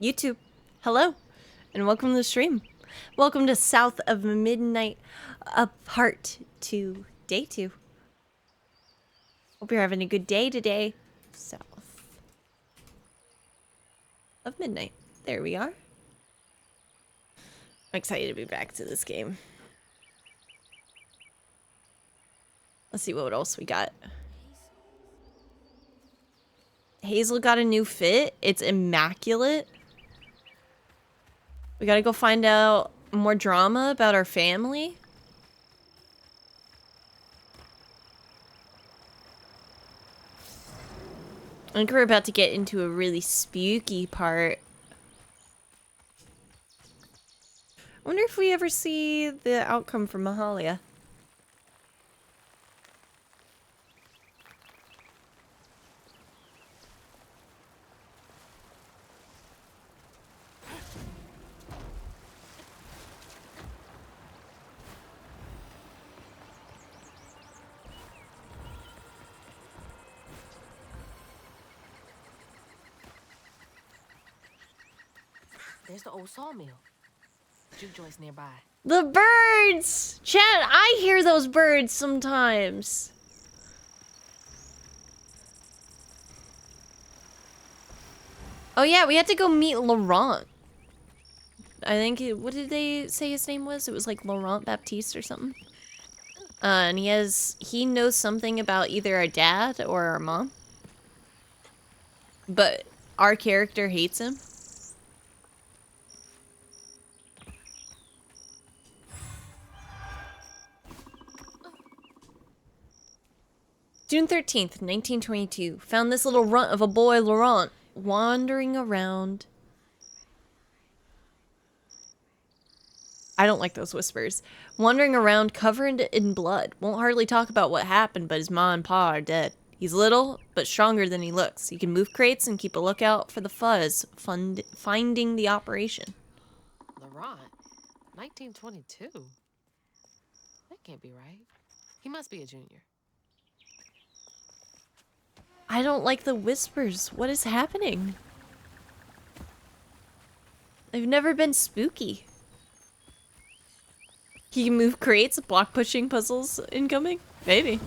YouTube, hello, and welcome to the stream. Welcome to South of Midnight, part 2, day 2. Hope you're having a good day today. South of Midnight. There we are. I'm excited to be back to this game. Let's see what else we got. Hazel got a new fit. It's immaculate. We gotta go find out more drama about our family. I think we're about to get into a really spooky part. I wonder if we ever see the outcome from Mahalia. There's the old sawmill. Juke joint's nearby. The birds! Chad, I hear those birds sometimes. Oh yeah, we had to go meet Laurent. I think, what did they say his name was? It was like Laurent Baptiste or something. And he knows something about either our dad or our mom. But our character hates him. June 13th, 1922. Found this little runt of a boy, Laurent, wandering around. I don't like those whispers. Wandering around covered in blood. Won't hardly talk about what happened, but his ma and pa are dead. He's little, but stronger than he looks. He can move crates and keep a lookout for the fuzz, finding the operation. Laurent? 1922? That can't be right. He must be a junior. I don't like the whispers. What is happening? They've never been spooky. He can move crates, block pushing puzzles incoming? Maybe.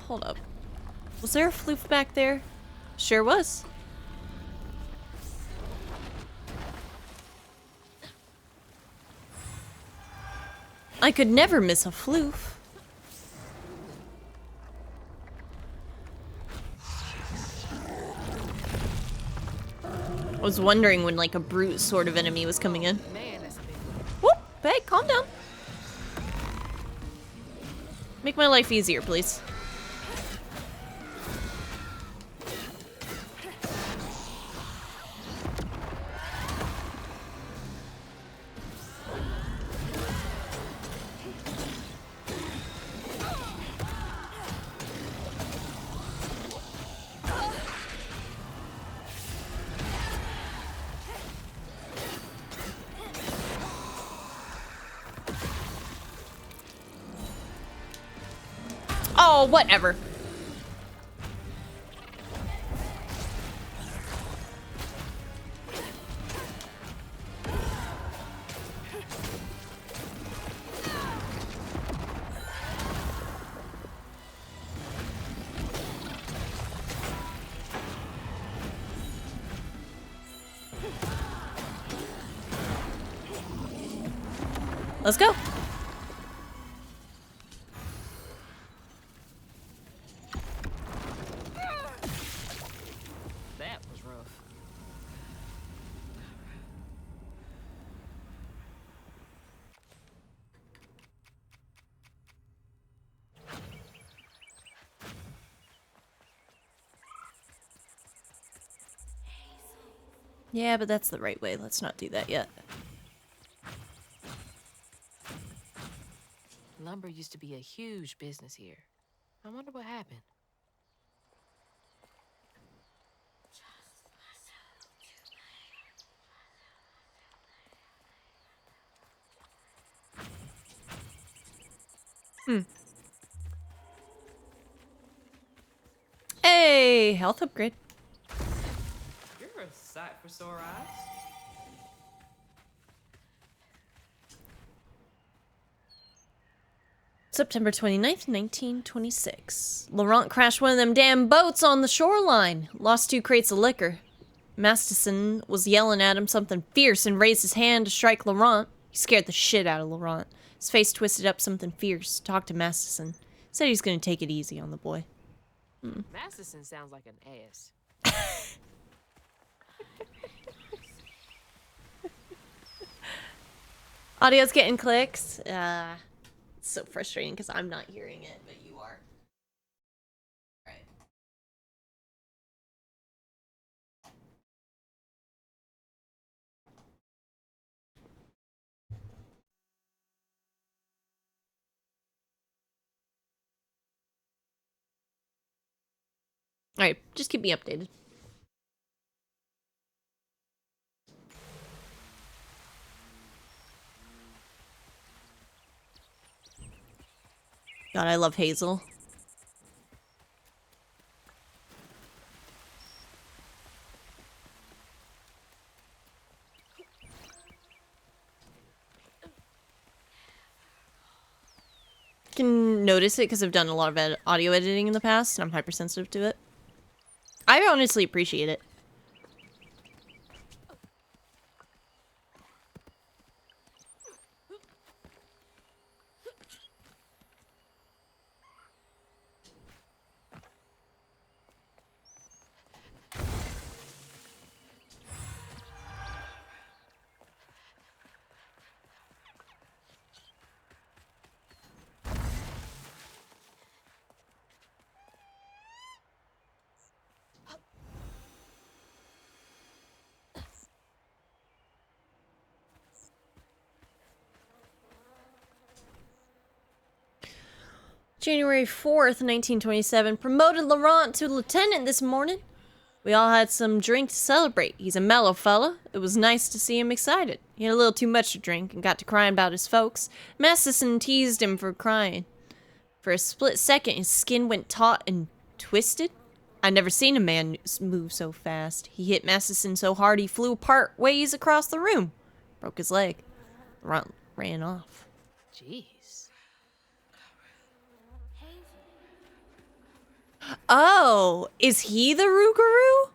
Hold up. Was there a floof back there? Sure was. I could never miss a floof. I was wondering when like a brute sort of enemy was coming in. Man, that's a big one. Whoop! Hey, calm down. Make my life easier, please. Oh, whatever. Let's go. That was rough. Yeah, but that's the right way. Let's not do that yet. Lumber used to be a huge business here. I wonder what happened. Hey, health upgrade. You're a sight for sore eyes. September 29th, 1926. Laurent crashed one of them damn boats on the shoreline. Lost 2 crates of liquor. Masterson was yelling at him something fierce and raised his hand to strike Laurent. He scared the shit out of Laurent. His face twisted up something fierce. Talked to Masterson. Said he's gonna take it easy on the boy. Masterson sounds like an ass. Audio's getting clicks. It's so frustrating because I'm not hearing it, but you are. Right. Alright, just keep me updated. God, I love Hazel. Can notice it because I've done a lot of audio editing in the past and I'm hypersensitive to it. I honestly appreciate it. January 4th, 1927, promoted Laurent to lieutenant this morning. We all had some drink to celebrate. He's a mellow fella. It was nice to see him excited. He had a little too much to drink and got to crying about his folks. Masterson teased him for crying. For a split second, his skin went taut and twisted. I'd never seen a man move so fast. He hit Masterson so hard he flew part ways across the room. Broke his leg. Laurent ran off. Jeez. Oh, is he the Rougarou?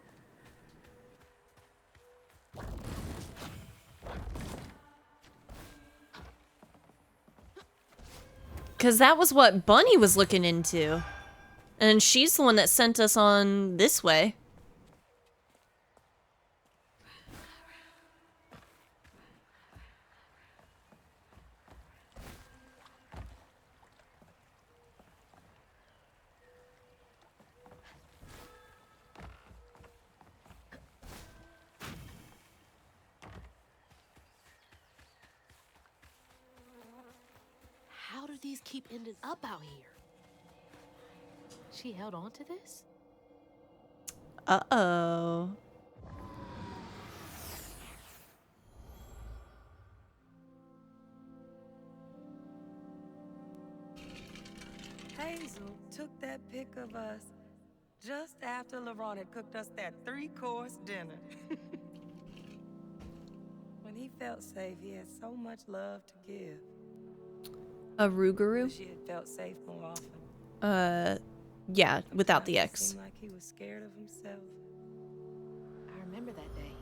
Because that was what Bunny was looking into. And she's the one that sent us on this way. How do these keep ending up out here? She held on to this? Uh-oh. Hazel took that pic of us just after Laurent had cooked us that 3-course dinner. When he felt safe, he had so much love to give. A Rougarou? Wish he had felt safe more often. Yeah, without the Sometimes X. it seemed like he was scared of himself. I remember that day.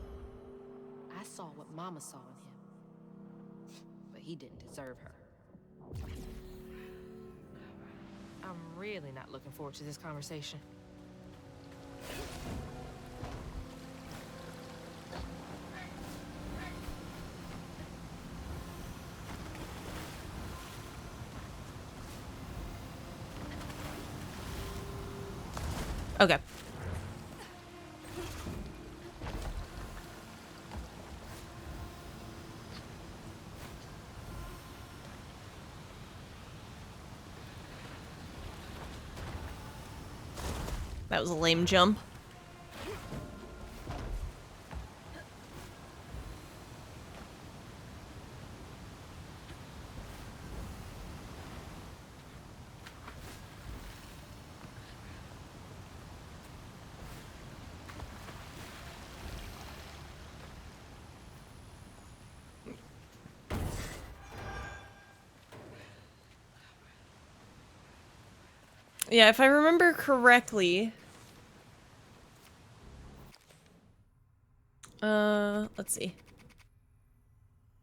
I saw what Mama saw in him. But he didn't deserve her. I'm really not looking forward to this conversation. Okay. That was a lame jump. Yeah, if I remember correctly... let's see.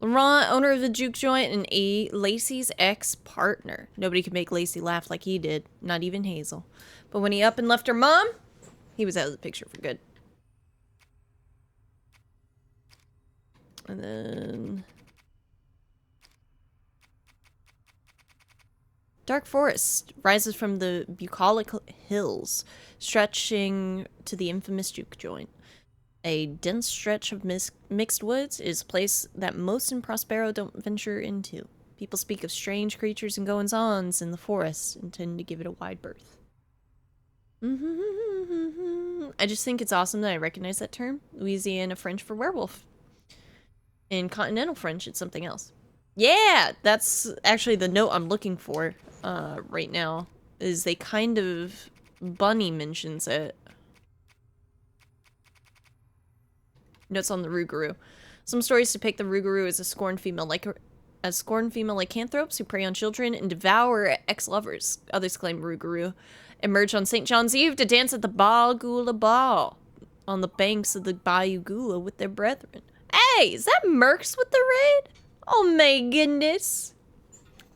Laurent, owner of the juke joint, and Lacey's ex-partner. Nobody could make Lacey laugh like he did. Not even Hazel. But when he up and left her mom, he was out of the picture for good. And then... Dark forest rises from the bucolic hills, stretching to the infamous juke joint. A dense stretch of mixed woods is a place that most in Prospero don't venture into. People speak of strange creatures and goings-ons in the forest and tend to give it a wide berth. I just think it's awesome that I recognize that term. Louisiana French for werewolf. In continental French, it's something else. Yeah, that's actually the note I'm looking for right now. Is they kind of... Bunny mentions it. Notes on the Rougarou. Some stories depict the Rougarou as a scorned female lycanthropes who prey on children and devour ex-lovers. Others claim Rougarou emerged on St. John's Eve to dance at the Bal Gula Ball on the banks of the Bayou Gula with their brethren. Hey, is that Mercs with the raid? Oh my goodness.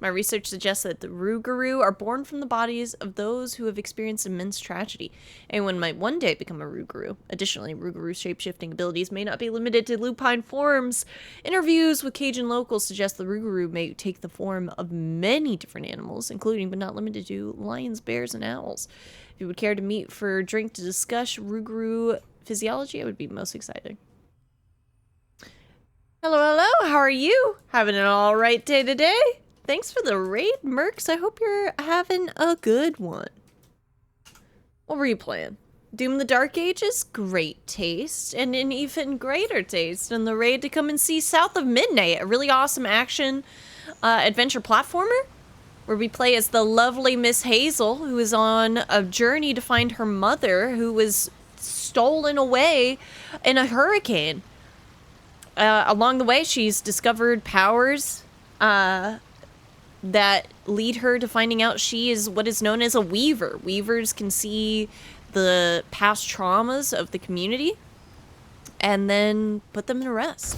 My research suggests that the Rougarou are born from the bodies of those who have experienced immense tragedy. Anyone might one day become a Rougarou. Additionally, Rougarou shape-shifting abilities may not be limited to lupine forms. Interviews with Cajun locals suggest the Rougarou may take the form of many different animals, including but not limited to lions, bears, and owls. If you would care to meet for a drink to discuss Rougarou physiology, I would be most excited. Hello, hello, how are you? Having an alright day today? Thanks for the raid, Mercs. I hope you're having a good one. What were you playing? Doom the Dark Ages? Great taste. And an even greater taste in the raid to come and see South of Midnight, a really awesome action adventure platformer where we play as the lovely Miss Hazel, who is on a journey to find her mother, who was stolen away in a hurricane. Along the way, she's discovered powers that lead her to finding out she is what is known as a weaver. Weavers can see the past traumas of the community and then put them in rest.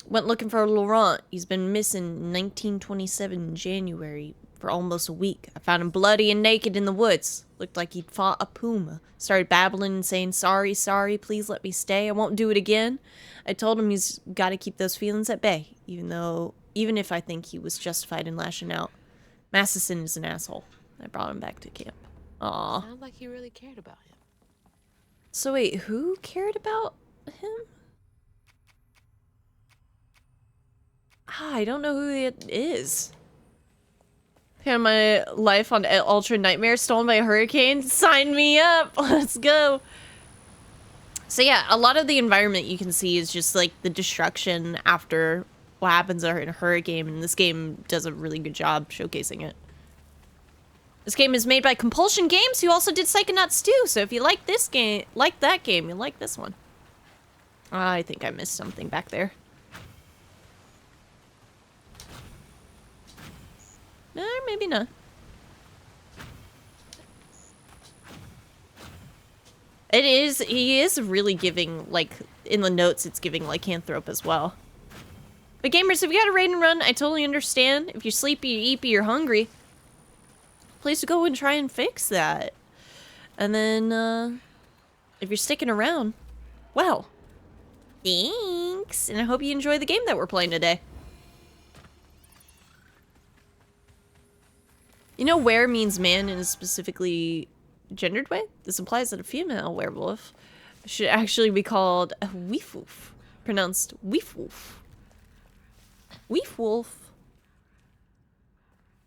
Went looking for Laurent. He's been missing 1927 January for almost a week. I found him bloody and naked in the woods. Looked like he'd fought a puma. Started babbling and saying, sorry, sorry, please let me stay. I won't do it again. I told him he's got to keep those feelings at bay, even if I think he was justified in lashing out. Massison is an asshole. I brought him back to camp. Aw. Sounds like he really cared about him. So wait, who cared about him? I don't know who it is. Had my life on Ultra Nightmare stolen by a hurricane? Sign me up! Let's go! So yeah, a lot of the environment you can see is just like the destruction after what happens in a hurricane, and this game does a really good job showcasing it. This game is made by Compulsion Games, who also did Psychonauts 2, so if you like this game, like that game, you'll like this one. I think I missed something back there. Maybe not. He is really giving, like, in the notes, it's giving lycanthrope as well. But gamers, if you got a raid and run, I totally understand. If you're sleepy, you're eepy, you're hungry, please go and try and fix that. And then, if you're sticking around, well, thanks. And I hope you enjoy the game that we're playing today. You know, were means man in a specifically gendered way? This implies that a female werewolf should actually be called a weefwolf. Pronounced weefwolf. Weefwolf.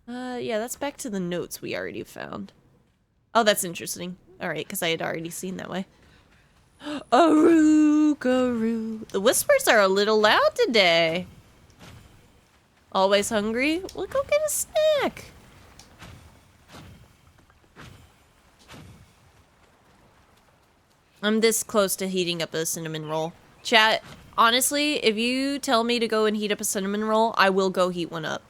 Yeah, that's back to the notes we already found. Oh, that's interesting. Alright, because I had already seen that way. Aroo-garoo. The whispers are a little loud today. Always hungry? Well, go get a snack. I'm this close to heating up a cinnamon roll. Chat, Honestly, if you tell me to go and heat up a cinnamon roll, I will go heat one up.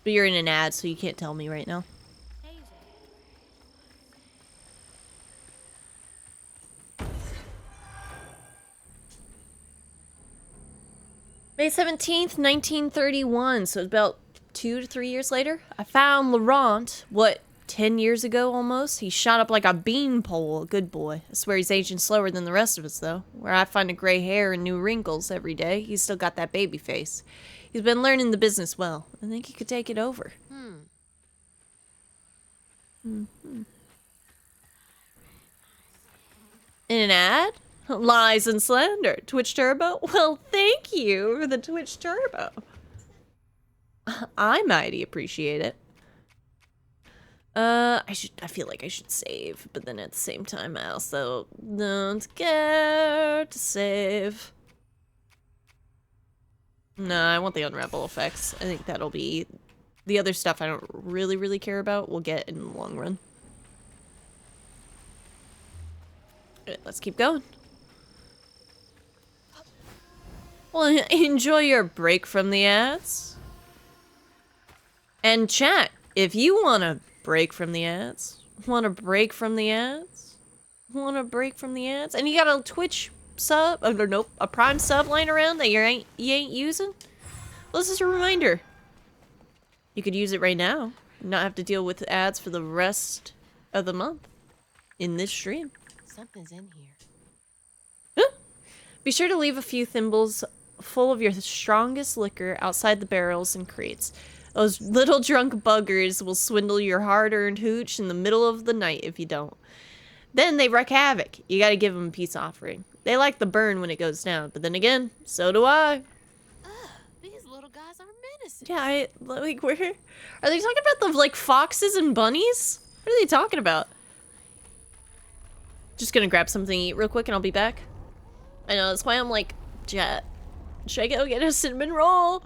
But you're in an ad, so you can't tell me right now. May 17th, 1931, so about 2 to 3 years later, I found Laurent, 10 years ago almost? He shot up like a beanpole, a good boy. I swear he's aging slower than the rest of us, though. Where I find a gray hair and new wrinkles every day, he's still got that baby face. He's been learning the business well. I think he could take it over. In an ad? Lies and slander. Twitch Turbo? Well, thank you for the Twitch Turbo. I mighty appreciate it. I feel like I should save, but then at the same time I also don't care to save. No, I want the unravel effects. I think that'll be... The other stuff I don't really care about, we'll get in the long run. Alright, let's keep going. Well, enjoy your break from the ads. And chat, if you want to break from the ads, want to break from the ads, want to break from the ads, and you got a Twitch sub, nope, a Prime sub lying around that you ain't using, well, this is a reminder. You could use it right now, and not have to deal with ads for the rest of the month in this stream. Something's in here. Be sure to leave a few thimbles full of your strongest liquor outside the barrels and crates. Those little drunk buggers will swindle your hard-earned hooch in the middle of the night if you don't. Then they wreak havoc. You gotta give them a peace offering. They like the burn when it goes down, but then again, so do I. These little guys are menaces. Yeah, like, where... Are they talking about the, like, foxes and bunnies? What are they talking about? Just gonna grab something to eat real quick and I'll be back. I know, that's why I'm like, Jet, should I go get a cinnamon roll?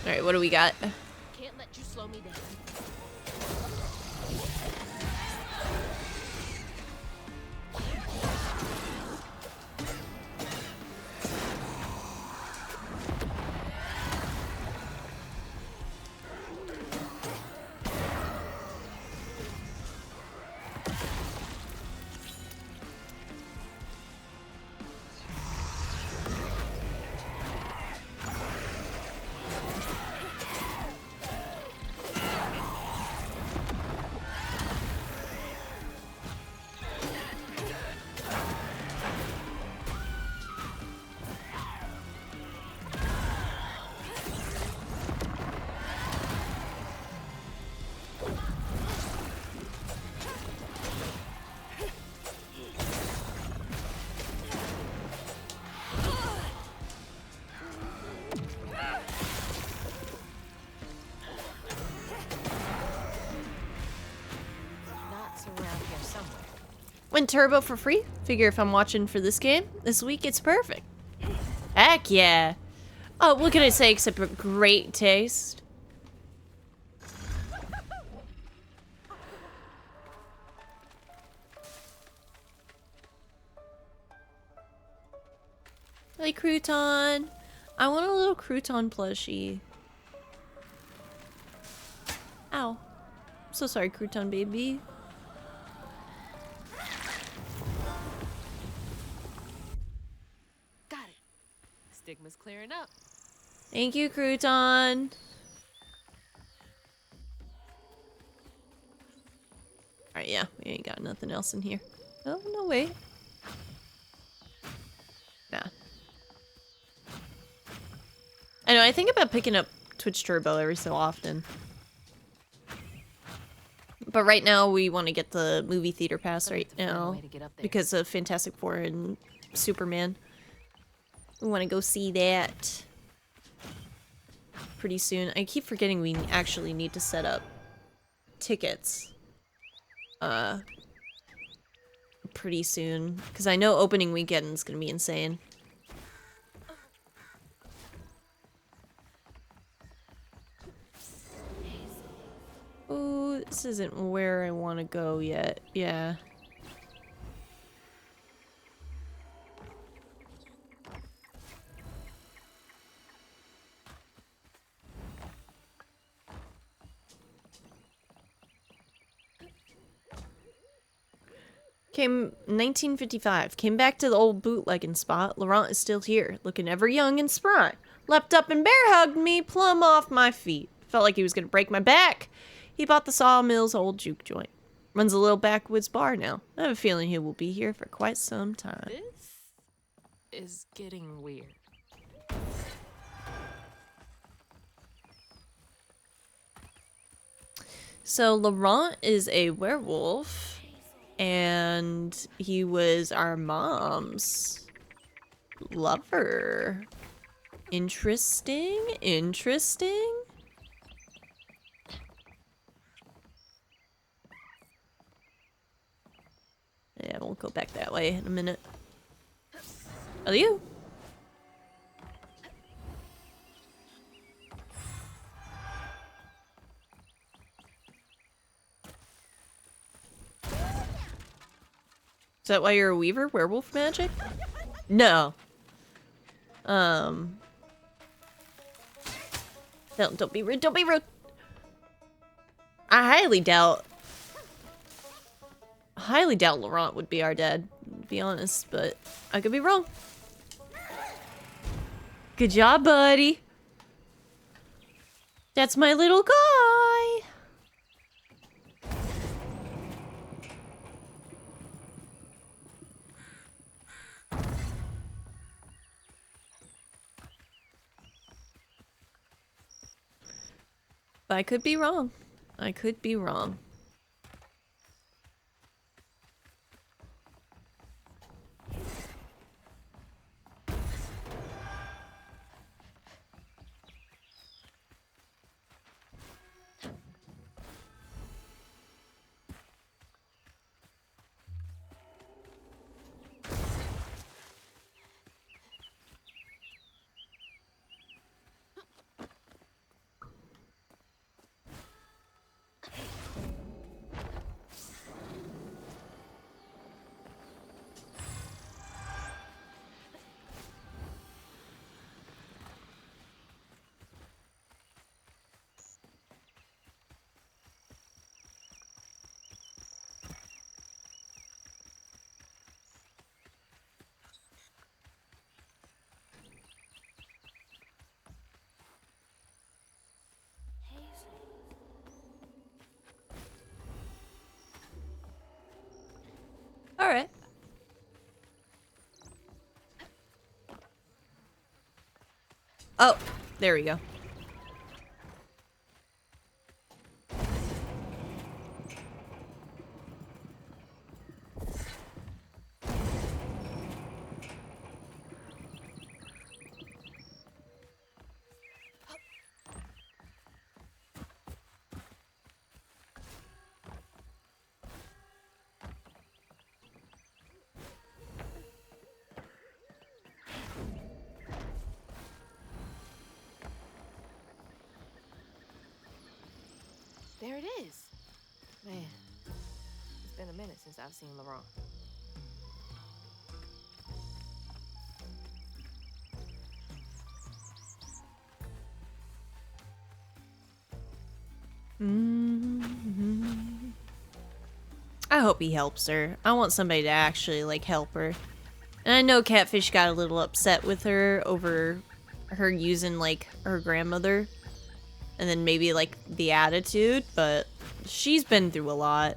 Alright, what do we got? Can't let you slow me down. Win Turbo for free. Figure if I'm watching for this game, this week it's perfect. Heck yeah. Oh, what can I say except for great taste? Hey, crouton. I want a little crouton plushie. Ow. I'm so sorry, crouton baby. Stigma's clearing up. Thank you, crouton. Alright, yeah, we ain't got nothing else in here. Oh, no way. Nah. I know, I think about picking up Twitch Turbo every so often. But right now, we want to get the movie theater pass right now because of Fantastic Four and Superman. We want to go see that pretty soon. I keep forgetting we actually need to set up tickets. pretty soon. Because I know opening weekend is going to be insane. Oh, this isn't where I want to go yet. Yeah. Came 1955. Came back to the old bootlegging spot. Laurent is still here, looking ever young and spry. Leapt up and bear hugged me plumb off my feet. Felt like he was gonna break my back. He bought the Sawmill's old juke joint. Runs a little backwoods bar now. I have a feeling he will be here for quite some time. This is getting weird. So Laurent is a werewolf, and he was our mom's lover. Interesting, interesting. Yeah, we'll go back that way in a minute. Oh, you? Is that why you're a weaver? Werewolf magic? No. Don't be rude. Don't be rude. I highly doubt Laurent would be our dad, to be honest, but I could be wrong. Good job, buddy. That's my little guy. But I could be wrong. I could be wrong. All right. Oh, there we go. There it is. Man, it's been a minute since I've seen Laurent. I hope he helps her. I want somebody to actually, like, help her. And I know Catfish got a little upset with her over her using, like, her grandmother. And then maybe, like, the attitude, but she's been through a lot.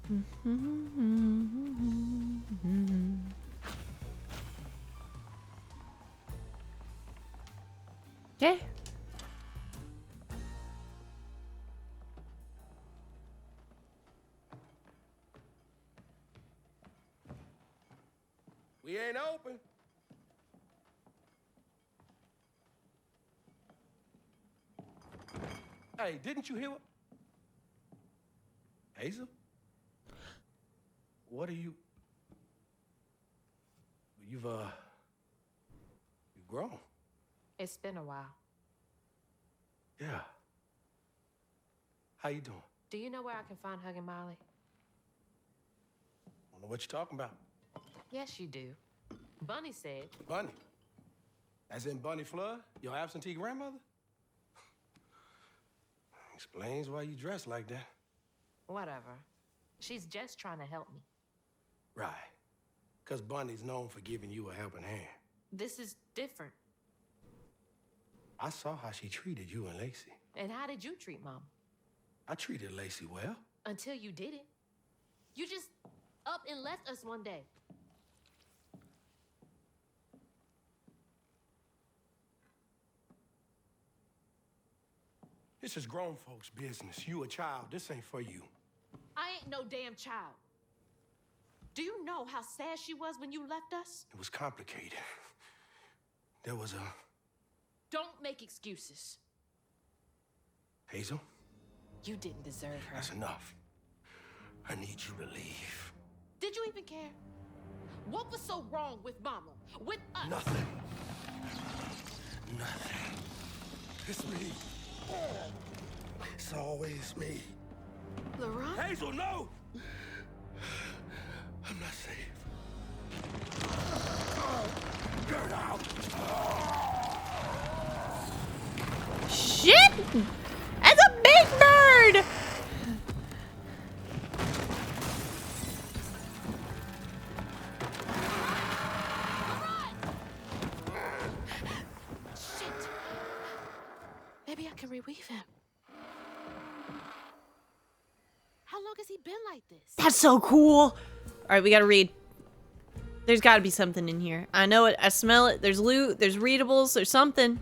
Okay. We ain't open. Hey, didn't you hear what? Hazel? What are you? You've grown. It's been a while. Yeah. How you doing? Do you know where I can find Huggin' Molly? I don't know what you're talking about. Yes, you do. Bunny said. Bunny. As in Bunny Flood, your absentee grandmother? Explains why you dress like that. Whatever. She's just trying to help me. Right. Because Bunny's known for giving you a helping hand. This is different. I saw how she treated you and Lacey. And how did you treat Mama? I treated Lacey well. Until you didn't. You just up and left us one day. This is grown folks' business. You a child. This ain't for you. I ain't no damn child. Do you know how sad she was when you left us? It was complicated. There was a... Don't make excuses. Hazel, You didn't deserve her. that's enough. I need you to leave. Did you even care? What was so wrong with Mama? With us? Nothing. Nothing. It's me. It's always me. Laurent? Hazel, no! I'm not safe. Get out! Shit! That's a big bird! Shit! Maybe I can reweave him. How long has he been like this? That's so cool. All right, we gotta read. There's gotta be something in here. I know it. I smell it. There's loot. There's readables. There's something.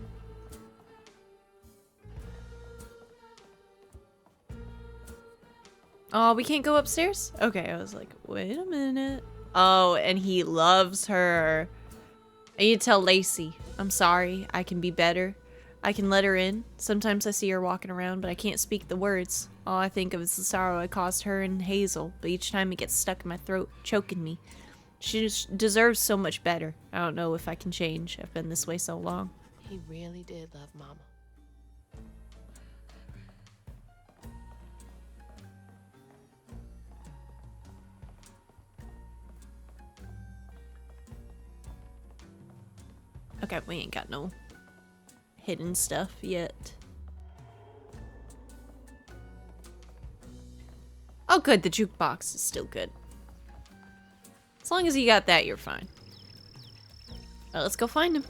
Oh, we can't go upstairs? Okay, I was like, wait a minute. Oh, and he loves her. I need to tell Lacey. I'm sorry. I can be better. I can let her in. Sometimes I see her walking around, but I can't speak the words. All I think of is the sorrow I caused her and Hazel, but each time it gets stuck in my throat, choking me. She just deserves so much better. I don't know if I can change. I've been this way so long. He really did love Mama. Okay, we ain't got no hidden stuff yet. Oh, good. The jukebox is still good. As long as you got that, you're fine. Well, let's go find him.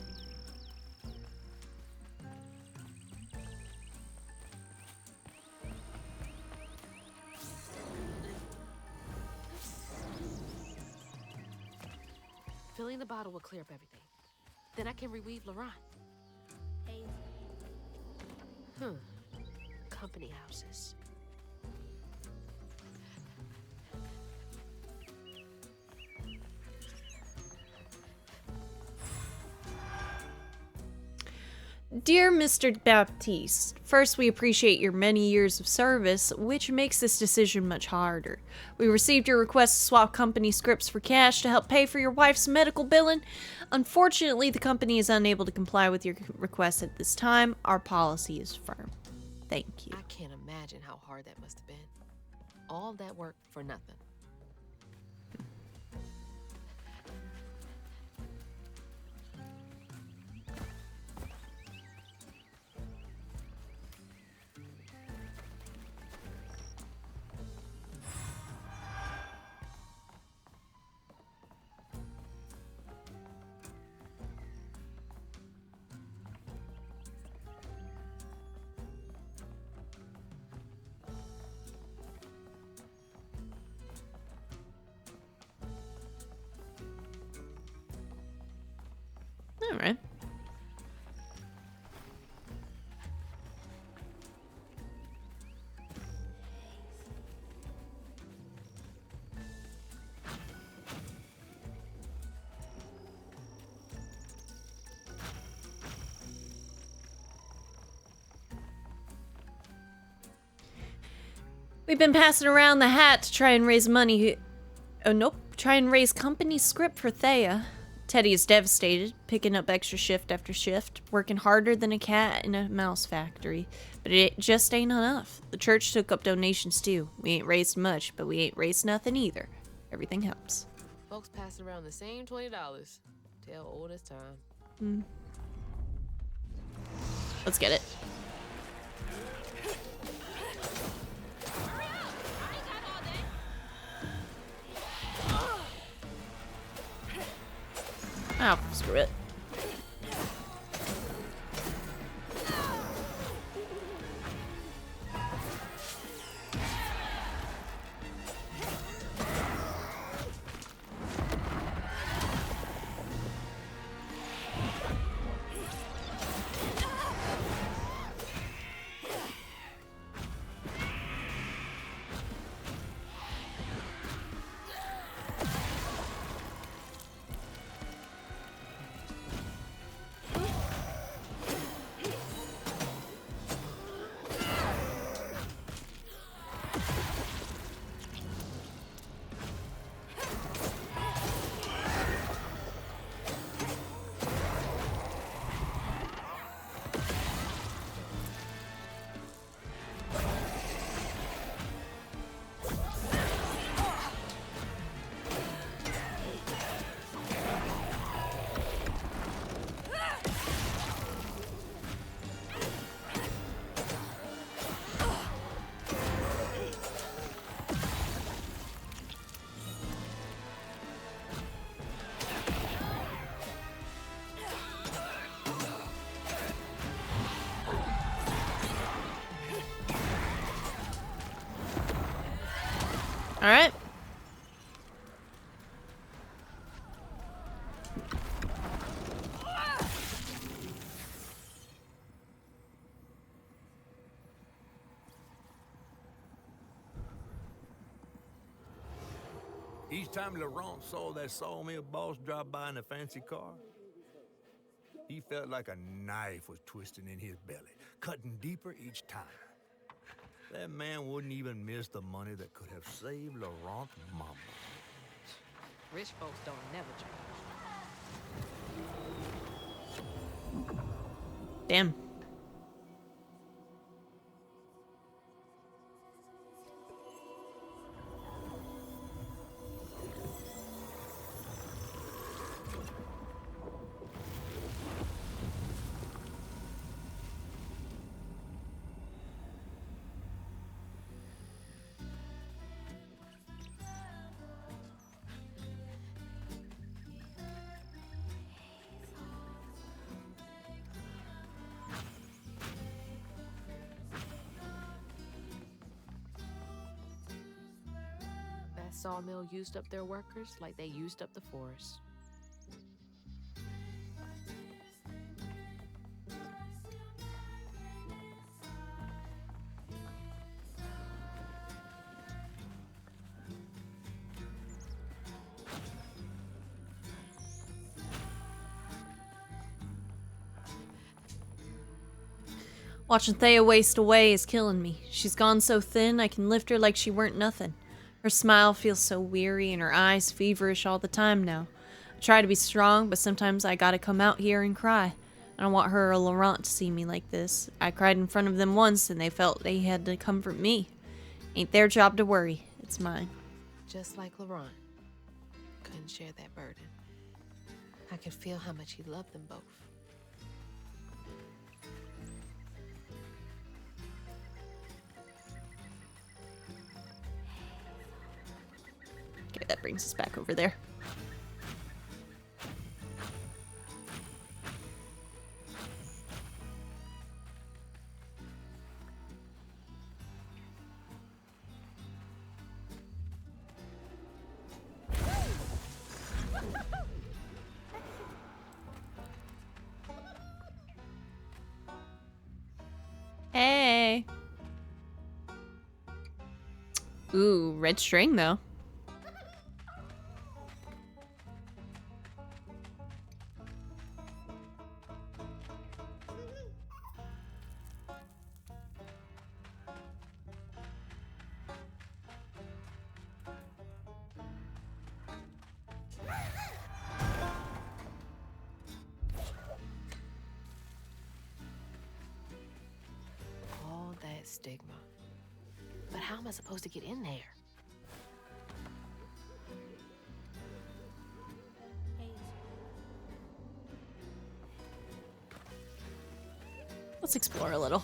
Filling the bottle will clear up everything. Then I can reweave Laurent. Company houses. Dear Mr. Baptiste, first we appreciate your many years of service, which makes this decision much harder. We received your request to swap company scripts for cash to help pay for your wife's medical billing. Unfortunately, the company is unable to comply with your request at this time. Our policy is firm. Thank you. I can't imagine how hard that must have been. All that work for nothing. We've been passing around the hat to try and raise money. Oh, nope. Try and raise company script for Thea. Teddy is devastated, picking up extra shift after shift, working harder than a cat in a mouse factory. But it just ain't enough. The church took up donations too. We ain't raised much, but we ain't raised nothing either. Everything helps. Folks pass around the same $20. Tell old as time. Let's get it. Oh, screw it. All right. Each time Laurent saw that sawmill boss drop by in a fancy car, he felt like a knife was twisting in his belly, cutting deeper each time. That man wouldn't even miss the money that could have saved Laurent's mama. Rich folks don't never change. Damn. That sawmill used up their workers like they used up the forest. Watching Thea waste away is killing me. She's gone so thin, I can lift her like she weren't nothing. Her smile feels so weary and her eyes feverish all the time now. I try to be strong, but sometimes I gotta come out here and cry. I don't want her or Laurent to see me like this. I cried in front of them once and they felt they had to comfort me. Ain't their job to worry. It's mine. Just like Laurent. Couldn't share that burden. I could feel how much he loved them both. Okay, that brings us back over there. Hey. Ooh, red string though. stigma. But how am I supposed to get in there? Let's explore a little.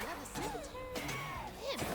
Another cemetery? Damn it.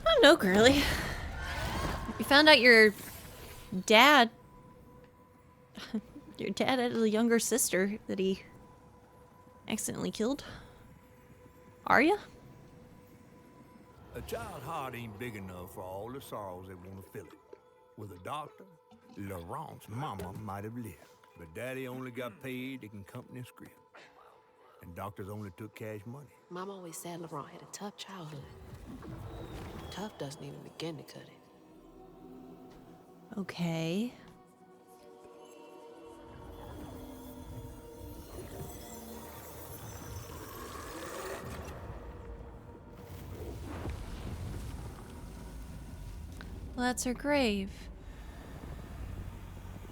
I don't know, girly. You found out your dad... your dad had a younger sister that he accidentally killed. Arya? A child's heart ain't big enough for all the sorrows that want to fill it. With a doctor, Laurent's mama might have lived, but Daddy only got paid to accompany a script. And doctors only took cash money. Mom always said Laurent had a tough childhood. Tough doesn't even begin to cut it. Okay. Well, that's her grave.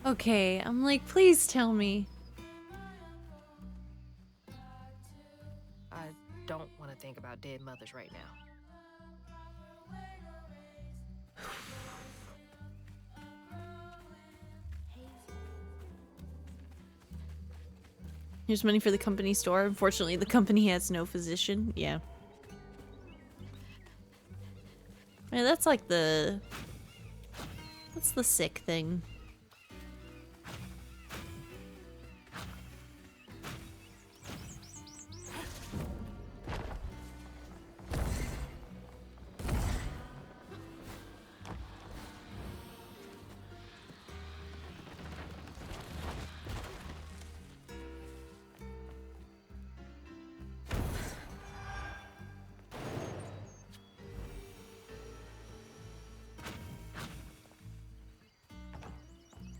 Okay, I'm like, please tell me. I don't want to think about dead mothers right now. Here's money for the company store. Unfortunately, the company has no physician. Yeah. Yeah, that's like the... What's the sick thing?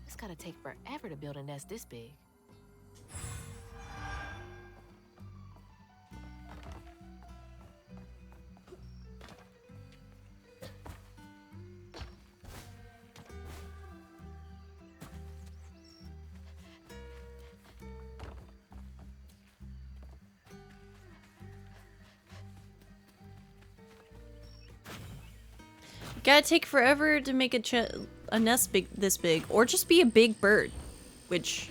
It's gotta take forever to build a nest this big. Gotta take forever to make a nest this big, or just be a big bird, which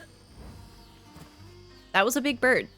that was a big bird.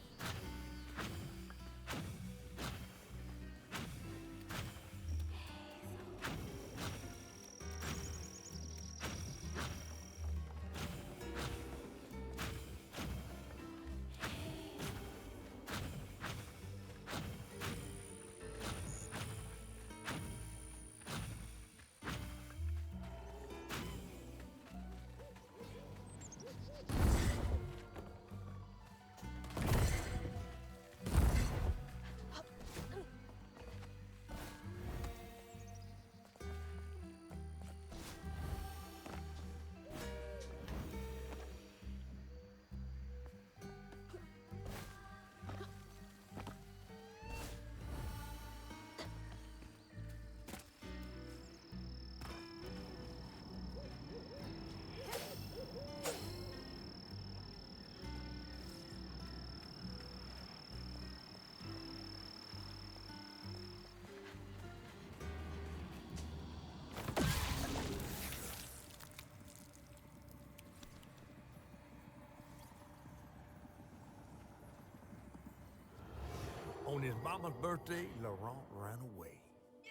On his mama's birthday, Laurent ran away,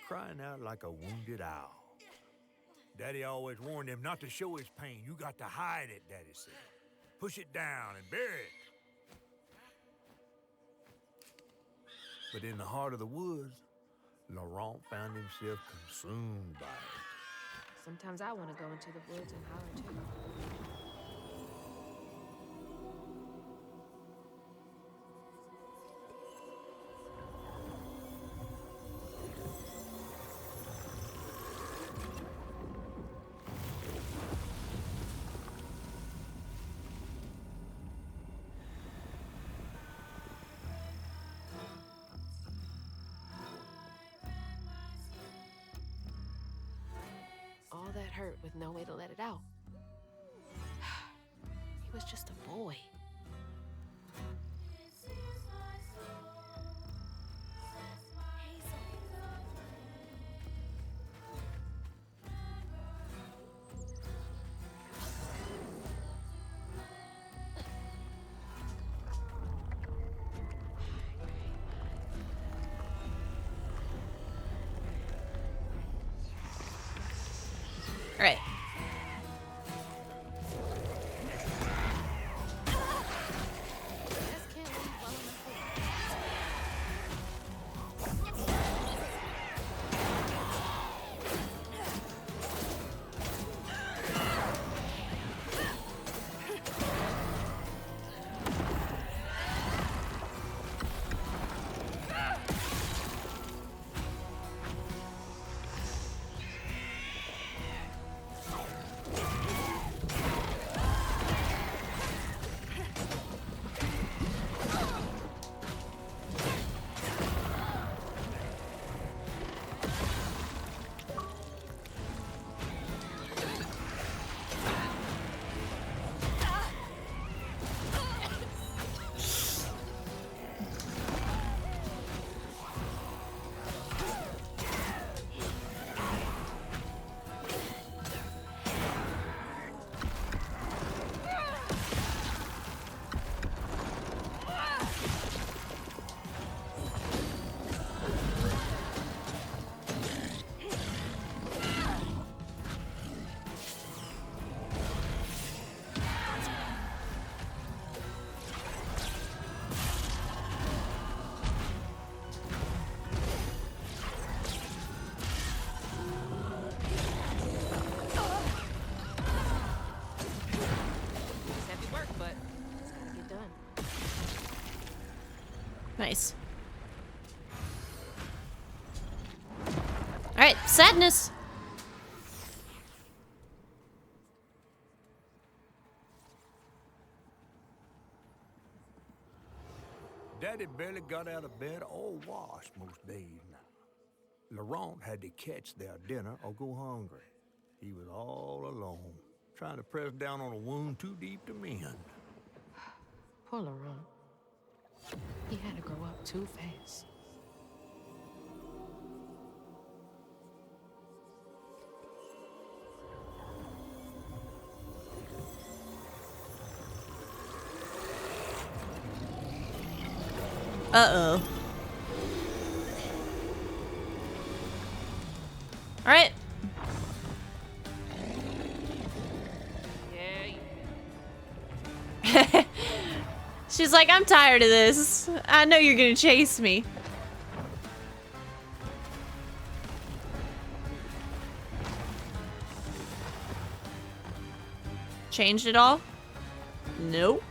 crying out like a wounded owl. Daddy always warned him not to show his pain. You got to hide it, Daddy said. Push it down and bury it. But in the heart of the woods, Laurent found himself consumed by it. Sometimes I want to go into the woods and holler too. All that hurt with no way to let it out. He was just a boy. All right. Just can't leave while I'm at work. It's heavy work, but it's gotta get done. Nice. All right, sadness. Daddy barely got out of bed or washed most days now. Laurent had to catch their dinner or go hungry. He was all alone, trying to press down on a wound too deep to mend. Poor Laurent. He had to grow up too fast. Uh-oh. All right. Yeah. She's like, I'm tired of this. I know you're gonna chase me. Changed it all? Nope.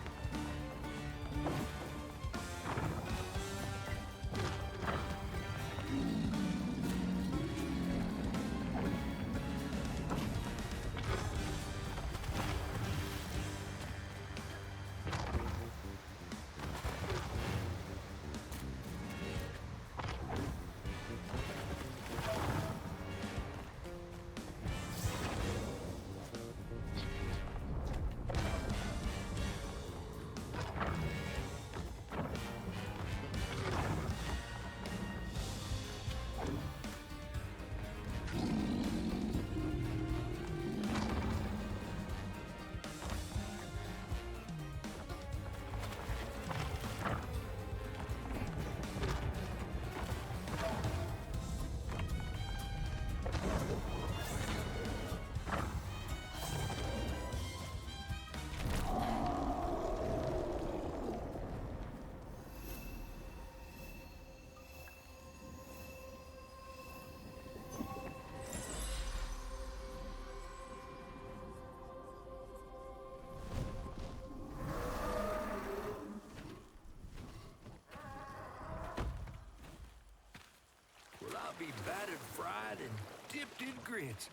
be battered, fried, and dipped in grits.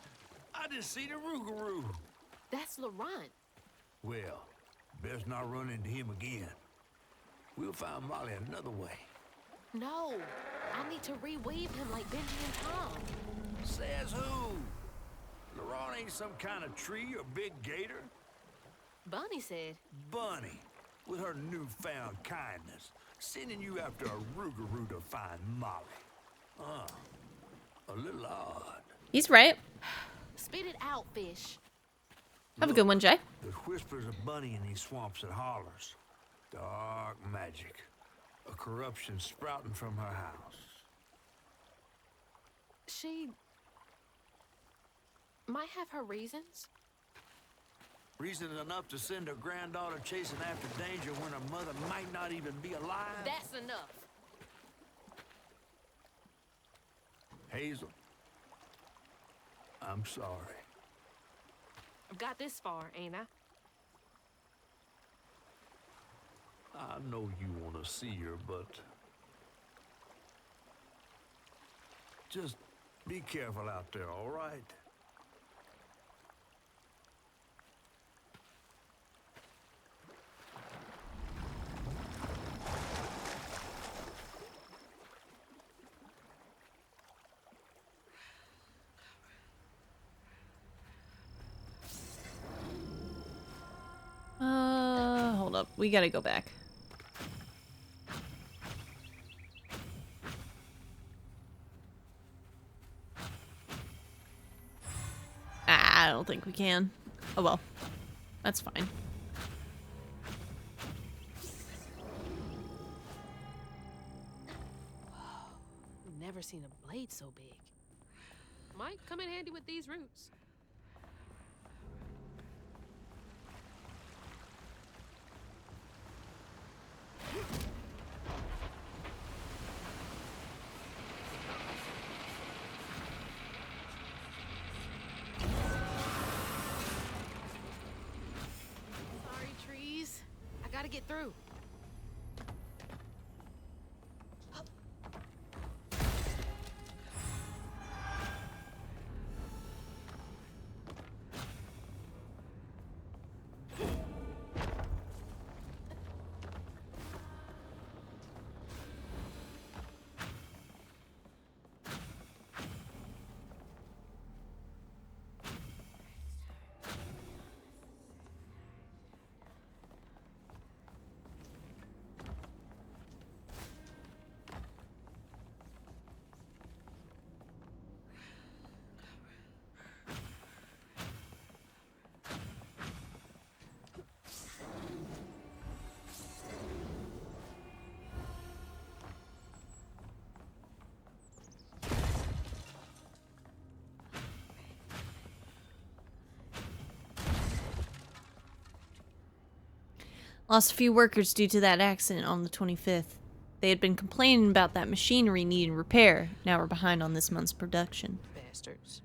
I just seen a Rougarou. That's Laurent. Well, best not run into him again. We'll find Molly another way. No, I need to reweave him like Benji and Tom. Says who? Laurent ain't some kind of tree or big gator. Bunny said. Bunny, with her newfound kindness, sending you after a Rougarou to find Molly. A little odd. He's right. Spit it out, fish. Have a good one, Jay. There's whispers of Bunny in these swamps and hollers. Dark magic. A corruption sprouting from her house. She might have her reasons. Reason enough to send her granddaughter chasing after danger when her mother might not even be alive? That's enough. Hazel, I'm sorry. I've got this far, ain't I? I know you want to see her, but just be careful out there, all right? Hold up. We gotta go back. I don't think we can. Oh well. That's fine. Never seen a blade so big. Might come in handy with these roots. Sorry, trees. I gotta get through. Lost a few workers due to that accident on the 25th. They had been complaining about that machinery needing repair. Now we're behind on this month's production. Bastards.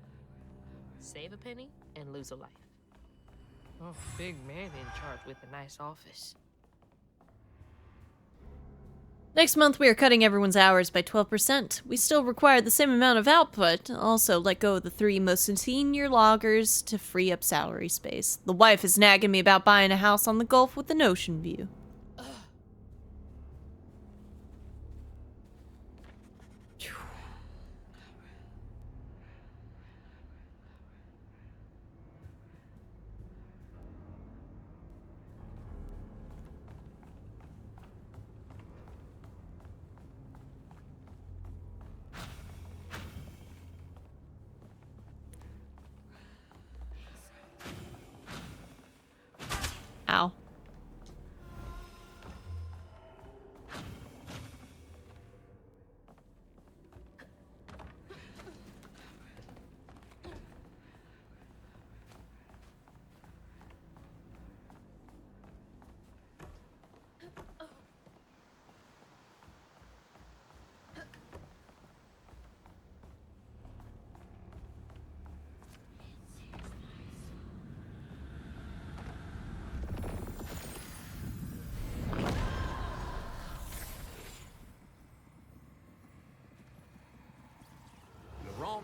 Save a penny and lose a life. Oh, big man in charge with a nice office. Next month, we are cutting everyone's hours by 12%. We still require the same amount of output. Also, let go of the 3 most senior loggers to free up salary space. The wife is nagging me about buying a house on the Gulf with an ocean view. Ow.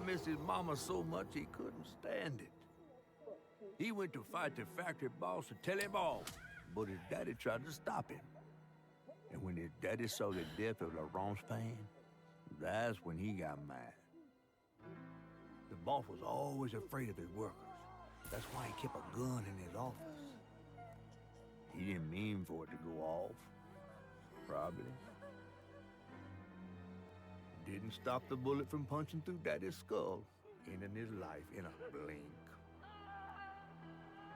missed his mama so much he couldn't stand it. He went to fight the factory boss to tell him off, but his daddy tried to stop him. And when his daddy saw the death of Laurent's pain, that's when he got mad. The boss was always afraid of his workers. That's why he kept a gun in his office. He didn't mean for it to go off. Probably. Didn't stop the bullet from punching through Daddy's skull, ending his life in a blink.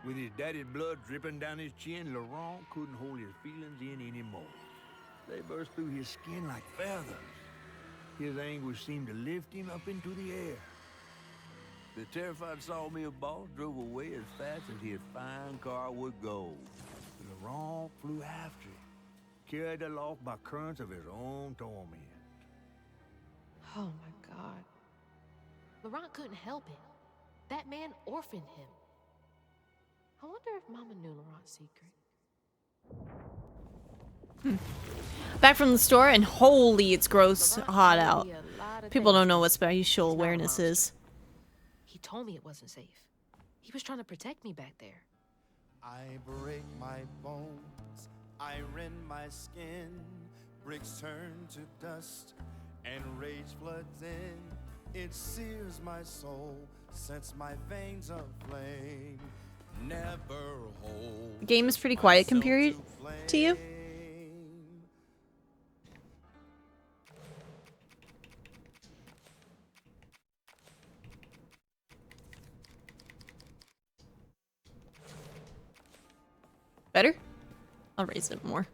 With his daddy's blood dripping down his chin, Laurent couldn't hold his feelings in anymore. They burst through his skin like feathers. His anguish seemed to lift him up into the air. The terrified sawmill boss drove away as fast as his fine car would go. Laurent flew after it, carried aloft by currents of his own torment. Oh my God. Laurent couldn't help it. That man orphaned him. I wonder if Mama knew Laurent's secret. Back from the store, and holy, it's gross hot out. People don't know what spatial awareness is. He told me it wasn't safe. He was trying to protect me back there. I break my bones, I rend my skin, bricks turn to dust, and rage floods in. It sears my soul, sets my veins aflame. Never hold. The game is pretty quiet compared to you. Better? I'll raise it more.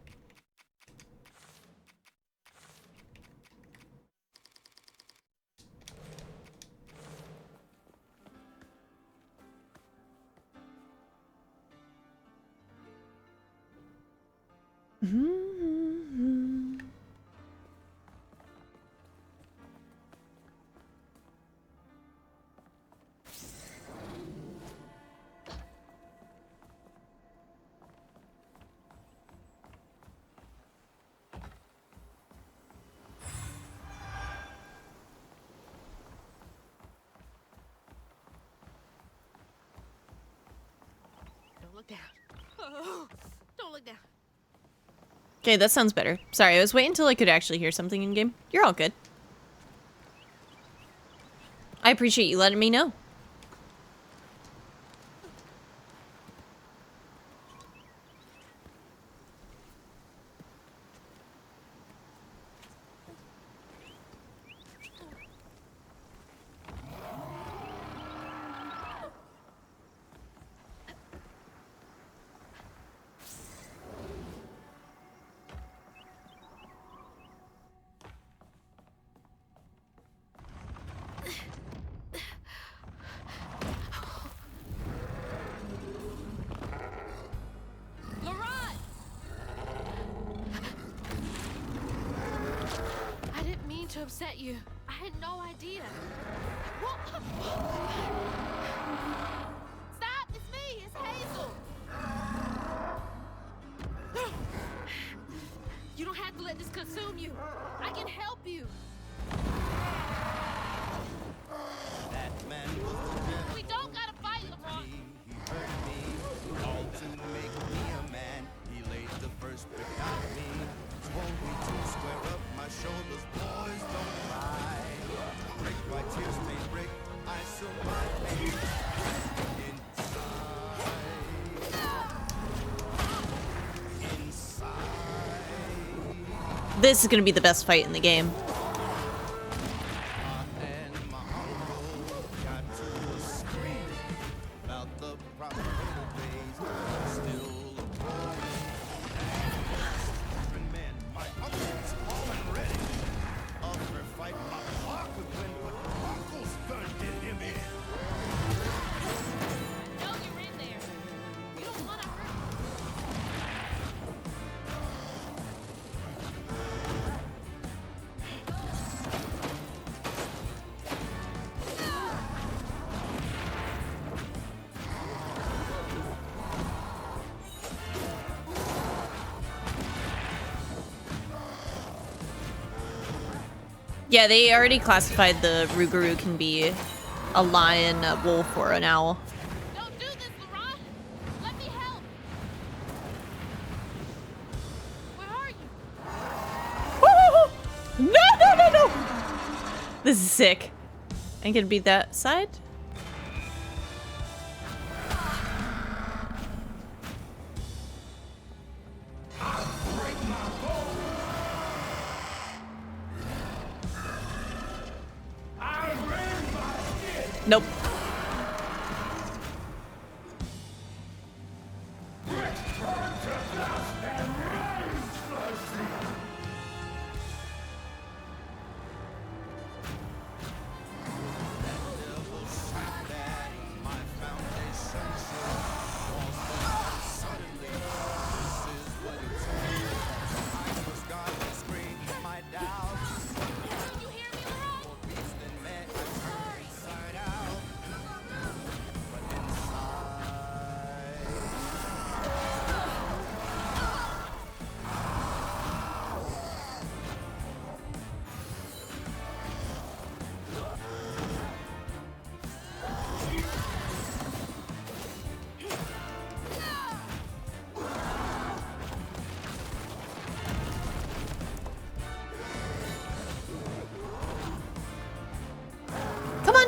Don't look down. Oh, don't look down. Okay, that sounds better. Sorry, I was waiting until I could actually hear something in game. You're all good. I appreciate you letting me know. To upset you. I had no idea. Stop! It's me! It's Hazel! You don't have to let this consume you. I can help you. That man was the man. We don't gotta fight, Laurent. He hurt me, all to make me a man. He laid the first brick on me. Told me to square up my shoulders, boys, don't cry. Brick by tears made brick, I survived pain inside. This is gonna be the best fight in the game. And my uncle got to scream about the proper days. Still a boy. Man, my uncle's home and ready. After fight, my heart would win, but uncle's turned him in. No, you're in there. You don't wanna hurt. Yeah, they already classified the Rougarou can be a lion, a wolf, or an owl. Don't do this, Laurent! Let me help! Where are you? No! This is sick. I can beat that side. Nope. Come on.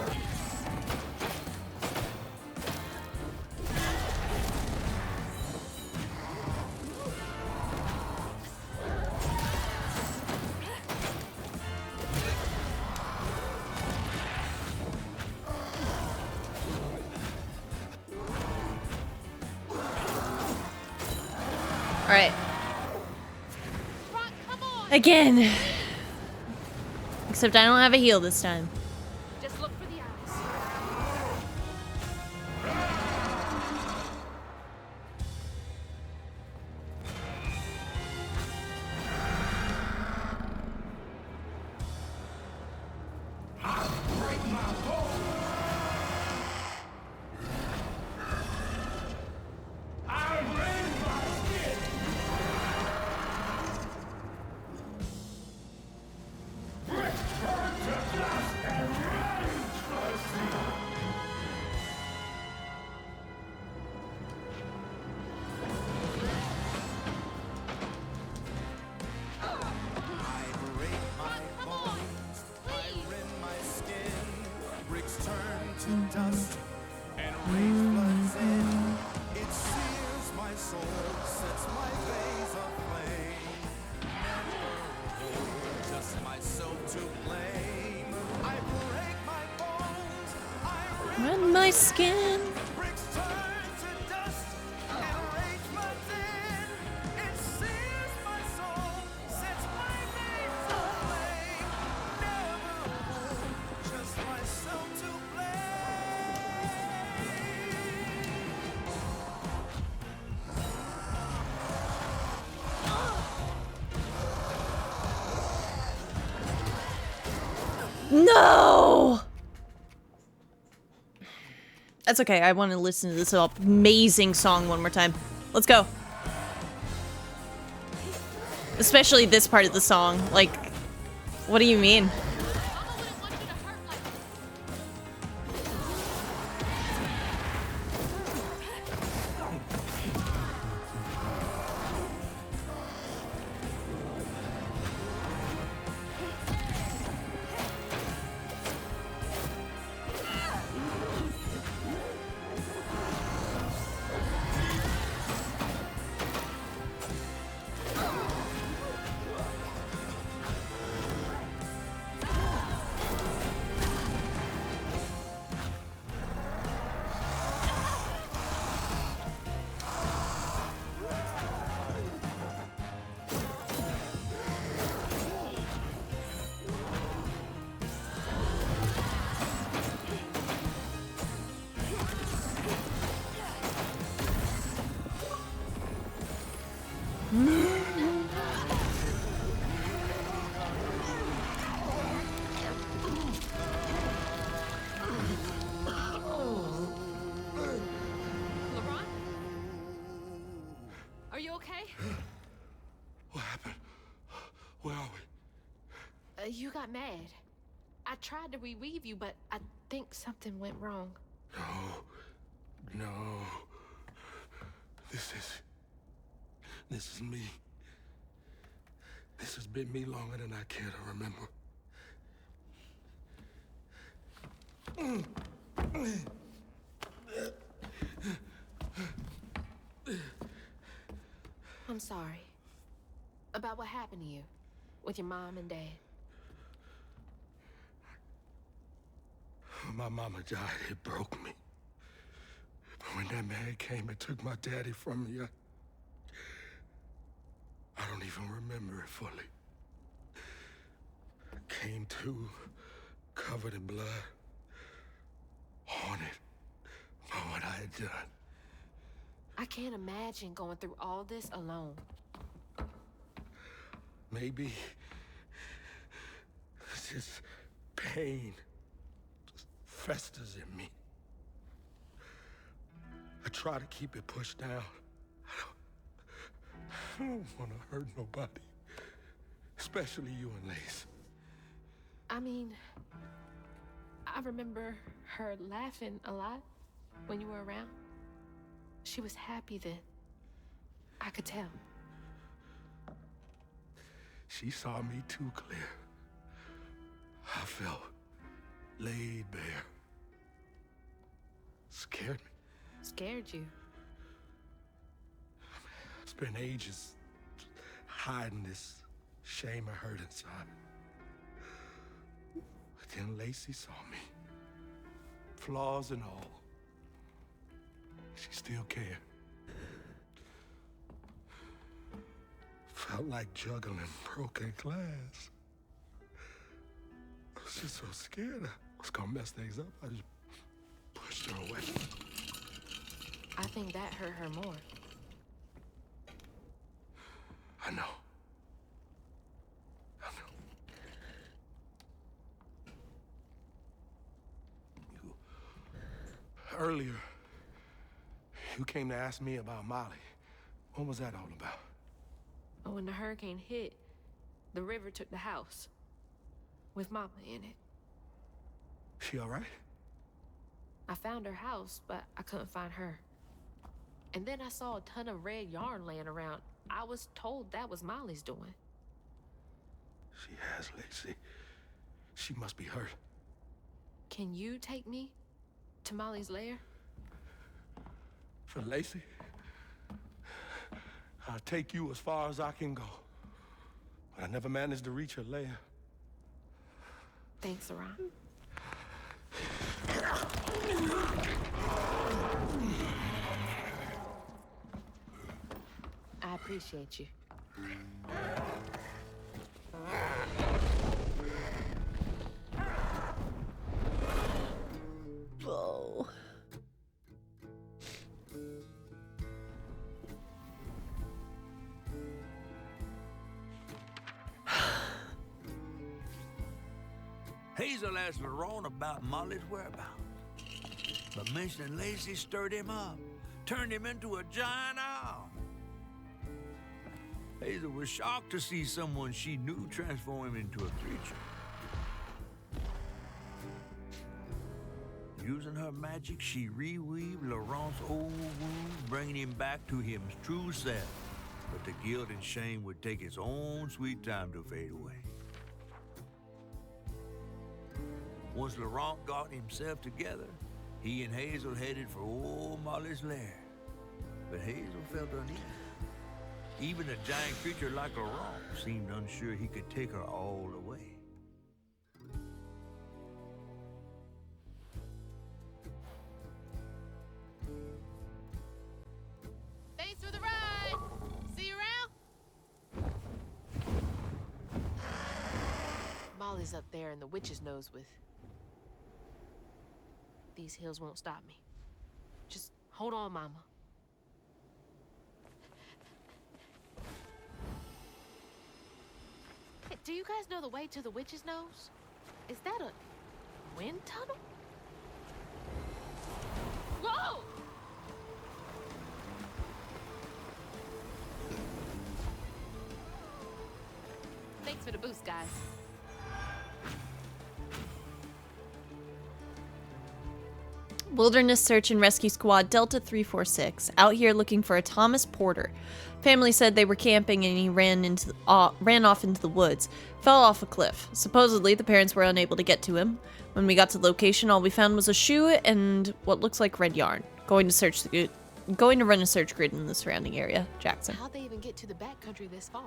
All right. Laurent, come on! Again. Except I don't have a heal this time. Just look for the eyes. Dust and rage floods in. It sears my soul, sets my face aflame. Never hold just myself to blame. I break my bones, I rip Run my skin. bricks turn to dust and rage floods in. It sears my soul, sets my face aflame. Never hold just myself to blame. No! That's okay. I want to listen to this amazing song one more time. Let's go. Especially this part of the song. Like, what do you mean? Mama wouldn't want you to hurt like You got mad. I tried to reweave you, but I think something went wrong. No. No. This is me. This has been me longer than I care to remember. I'm sorry. About what happened to you with your mom and dad. My mama died. It broke me. But when that man came and took my daddy from me, I don't even remember it fully. Came to, covered in blood, haunted by what I had done. I can't imagine going through all this alone. Maybe it's just pain just festers in me. I try to keep it pushed down. I don't want to hurt nobody, especially you and Lace. I mean, I remember her laughing a lot when you were around. She was happy then. I could tell. She saw me too clear. I felt laid bare. Scared me. Scared you. I spent ages hiding this shame I hurt inside. But then Lacey saw me. Flaws and all. She still cared. Felt like juggling broken glass. I was just so scared I was gonna mess things up. I just pushed her away. I think that hurt her more. I know. Earlier, you came to ask me about Molly. What was that all about? But when the hurricane hit, the river took the house. With Mama in it. She all right? I found her house, but I couldn't find her. And then I saw a ton of red yarn laying around. I was told that was Molly's doing. She has, Lacey. She must be hurt. Can you take me to Molly's lair? For Lacey, I'll take you as far as I can go. But I never managed to reach her lair. Thanks, Ron. I appreciate you. Whoa. Hazel asked Lerone about Molly's whereabouts. But mentioning Lacey stirred him up, turned him into a giant owl. Hazel was shocked to see someone she knew transform him into a creature. Using her magic, she reweaved Lerone's old wounds, bringing him back to his true self. But the guilt and shame would take its own sweet time to fade away. Once Laurent got himself together, he and Hazel headed for old Molly's lair. But Hazel felt uneasy. Even a giant creature like Laurent seemed unsure he could take her all away. Thanks for the ride! See you around? Molly's up there in the witch's nose with... These hills won't stop me. Just hold on, Mama. Hey, do you guys know the way to the witch's nose? Is that a wind tunnel? Whoa! Thanks for the boost, guys. Wilderness Search and Rescue Squad Delta 346, out here looking for a Thomas Porter. Family said they were camping and he ran off into the woods, fell off a cliff. Supposedly, the parents were unable to get to him. When we got to the location, all we found was a shoe and what looks like red yarn. Going to run a search grid in the surrounding area. Jackson. How'd they even get to the backcountry this far?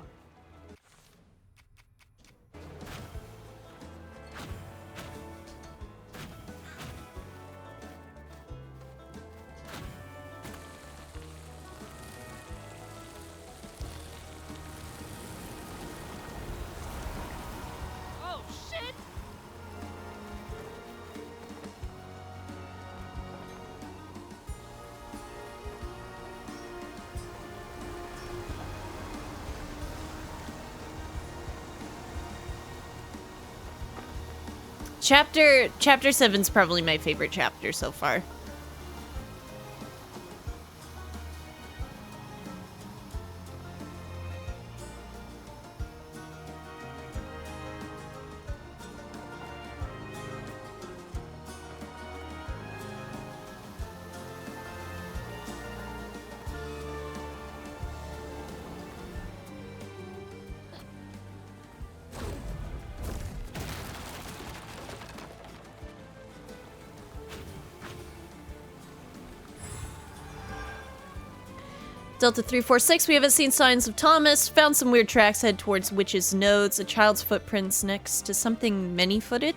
Oh, shit! Chapter 7's probably my favorite chapter so far. Delta 346, we haven't seen signs of Thomas. Found some weird tracks head towards Witch's Nodes, a child's footprints next to something many-footed.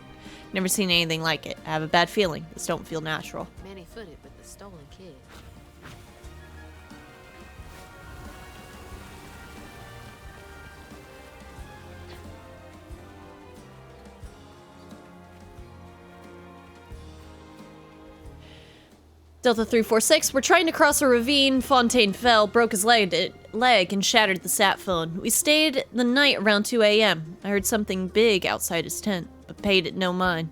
Never seen anything like it. I have a bad feeling. This don't feel natural. Many-footed with the stolen kid. Delta 346, we're trying to cross a ravine. Fontaine fell, broke his leg, and shattered the sat phone. We stayed the night around 2 a.m. I heard something big outside his tent, but paid it no mind.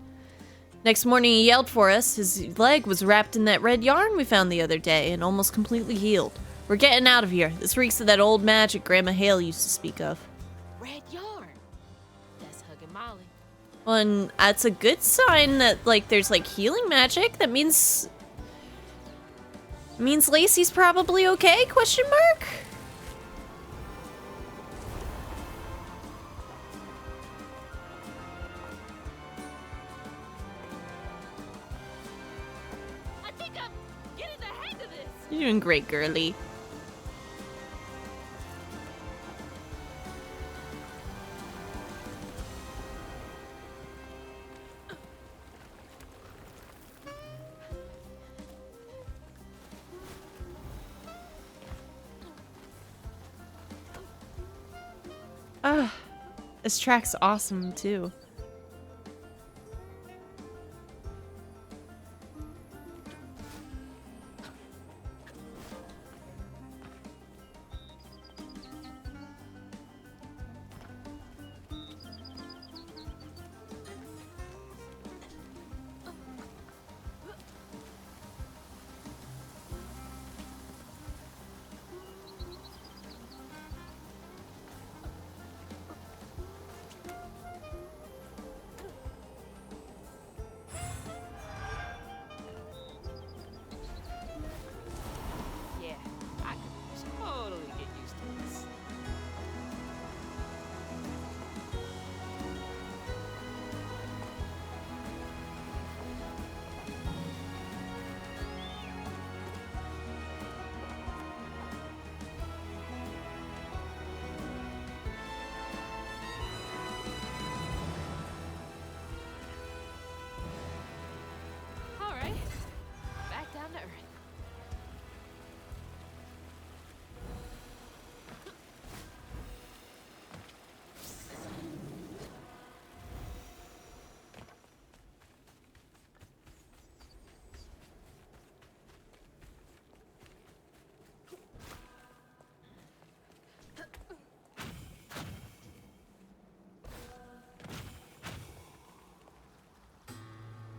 Next morning he yelled for us. His leg was wrapped in that red yarn we found the other day and almost completely healed. We're getting out of here. This reeks of that old magic Grandma Hale used to speak of. Red yarn. That's hugging Molly. Well, and that's a good sign that, like, there's, like, healing magic. That means Lacey's probably okay? Question mark? I think I'm getting the hang of this. You're doing great, girly. Ah, this track's awesome too. Yeah, I could totally get used to this. All right, back down to earth.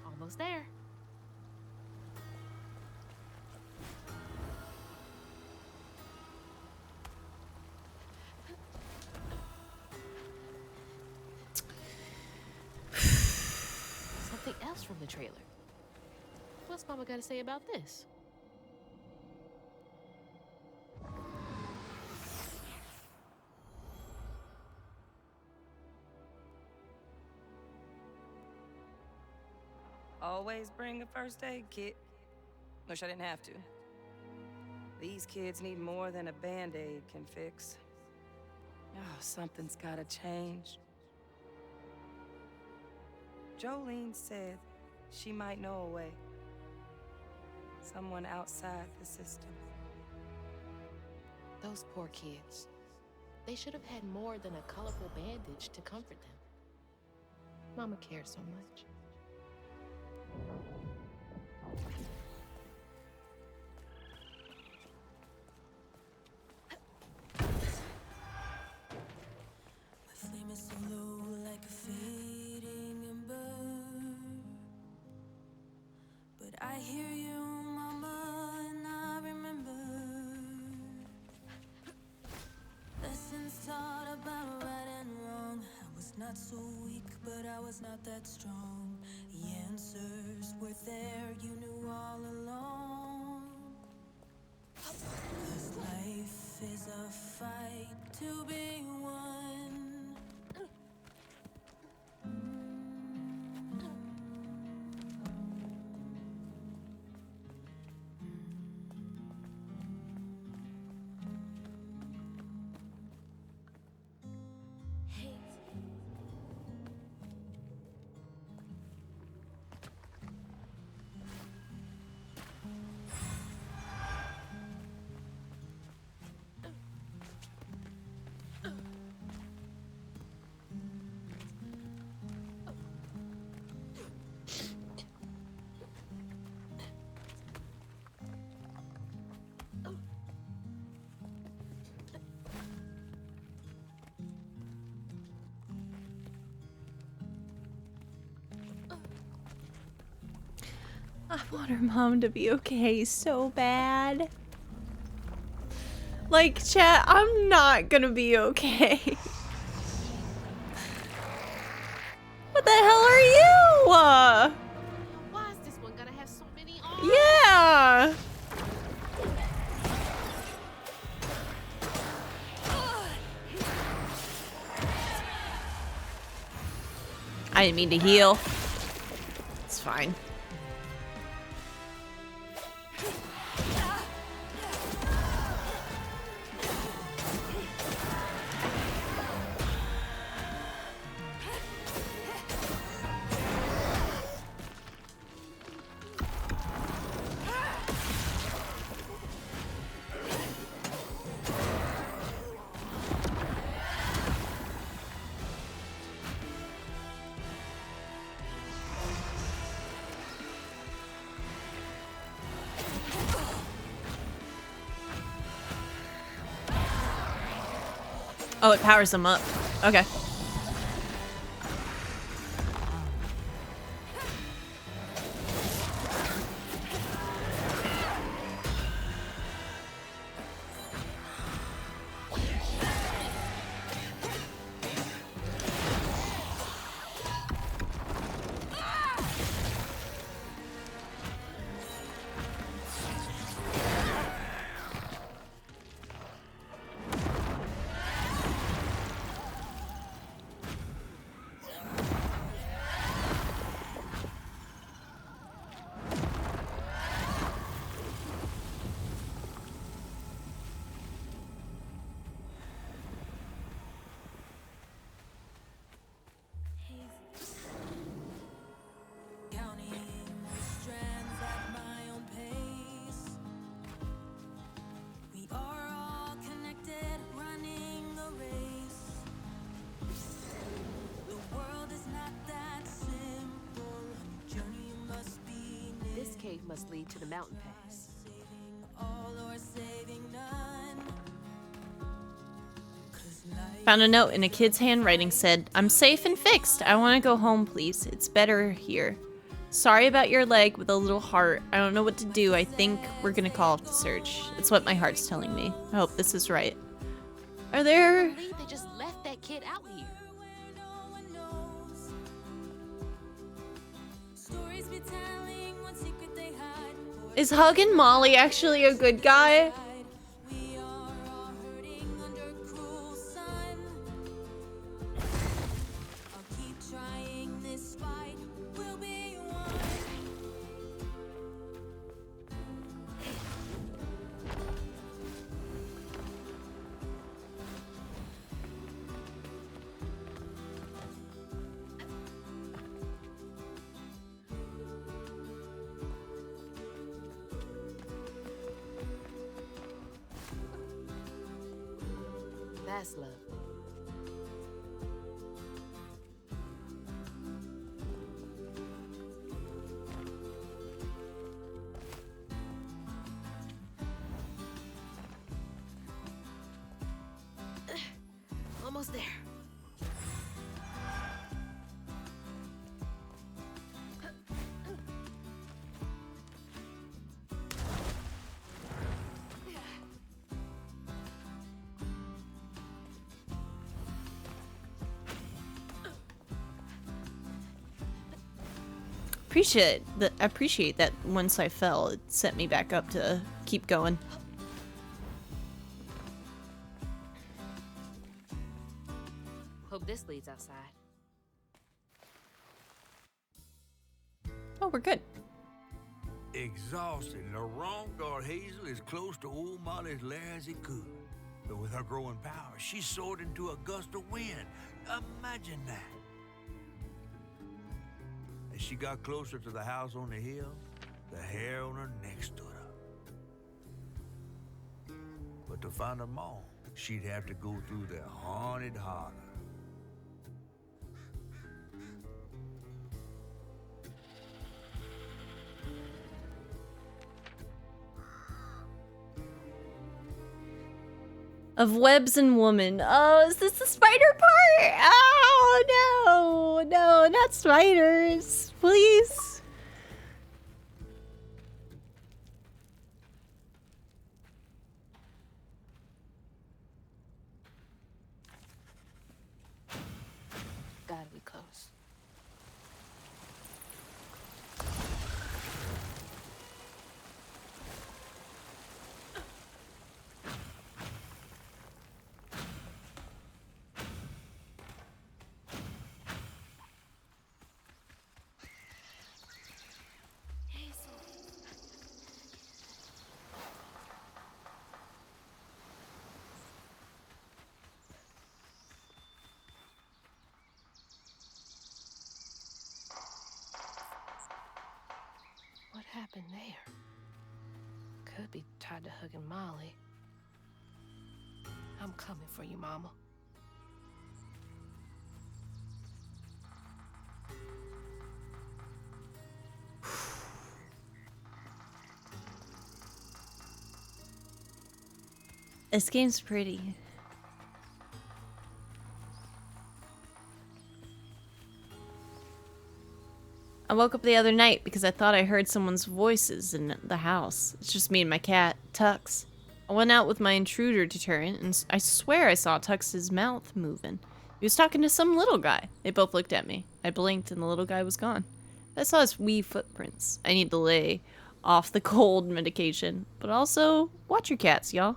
Almost there. Something else from the trailer. What's Mama got to say about this? Always bring a first aid kit. Wish I didn't have to. These kids need more than a band-aid can fix. Oh, something's gotta change. Jolene said she might know a way. Someone outside the system. Those poor kids. They should have had more than a colorful bandage to comfort them. Mama cares so much. My flame is so low like a fading ember. But I hear you, Mama, and I remember lessons taught about right and wrong. I was not so weak, but I was not that strong. The answers were there, you knew all along. 'Cause life is a fight to be won. I want her mom to be okay so bad. Like, chat, I'm not gonna be okay. What the hell are you? Why is this one gonna have so many arms? Yeah. I didn't mean to heal. It's fine. Oh, it powers them up. Okay. Counting strands at my own pace. We are all connected, running a race. The world is not that simple. Journey must be This cave must lead to the mountain pass. saving all or saving none. 'Cause life Found a note in a kid's handwriting said, "I'm safe and fixed. I want to go home, please. It's better here. Sorry about your leg with a little heart. I don't know what to do. I think we're gonna call off the search. It's what my heart's telling me. I hope this is right." Are there... I believe they just left that kid out here. where no one knows. Stories be telling, one secret they hide. Is Huggin' Molly actually a good guy? We are all hurting under cruel sun. I'll keep trying, this fight will be won. That's love. Almost there. Appreciate that once I fell, it set me back up to keep going. Hope this leads outside. Oh, we're good. Exhausted, Laurent got Hazel as close to old Molly's lair as he could. But with her growing power, she soared into a gust of wind. Imagine that. As she got closer to the house on the hill, the hair on her neck stood up. But to find her mom, she'd have to go through the haunted holler. Of webs and woman. Oh, is this the spider part? Oh, no. No, not spiders. Please. Gotta be close. What happened there? Could be tied to Huggin' Molly. I'm coming for you, Mama. This game's pretty. I woke up the other night because I thought I heard someone's voices in the house. It's just me and my cat, Tux. I went out with my intruder deterrent, and I swear I saw Tux's mouth moving. He was talking to some little guy. They both looked at me. I blinked, and the little guy was gone. I saw his wee footprints. I need to lay off the cold medication, but also watch your cats, y'all.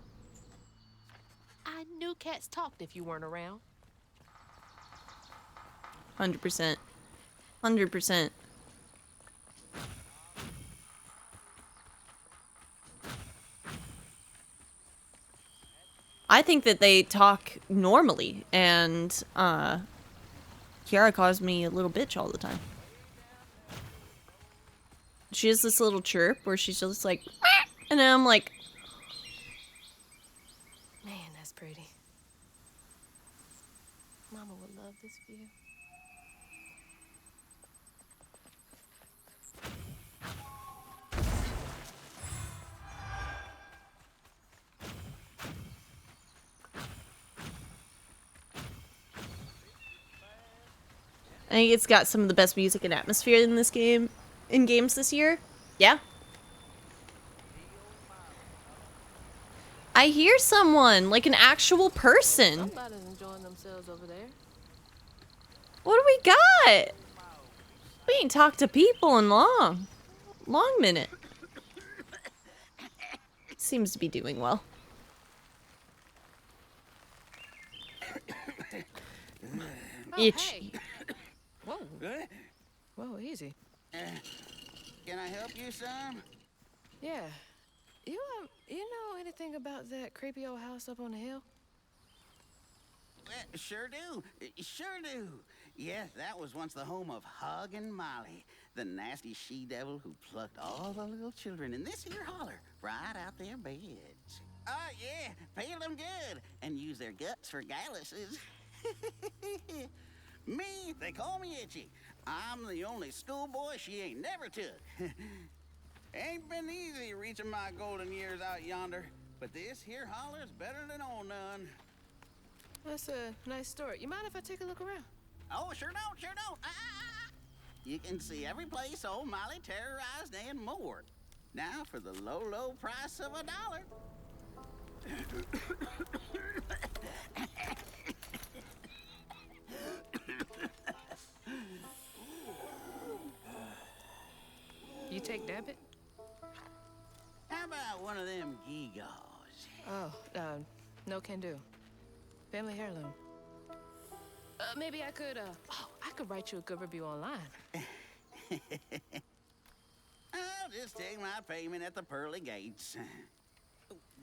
I knew cats talked if you weren't around. 100%. 100%. I think that they talk normally, and Kiara calls me a little bitch all the time. She has this little chirp where she's just like, "Meow," and then I'm like, Man, that's pretty. Mama would love this view. I think it's got some of the best music and atmosphere in this game, in games this year. Yeah. I hear someone, like an actual person. Somebody's enjoying themselves over there. What do we got? We ain't talked to people in long minute. Seems to be doing well. Itch. Hey. Whoa. Whoa, easy. Can I help you some? Yeah. You know anything about that creepy old house up on the hill? Sure do. Sure do. Yes, that was once the home of Hug and Molly, the nasty she-devil who plucked all the little children in this here holler right out their beds. Oh, yeah, peel them good and use their guts for galluses. Me, they call me Itchy. I'm the only schoolboy she ain't never took. Ain't been easy reaching my golden years out yonder, but this here holler's better than old none. That's a nice story. You mind if I take a look around? Oh, sure don't, sure don't. You can see every place old Molly terrorized and more. Now for the low, low price of $1. You take debit? How about one of them gewgaws? Oh, no can do. Family heirloom. Maybe I could, I could write you a good review online. I'll just take my payment at the pearly gates.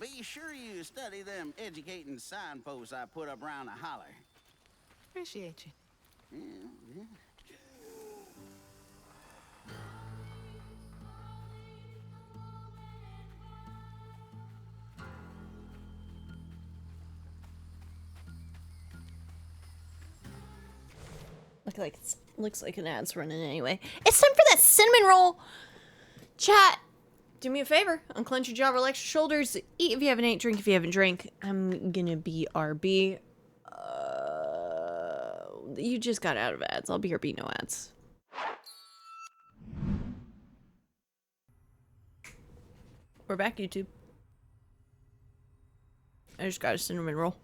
Be sure you study them educating signposts I put up around the holler. Appreciate you. Yeah. Looks like an ad's running anyway. It's time for that cinnamon roll. Chat, do me a favor. Unclench your jaw, relax your shoulders. Eat if you haven't ate, drink if you haven't drank. I'm gonna be RB. You just got out of ads. I'll be RB, no ads. We're back, YouTube. I just got a cinnamon roll.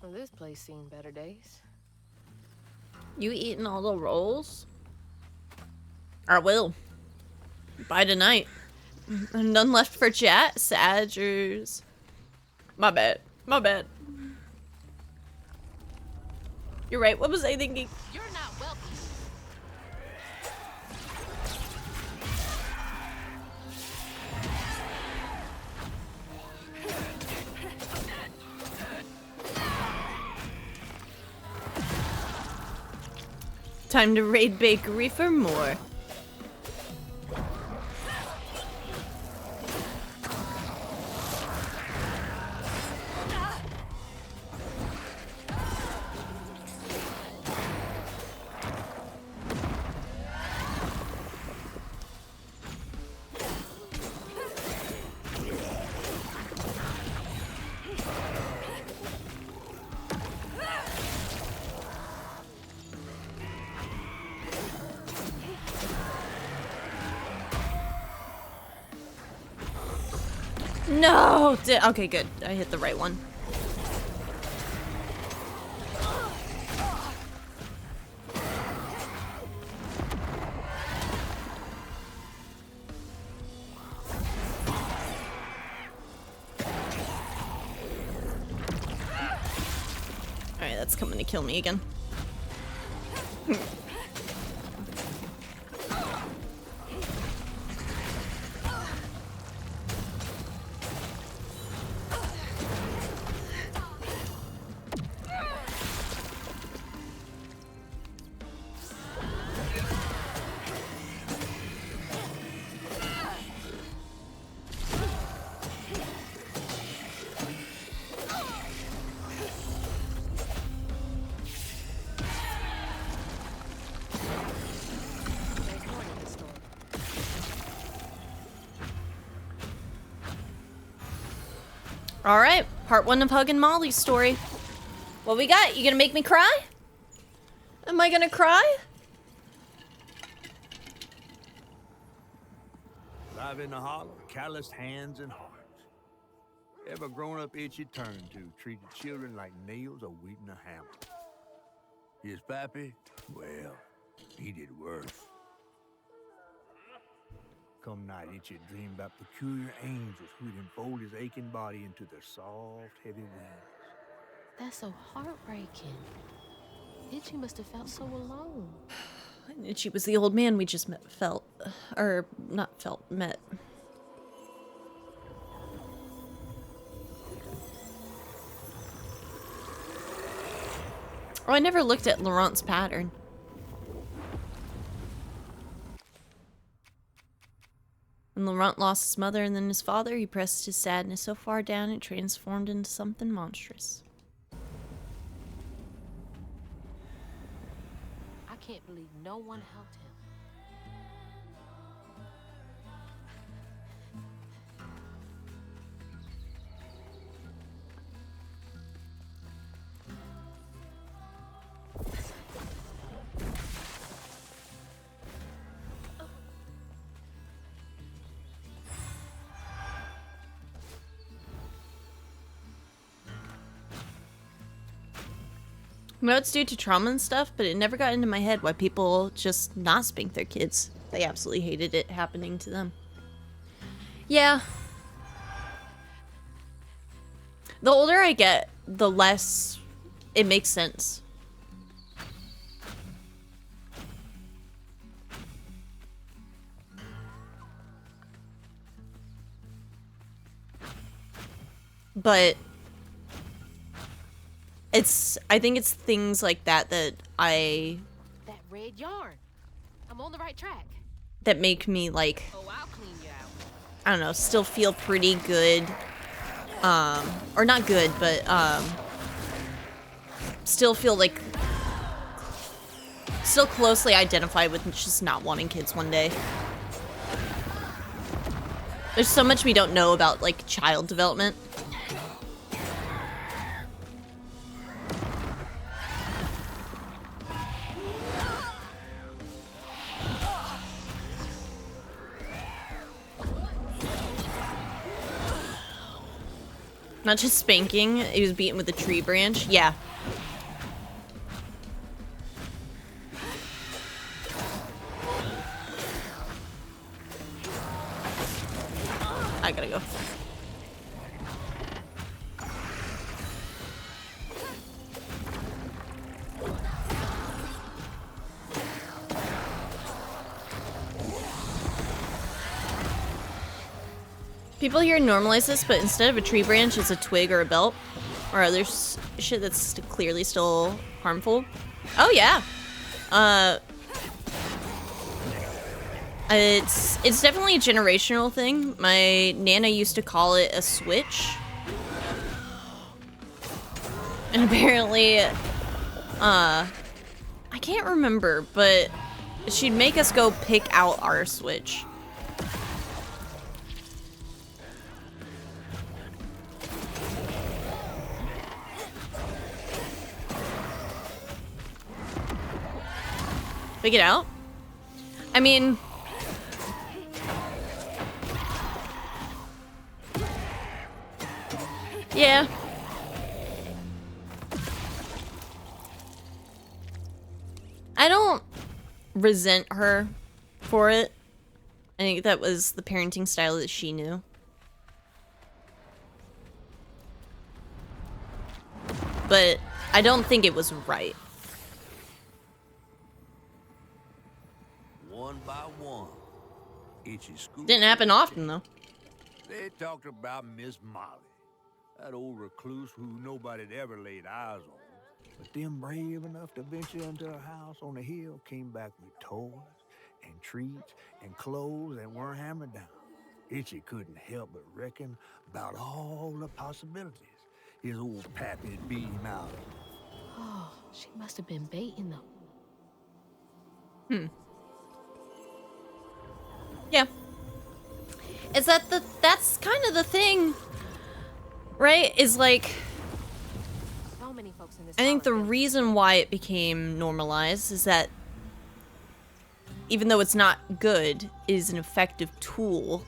Well, this place seen better days. You eating all the rolls? I will. By tonight. None left for chat? Sadgers. My bad. My bad. You're right. What was I thinking? You're not welcome. Time to raid bakery for more. No! Okay, good. I hit the right one. Alright, that's coming to kill me again. Alright, part 1 of Hug and Molly's story. What we got? You gonna make me cry? Am I gonna cry? Live in the holler, calloused hands and hearts. Ever grown-up Itchy turned to treated children like nails or wheat in a hammer. His pappy, well, he did worse. Come night, Itchy dreamed about peculiar angels who'd enfold his aching body into their soft, heavy wings. That's so heartbreaking. Itchy must have felt so alone. Itchy was the old man we just met, met. Oh, I never looked at Laurent's pattern. When Laurent lost his mother and then his father, he pressed his sadness so far down it transformed into something monstrous. I can't believe no one helped him. I know it's due to trauma and stuff, but it never got into my head why people just not spank their kids. They absolutely hated it happening to them. Yeah. The older I get, the less it makes sense. But I think it's things like that that That red yarn. I'm on the right track. that make me like, Oh, I'll clean you out. I don't know, still feel pretty good. Or not good, but still feel like still closely identified with just not wanting kids one day. There's so much we don't know about like child development. Not just spanking, he was beaten with a tree branch. Yeah. I gotta go. People here normalize this, but instead of a tree branch, it's a twig or a belt. Or other shit that's clearly still harmful. Oh, yeah. It's definitely a generational thing. My Nana used to call it a switch. And apparently, I can't remember, but she'd make us go pick out our switch. Pick it out? I mean... yeah. I don't resent her for it. I think that was the parenting style that she knew. But I don't think it was right. One by one, Itchy school. Didn't happen often, though. They talked about Miss Molly, that old recluse who nobody'd ever laid eyes on. But them brave enough to venture into her house on the hill came back with toys and treats and clothes that weren't hammered down. Itchy couldn't help but reckon about all the possibilities his old pappy'd beat him out of. Oh, she must have been baiting them. Yeah. Is that that's kind of the thing, right? Is like, So many folks in this I think the tower feel- reason why it became normalized is that even though it's not good, it is an effective tool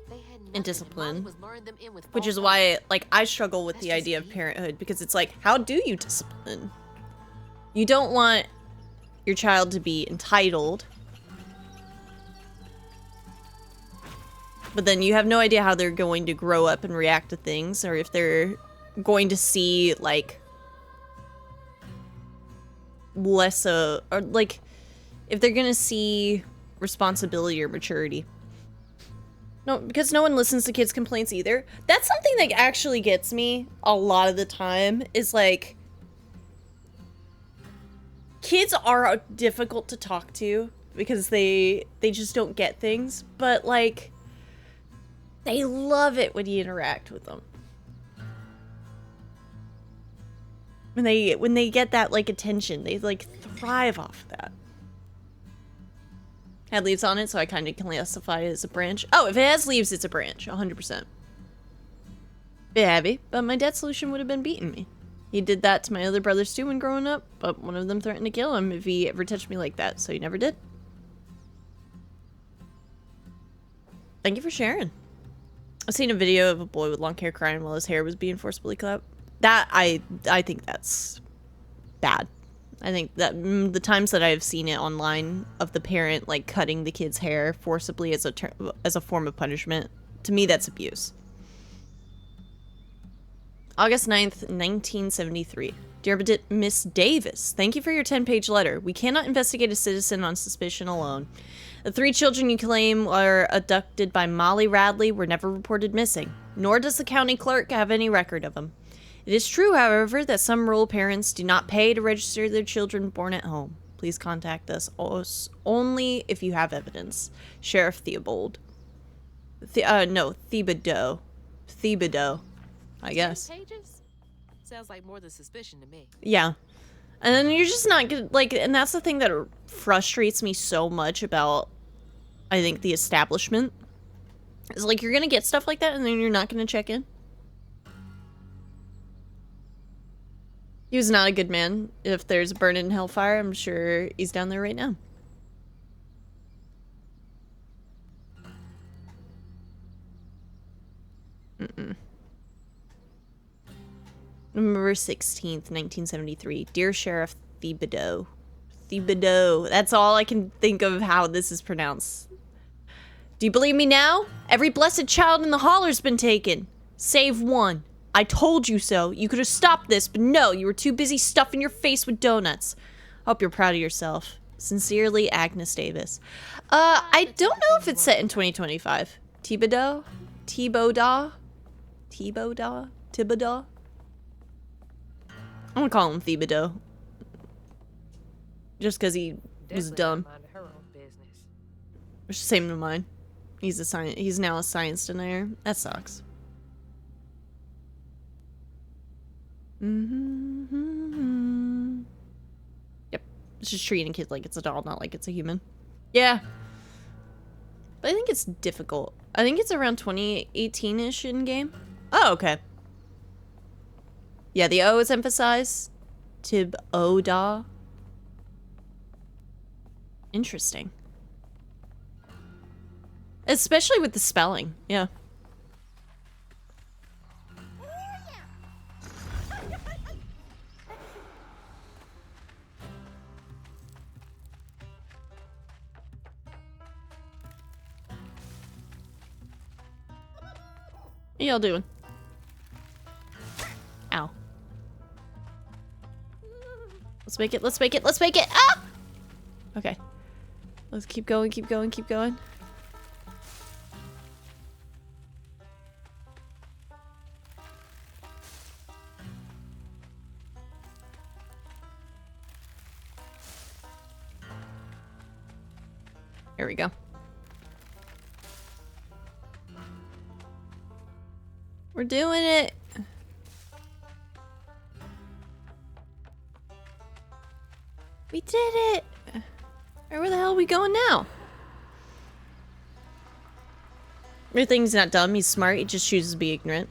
They had and discipline. Was luring them in with Which is false why, like, I struggle with That's the just idea of me. parenthood, because it's like, how do you discipline? You don't want your child to be entitled, but then you have no idea how they're going to grow up and react to things, or if they're going to see, like, less, or, like, if they're gonna see responsibility or maturity. No, because no one listens to kids' complaints either. That's something that actually gets me a lot of the time, is like, kids are difficult to talk to because they just don't get things, but like, they love it when you interact with them. When they get that, like, attention, they like thrive off that. Had leaves on it, so I kind of classify it as a branch. Oh, if it has leaves, it's a branch, 100%. Bit heavy, but my dad's solution would have been beating me. He did that to my other brothers too when growing up, but one of them threatened to kill him if he ever touched me like that, so he never did. Thank you for sharing. I've seen a video of a boy with long hair crying while his hair was being forcibly cut. That, I think that's bad. I think that the times that I've seen it online of the parent, like, cutting the kid's hair forcibly as a form of punishment, to me that's abuse. August 9th, 1973. Dear Miss Davis, thank you for your 10-page letter. We cannot investigate a citizen on suspicion alone. The 3 children you claim were abducted by Molly Radley were never reported missing, nor does the county clerk have any record of them. It is true, however, that some rural parents do not pay to register their children born at home. Please contact us only if you have evidence. Sheriff Theobald. No, Thibodeau. Thibodeau, I guess. 10 pages? Sounds like more than suspicion to me. Yeah. And then you're just not good, like, and that's the thing that frustrates me so much about, I think, the establishment. Is like, you're gonna get stuff like that and then you're not gonna check in. He was not a good man. If there's a burn in hellfire, I'm sure he's down there right now. November 16th, 1973. Dear Sheriff Thibodeau. Thibodeau. That's all I can think of how this is pronounced. Do you believe me now? Every blessed child in the holler's been taken. Save one. I told you so. You could have stopped this, but no, you were too busy stuffing your face with donuts. Hope you're proud of yourself. Sincerely, Agnes Davis. I don't know if it's set in 2025. Thibodeau? Thibodeau? Thibodeau? Thibodeau? I'm gonna call him Thibodeau. Just because he was dumb. It's the same to mine. He's now a science denier. That sucks. Yep. It's just treating a kid like it's a doll, not like it's a human. Yeah. But I think it's difficult. I think it's around 2018-ish in game. Oh, okay. Yeah, the O is emphasized. Tib-o-da. Interesting. Especially with the spelling, yeah. What y'all doing? Ow. Let's make it, let's make it, let's make it! Ah! Okay. Let's keep going, keep going, keep going. Here we go. We're doing it. We did it. Where the hell are we going now? Everything's not dumb. He's smart. He just chooses to be ignorant.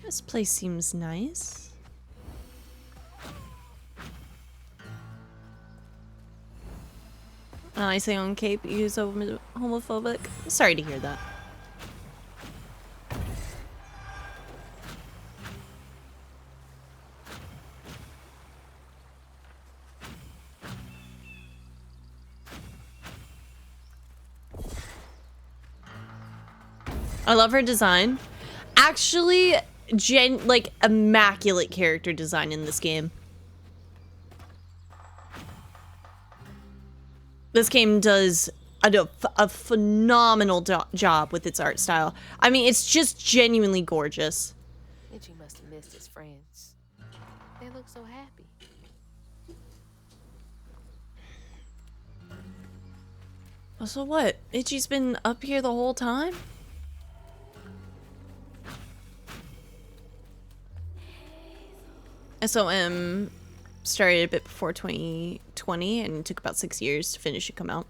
This place seems nice. I say on Cape use homophobic. Sorry to hear that. I love her design. Actually, like immaculate character design in this game. This game does a phenomenal job with its art style. I mean, it's just genuinely gorgeous. Itchy must have missed his friends. They look so happy. So what? Itchy's been up here the whole time? SOM started a bit before 2020 and took about 6 years to finish it come out.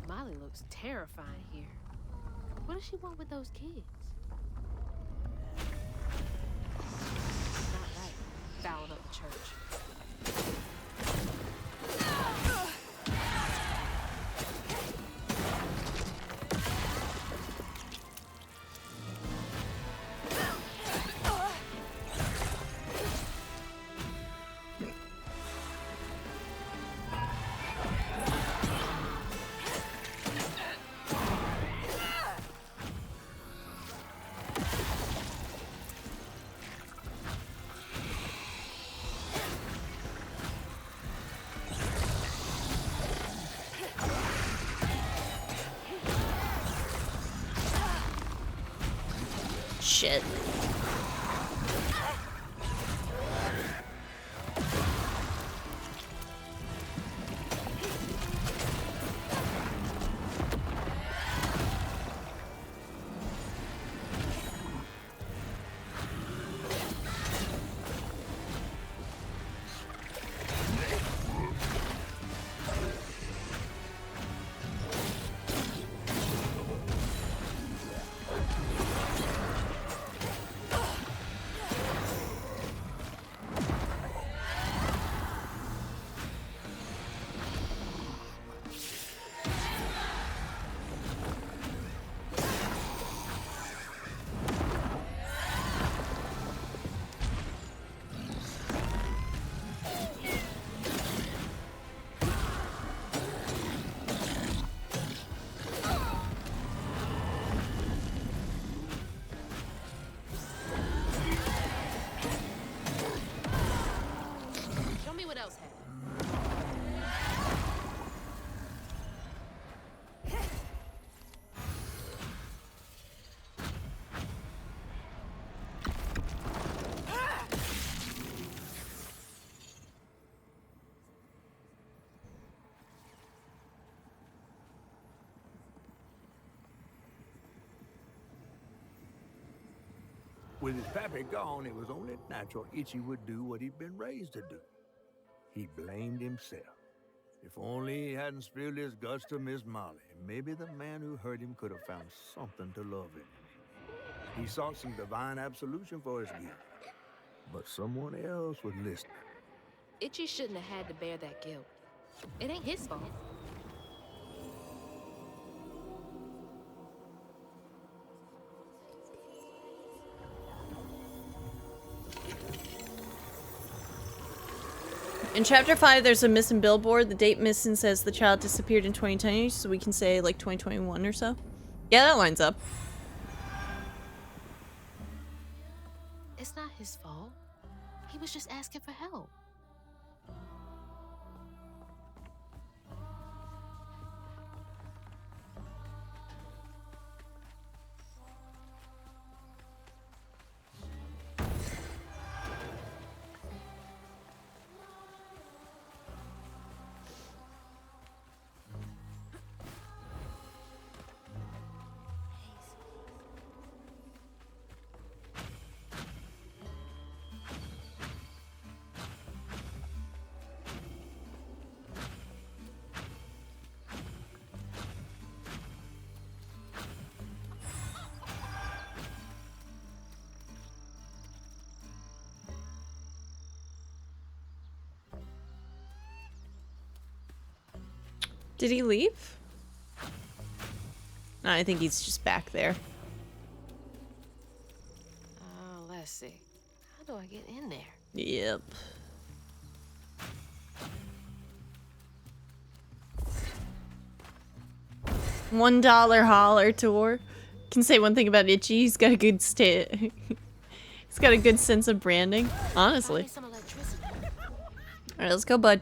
Molly looks terrifying here. What does she want with those kids? Not right. Fouling up the church. Shit. Show me what else happened. With his pappy gone, it was only natural Itchy would do what he'd been raised to do. He blamed himself. If only he hadn't spilled his guts to Miss Molly, maybe the man who hurt him could have found something to love in. He sought some divine absolution for his guilt, but someone else was listening. Itchy shouldn't have had to bear that guilt. It ain't his fault. In chapter 5, there's a missing billboard. The date missing says the child disappeared in 2020, so we can say like 2021 or so. Yeah, that lines up. It's not his fault. He was just asking for help. Did he leave? No, I think he's just back there. Oh, let's see. How do I get in there? Yep. $1 holler tour. Can say one thing about Itchy. He's got a good He's got a good sense of branding. Honestly. Find me some electricity. All right, let's go, bud.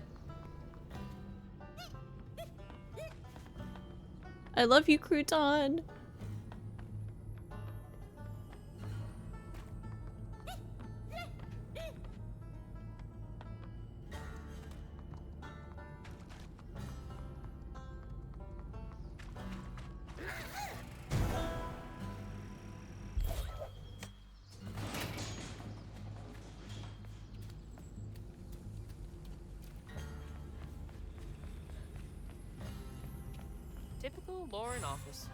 I love you, Crouton. Typical Lauren office.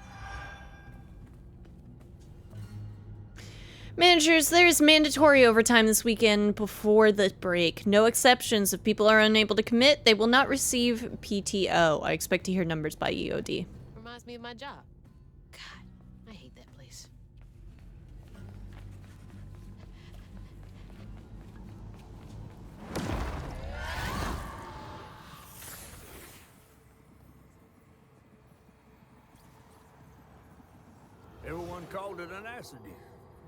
Managers, there is mandatory overtime this weekend before the break. No exceptions. If people are unable to commit, they will not receive PTO. I expect to hear numbers by EOD. Reminds me of my job. God, I hate that place. Everyone called it an accident,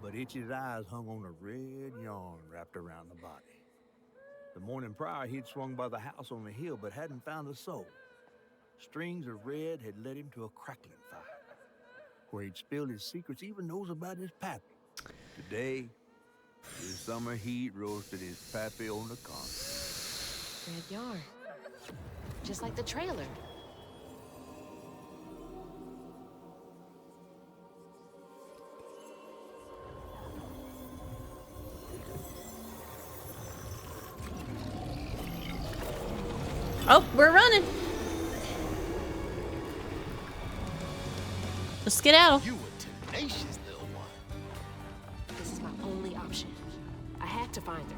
but Itchy's eyes hung on a red yarn wrapped around the body. The morning prior, he'd swung by the house on the hill, but hadn't found a soul. Strings of red had led him to a crackling fire, where he'd spilled his secrets, even knows about his pappy. Today, the summer heat roasted his pappy on the concrete. Red yarn. Just like the trailer. Oh, we're running. Let's get out. You a tenacious little one. This is my only option. I had to find her.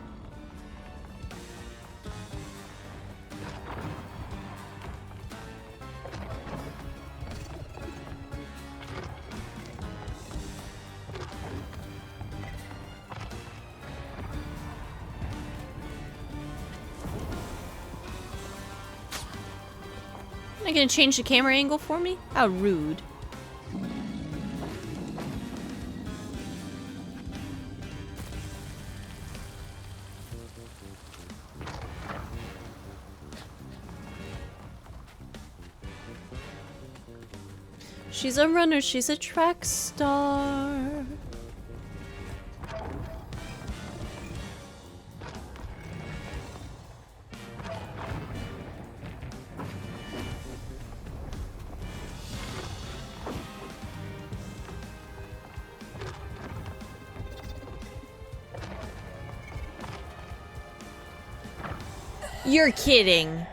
Are you gonna change the camera angle for me? How rude. She's a runner, she's a track star. You're kidding.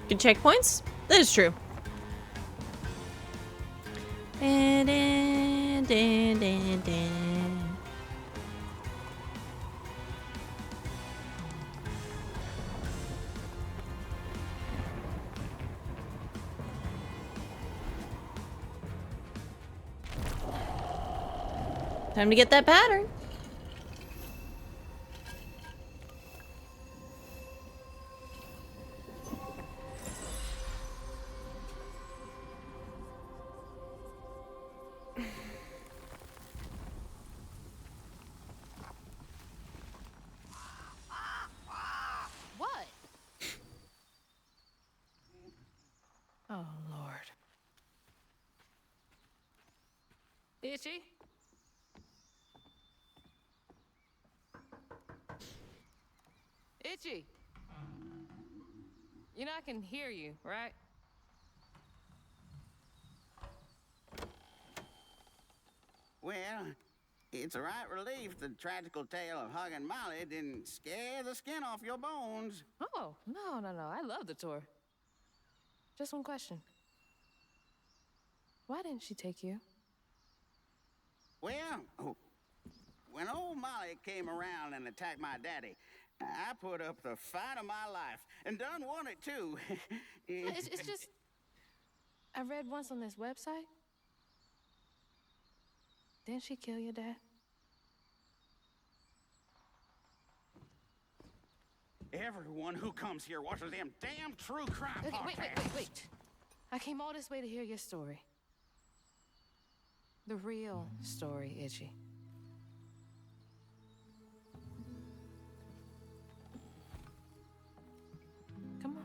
Good checkpoints? That is true. Dun, dun, dun, dun, dun. Time to get that pattern. What? Oh, Lord. Itchy? Itchy. You know I can hear you, right? Well, it's a right relief the tragical tale of Hug and Molly didn't scare the skin off your bones. Oh, no. I love the tour. Just one question. Why didn't she take you? Well, when old Molly came around and attacked my daddy, I put up the fight of my life and done won it too. It's just... I read once on this website. Didn't she kill your dad? Everyone who comes here watches them damn true crime Okay, podcasts. wait. I came all this way to hear your story. The real story, Itchy. Come on.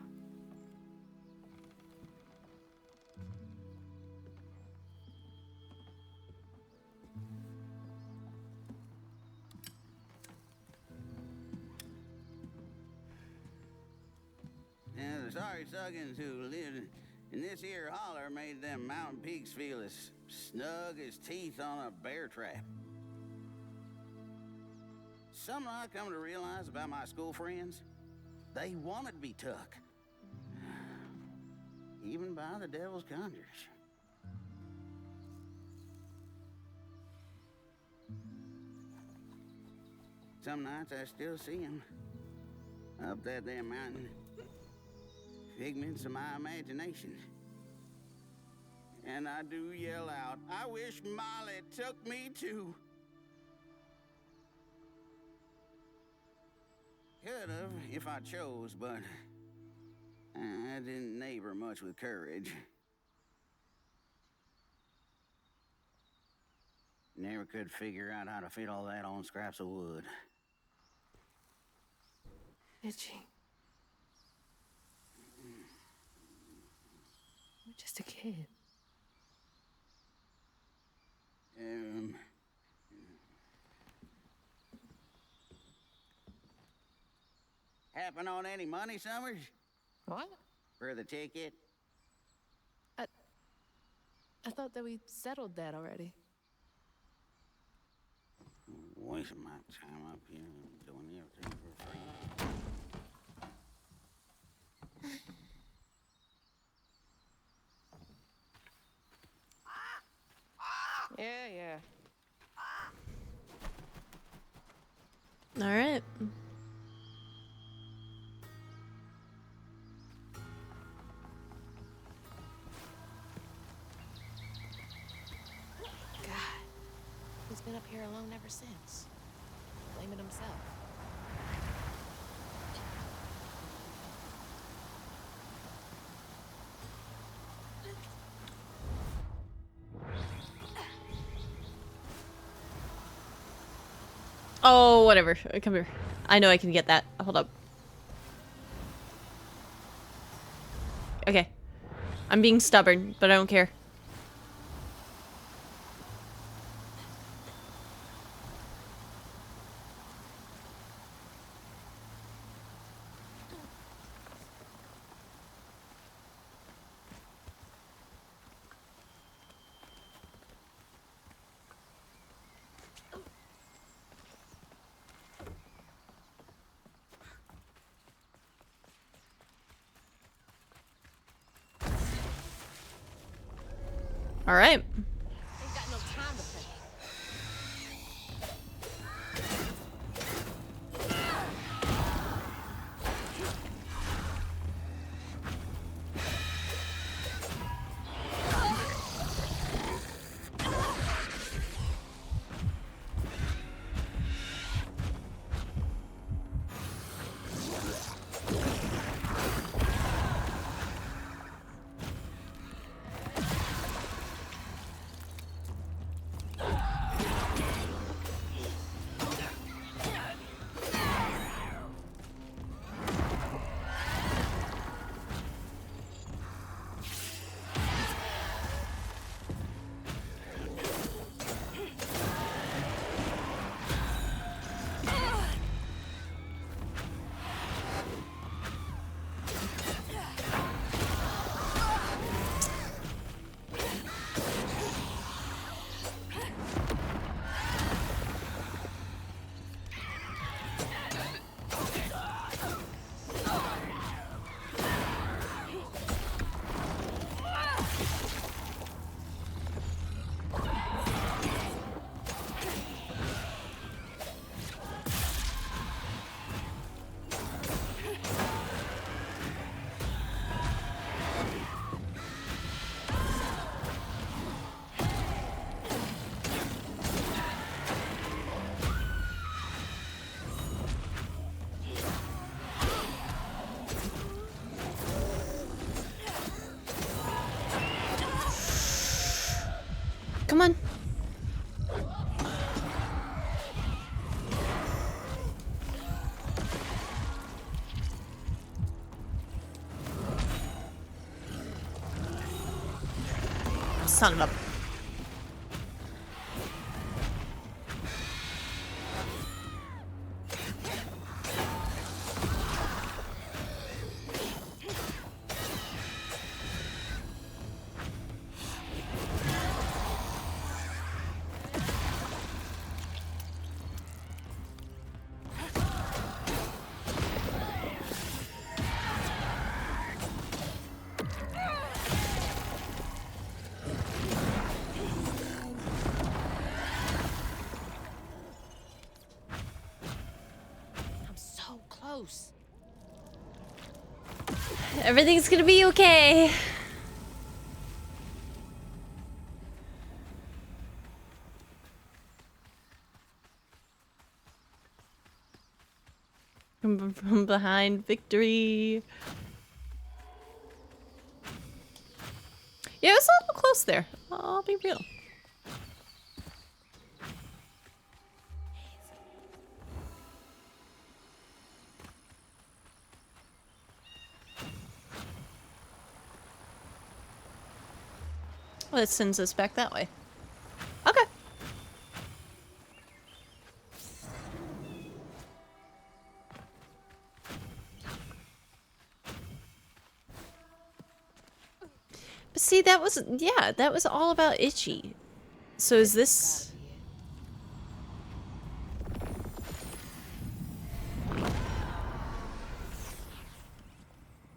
And the sorry suggins who lived in this here holler made them mountain peaks feel as snug as teeth on a bear trap. Something I come to realize about my school friends, they wanted to be took. Even by the devil's conjures. Some nights I still see them up that there mountain. Figments of my imagination. And I do yell out, I wish Molly took me too. Could have if I chose, but I didn't neighbor much with courage. Never could figure out how to fit all that on scraps of wood. Itchy. You're just a kid. Happen on any money, Summers? What? For the ticket? I thought that we settled that already. Wasting my time up here doing everything for free. Yeah. All right. God. He's been up here alone ever since. Blaming himself. Oh, whatever. Come here. I know I can get that. Hold up. Okay. I'm being stubborn, but I don't care. All right. Ain't got no time to play. Come on. Son of a... I'm so close. Everything's gonna be okay. From behind, victory. Yeah, it was a little close there. I'll be real. Well, it sends us back that way. Okay. But see, that was, yeah, that was all about Itchy. So is this...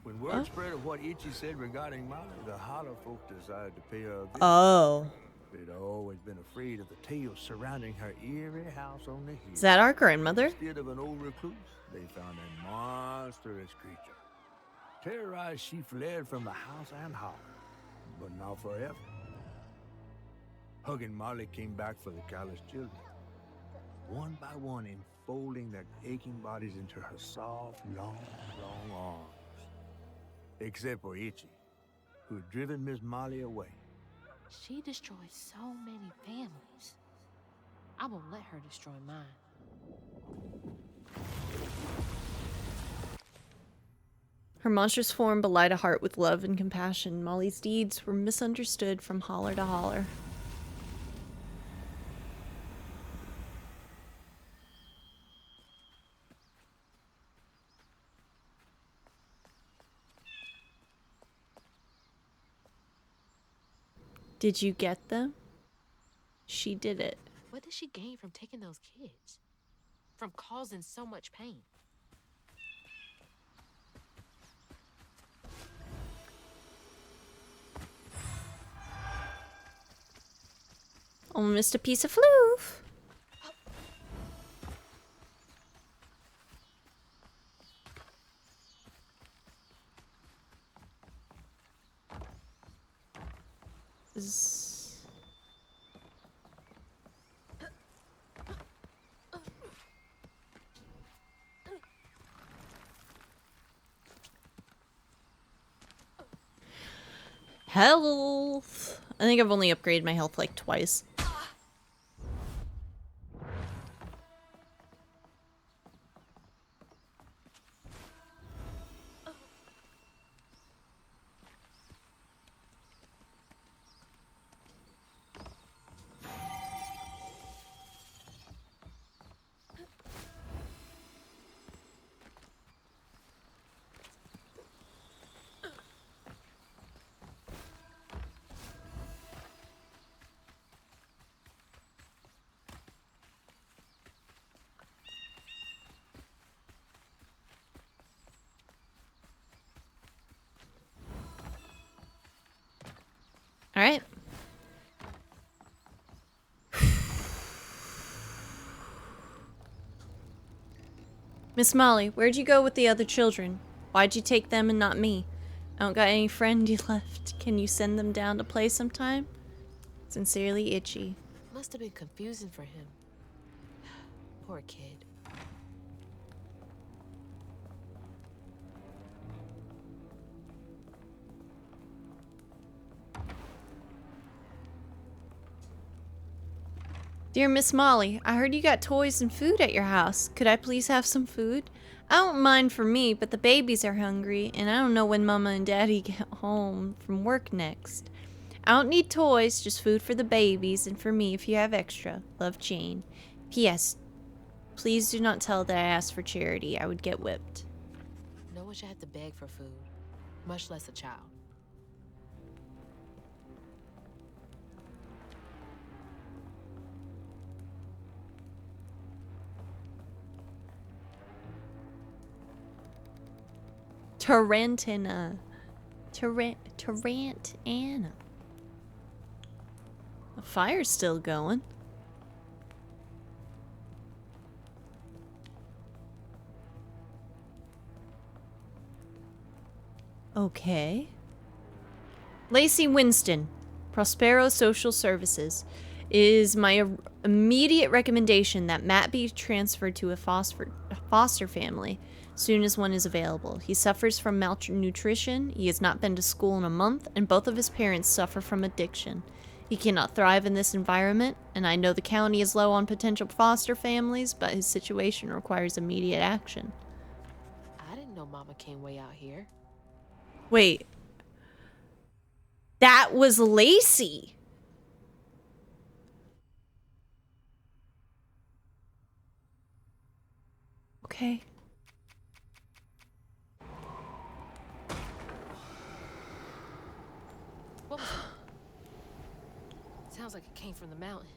When word spread of what Ichi said regarding Molly, the Holler folk decided to pay her a visit. Oh. They'd always been afraid of the tales surrounding her eerie house on the hill. Is that our grandmother? Instead of an old recluse, they found a monstrous creature. Terrorized, she fled from the house and Holler, but not forever. Hug and Molly came back for the callous children, one by one enfolding their aching bodies into her soft, long arms. Except for Itchy, who had driven Miss Molly away. She destroyed so many families. I won't let her destroy mine. Her monstrous form belied a heart with love and compassion. Molly's deeds were misunderstood from holler to holler. Did you get them? She did it. What did she gain from taking those kids? From causing so much pain? Almost a piece of floof. Health. I think I've only upgraded my health like twice. All right. Miss Molly, where'd you go with the other children? Why'd you take them and not me? I don't got any friend you left. Can you send them down to play sometime? Sincerely, Itchy. Must have been confusing for him. Poor kid. Dear Miss Molly, I heard you got toys and food at your house. Could I please have some food? I don't mind for me, but the babies are hungry, and I don't know when Mama and Daddy get home from work next. I don't need toys, just food for the babies and for me if you have extra. Love, Jane. P.S. Please do not tell that I asked for charity. I would get whipped. No one should have to beg for food, much less a child. Tarantina. Tarantina. The fire's still going. Okay. Lacey Winston, Prospero Social Services. Is my immediate recommendation that Matt be transferred to a foster family soon as one is available. He suffers from malnutrition, he has not been to school in a month, and both of his parents suffer from addiction. He cannot thrive in this environment, and I know the county is low on potential foster families, but his situation requires immediate action. I didn't know Mama came way out here. Wait. That was Lacey. Okay. What was it? Sounds like it came from the mountain.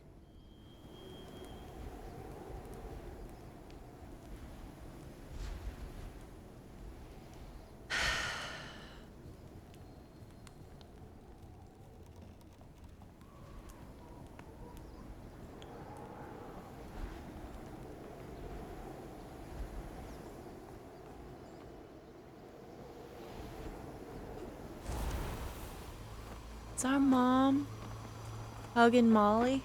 It's our mom hugging Molly.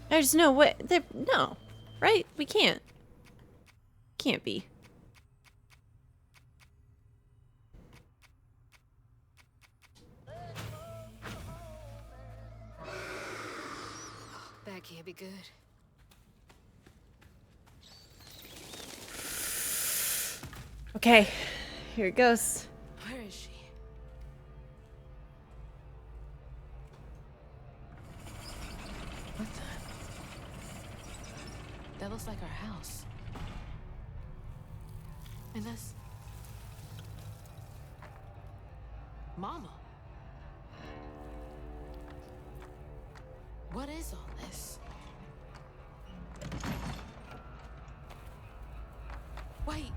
There's no way. No, right? We can't. Can't be. That can't be good. Okay, here it goes. Where is she? What the? That looks like our house. And that's... Mama. What is all this? Wait.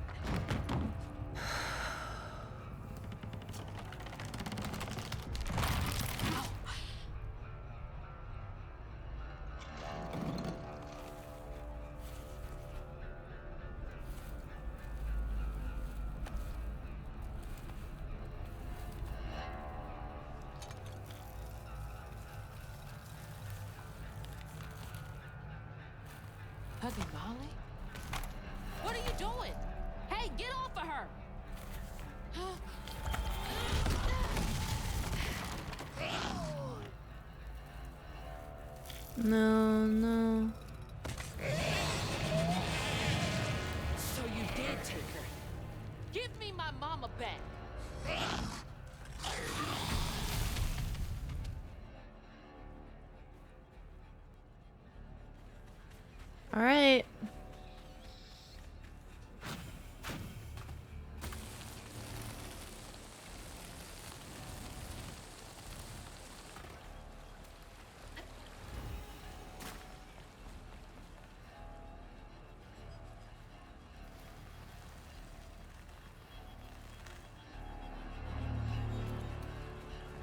Hugging Molly? What are you doing? Hey, get off of her! No, no. So you did take her. Give me my mama back. All right.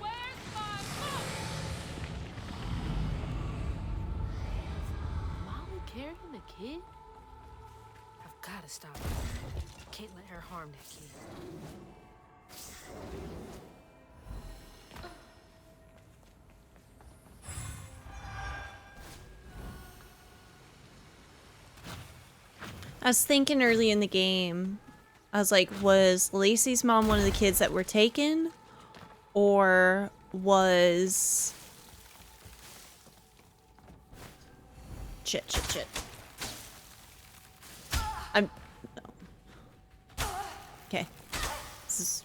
Where's my mom? Molly carrying the kid? I've gotta stop her. Can't let her harm that kid. I was thinking early in the game, I was like, was Lacey's mom one of the kids that were taken? Or was... Shit. I'm... No. Okay. This is...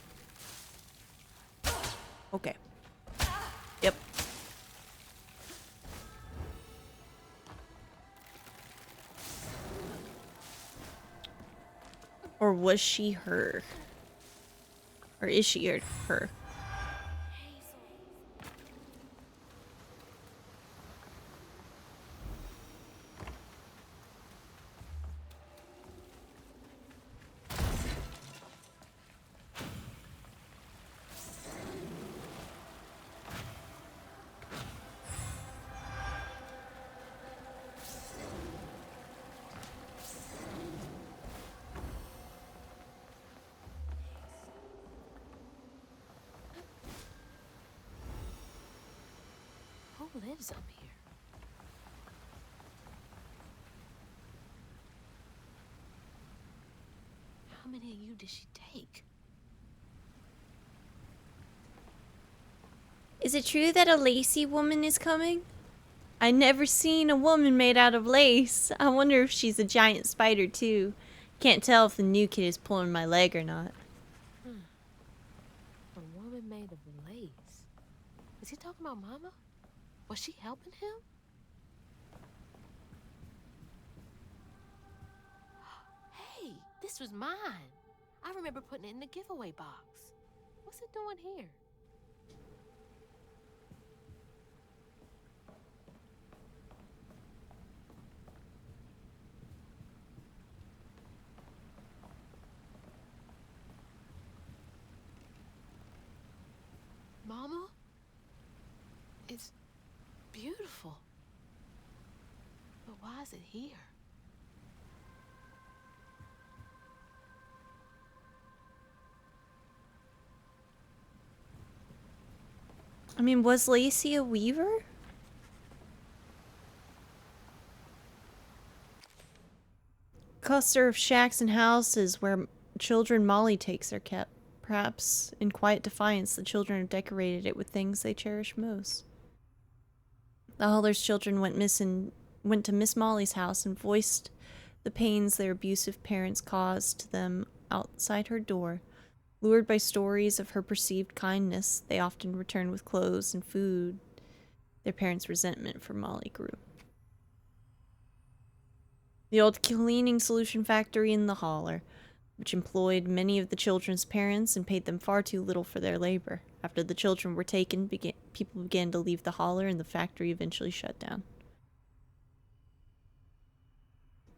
Okay. Yep. Or was she her? Or is she her? Who lives up here? How many of you did she take? Is it true that a Lacey woman is coming? I never seen a woman made out of lace. I wonder if she's a giant spider too. Can't tell if the new kid is pulling my leg or not. A woman made of lace. Is he talking about Mama? Was she helping him? Hey, this was mine. I remember putting it in the giveaway box. What's it doing here? Mama? It's beautiful. But why is it here? I mean, was Lacey a weaver? Cluster of shacks and houses where children Molly takes are kept. Perhaps, in quiet defiance, the children have decorated it with things they cherish most. The Holler's children went to Miss Molly's house and voiced the pains their abusive parents caused to them outside her door. Lured by stories of her perceived kindness, they often returned with clothes and food. Their parents' resentment for Molly grew. The old cleaning solution factory in the Holler. which employed many of the children's parents and paid them far too little for their labor. After the children were taken, people began to leave the holler, and the factory eventually shut down.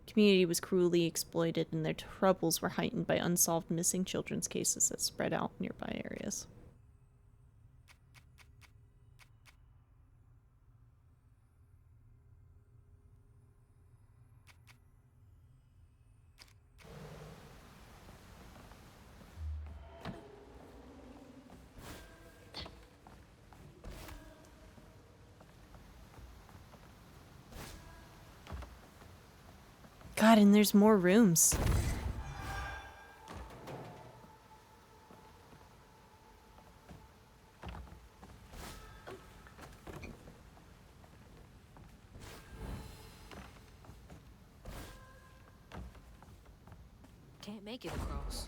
The community was cruelly exploited, and their troubles were heightened by unsolved missing children's cases that spread out in nearby areas. God, and there's more rooms. Can't make it across.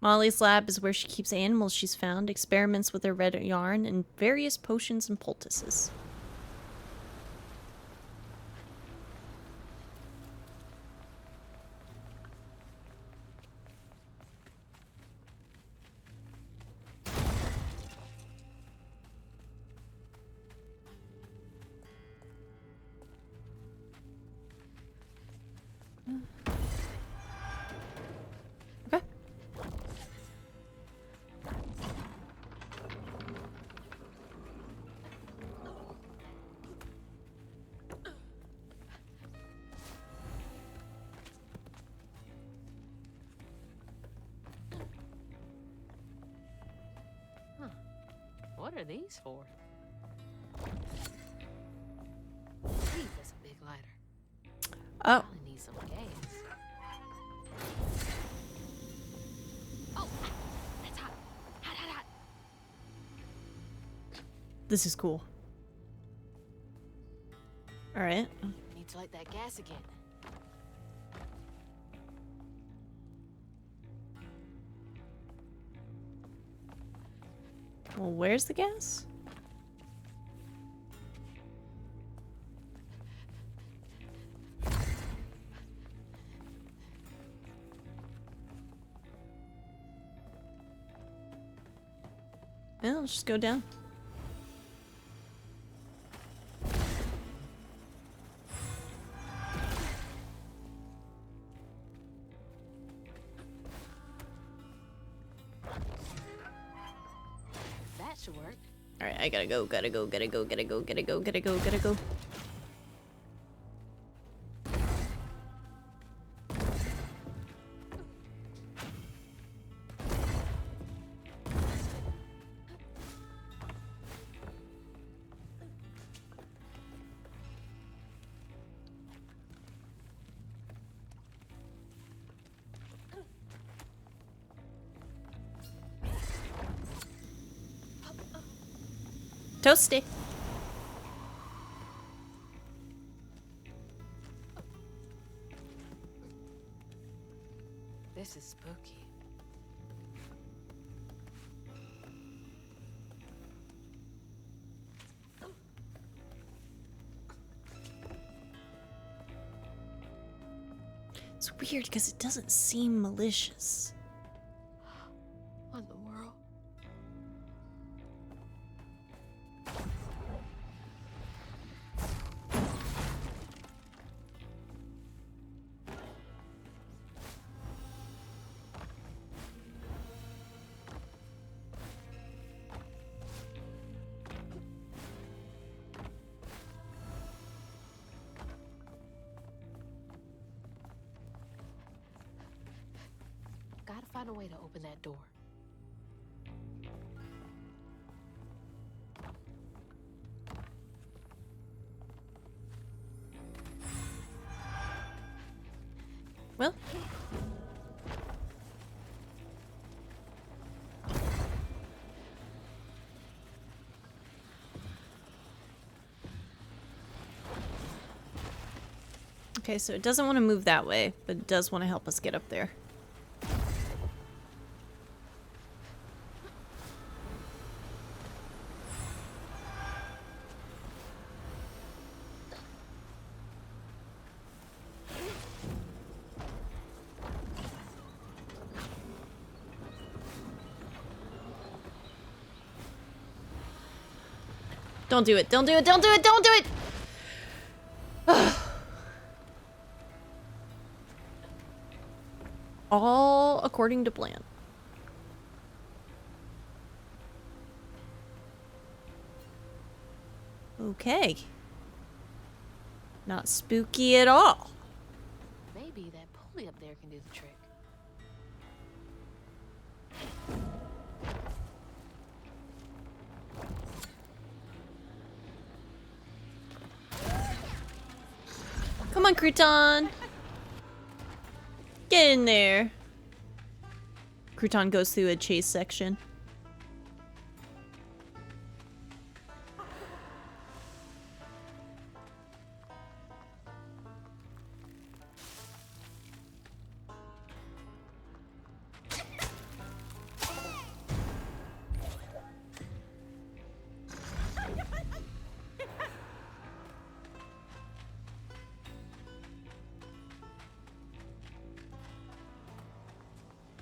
Molly's lab is where she keeps animals she's found, experiments with her red yarn, and various potions and poultices. Okay. What are these for? Gee, that's a big lighter. Oh, Probably need some gas. Oh, that's hot. Hot, hot, hot. this is cool. Alright. Need to light that gas again. Well, where's the gas? Yeah, let's just go down. That should work. Alright, I gotta go, gotta go, gotta go, gotta go, gotta go, gotta go, gotta go. Toasty. This is spooky. It's weird because it doesn't seem malicious. What in the world? Gotta find a way to open that door. Well. Okay, so it doesn't want to move that way, but it does want to help us get up there. Don't do it. Don't do it. Don't do it. Don't do it. All according to plan. Okay. Not spooky at all. Maybe that pulley up there can do the trick. Come on, Crouton. Get in there. Crouton goes through a chase section.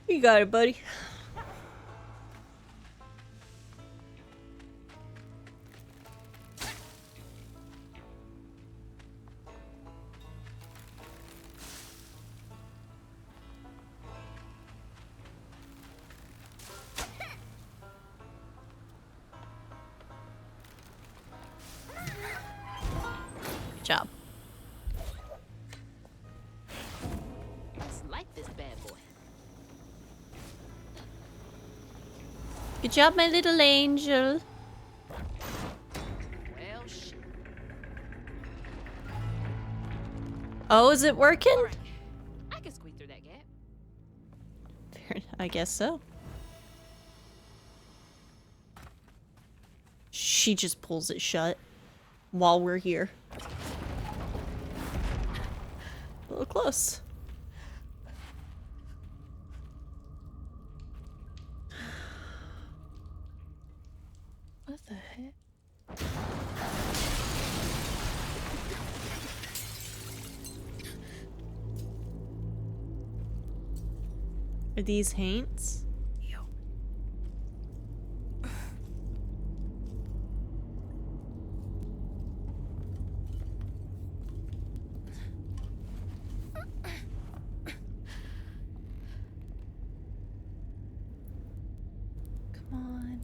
You got it, buddy. Good job. Let's like this bad boy. Good job, my little angel. Well, shit. Oh, is it working? All right. I can squeak through that gap. Fair, I guess so. She just pulls it shut while we're here. A little close. What the heck? Are these haints? Come on.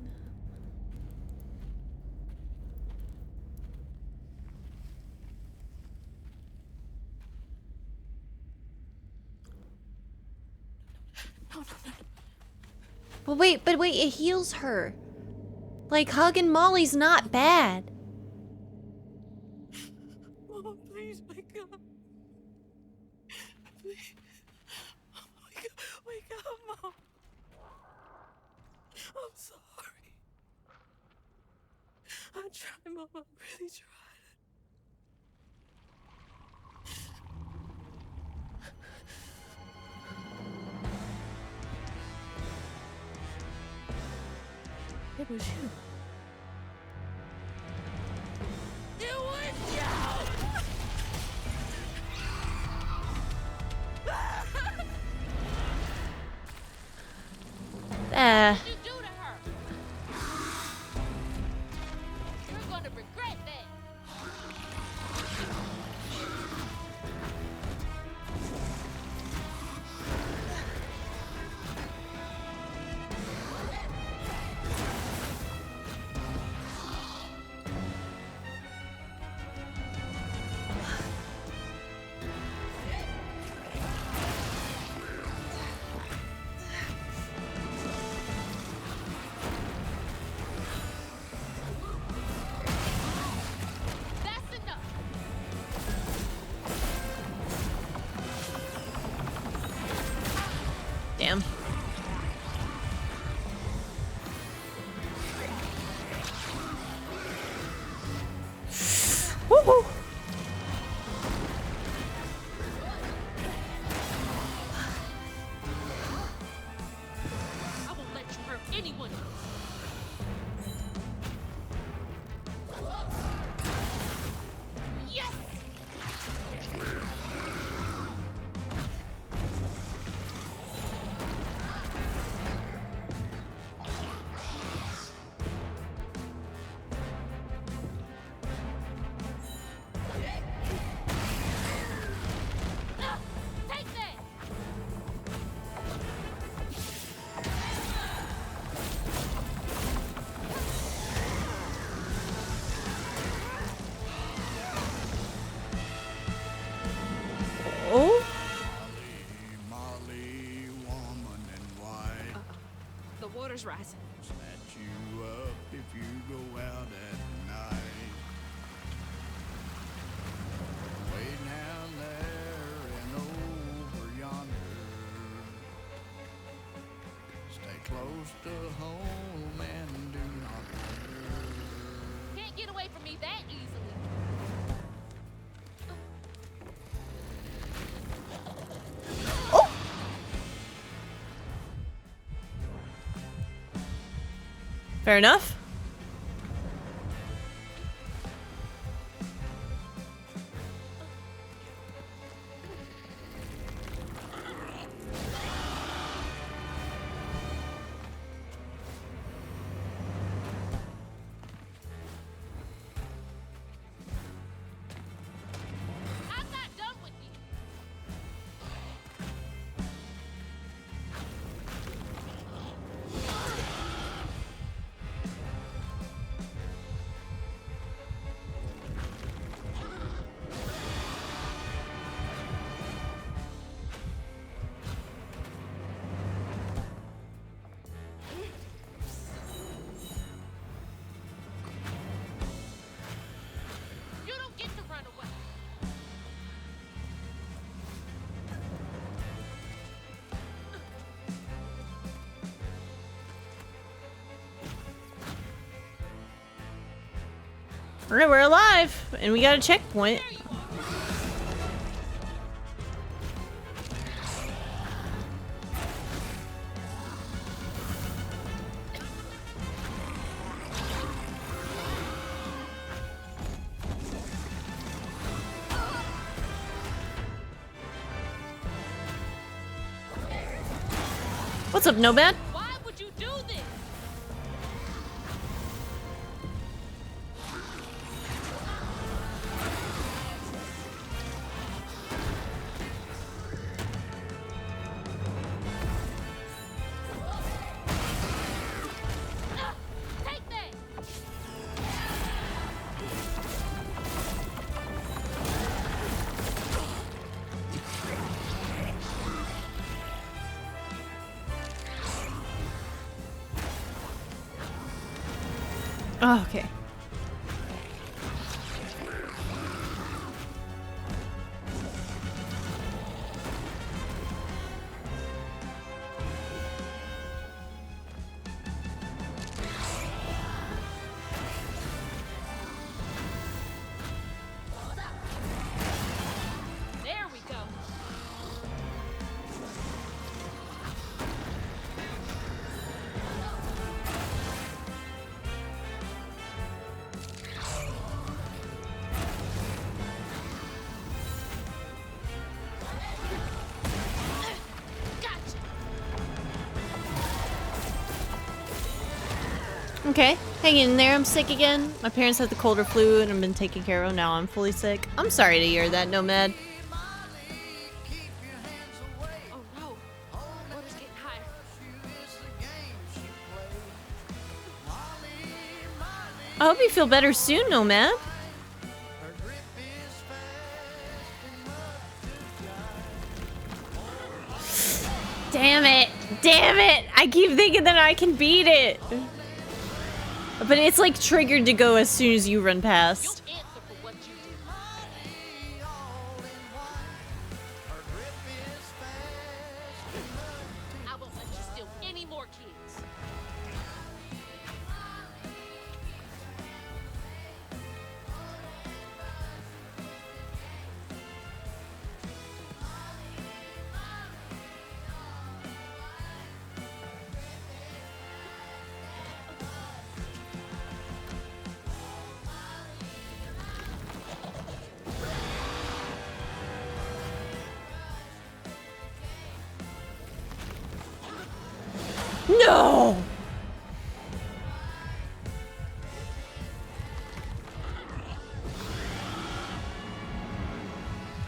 But wait, it heals her. Like, hugging Molly's not bad. Mom, please wake up. Please. Wake up, Mom. I'm sorry. I tried, Mom. I really tried. It was you. It was you! Woo. I won't let you hurt anyone. Yes! Take that! Oh. Molly, woman in white, The water's rising. snatch you up if you go out at night. Way down there and over yonder. Stay close to home and do not wander. Can't get away from me that easily. Fair enough. I'm not done with you. You don't get to run away. All right, we're alive, and we got a checkpoint. There you are. What's up, Nomad? Why would you do this? Take that! Oh, okay. There we go. Gotcha. Okay, hanging in there. I'm sick again. My parents had the cold or flu and I've been taken care of. Now I'm fully sick. I'm sorry to hear that, Nomad. Oh no. Water's getting higher. I hope you feel better soon, Nomad. Damn it! Damn it! I keep thinking that I can beat it. But it's like triggered to go as soon as you run You'll past. answer for what you do. I won't let you steal any more kids. No!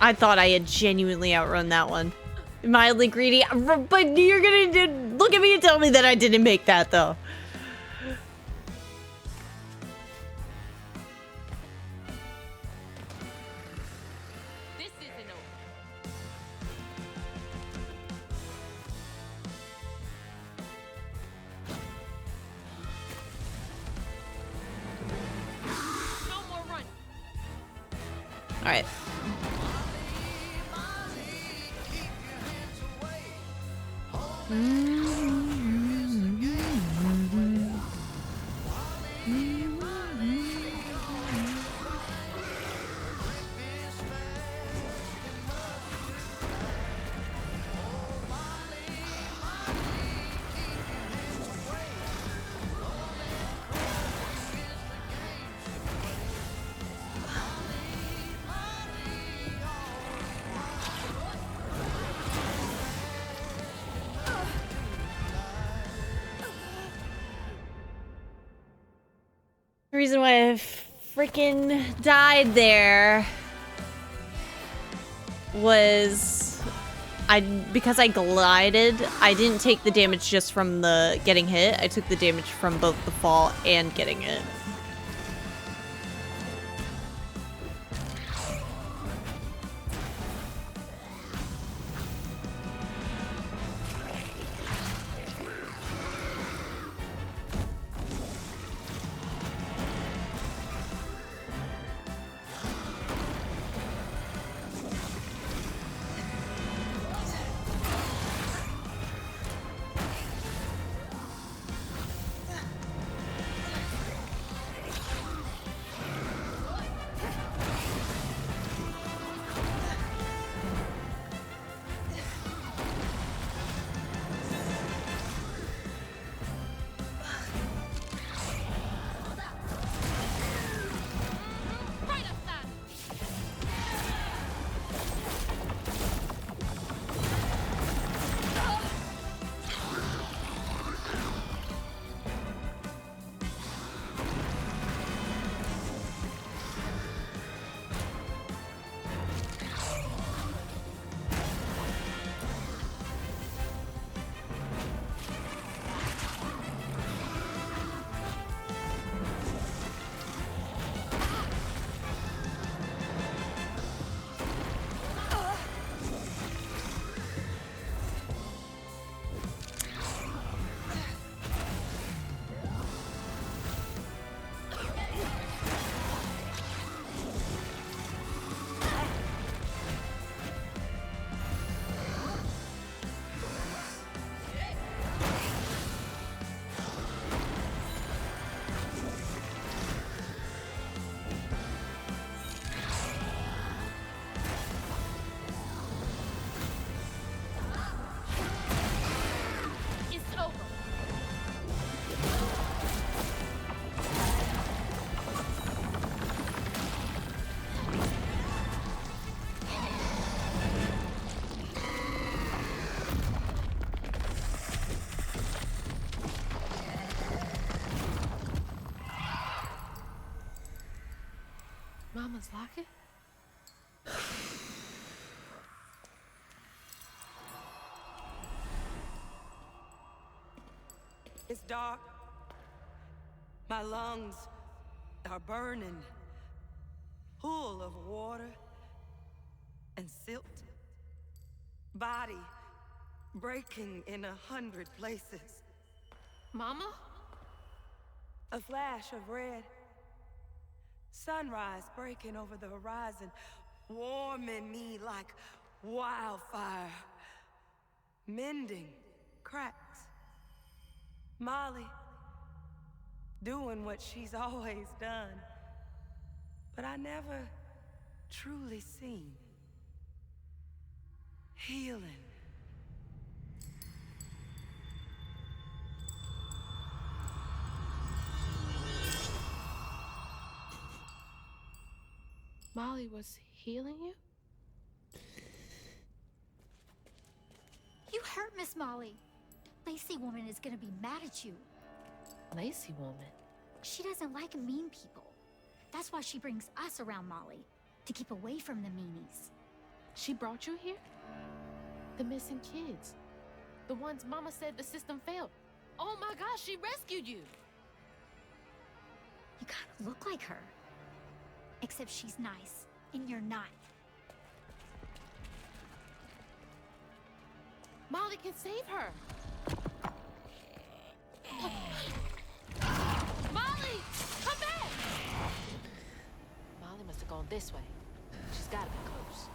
I thought I had genuinely outrun that one. Mildly greedy, but you're gonna look at me and tell me that I didn't make that though. This isn't over. No more running. All right. The reason why I freaking died there was because I glided. I didn't take the damage just from the getting hit. I took the damage from both the fall and getting it. Mama's locket? It's dark. My lungs are burning, full of water and silt. Body breaking in 100 places. Mama? A flash of red. Sunrise breaking over the horizon, warming me like wildfire. Mending cracks. Molly doing what she's always done, but I never truly seen. Healing. Molly was healing you? You hurt Miss Molly. Lacey woman is gonna be mad at you. Lacey woman? She doesn't like mean people. That's why she brings us around Molly, to keep away from the meanies. She brought you here? The missing kids. The ones Mama said the system failed. Oh my gosh, she rescued you! You kind of look like her. Except she's nice, and you're not. Molly can save her! Molly! Come back! Molly must have gone this way. She's gotta be close.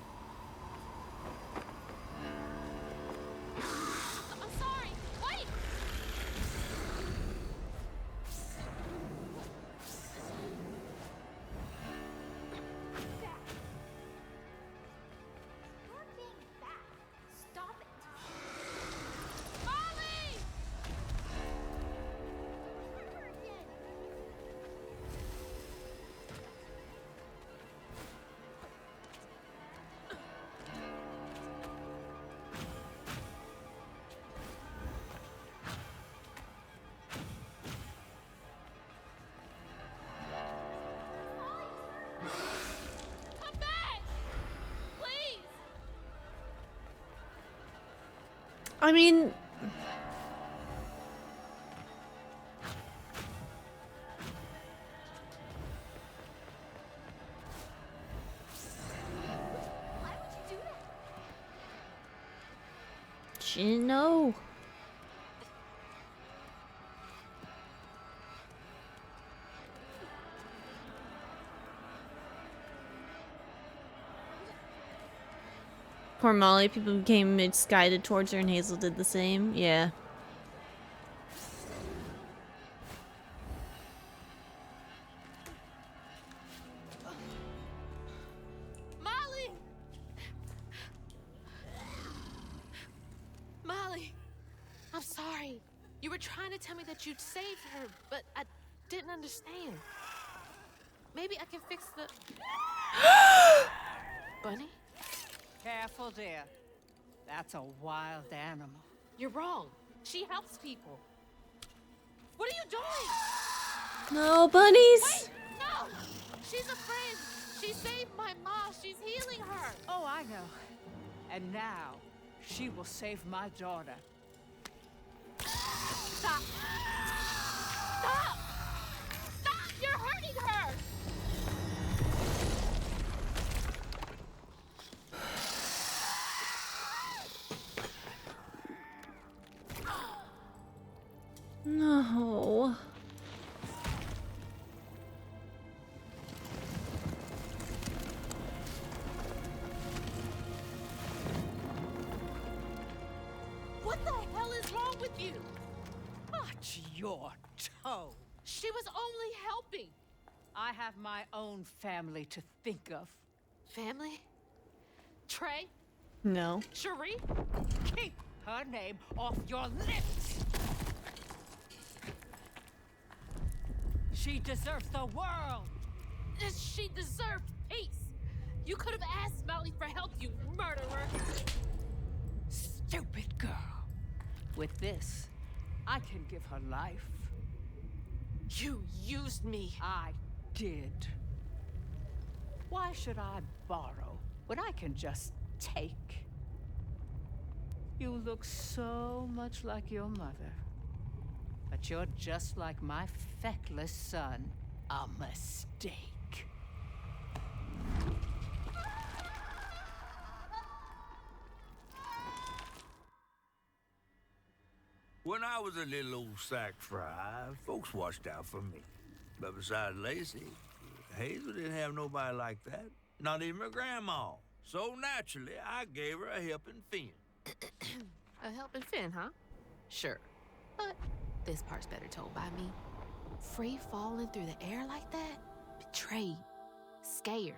I'm sorry! Wait! You're being bad. Stop it. Molly! Hurt her again. Come back! Please! I mean, Why would you do that? she didn't know. Poor Molly, people became misguided towards her and Hazel did the same. Yeah. Molly! Molly! I'm sorry. You were trying to tell me that you'd save her, but I didn't understand. Maybe I can fix the... Bunny? Careful, dear. That's a wild animal. You're wrong. She helps people. What are you doing? No, bunnies! Wait! No! She's a friend. She saved my mom. She's healing her. Oh, I know. And now, she will save my daughter. Stop! Stop! Stop! You're hurting her! No. What the hell is wrong with you? Watch your toe. She was only helping. I have my own family to think of. Family? Trey? No. Cherie? Keep her name off your lips. She deserves the world. She deserved peace. You could have asked Molly for help, you murderer. Stupid girl. With this, I can give her life. You used me. I did. Why should I borrow when I can just take? You look so much like your mother. But you're just like my feckless son. A mistake. When I was a little old sack fry, folks watched out for me. But besides Lacey, Hazel didn't have nobody like that. Not even her grandma. So naturally, I gave her a helping fin. A helping fin, huh? Sure. But this part's better told by me. Free falling through the air like that? Betrayed. Scared.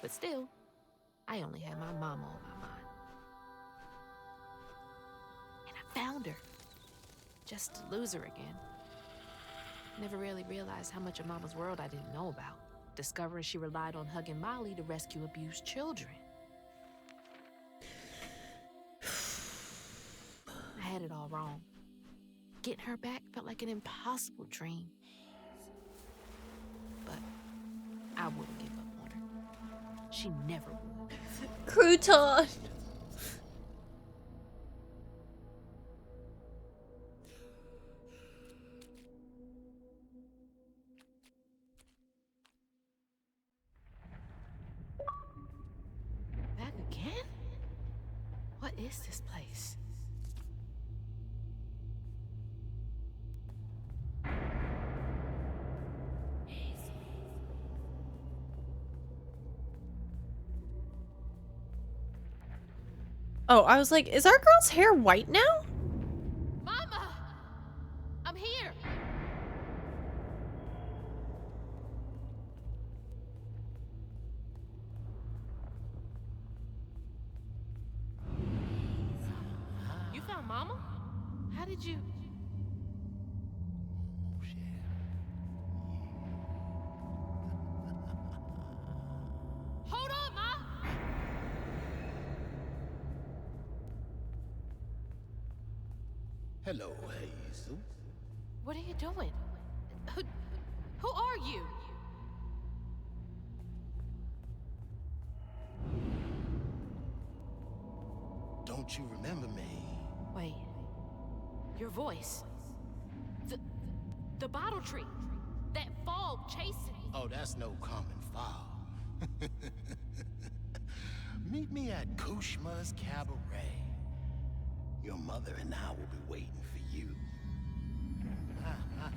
But still, I only had my mama on my mind. And I found her. Just to lose her again. Never really realized how much of Mama's world I didn't know about. Discovering she relied on hugging Molly to rescue abused children. I had it all wrong. getting her back felt like an impossible dream. But I wouldn't give up on her. She never would. Crouton. Back again? What is this place? Oh, I was like, is our girl's hair white now? Mama! I'm here! You found Mama? How did you... Hold on, Ma! Hello, Hazel. What are you doing? Who are you? Don't you remember me? Wait. Your voice. The bottle tree. That fog chasing me. Oh, that's no common foul. Meet me at Kushma's Cabaret. Your mother and I will be waiting for you.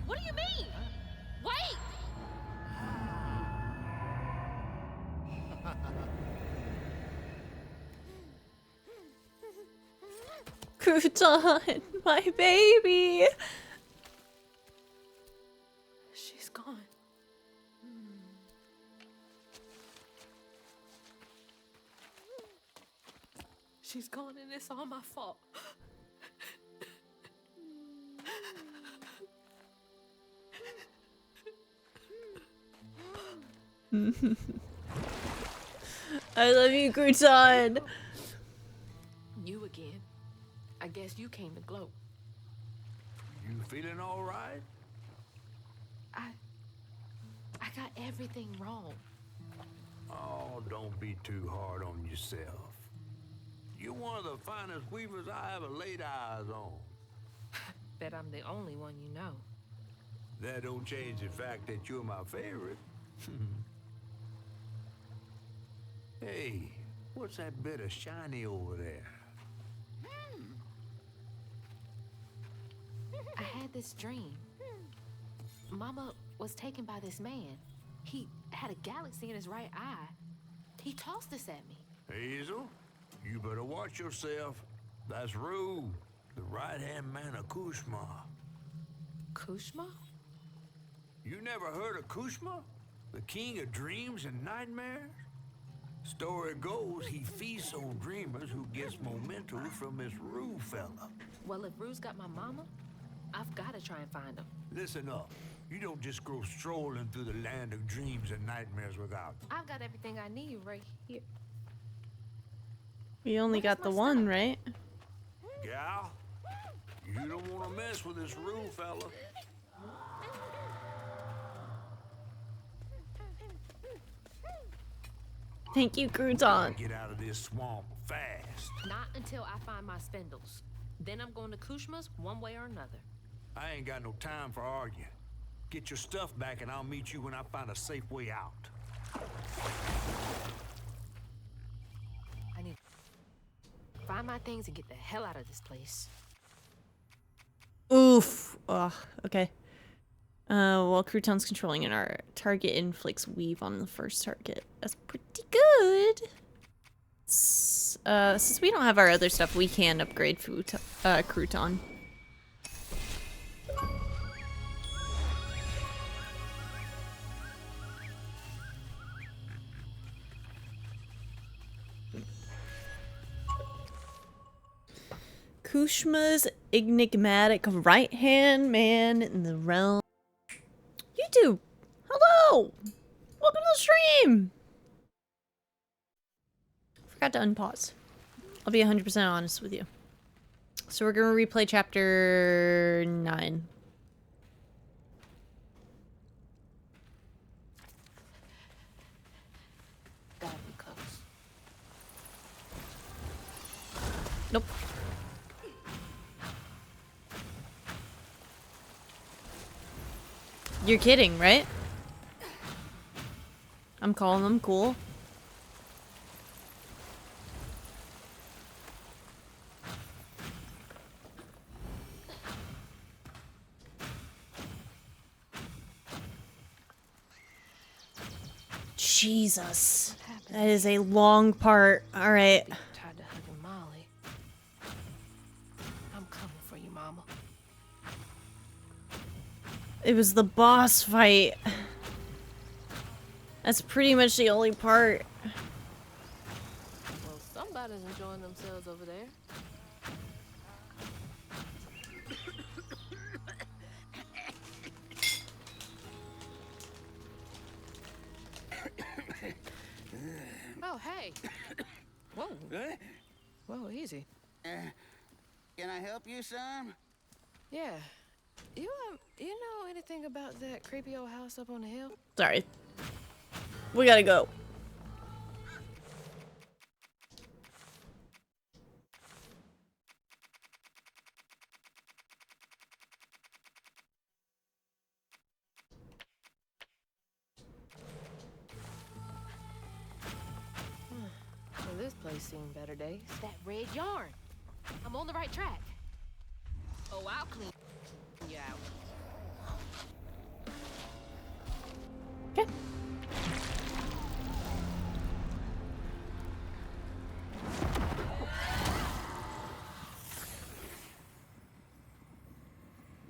What do you mean? Wait! Crouton, my baby. She's gone. She's gone and it's all my fault. I love you, Crouton. You again. I guess you came to gloat. You feeling all right? I got everything wrong. Oh, don't be too hard on yourself. You're one of the finest weavers I ever laid eyes on. Bet I'm the only one you know. That don't change the fact that you're my favorite. Hey, what's that bit of shiny over there? I had this dream. Mama was taken by this man. He had a galaxy in his right eye. He tossed this at me. Hazel, you better watch yourself. That's Rue, the right-hand man of Kushma. Kushma? You never heard of Kushma? The king of dreams and nightmares? Story goes he feasts on dreamers who gets momentum from this Rue fella. Well, if Rue's got my mama, I've got to try and find him. Listen up. You don't just go strolling through the land of dreams and nightmares without them. I've got everything I need right here. We only got the one, right? Gal, you don't want to mess with this Rue fella. Thank you, Crouton. Get out of this swamp fast. Not until I find my spindles. Then I'm going to Kushma's one way or another. I ain't got no time for arguing. Get your stuff back and I'll meet you when I find a safe way out. I need to find my things and get the hell out of this place. Oof. Ugh. Okay. While Crouton's controlling an art, target inflicts weave on the first target. That's pretty good. Since we don't have our other stuff, we can upgrade Crouton. Kushma's enigmatic right-hand man in the realm. YouTube! Hello! Welcome to the stream! Forgot to unpause. I'll be 100% honest with you. So we're gonna replay chapter 9. Gotta be close. Nope. You're kidding, right? I'm calling them cool. Jesus. That is a long part. All right. Tried to hug Molly. I'm coming for you, Mama. It was the boss fight. That's pretty much the only part. Well, somebody's enjoying themselves over there. Oh, hey. Whoa. Whoa, easy. Can I help you, son? Yeah. You know anything about that creepy old house up on the hill? Sorry. We gotta go. Well, this place seen better days. That red yarn. I'm on the right track. Oh, I'll clean you out. Okay.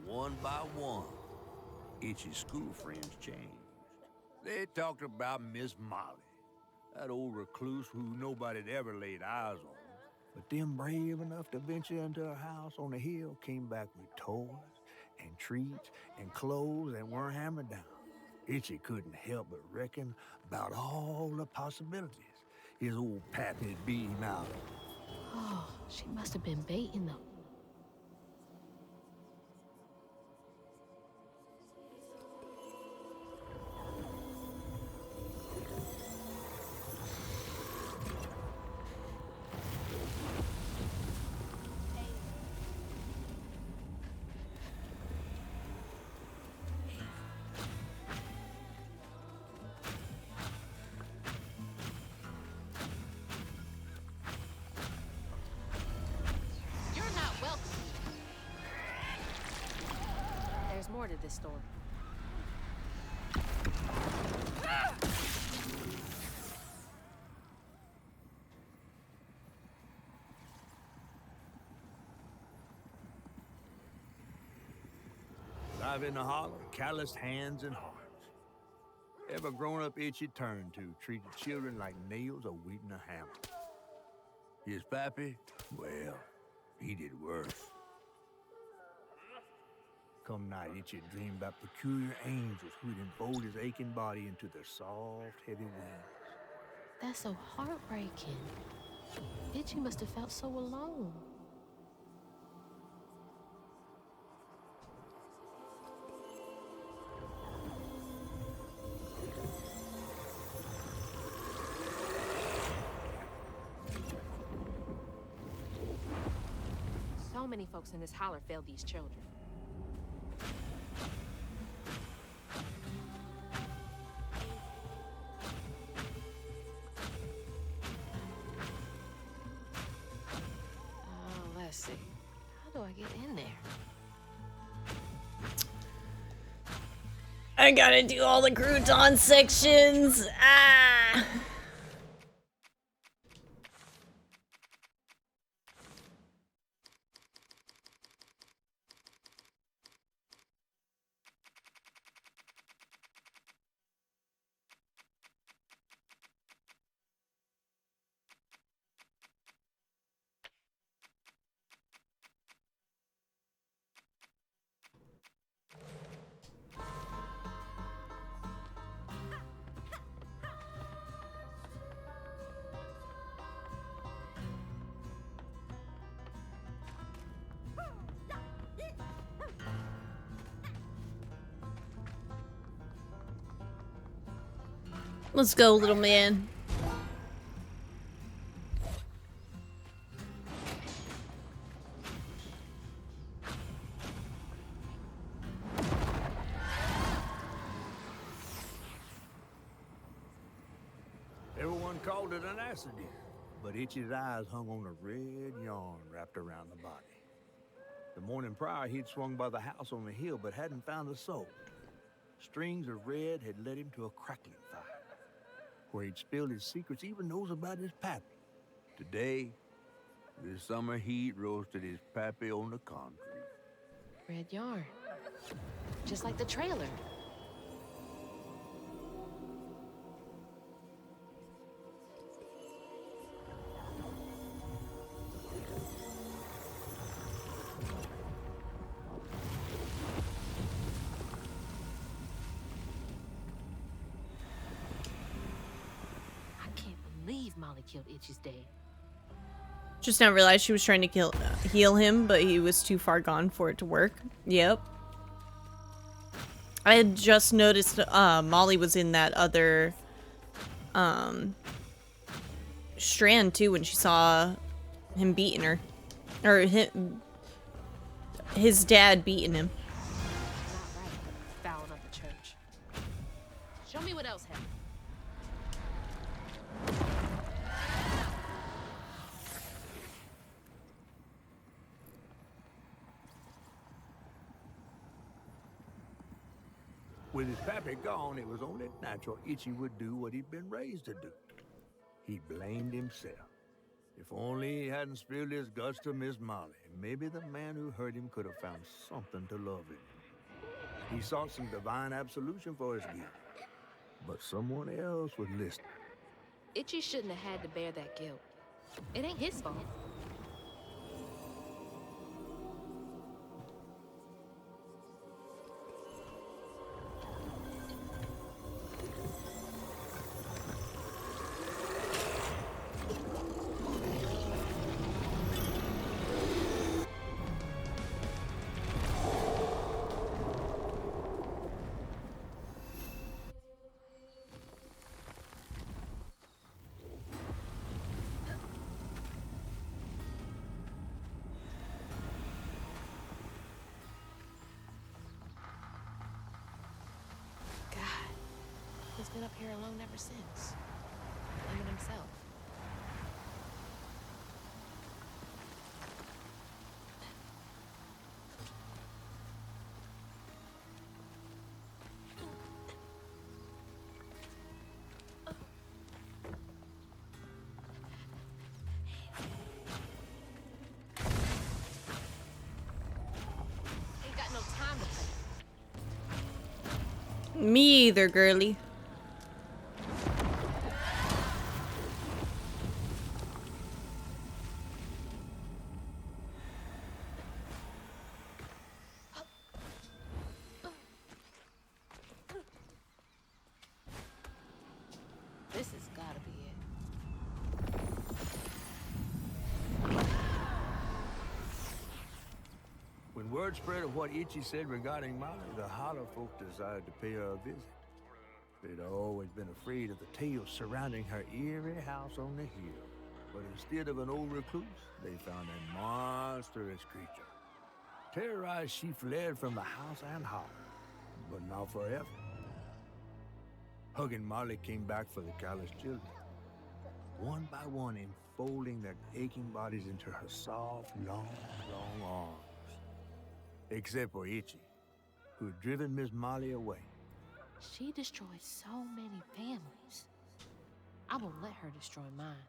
One by one, Itchy's school friends changed. They talked about Miss Molly, that old recluse who nobody'd ever laid eyes on. But them brave enough to venture into her house on the hill came back with toys and treats and clothes that weren't hammered down. Itchy couldn't help but reckon about all the possibilities his old pappy'd beat him out of. Oh, she must have been baiting them. You're not welcome. There's more to this story. Live in the holler, calloused hands and hearts. Ever grown-up Itchy turned to treated children like nails or wheat in a hammer. His pappy, well, he did worse. Come night, Itchy dreamed about peculiar angels who'd enfold his aching body into their soft, heavy wings. That's so heartbreaking. Itchy must have felt so alone. So many folks in this holler failed these children. Oh, let's see. How do I get in there? I gotta do all the crouton sections. Ah. Let's go, little man. Everyone called it an accident, but Itchy's eyes hung on a red yarn wrapped around the body. The morning prior, he'd swung by the house on the hill, but hadn't found a soul. Strings of red had led him to a crackling fire, where he'd spilled his secrets, even those about his pappy. Today, the summer heat roasted his pappy on the concrete. Red yarn. Just like the trailer. I can't believe Molly killed Itchy's dad. Just now realized she was trying to heal him, but he was too far gone for it to work. Yep. I had just noticed Molly was in that other strand too when she saw him beating her. Or his dad beating him. Not right. Fouling up the church. Show me what else happened. With his pappy gone, it was only natural Itchy would do what he'd been raised to do. He blamed himself. If only he hadn't spilled his guts to Miss Molly, maybe the man who hurt him could have found something to love him. He sought some divine absolution for his guilt, but someone else was listening. Itchy shouldn't have had to bear that guilt. It ain't his fault. He's been up here alone ever since. Blaming himself. Ain't got no time to play. Me either, girly. This has gotta be it. When word spread of what Itchy said regarding Molly, the Holler folk desired to pay her a visit. They'd always been afraid of the tales surrounding her eerie house on the hill. But instead of an old recluse, they found a monstrous creature. Terrorized, she fled from the house and holler, but not forever. Hugging Molly came back for the callous children, one by one enfolding their aching bodies into her soft, long arms. Except for Itchy, who had driven Miss Molly away. She destroyed so many families. I won't let her destroy mine.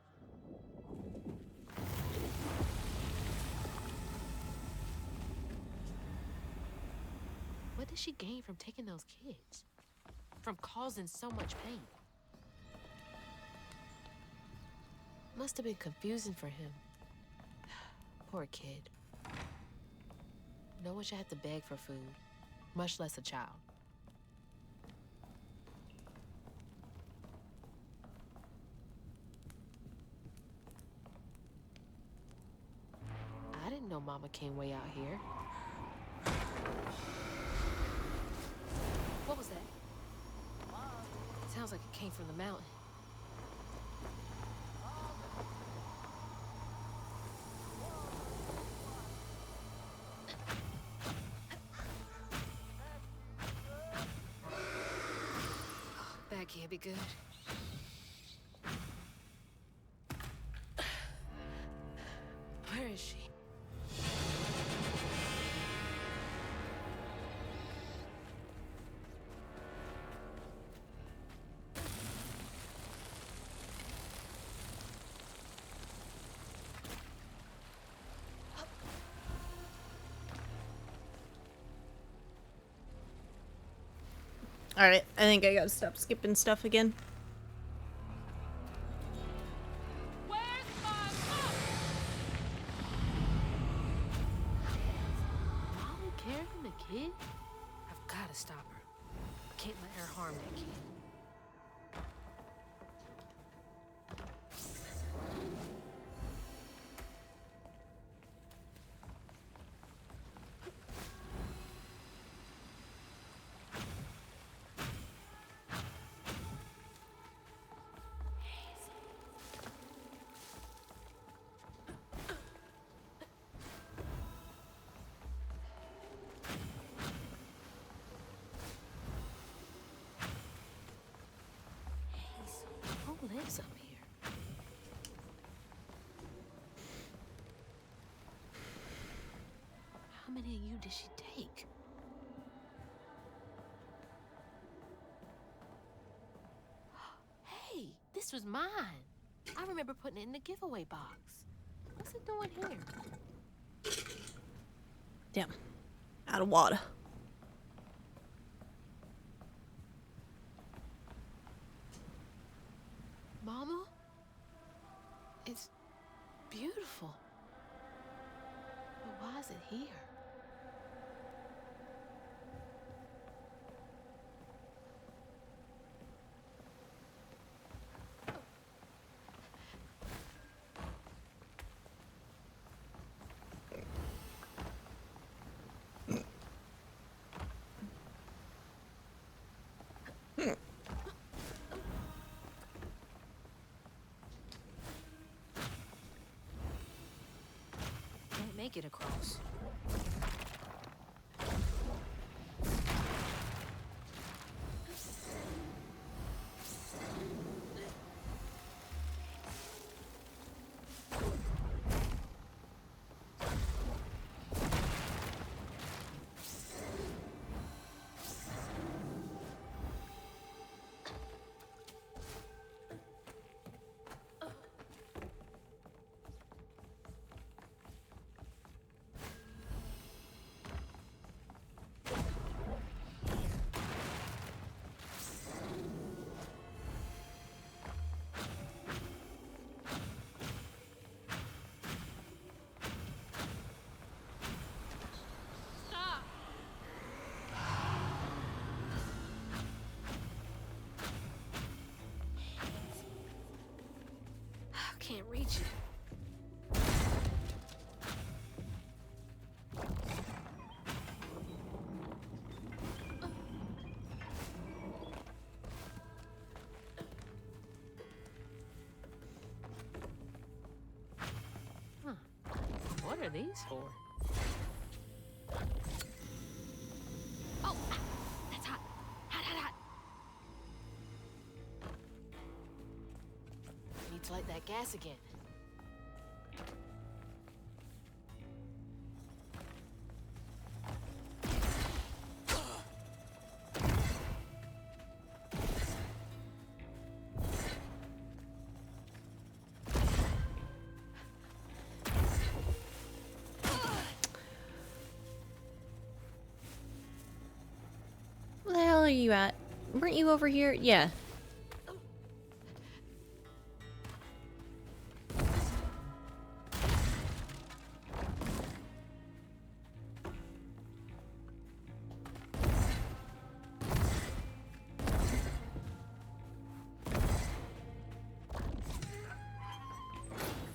What did she gain from taking those kids? From causing so much pain? Must have been confusing for him. Poor kid. No one should have to beg for food, much less a child. I didn't know Mama came way out here. What was that? Tell sounds like it came from the mountain. That can't be good. Where is she? Alright, I think I gotta stop skipping stuff again. Where's my mom? Molly carrying the kid? I've gotta stop her. I can't let her harm that kid. Who lives up here? How many of you did she take? Hey, this was mine. I remember putting it in the giveaway box. What's it doing here? Damn. Out of water. Mama? It's beautiful. But why is it here? Can't make it across. Can't reach it. Huh. What are these for? Oh, that's hot. Hot, hot, hot. Need to light that gas again. Where the hell are you at? Weren't you over here? Yeah.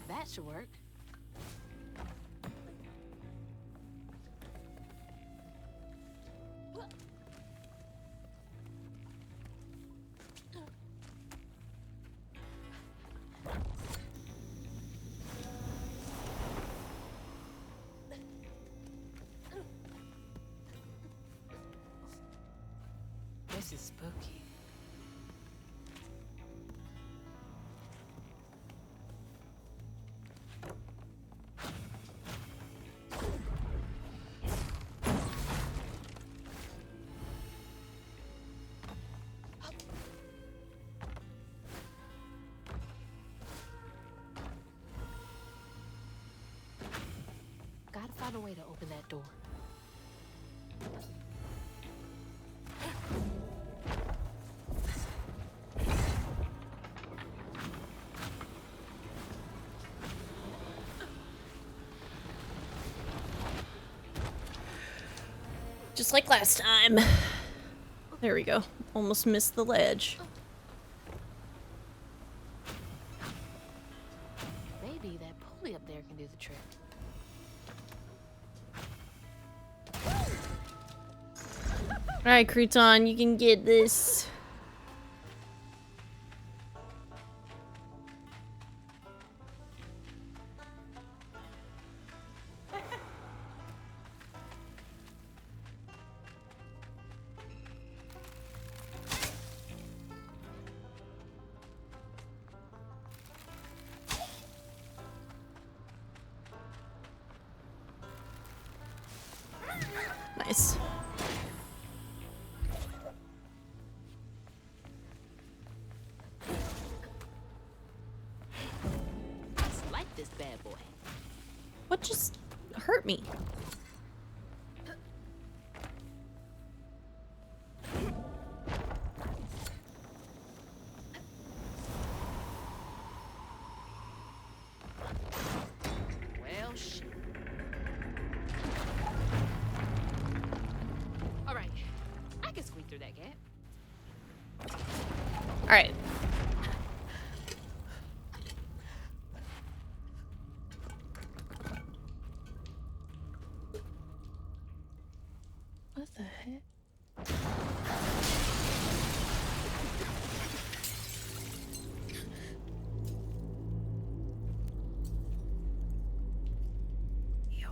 That should work. This is spooky. Gotta find a way to open that door. Just like last time. There we go. Almost missed the ledge. Maybe that pulley up there can do the trick. Alright, Crouton, you can get this. Nice. Like this bad boy. What just hurt me? Well, shit. All right, I can squeak through that gap. Alright. What the heck? Yo.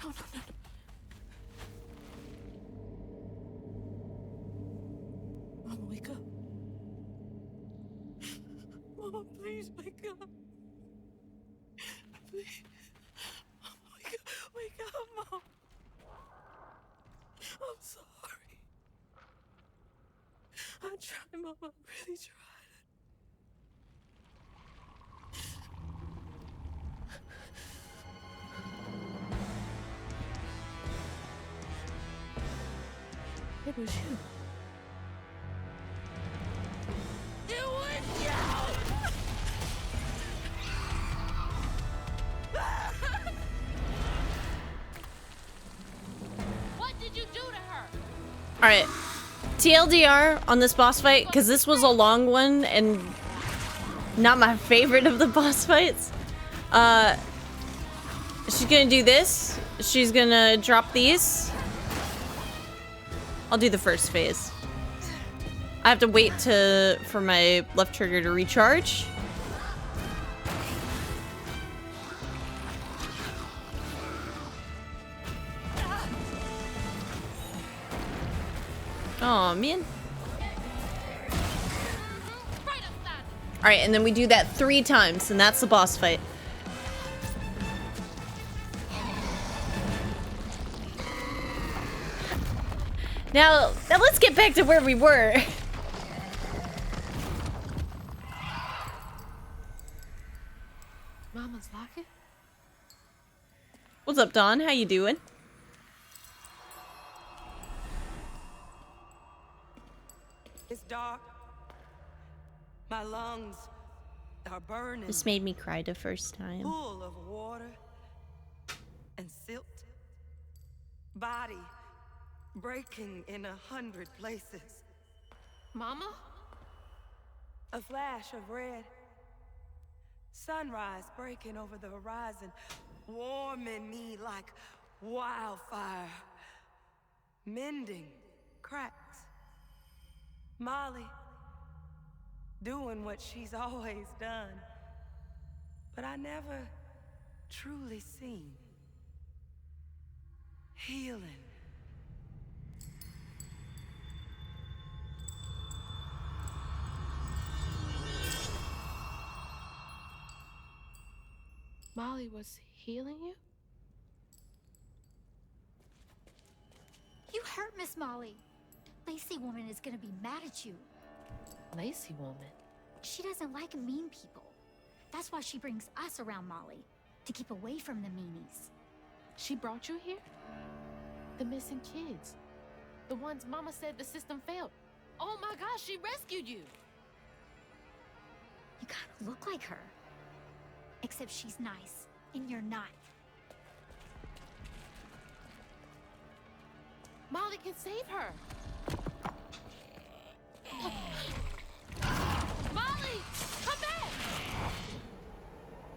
No, no, no. Mama, wake up. Mama, please wake up. Please. Mama, wake up. Wake up, Mom. I'm sorry. I tried, Mama. I really tried. It was you. It was you! What did you do to her? Alright. TLDR on this boss fight, because this was a long one and not my favorite of the boss fights. She's gonna do this. She's gonna drop these. I'll do the first phase. I have to wait for my left trigger to recharge. Oh man. Alright, and then we do that 3 times, and that's the boss fight. Now let's get back to where we were. Mama's locket? What's up, Dawn? How you doing? It's dark. My lungs are burning. This made me cry the first time. Full of water and silt. Body breaking in 100 places. Mama? A flash of red. Sunrise breaking over the horizon, warming me like wildfire. Mending cracks. Molly doing what she's always done, but I never truly seen. Healing. Molly was healing you? You hurt Miss Molly. Lacey woman is gonna be mad at you. Lacey woman? She doesn't like mean people. That's why she brings us around Molly, to keep away from the meanies. She brought you here? The missing kids. The ones Mama said the system failed. Oh my gosh, she rescued you! You kinda look like her. Except she's nice, and you're not. Molly can save her! Molly! Come back!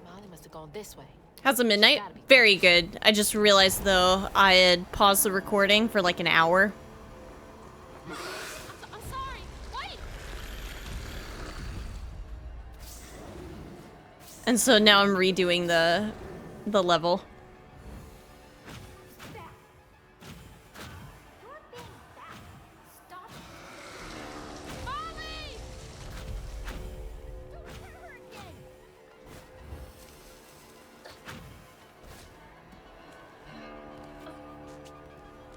Molly must have gone this way. How's the midnight? Very good. I just realized though I had paused the recording for like an hour. I'm sorry. Wait! And so now I'm redoing the level.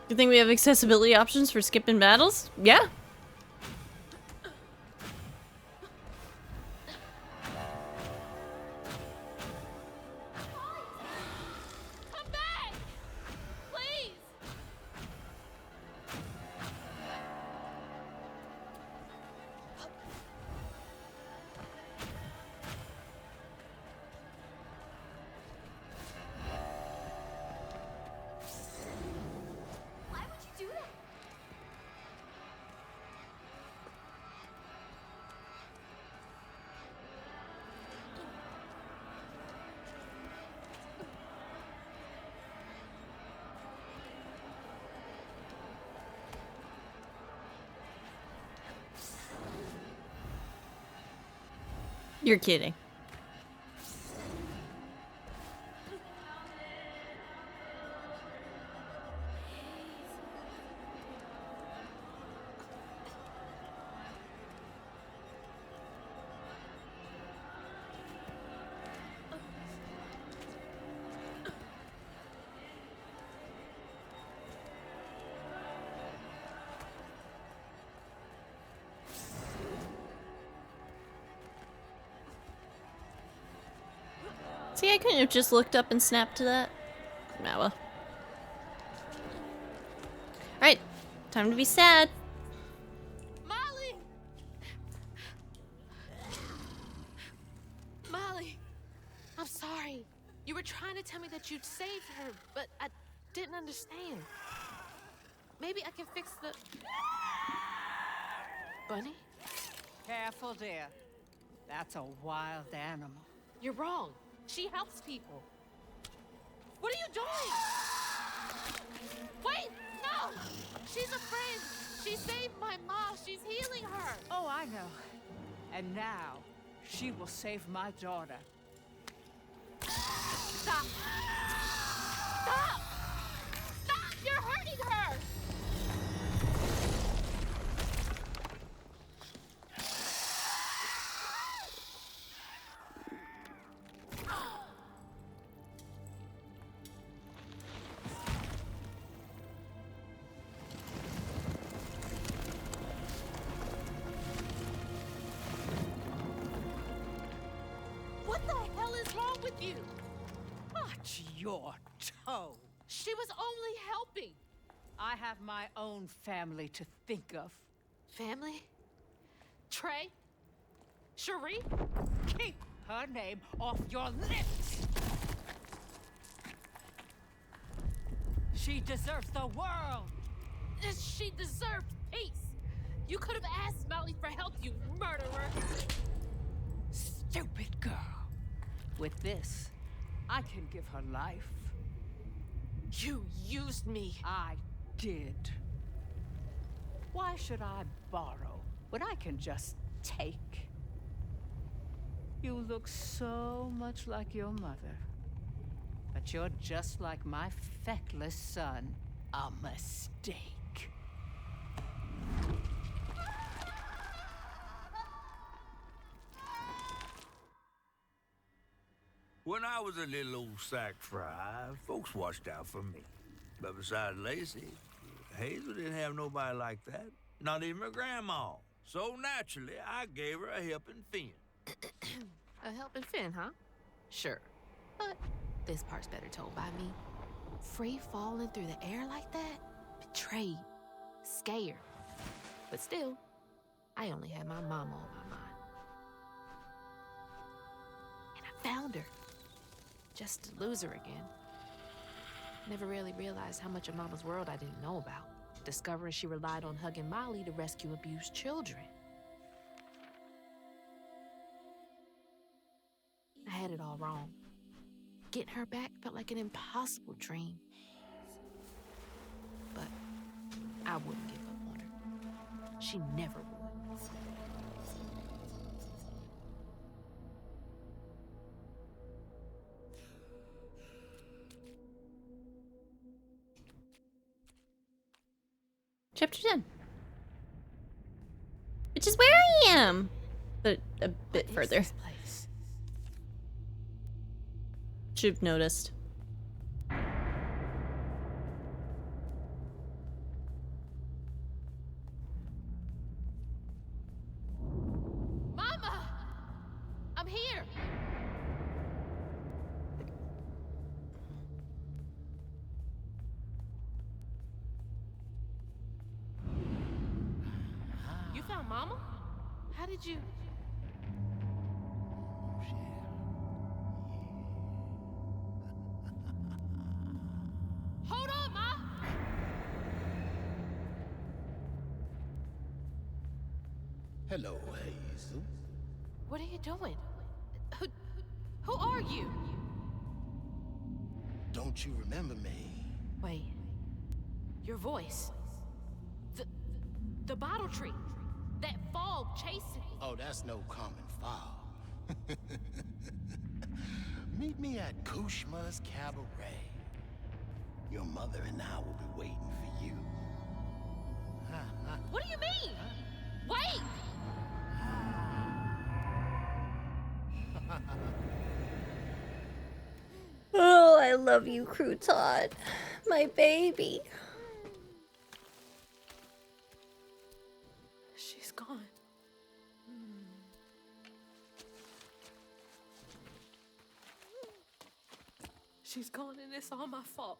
Do you think we have accessibility options for skipping battles? Yeah. Come back! Please! Why would you do that? You're kidding. See, I couldn't have just looked up and snapped to that. Nah, well. Alright, time to be sad. Molly! Molly! I'm sorry. You were trying to tell me that you'd saved her, but I didn't understand. Maybe I can fix the... Bunny? Careful, dear. That's a wild animal. You're wrong. She helps people. What are you doing? Wait! No! She's a friend. She saved my mom. She's healing her. Oh, I know. And now, she will save my daughter. Stop! Stop! Stop! You're hurting her! What the hell is wrong with you? Watch your toe. She was only helping. I have my own family to think of. Family? Trey? Cherie? Keep her name off your lips! She deserves the world! She deserved peace. You could have asked Molly for help, you murderer! Stupid girl. With this, I can give her life. You used me. I did. Why should I borrow when I can just take? You look so much like your mother. But you're just like my feckless son. A mistake. When I was a little old sack fry, folks watched out for me. But besides Lacey, Hazel didn't have nobody like that. Not even her grandma. So naturally, I gave her a helping fin. A helping fin, huh? Sure. But this part's better told by me. Free falling through the air like that? Betrayed. Scared. But still, I only had my mama on my mind. And I found her. Just to lose her again. Never really realized how much of Mama's world I didn't know about. Discovering she relied on hugging Molly to rescue abused children. I had it all wrong. Getting her back felt like an impossible dream. But I wouldn't give up on her. She never would. Chapter 10. Which is where I am. But a bit further. This place? Should have noticed. Mama! I'm here! You found Mama? How did you... Hold on, Ma! Hello, Hazel. What are you doing? Who are you? Don't you remember me? Wait. Your voice. The bottle tree. That fog chasing me. Oh, that's no common fog. Meet me at Kushma's Cabaret. Your mother and I will be waiting for you. What do you mean? Wait! Oh, I love you, Crouton. My baby. She's gone. She's gone and it's all my fault.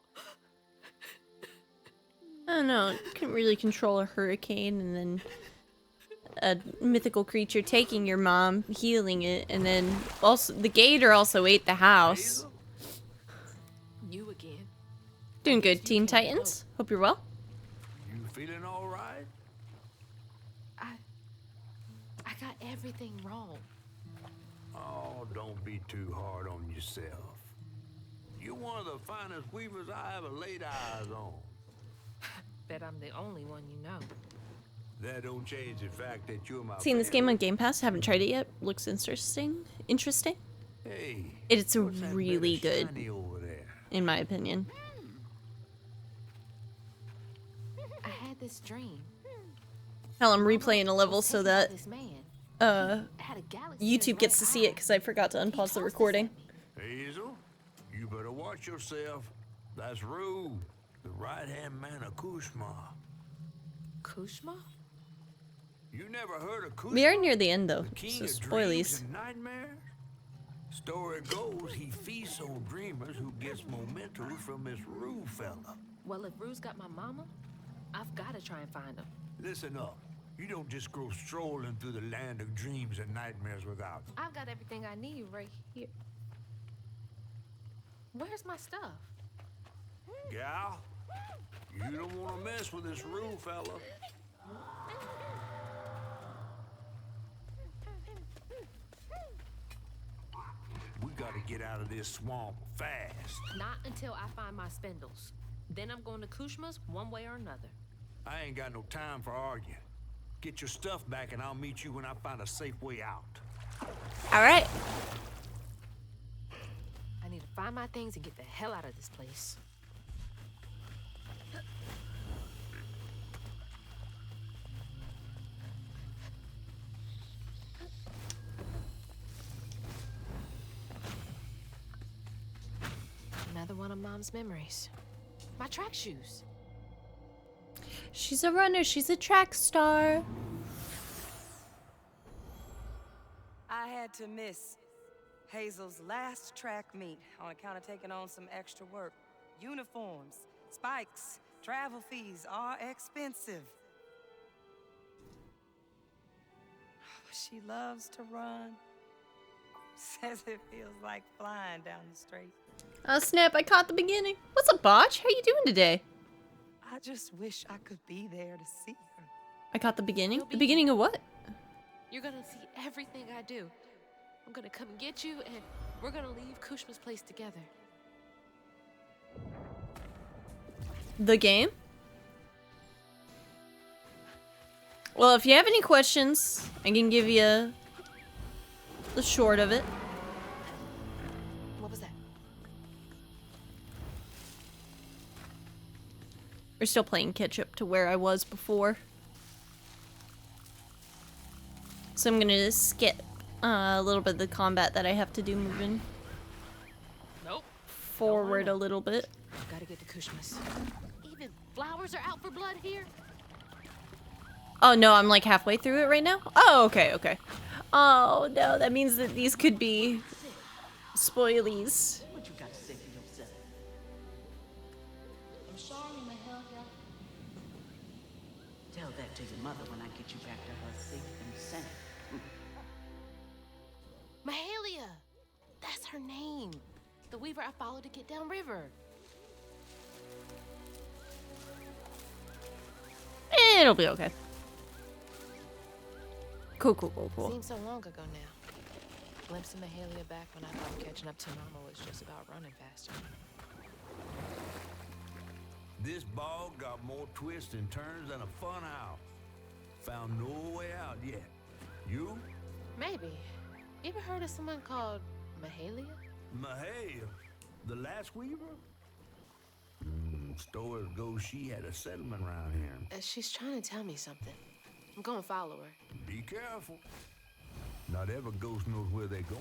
I don't know. Couldn't really control a hurricane and then a mythical creature taking your mom, healing it, and then also the gator also ate the house. You again. Doing good, Teen Titans. Hope you're well. You feeling all right? I got everything wrong. Oh, don't be too hard on yourself. You're one of the finest weavers I ever laid eyes on. Bet I'm the only one you know. That don't change the fact that you're my Seen this game on Game Pass. Haven't tried it yet. Looks interesting. Hey, It's what's that really bit of good, shiny over there? in my opinion. I had this dream. Hell, I'm replaying a level so that This man had a galaxy in his YouTube gets to right see it eye. because I forgot to He unpause the tossed this recording. at me. Hazel, you better watch yourself. That's Rue, the right-hand man of Kushma. Kushma? You never heard of Kushma? We are near the end though, The king so of dreams spoilies. and nightmares? Story goes he feasts on dreamers who gets momentum from this Rue fella. Well, if Rue's got my mama, I've got to try and find him. Listen up. You don't just go strolling through the land of dreams and nightmares without them. I've got everything I need right here. Where's my stuff? Gal, you don't want to mess with this Rue fella. get out of this swamp fast. Not until I find my spindles. Then I'm going to Kushma's one way or another. I ain't got no time for arguing. Get your stuff back and I'll meet you when I find a safe way out. All right. I need to find my things and get the hell out of this place. Another one of Mom's memories. My track shoes. She's a runner. She's a track star. I had to miss Hazel's last track meet on account of taking on some extra work. Uniforms, spikes, travel fees are expensive. She loves to run. Says it feels like flying down the street. Oh snap, I caught the beginning. What's up, Botch? How you doing today? I just wish I could be there to see her. I caught the beginning? You'll be The beginning of what? You're gonna see everything I do. I'm gonna come get you, and we're gonna leave Kushma's place together. The game? Well, if you have any questions, I can give you the short of it. What was that? We're still playing catch up to where I was before. So I'm gonna skip a little bit of the combat that I have to do moving Nope. forward a little bit. Gotta get to Kushma's. Even flowers are out for blood here. Oh no, I'm like halfway through it right now? Oh, okay, okay. Oh no, that means that these could be spoilies. What you got to say for yourself? I'm sorry, Mahalia. Tell that to your mother when I get you back to her safe and sound. Mahalia! That's her name. The weaver I followed to get downriver. It'll be okay. Cool, cool, cool, cool. Seems so long ago now. Glimpsing Mahalia back when I thought catching up to Mama was just about running faster. This bog got more twists and turns than a fun house. Found no way out yet. You? Maybe. You ever heard of someone called Mahalia? Mahalia, the last weaver? Stories go she had a settlement around here. She's trying to tell me something. I'm gonna follow her. Be careful. Not every ghost knows where they're going.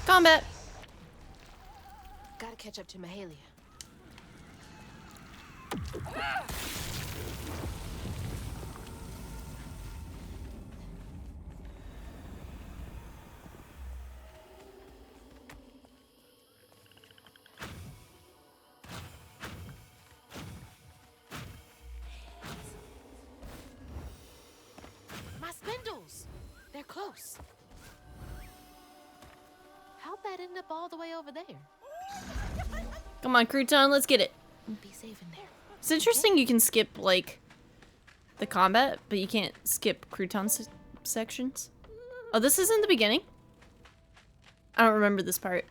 Combat! Gotta catch up to Mahalia. My spindles! They're close. How'd that end up all the way over there? Come on, Crouton, let's get it. Be safe in there. It's interesting you can skip, like, the combat, but you can't skip Crouton sections. Oh, this isn't the beginning? I don't remember this part.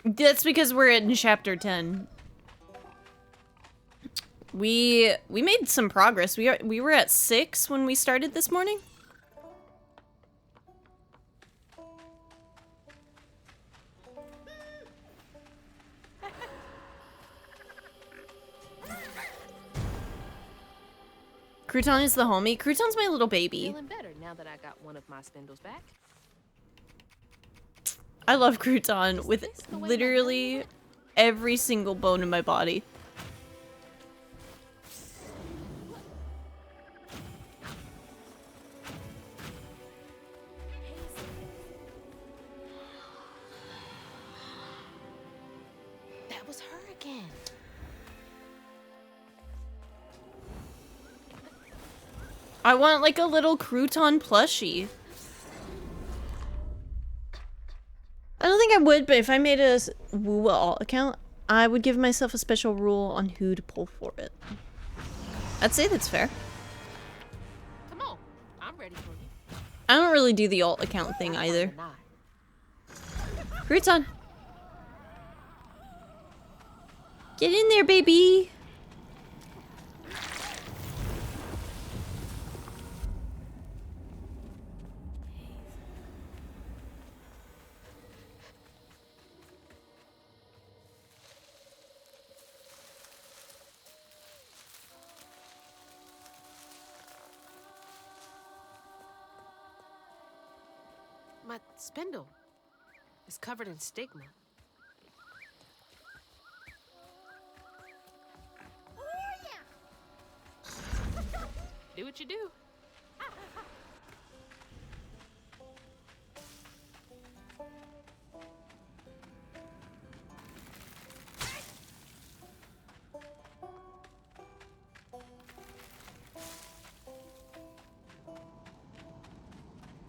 That's because we're in chapter 10. We made some progress. We were at 6 when we started this morning. Crouton is the homie. Crouton's my little baby. Feeling better now that I got one of my spindles back. I love Crouton with literally every single bone in my body. That was her again. I want like a little Crouton plushie. I don't think I would, but if I made a Woo account, I would give myself a special rule on who to pull for it. I'd say that's fair. Come on, I'm ready for you. I don't really do the alt account thing either. Crouton! Get in there, baby! My spindle is covered in stigma. Do what you do.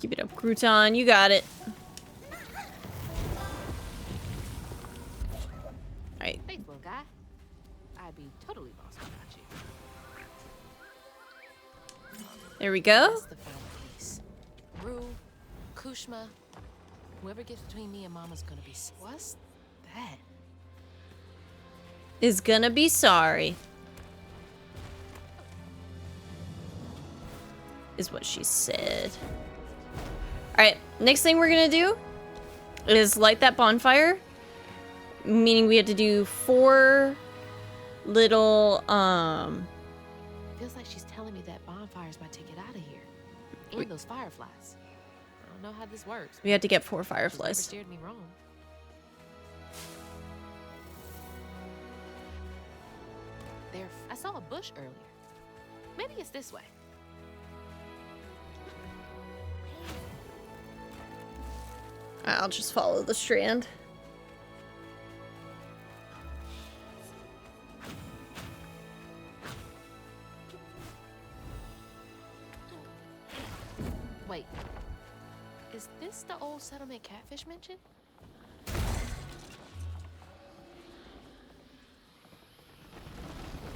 Keep it up, Crouton. You got it. Alright. Thanks, little guy. I'd be totally lost without you. There we go. That's the final piece. Rue, Kushma, whoever gets between me and Mama's gonna be. What's that? Is gonna be sorry. Is what she said. Alright, next thing we're gonna do is light that bonfire. Meaning we have to do 4 little, Feels like she's telling me that bonfire's my ticket out of here. And those fireflies. I don't know how this works. we have to get 4 She's never fireflies. steered me wrong. I saw a bush earlier. Maybe it's this way. I'll just follow the strand. Wait. Is this the old settlement catfish mentioned?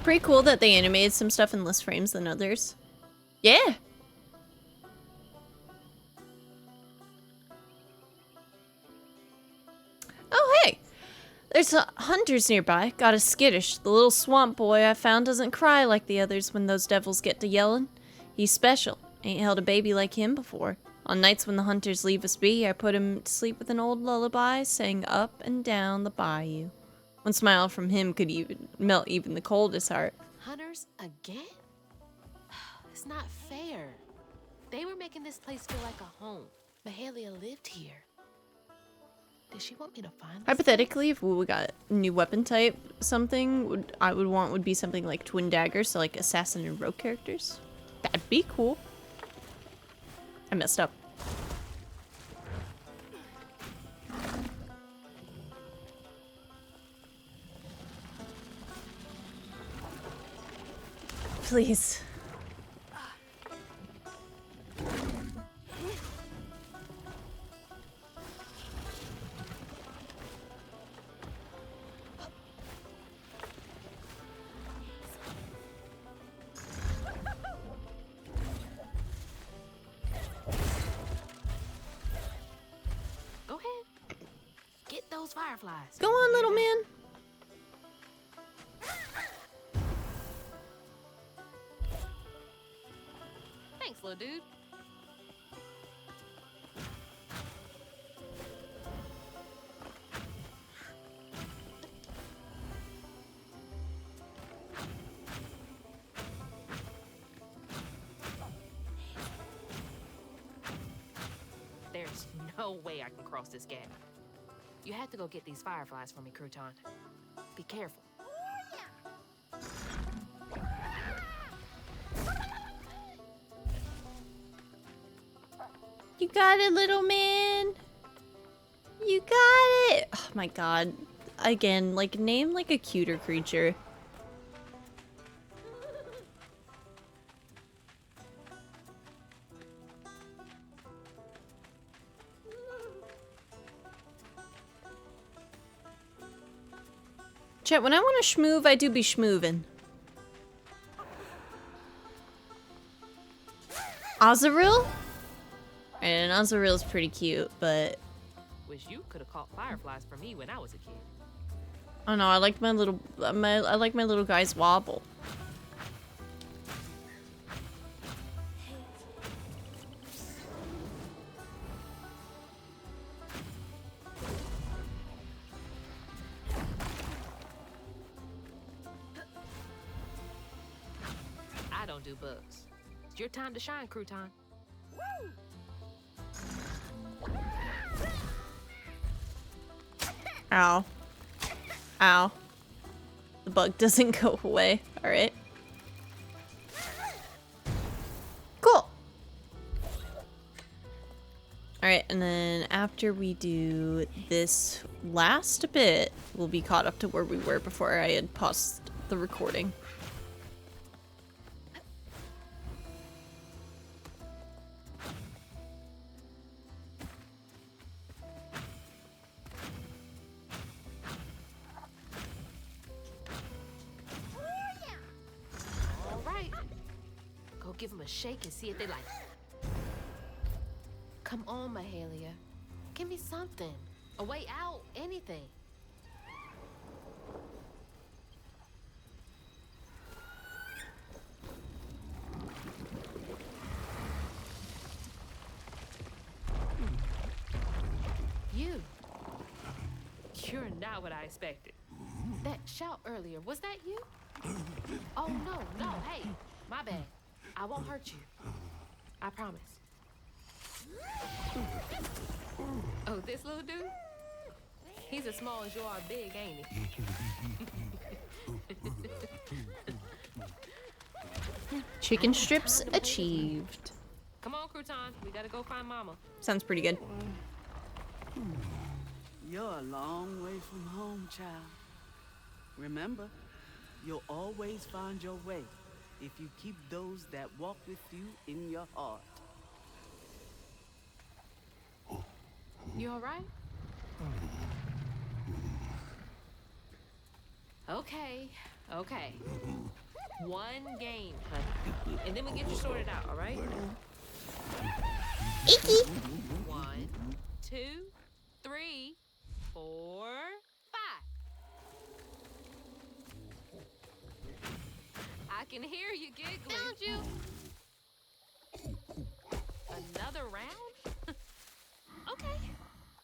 Pretty cool that they animated some stuff in less frames than others. Yeah. Oh, hey. There's hunters nearby. Got a skittish. The little swamp boy I found doesn't cry like the others when those devils get to yelling. He's special. Ain't held a baby like him before. On nights when the hunters leave us be, I put him to sleep with an old lullaby, sang up and down the bayou. One smile from him could even melt even the coldest heart. Hunters again? It's not fair. They were making this place feel like a home. Mahalia lived here. Did she want me to find this Hypothetically, if we got a new weapon type, something I would want would be something like twin daggers, so like assassin and rogue characters. That'd be cool. I messed up. Please. Go ahead. Get those fireflies. Go on, little man. Thanks, little dude. There's no way I can cross this gap. You have to go get these fireflies for me, Crouton. Be careful. You got it, little man. You got it. Oh my god. Again, like, name like a cuter creature. Chat, when I want to schmoove, I do be schmoovin'. Azaril? And Azaril's pretty cute, but... Wish you could have caught fireflies for me when I was a kid. Oh no, I like my little... I like my little guy's wobble. I don't do bugs. It's your time to shine, Crouton. Woo! Ow. Ow. The bug doesn't go away. Alright. Cool. Alright, and then after we do this last bit, we'll be caught up to where we were before I had paused the recording. Give them a shake and see if they like it. Come on, Mahalia. Give me something. A way out. Anything. You. You're not what I expected. That shout earlier, was that you? Oh, no, hey, my bad. I won't hurt you. I promise. Oh, this little dude? He's as small as you are big, ain't he? Chicken strips achieved. Come on, Crouton. We gotta go find Mama. Sounds pretty good. You're a long way from home, child. Remember, you'll always find your way if you keep those that walk with you in your heart. You all right? Okay. One game, honey. And then we get you sorted out, all right? Icky. 1, 2, 3, 4, 5. I can hear you giggling. Found you. Another round? Okay.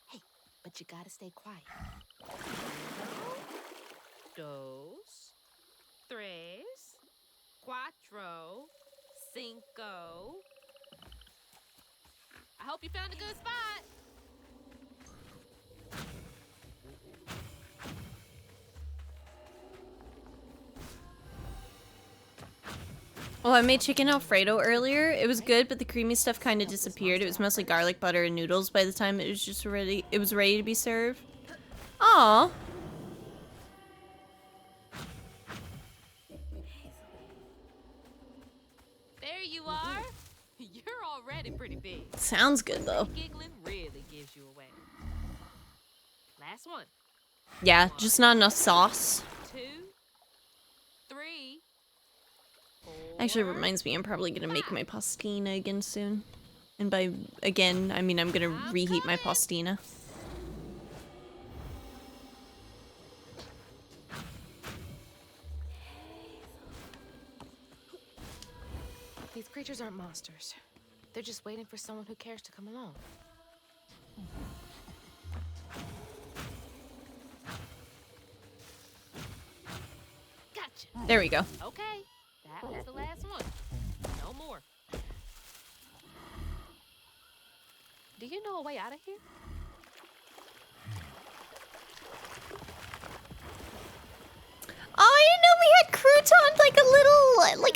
Hey, but you gotta stay quiet. Dos, tres, cuatro, cinco. I hope you found a good spot. Well, I made chicken Alfredo earlier. It was good, but the creamy stuff kind of disappeared. It was mostly garlic butter and noodles by the time it was just ready. It was ready to be served. Aww. There you are. You're already pretty big. Sounds good though. Giggling really gives you away. Last one. Yeah, just not enough sauce. 2, 3. Actually, it reminds me, I'm probably gonna make my pastina again soon. And by again, I mean I'm gonna reheat my pastina. These creatures aren't monsters. They're just waiting for someone who cares to come along. Gotcha. There we go. Okay. That was the last one. No more. Do you know a way out of here? Oh, I didn't know we had croutons, like a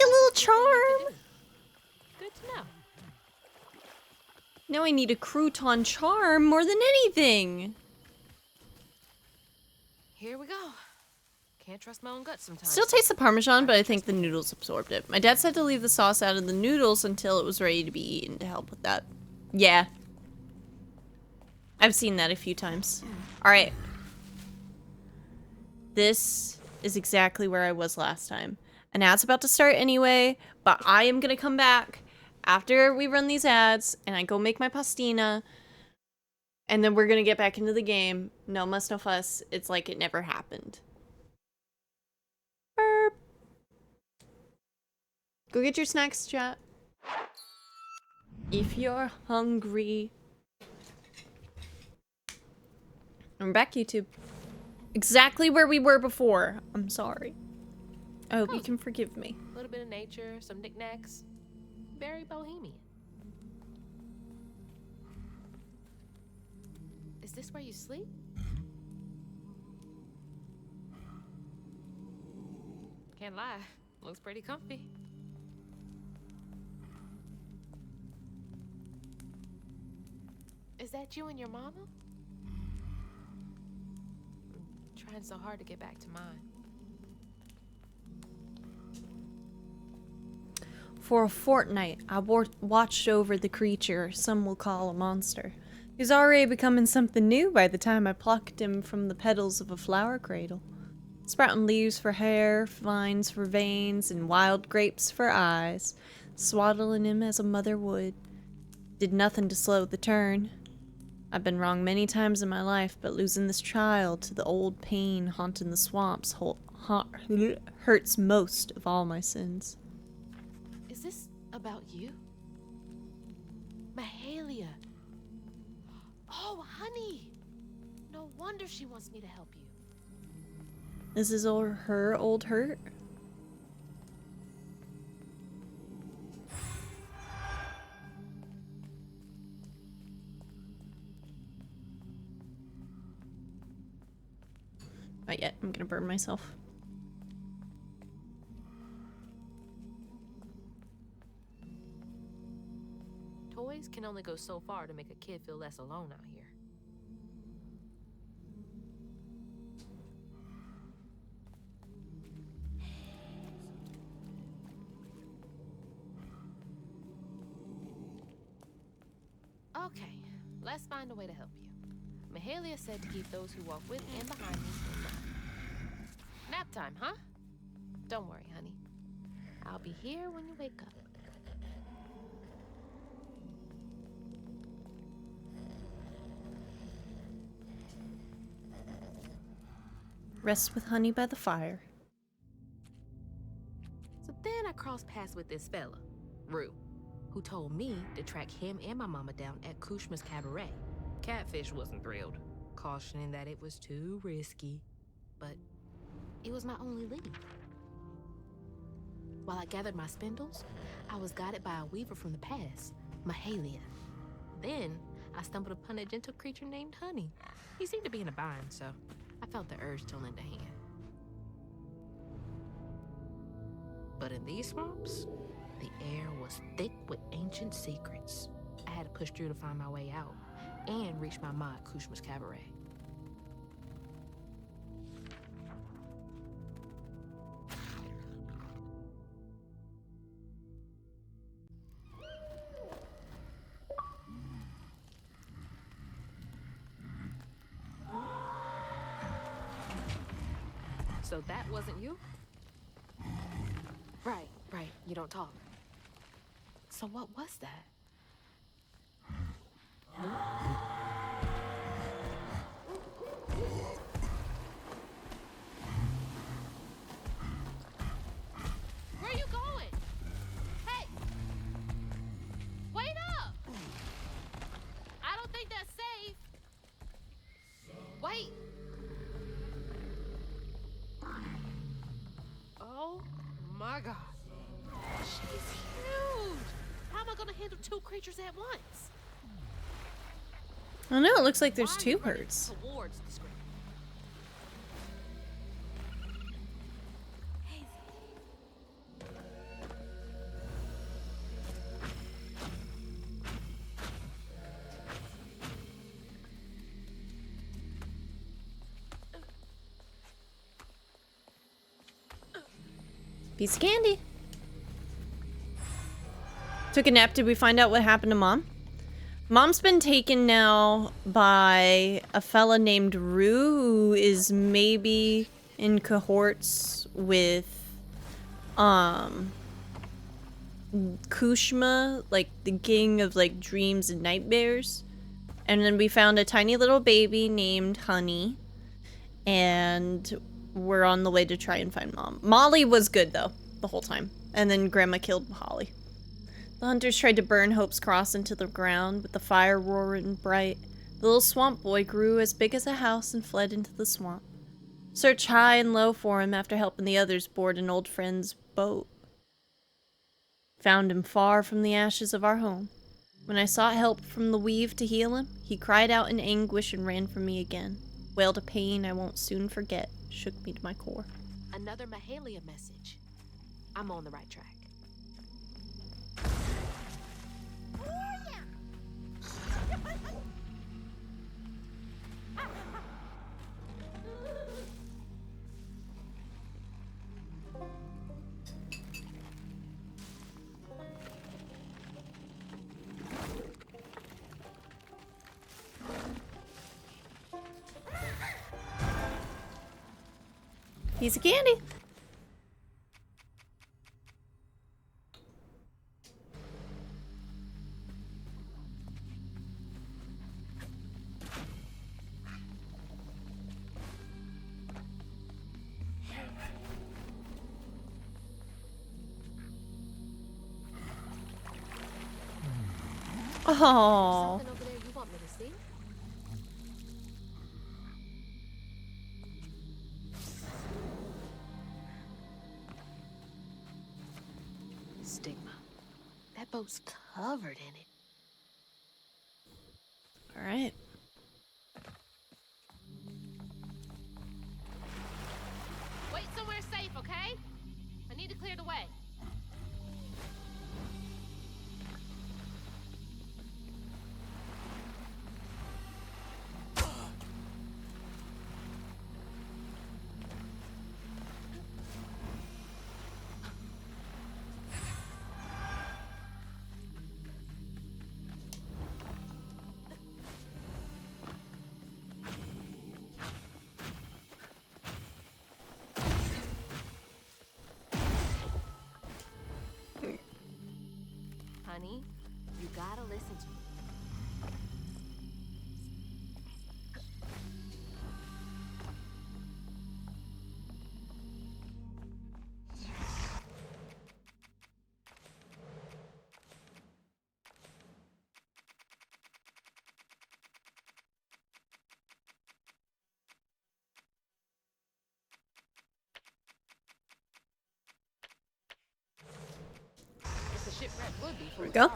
little charm. Good to know. Now I need a crouton charm more than anything. Here we go. Can't trust my own gut sometimes. Still tastes the Parmesan, but I think the noodles absorbed it. My dad said to leave the sauce out of the noodles until it was ready to be eaten to help with that. Yeah. I've seen that a few times. Alright. This is exactly where I was last time. An ad's about to start anyway, but I am gonna come back after we run these ads and I go make my pastina. And then we're gonna get back into the game. No muss, no fuss. It's like it never happened. Burp. Go get your snacks, chat. If you're hungry. I'm back, YouTube. Exactly where we were before. I'm sorry. I hope you can forgive me. A little bit of nature, some knickknacks. Very bohemian. Is this where you sleep? Can't lie. Looks pretty comfy. Is that you and your mama? I'm trying so hard to get back to mine. For a fortnight, I watched over the creature some will call a monster. He's already becoming something new by the time I plucked him from the petals of a flower cradle. Sprouting leaves for hair, vines for veins, and wild grapes for eyes. Swaddling him as a mother would. Did nothing to slow the turn. I've been wrong many times in my life, but losing this child to the old pain haunting the swamps hurts most of all my sins. Is this about you? Mahalia. Oh, honey. No wonder she wants me to help you. Is this her old hurt? Not yet. I'm gonna burn myself. Toys can only go so far to make a kid feel less alone out here. Okay, let's find a way to help you. Mahalia said to keep those who walk with and behind me in mind. Nap time, huh? Don't worry, honey. I'll be here when you wake up. Rest with honey by the fire. So then I crossed paths with this fella, Rue, who told me to track him and my mama down at Kushma's Cabaret. Catfish wasn't thrilled, cautioning that it was too risky, but it was my only lead. While I gathered my spindles, I was guided by a weaver from the past, Mahalia. Then I stumbled upon a gentle creature named Honey. He seemed to be in a bind, so I felt the urge to lend a hand. But in these swamps, the air was thick with ancient secrets. I had to push through to find my way out and reach my ma at Kushma's Cabaret. So that wasn't you? Right, you don't talk. So what was that? Where are you going? Hey! Wait up! I don't think that's safe. Wait! Oh my god. She's huge! How am I gonna handle two creatures at once? I know, it looks like there's two herds. Towards the screen. Piece of candy. Took a nap. Did we find out what happened to Mom? Mom's been taken now by a fella named Rue, who is maybe in cohorts with Kushma, like the king of like dreams and nightmares. And then we found a tiny little baby named Honey. And we're on the way to try and find Mom. Molly was good though, the whole time. And then Grandma killed Holly. The hunters tried to burn Hope's cross into the ground with the fire roaring bright. The little swamp boy grew as big as a house and fled into the swamp. Searched high and low for him after helping the others board an old friend's boat. Found him far from the ashes of our home. When I sought help from the weave to heal him, he cried out in anguish and ran from me again. Wailed a pain I won't soon forget, shook me to my core. Another Mahalia message. I'm on the right track. Piece of candy. Oh. Something over there you want me to see? Stigma. That boat's covered in it. All right. Wait somewhere safe, okay? I need to clear the way. Honey, you gotta listen to me. If the shipwreck would be Here we go.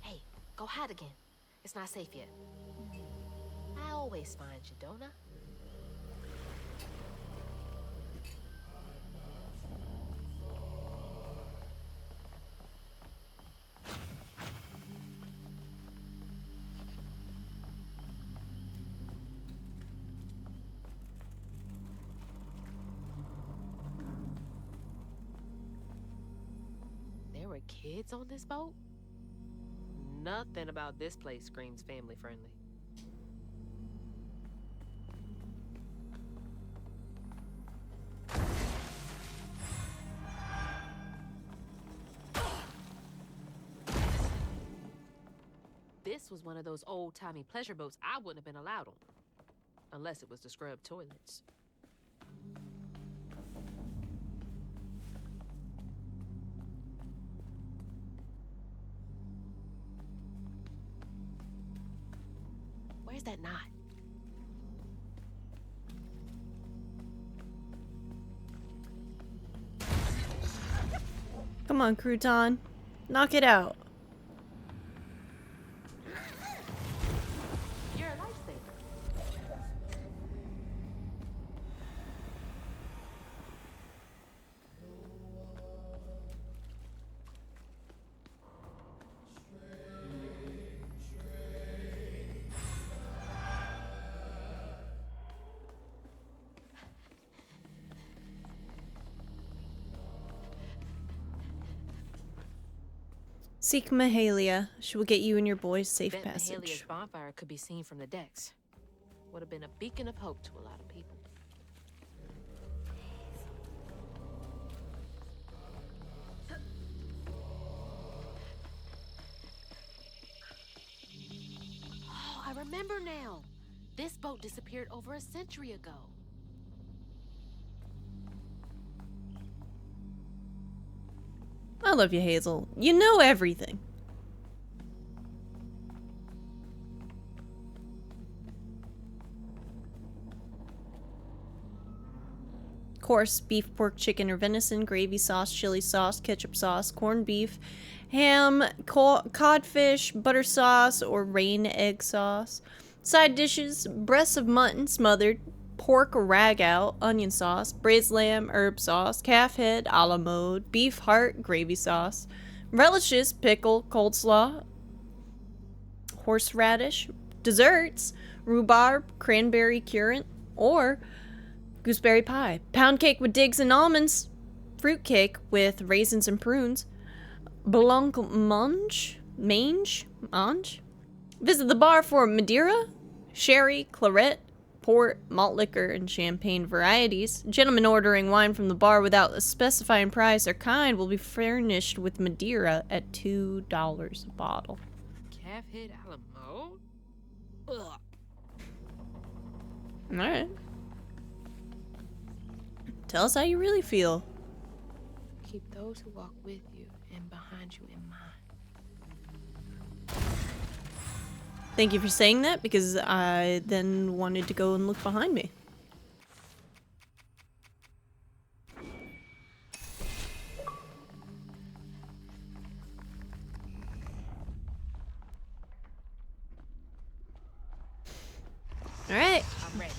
Hey, go hide again. It's not safe yet. I always find you, don't I? There were kids kids on this boat? Nothing about this place screams family friendly. This was one of those old-timey pleasure boats I wouldn't have been allowed on. Unless it was to scrub toilets. Where's that knot? Come on, Crouton. Knock it out. You're a lifesaver. Seek Mahalia. She will get you and your boys safe Bet Mahalia's passage. bonfire could be seen from the decks. Would have been a beacon of hope to a lot of people. Oh, I remember now. This boat disappeared over a century ago. I love you, Hazel. You know everything. Course, beef, pork, chicken, or venison, gravy sauce, chili sauce, ketchup sauce, corned beef, ham, codfish, butter sauce, or rain egg sauce. Side dishes, breasts of mutton smothered, pork ragout, onion sauce, braised lamb, herb sauce, calf head, a la mode, beef heart, gravy sauce, relishes, pickle, coleslaw, horseradish, desserts, rhubarb, cranberry currant, or gooseberry pie, pound cake with digs and almonds, fruit cake with raisins and prunes, blanc mange. Visit the bar for Madeira, sherry, claret, port, malt liquor, and champagne varieties. Gentlemen ordering wine from the bar without specifying price or kind will be furnished with Madeira at $2 a bottle. Calf head a la mode? Ugh. Alright. Tell us how you really feel. Keep those who walk with you and behind you in mind. Thank you for saying that, because I then wanted to go and look behind me. All right. I'm ready.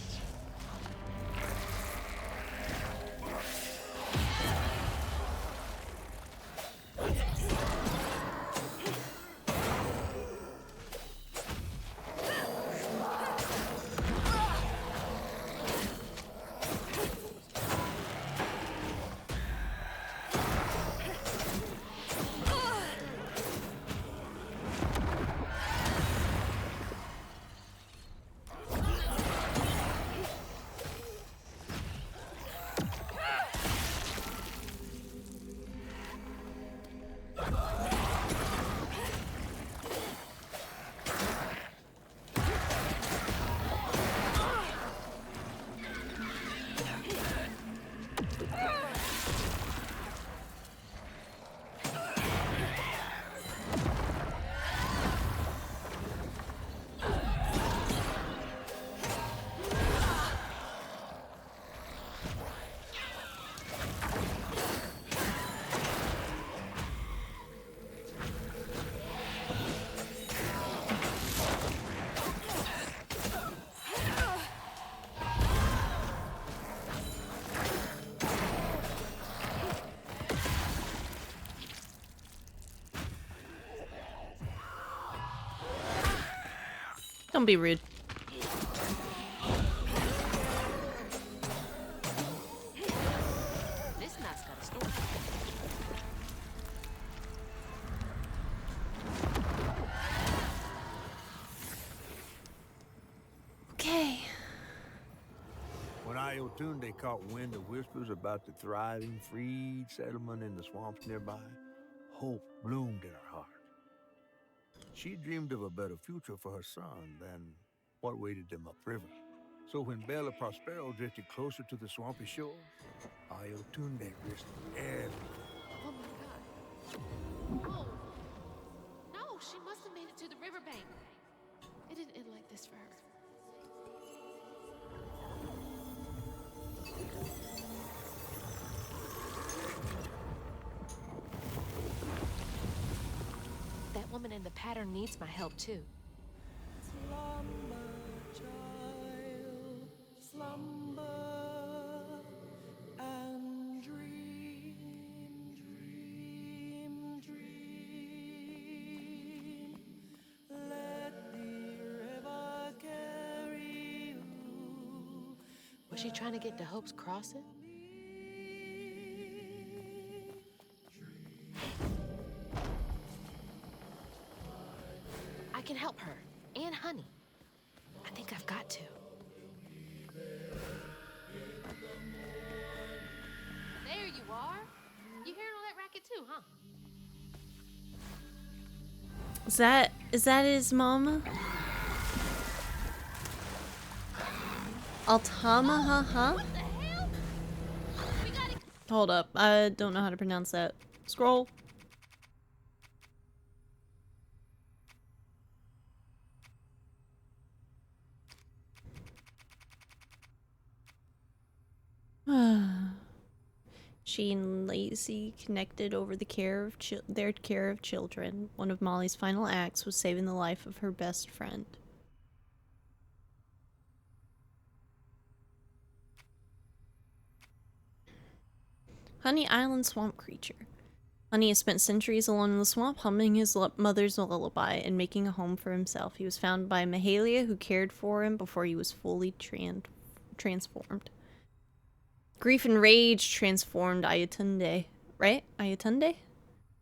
Don't be rude. This knot's got a story. Ayotunde caught wind of whispers about the thriving, freed settlement in the swamps nearby, hope bloomed in her heart. She dreamed of a better future for her son than what awaited them upriver. So when Bella Prospero drifted closer to the swampy shores, Ayotunde risked everything. Oh my god. Oh. No, she must have made it to the riverbank. It didn't end like this for her. That woman in the pattern needs my help too. Slumber, child, slumber and dream, dream, dream. Let the river carry you. Was she trying to get to Hope's Crossing? I can help her. And Honey. I think I've got to. There you are. You hearing all that racket too, huh? Is that his mama? Altamaha? What the hell? We gotta... Hold up, I don't know how to pronounce that. Scroll. She and Lacey connected over the care of their care of children. One of Molly's final acts was saving the life of her best friend. Honey Island Swamp Creature. Honey has spent centuries alone in the swamp, humming his mother's lullaby and making a home for himself. He was found by Mahalia, who cared for him before he was fully transformed. Grief and rage transformed Ayatunde, right? Ayatunde?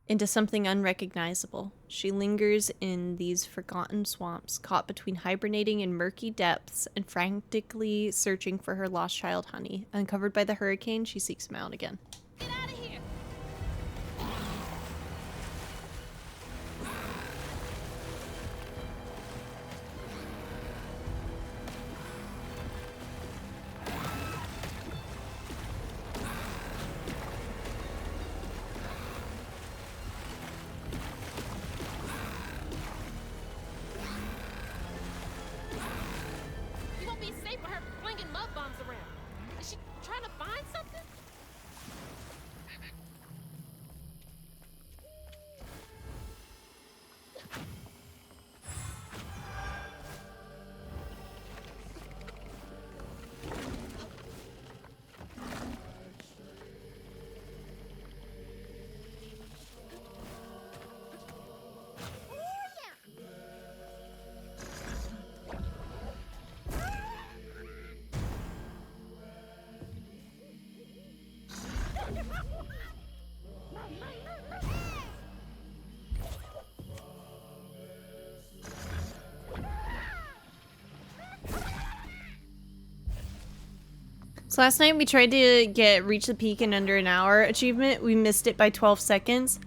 Into something unrecognizable. She lingers in these forgotten swamps, caught between hibernating in murky depths and frantically searching for her lost child Honey. Uncovered by the hurricane, she seeks him out again. Get out of here! You won't be safe with her flinging mud bombs around. Is she trying to find something? So last night we tried to reach the peak in under an hour achievement. We missed it by 12 seconds.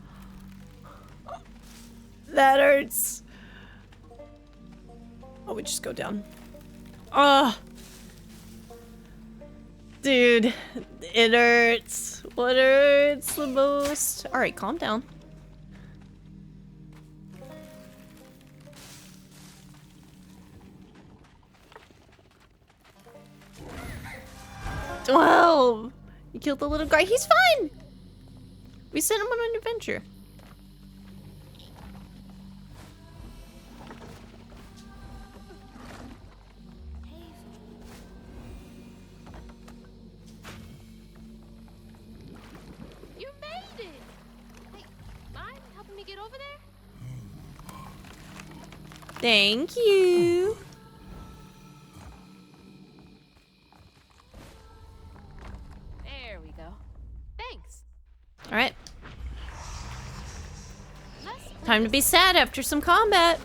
That hurts. Oh, we just go down. Oh. Dude, it hurts. What hurts the most? Alright, calm down. Wow! You killed the little guy. He's fine! We sent him on an adventure. You made it! Hey, mind helping me get over there? Thank you. There we go. Thanks. Alright. Time to be sad after some combat.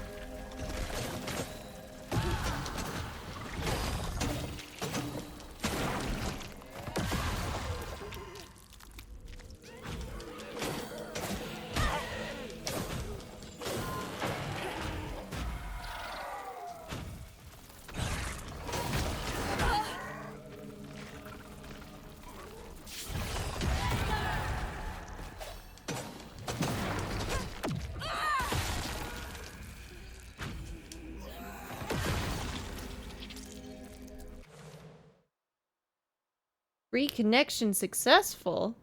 Reconnection successful?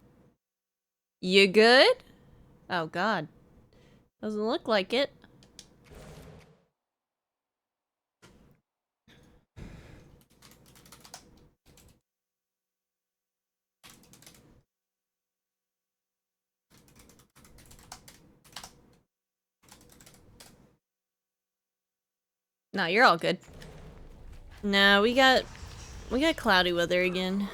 You good? Oh god. Doesn't look like it. No, you're all good. No, we got cloudy weather again.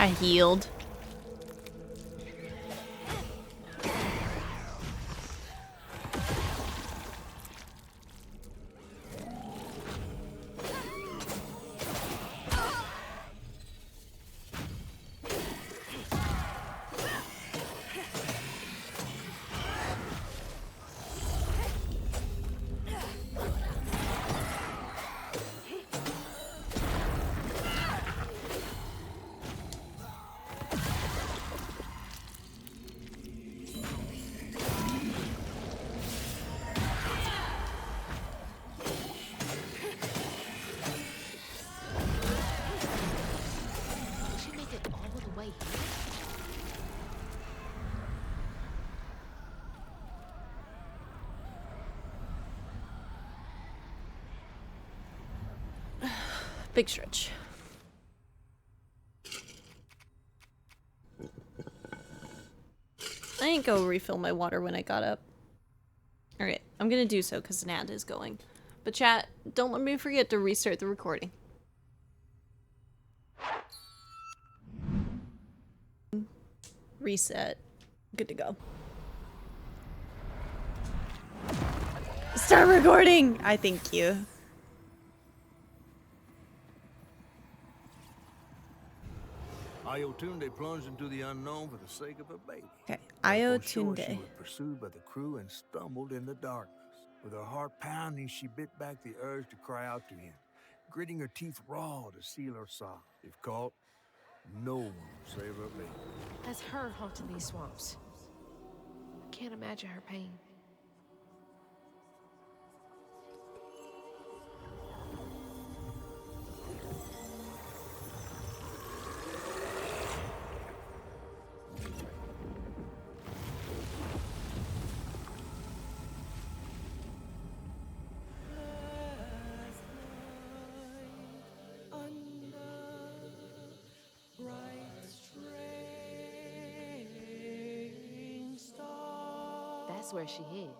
I healed. She make it all the way here? Big stretch. I didn't go refill my water when I got up. Alright, I'm gonna do so because an ad is going. But chat, don't let me forget to restart the recording. Reset. Good to go. Start recording! I thank you. Ayotunde plunged into the unknown for the sake of her baby. Okay, For sure, Ayotunde. she was pursued by the crew and stumbled in the darkness. With her heart pounding, she bit back the urge to cry out to him, gritting her teeth raw to seal her sob. If caught, no one will save her baby. That's her haunting these swamps. I can't imagine her pain. That's where she hid.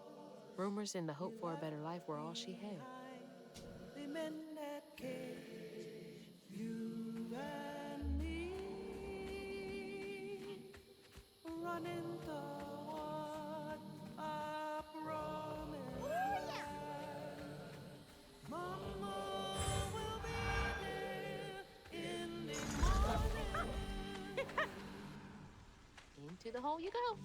Rumors and the hope for a better life were all she had. Into the hole you go.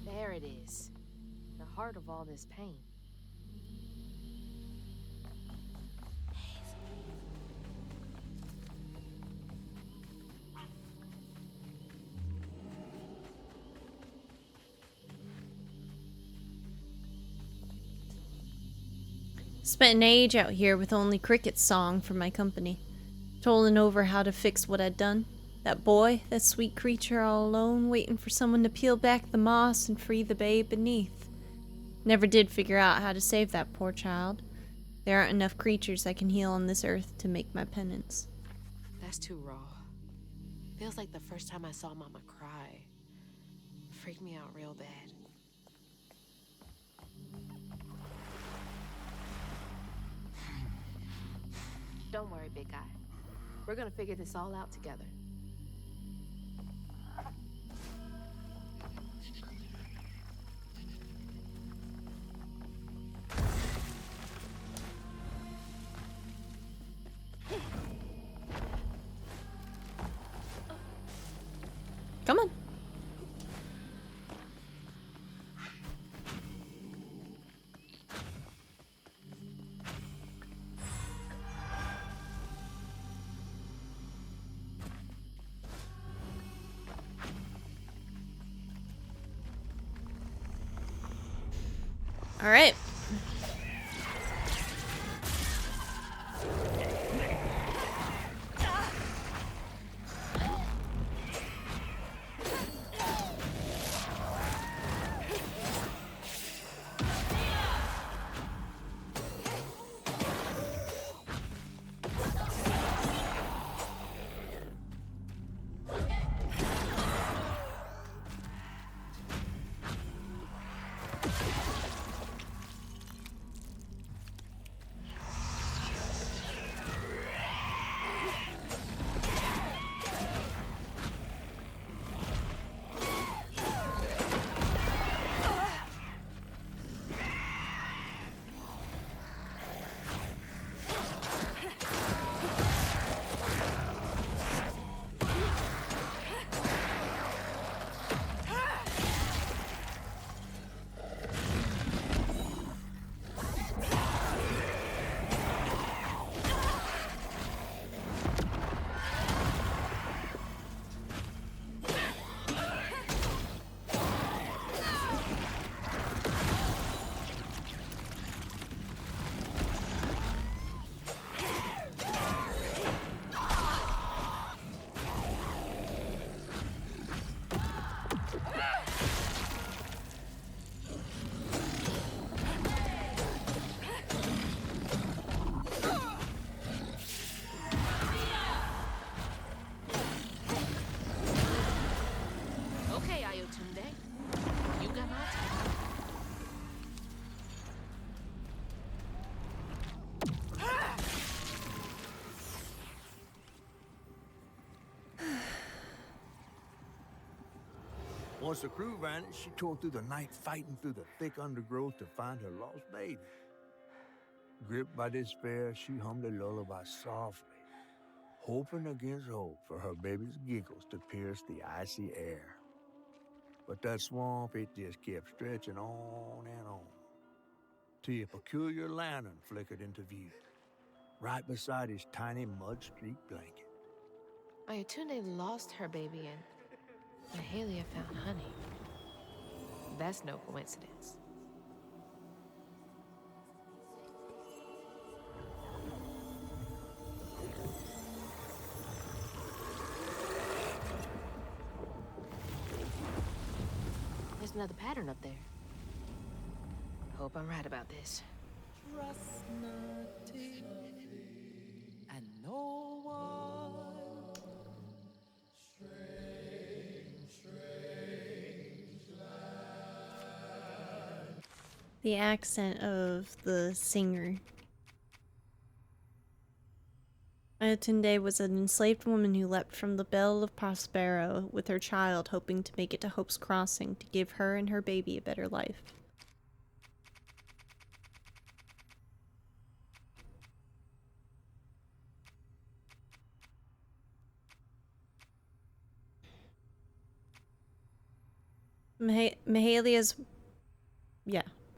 There it is. The heart of all this pain. Spent an age out here with only Cricket's song for my company. Tolling over how to fix what I'd done. That boy, that sweet creature all alone, waiting for someone to peel back the moss and free the babe beneath. Never did figure out how to save that poor child. There aren't enough creatures I can heal on this earth to make my penance. That's too raw. Feels like the first time I saw Mama cry. Freaked me out real bad. Don't worry, big guy. We're gonna figure this all out together. Come on. All right. Okay, Ayotunde. You got my time. Once the crew vanished, she tore through the night fighting through the thick undergrowth to find her lost baby. Gripped by despair, she hummed a lullaby softly, hoping against hope for her baby's giggles to pierce the icy air. But that swamp, it just kept stretching on and on, till a peculiar lantern flickered into view, right beside his tiny mud-streaked blanket. Ayotunde lost her baby and Mahalia found honey. That's no coincidence. There's another pattern up there. Hope I'm right about this. Trust nothing and no one. The accent of the singer. Ayatunde was an enslaved woman who leapt from the bell of Prospero with her child, hoping to make it to Hope's Crossing to give her and her baby a better life.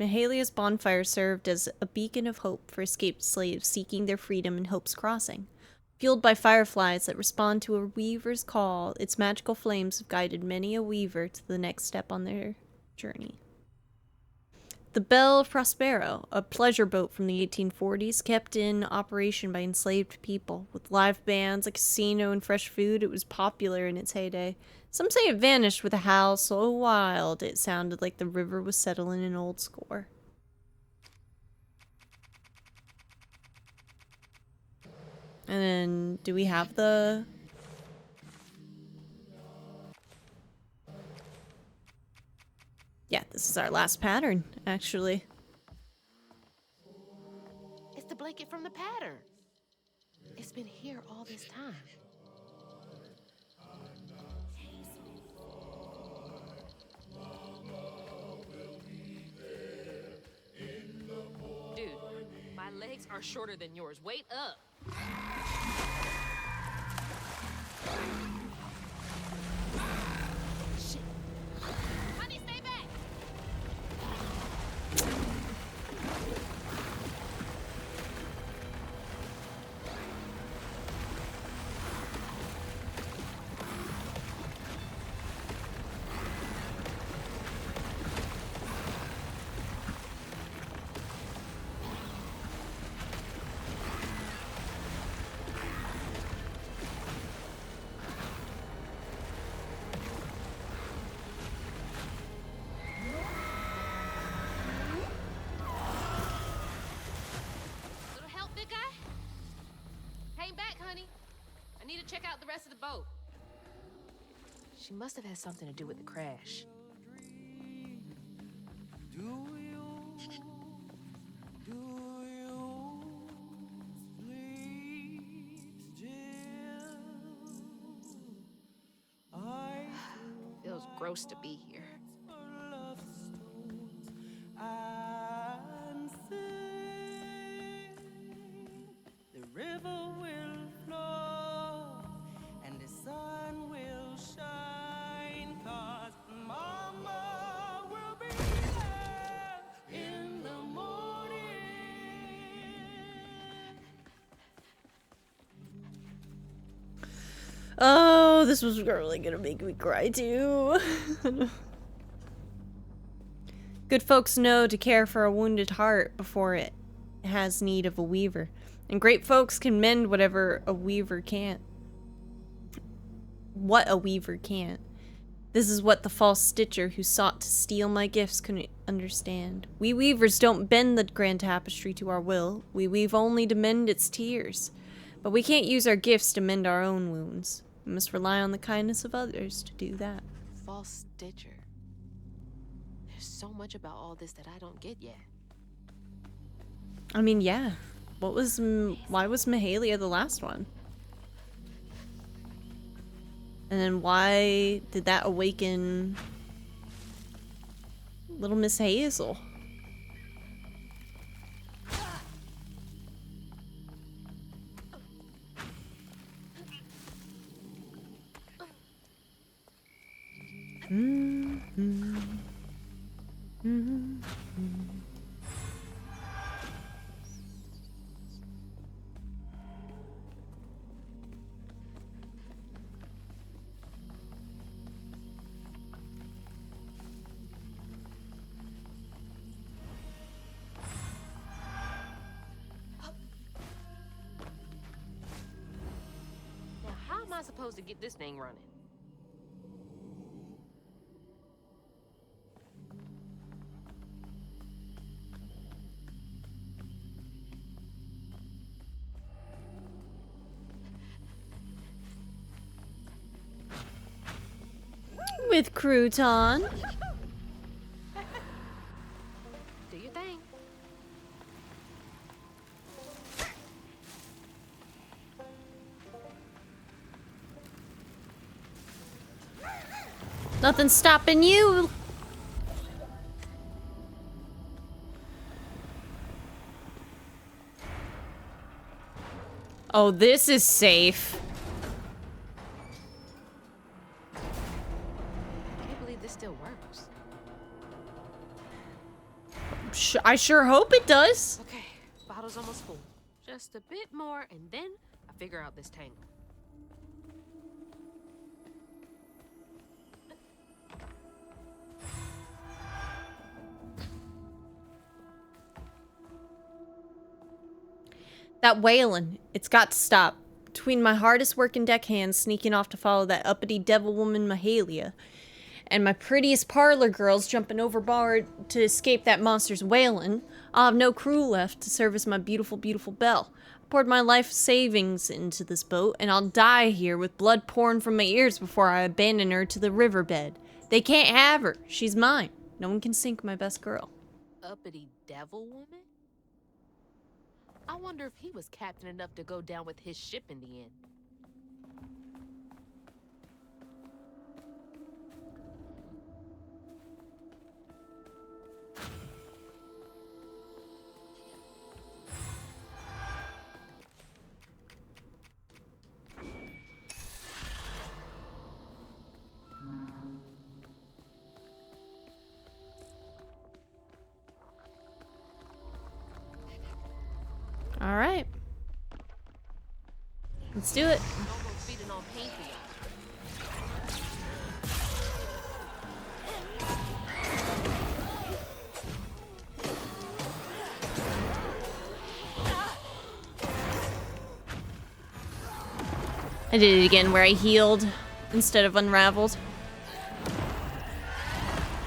Mahalia's bonfire served as a beacon of hope for escaped slaves seeking their freedom in Hope's Crossing. Fueled by fireflies that respond to a weaver's call, its magical flames have guided many a weaver to the next step on their journey. The Belle of Prospero, a pleasure boat from the 1840s, kept in operation by enslaved people. With live bands, a casino, and fresh food, it was popular in its heyday. Some say it vanished with a howl so wild it sounded like the river was settling an old score. And then, do we have the... Yeah, this is our last pattern, actually. It's the blanket from the pattern. It's been here all this time. Dude, my legs are shorter than yours. Wait up. check out the rest of the boat. She must have had something to do with the crash. Feels gross to be here. The river will flow and the sun will shine, 'cause Mama will be there in the morning. Oh, this was really gonna make me cry too. Good folks know to care for a wounded heart before it has need of a weaver. And great folks can mend whatever a weaver can't. What a weaver can't. This is what the false stitcher who sought to steal my gifts couldn't understand. We weavers don't bend the grand tapestry to our will. We weave only to mend its tears. But we can't use our gifts to mend our own wounds. We must rely on the kindness of others to do that. False stitcher. There's so much about all this that I don't get yet. I mean, yeah. Why was Mahalia the last one? And then why did that awaken little Miss Hazel? Now, how am I supposed to get this thing running? With crouton. Do your thing. Nothing's stopping you. Oh, this is safe. I can't believe this still works. I sure hope it does. Okay, bottle's almost full. Just a bit more, and then I figure out this tangle. That wailing, it's got to stop. Between my hardest working deckhands sneaking off to follow that uppity devil woman Mahalia, and my prettiest parlor girls jumping overboard to escape that monster's wailing, I'll have no crew left to service my beautiful, beautiful Belle. I poured my life savings into this boat, and I'll die here with blood pouring from my ears before I abandon her to the riverbed. They can't have her. She's mine. No one can sink my best girl. Uppity devil woman? I wonder if he was captain enough to go down with his ship in the end. All right. Let's do it. Almost feeding on pain for y'all. I did it again where I healed instead of unraveled.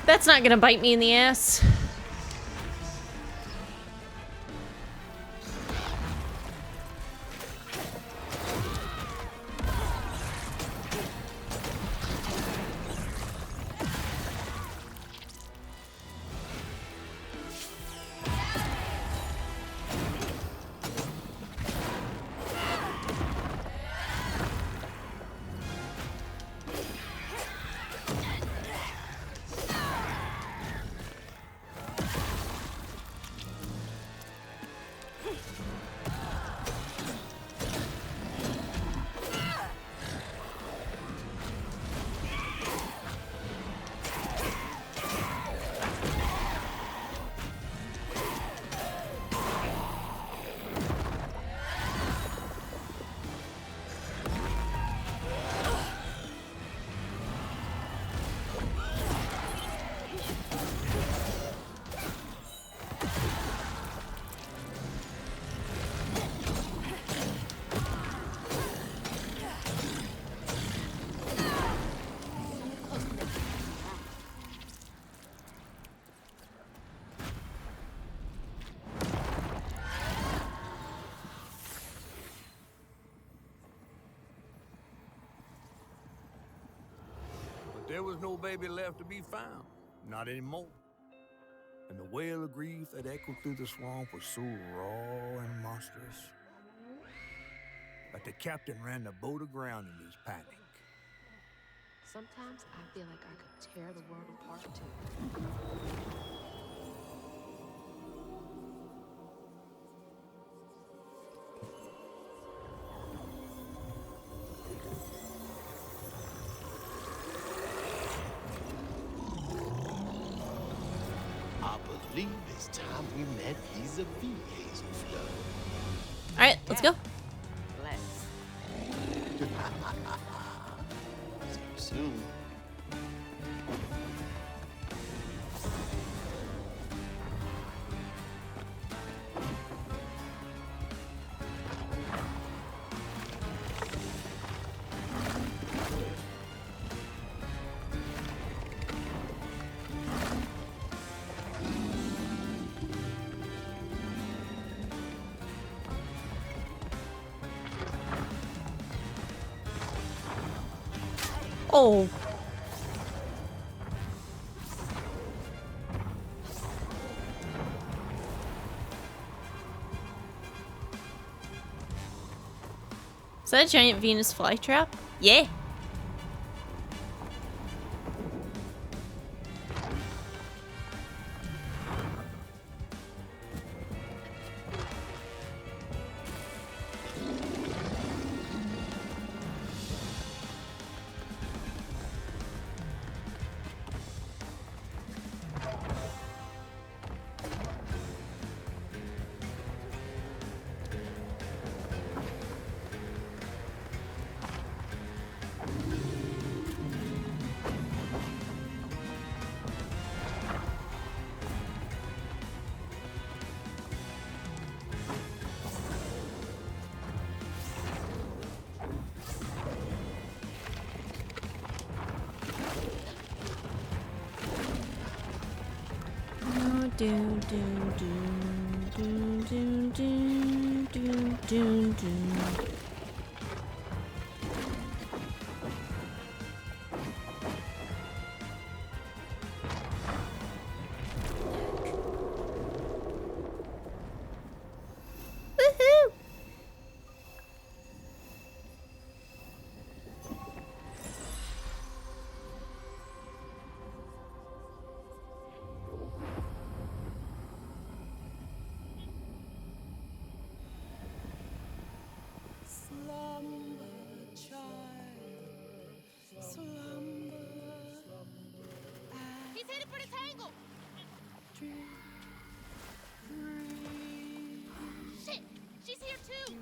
That's not gonna bite me in the ass. But there was no baby left to be found. Not anymore. And the wail of grief that echoed through the swamp was so raw and monstrous that the captain ran the boat aground in his panic. Sometimes I feel like I could tear the world apart too. I believe it's time we met vis-a-vis Hazel Flood. All right, let's go. Let's. See you soon. Oh. Is that a giant Venus flytrap? Yeah. Do do do do do do do do do. Woohoo! He's headed for the tangle! Shit! She's here too!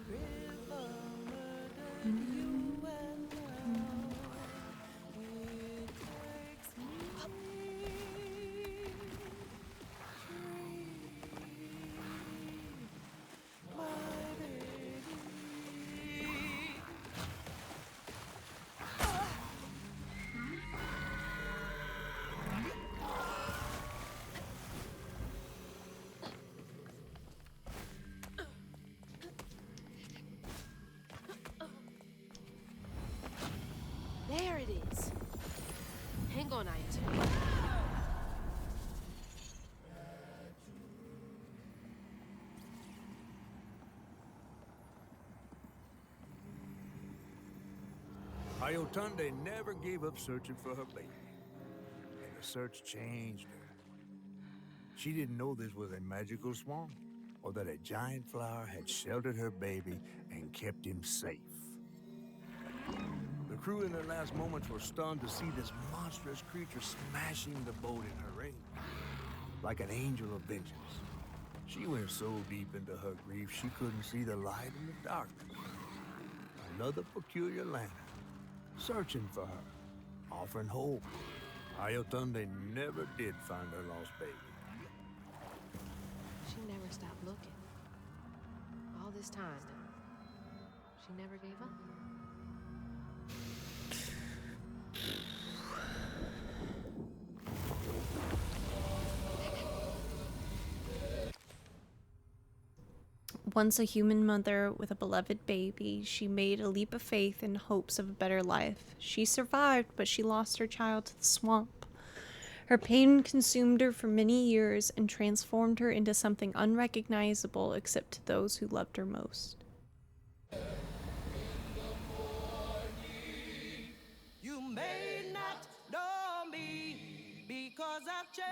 There it is. Hang on, Ayat. Ayotunde never gave up searching for her baby. And the search changed her. She didn't know this was a magical swamp, or that a giant flower had sheltered her baby and kept him safe. The crew in their last moments were stunned to see this monstrous creature smashing the boat in her rain, like an angel of vengeance. She went so deep into her grief she couldn't see the light in the darkness. Another peculiar lantern, searching for her, offering hope. Ayotunde never did find her lost baby. She never stopped looking. All this time, she never gave up. Once a human mother with a beloved baby, she made a leap of faith in hopes of a better life. She survived, but she lost her child to the swamp. Her pain consumed her for many years and transformed her into something unrecognizable except to those who loved her most. You may not know me because I've changed,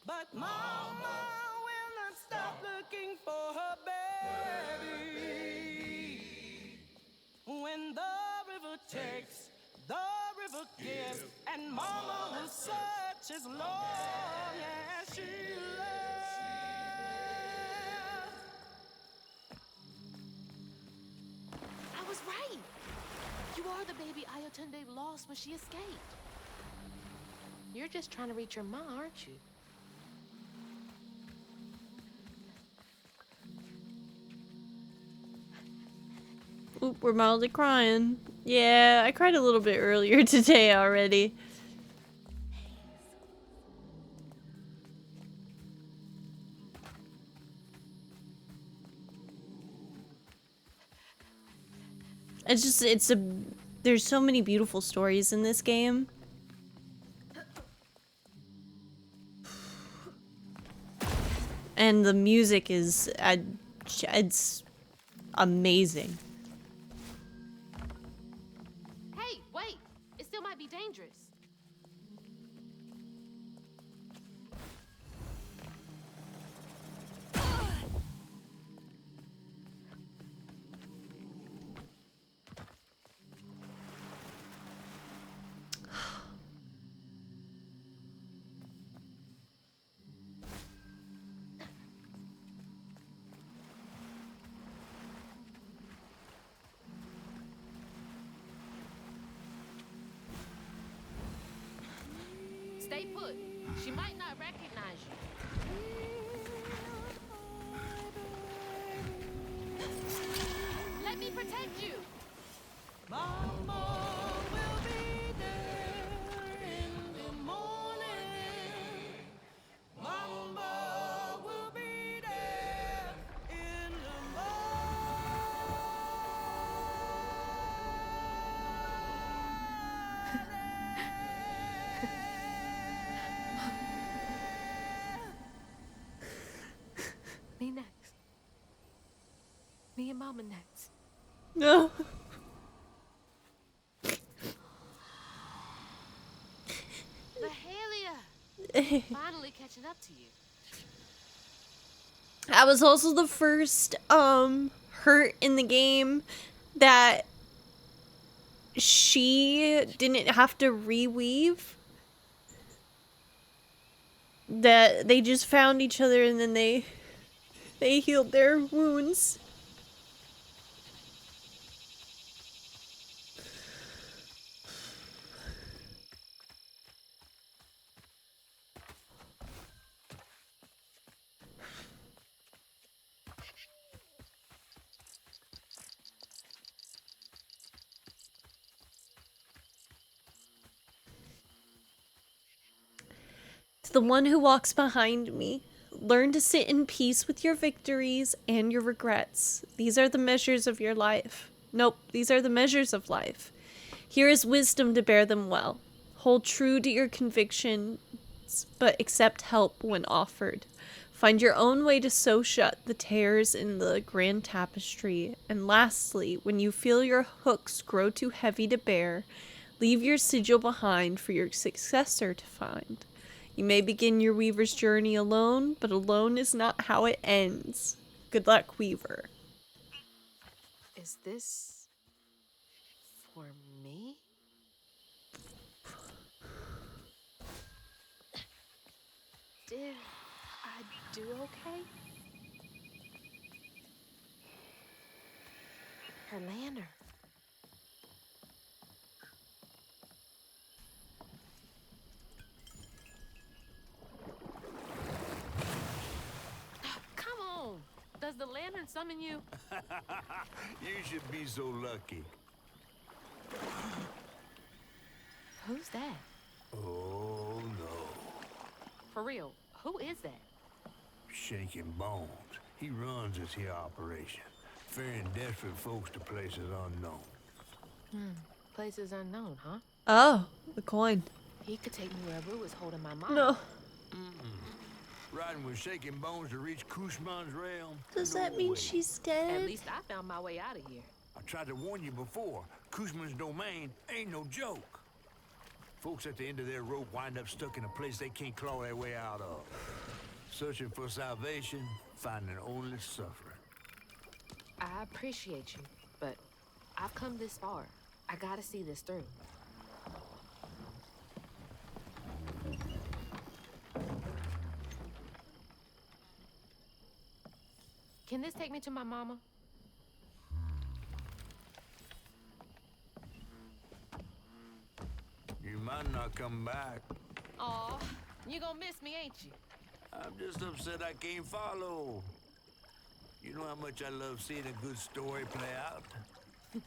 but Mama will not stop looking for her baby. When the river takes, the river gives, and Mama will search as long as she loves. I was right. You are the baby Ayotunde lost when she escaped. You're just trying to reach your ma, aren't you? Oop, we're mildly crying. Yeah, I cried a little bit earlier today already. There's so many beautiful stories in this game. And the music is, it's amazing. Hey, wait! It still might be dangerous. Stay put. She might not recognize you. Let me protect you. Mama will be there in the morning. Mama will be there in the Me next. Me and Mama next. No. Mahalia! Finally catching up to you. I was also the first hurt in the game that she didn't have to reweave. That they just found each other and then they healed their wounds. To the one who walks behind me, learn to sit in peace with your victories and your regrets. These are the measures of your life. Nope, these are the measures of life. Here is wisdom to bear them well. Hold true to your convictions, but accept help when offered. Find your own way to sew shut the tears in the grand tapestry. And lastly, when you feel your hooks grow too heavy to bear, leave your sigil behind for your successor to find. You may begin your weaver's journey alone, but alone is not how it ends. Good luck, Weaver. Is this for me? Did I do okay? Her lantern. Come on! Does the lantern summon you? You should be so lucky. Who's that? Oh, no. For real, who is that? Shaking Bones. He runs this here operation, ferrying desperate folks to places unknown. Places unknown, huh? Oh, the coin. He could take me where Rue was holding my mom. No. Riding with Shaking Bones to reach Kushman's realm? Does No that mean way. she's At dead? least I found my way out of here. I tried to warn you before. Kushman's domain ain't no joke. Folks at the end of their rope wind up stuck in a place they can't claw their way out of. Searching for salvation, finding only suffering. I appreciate you, but I've come this far. I gotta see this through. Can this take me to my mama? You might not come back. Aw, you gonna miss me, ain't you? I'm just upset I can't follow. You know how much I love seeing a good story play out?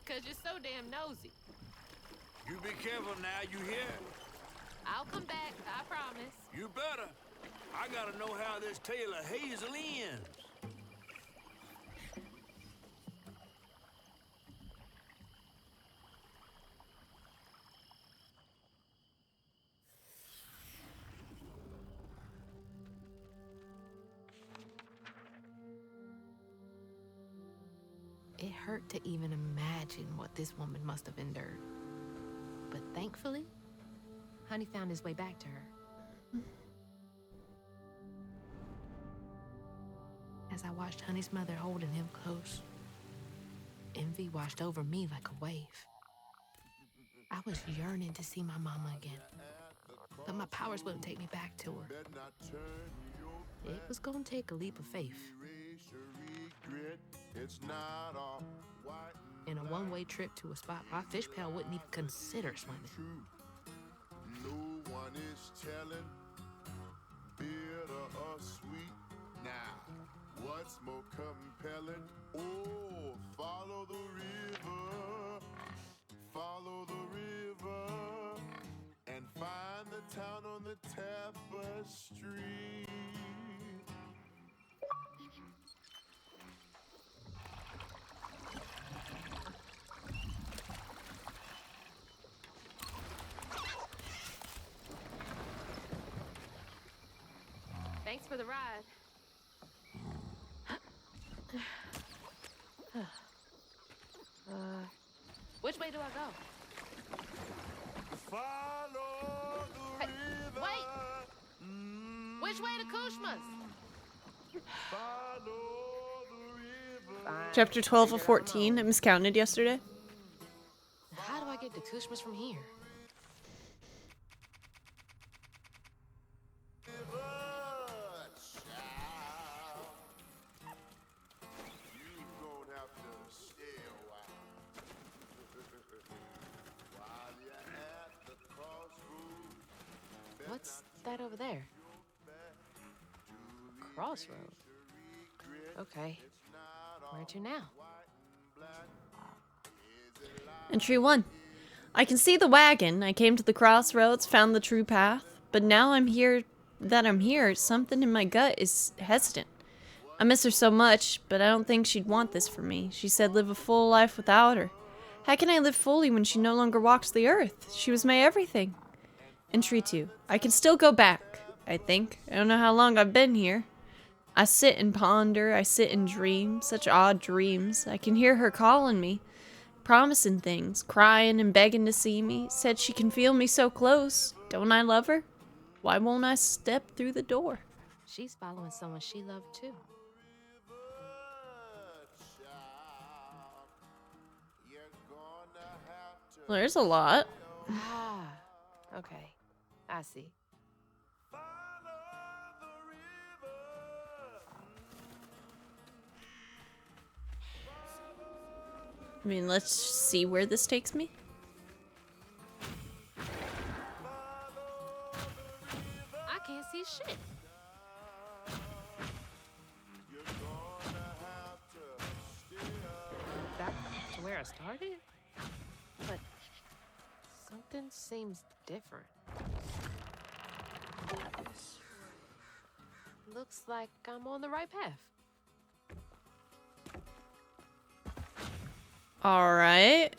Cause you're so damn nosy. You be careful now, you hear? I'll come back, I promise. You better. I gotta know how this tale of Hazel ends. It hurt to even imagine what this woman must have endured. But thankfully, Honey found his way back to her. As I watched Honey's mother holding him close, envy washed over me like a wave. I was yearning to see my mama again, but my powers wouldn't take me back to her. It was gonna take a leap of faith. In a one-way trip to a spot my fish pal wouldn't even consider swimming. No one is telling, bitter or sweet. Now, what's more compelling? Oh, follow the river, and find the town on the tapestry. Thanks for the ride. Which way do I go? Follow the river. Wait! Which way to Kushma's? Follow the river. Fine. Chapter 12 of 14. I miscounted yesterday. How do I get to Kushma's from here? What's that over there? Crossroad. Okay. Where to now? Entry 1. I can see the wagon. I came to the crossroads, found the true path. But now I'm here, something in my gut is hesitant. I miss her so much, but I don't think she'd want this for me. She said live a full life without her. How can I live fully when she no longer walks the earth? She was my everything. Entry 2. I can still go back, I think. I don't know how long I've been here. I sit and ponder, I sit and dream, such odd dreams. I can hear her calling me, promising things, crying and begging to see me. Said she can feel me so close. Don't I love her? Why won't I step through the door? She's following someone she loved too. Well, there's a lot. Ah, okay. I see. I mean, let's see where this takes me. I can't see shit. Back to where I started? But something seems different. Looks like I'm on the right path. All right.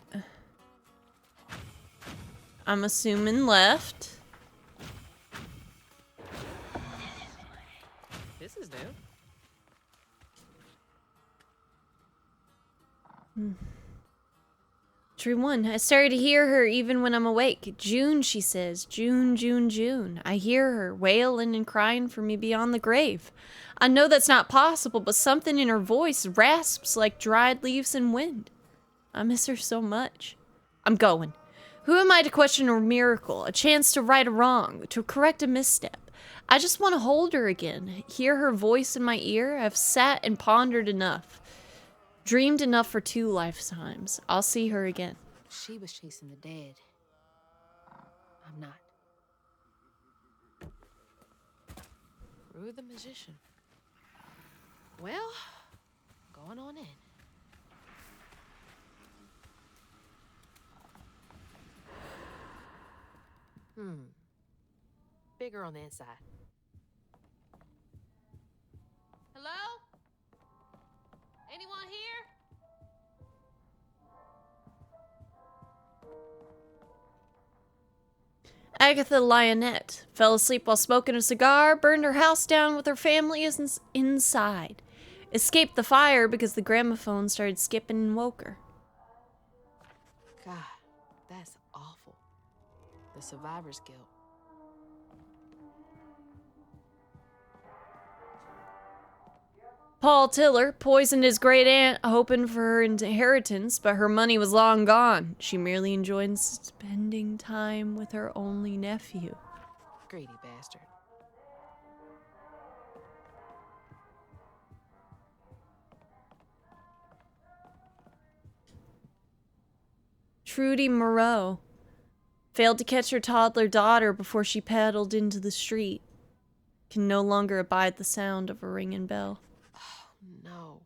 I'm assuming left. This is new. True one. I started to hear her even when I'm awake. June, she says. June, June, June. I hear her wailing and crying for me beyond the grave. I know that's not possible, but something in her voice rasps like dried leaves in wind. I miss her so much. I'm going. Who am I to question a miracle, a chance to right a wrong, to correct a misstep? I just want to hold her again, hear her voice in my ear. I've sat and pondered enough, dreamed enough for 2 lifetimes. I'll see her again. She was chasing the dead. I'm not. Rue the magician. Well, going on in. Bigger on the inside. Hello? Anyone here? Agatha Lionette fell asleep while smoking a cigar, burned her house down with her family inside. Escaped the fire because the gramophone started skipping and woke her. God, that's awful. The survivor's guilt. Paul Tiller poisoned his great aunt, hoping for her inheritance, but her money was long gone. She merely enjoyed spending time with her only nephew. Greedy bastard. Trudy Moreau failed to catch her toddler daughter before she paddled into the street. Can no longer abide the sound of a ringing bell. No.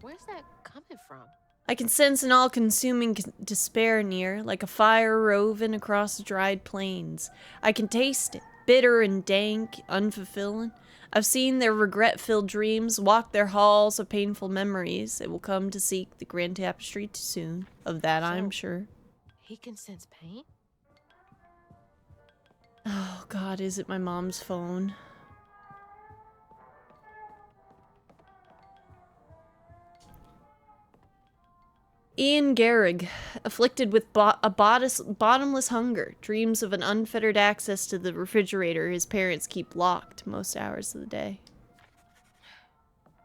Where's that coming from? I can sense an all-consuming despair near, like a fire roving across the dried plains. I can taste it, bitter and dank, unfulfilling. I've seen their regret-filled dreams walk their halls of painful memories. It will come to seek the grand tapestry too soon. Of that I'm sure. He can sense pain? Oh God, is it my mom's phone? Ian Garrig, afflicted with a bottomless hunger, dreams of an unfettered access to the refrigerator his parents keep locked most hours of the day.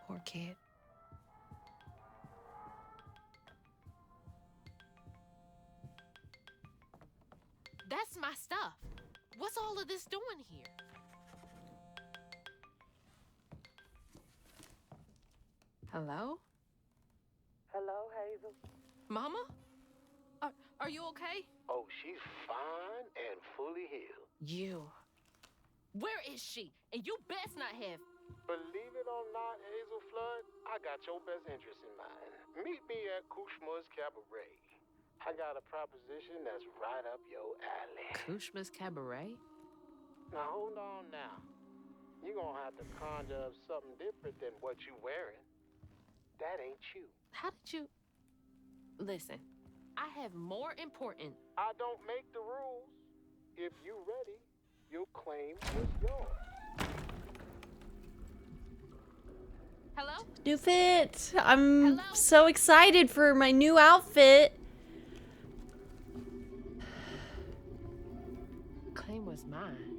Poor kid. That's my stuff. What's all of this doing here? Hello? Hello, Hazel. Mama? Are you okay? Oh, she's fine and fully healed. You. Where is she? And you best not have. Believe it or not, Hazel Flood, I got your best interest in mind. Meet me at Kushma's Cabaret. I got a proposition that's right up your alley. Kushma's Cabaret? Now, hold on now. You're gonna have to conjure up something different than what you wearing. That ain't you. How did you... Listen, I have more important... I don't make the rules. If you ready, you'll claim what's yours. Hello? New fit! I'm so excited for my new outfit. Claim was mine.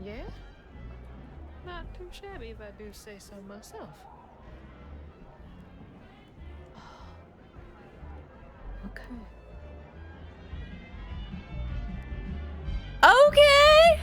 Yeah? Not too shabby if I do say so myself. Okay. Okay!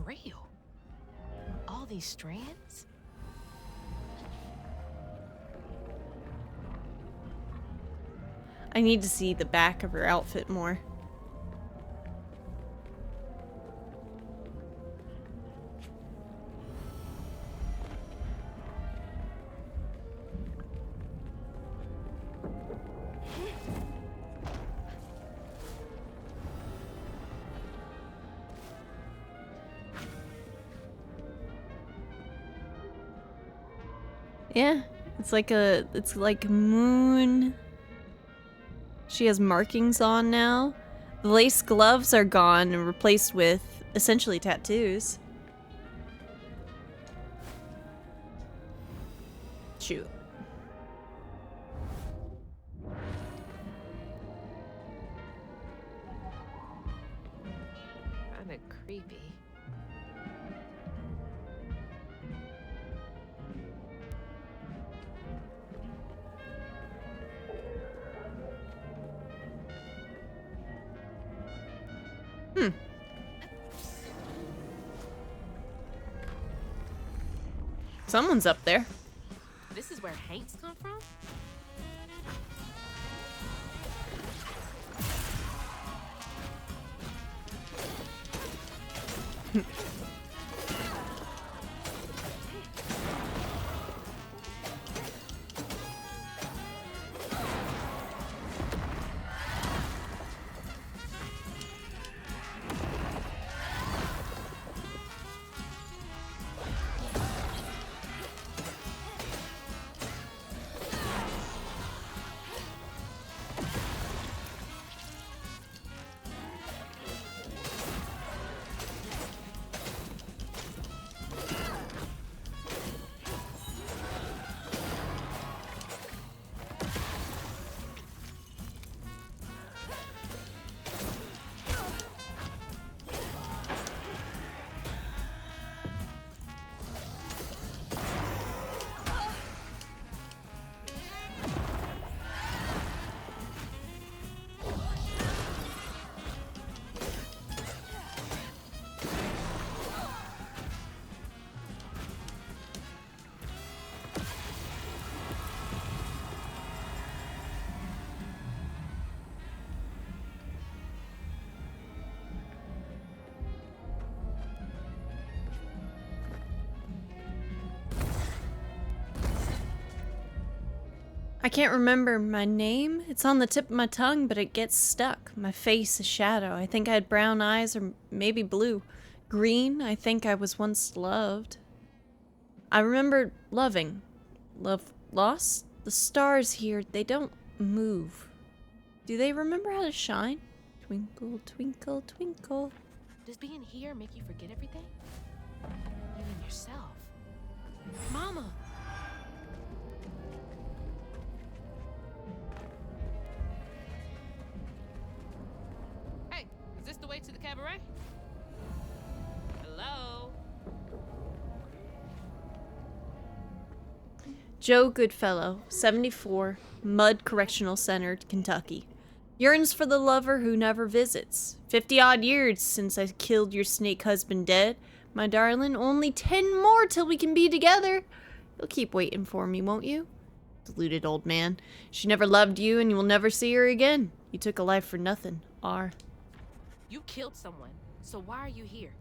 real. All these strands? I need to see the back of her outfit more. Yeah, it's like moon. She has markings on now. The lace gloves are gone and replaced with essentially tattoos. Shoot. Kinda creepy. Someone's up there. This is where Hanks come from? I can't remember my name. It's on the tip of my tongue, but it gets stuck. My face is shadow. I think I had brown eyes, or maybe blue. Green, I think I was once loved. I remember loving. Love lost? The stars here, they don't move. Do they remember how to shine? Twinkle, twinkle, twinkle. Does being here make you forget everything? Even yourself. Mama! Hey, is this the way to the cabaret? Hello? Joe Goodfellow, 74, Mudd Correctional Center, Kentucky. Yearns for the lover who never visits. 50-odd years since I killed your snake husband dead. My darling, only 10 more till we can be together. You'll keep waiting for me, won't you? Deluded old man. She never loved you and you will never see her again. You took a life for nothing. R. You killed someone, so why are you here?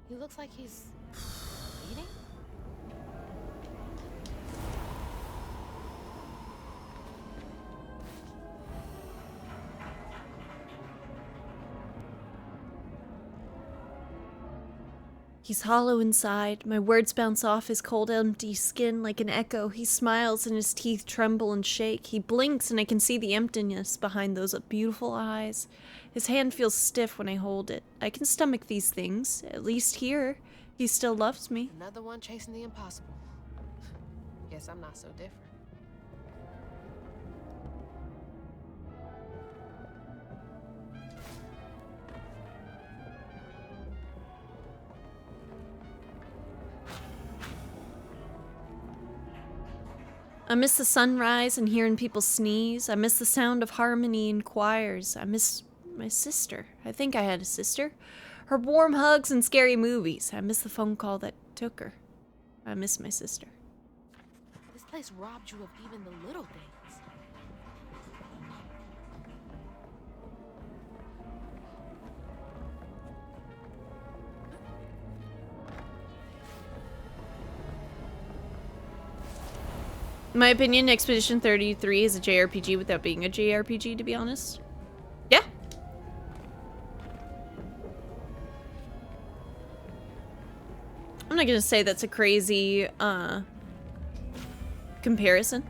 He looks like he's bleeding. He's hollow inside. My words bounce off his cold, empty skin like an echo. He smiles and his teeth tremble and shake. He blinks and I can see the emptiness behind those beautiful eyes. His hand feels stiff when I hold it. I can stomach these things. At least here, he still loves me. Another one chasing the impossible. Guess I'm not so different. I miss the sunrise and hearing people sneeze. I miss the sound of harmony in choirs. I miss my sister. I think I had a sister. Her warm hugs and scary movies. I miss the phone call that took her. I miss my sister. This place robbed you of even the little things. In my opinion, Expedition 33 is a JRPG without being a JRPG, to be honest. Yeah. I'm not gonna say that's a crazy, comparison.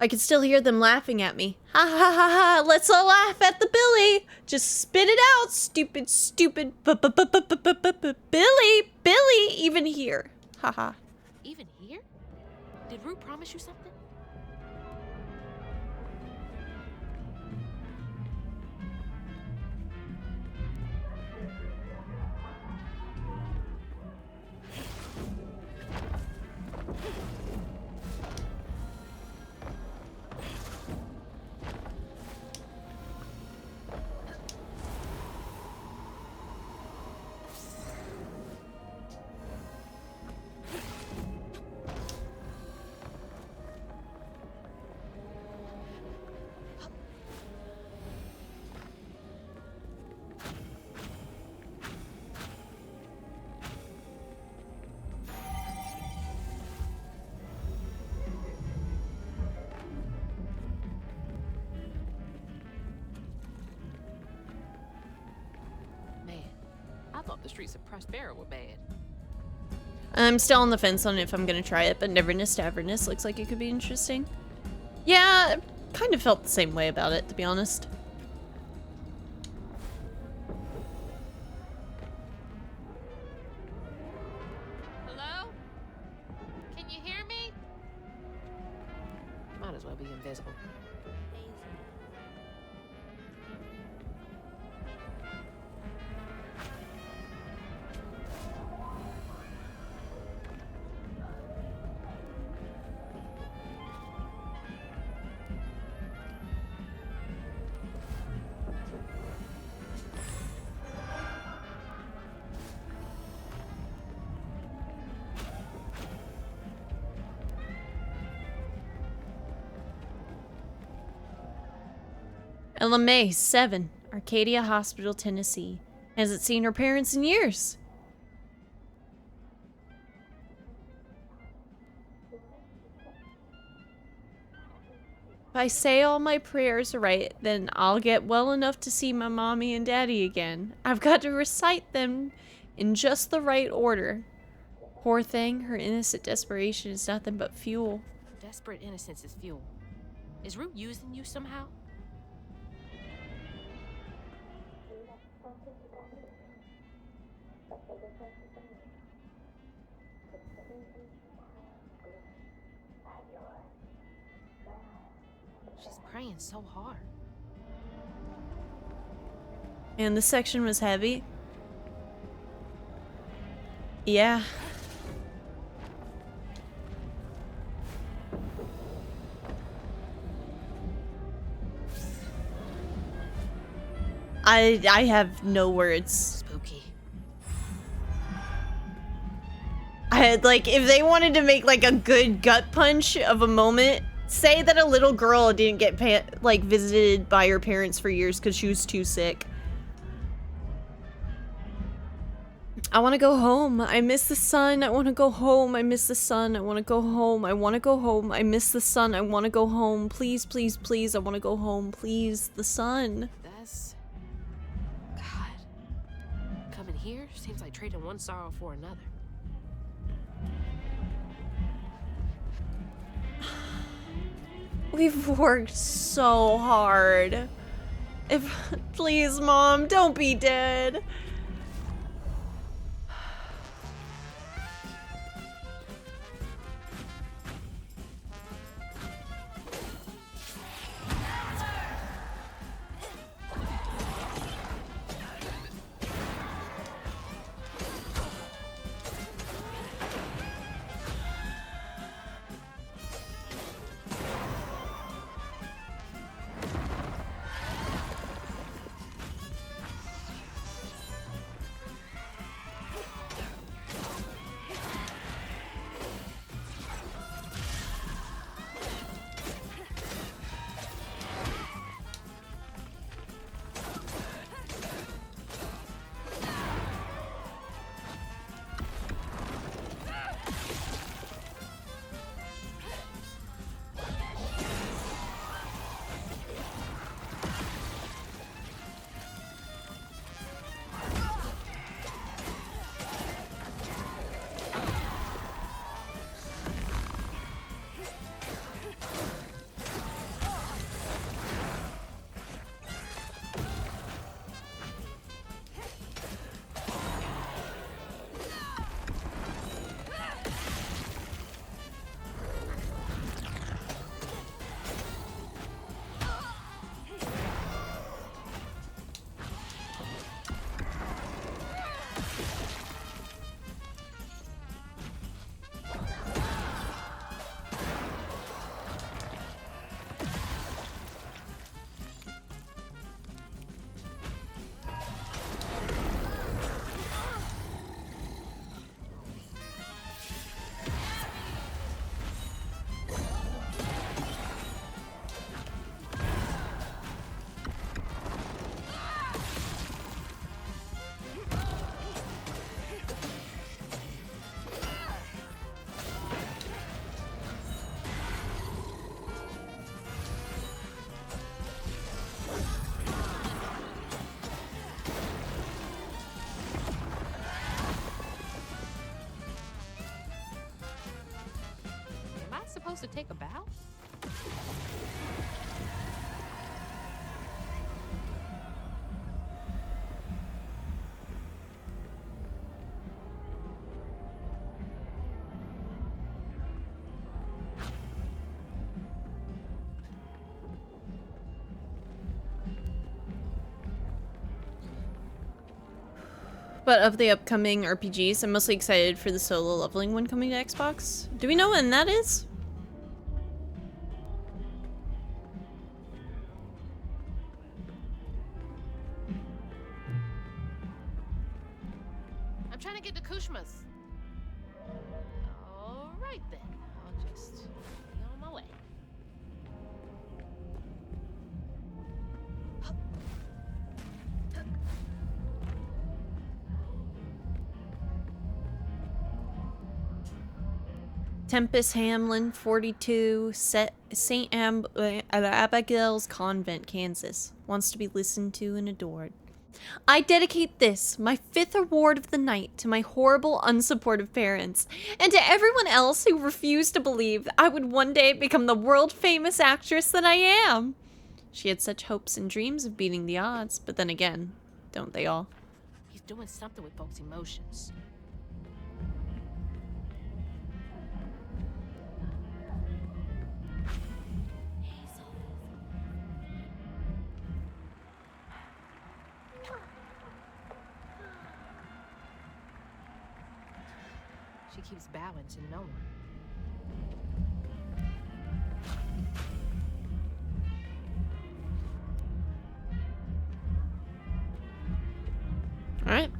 I could still hear them laughing at me. Ha ha ha ha, let's all laugh at the Billy! Just spit it out, stupid, stupid Billy! Billy! Even here. Haha. Even here? Did Rue promise you something? I thought the streets of Prospera were bad. I'm still on the fence on if I'm gonna try it, but Neverness Taverness looks like it could be interesting. Yeah, I kind of felt the same way about it, to be honest. Hello? Can you hear me? Might as well be invisible. Ella May, 7, Arcadia Hospital, Tennessee. Hasn't seen her parents in years. If I say all my prayers right, then I'll get well enough to see my mommy and daddy again. I've got to recite them in just the right order. Poor thing, her innocent desperation is nothing but fuel. Desperate innocence is fuel. Is Rue using you somehow? She's praying so hard. And this section was heavy. Yeah. I have no words. Spooky. I had, like, if they wanted to make, like, a good gut punch of a moment, say that a little girl didn't get, visited by her parents for years because she was too sick. I want to go home. I miss the sun. I want to go home. I miss the sun. I want to go home. I want to go home. I miss the sun. I want to go home. Please, please, please. I want to go home. Please, the sun. That's... God. Coming here seems like trading one sorrow for another. We've worked so hard. Please, Mom, don't be dead. to take a bow? But of the upcoming RPGs, I'm mostly excited for the solo leveling one coming to Xbox. Do we know when that is? I'm trying to get to Kushma's. All right then. I'll just be on my way. Tempest Hamlin, 42, St. Abigail's Convent, Kansas. Wants to be listened to and adored. I dedicate this, my 5th award of the night, to my horrible, unsupportive parents, and to everyone else who refused to believe I would one day become the world-famous actress that I am. She had such hopes and dreams of beating the odds, but then again, don't they all? He's doing something with folks' emotions. She keeps bowing to no one. All right.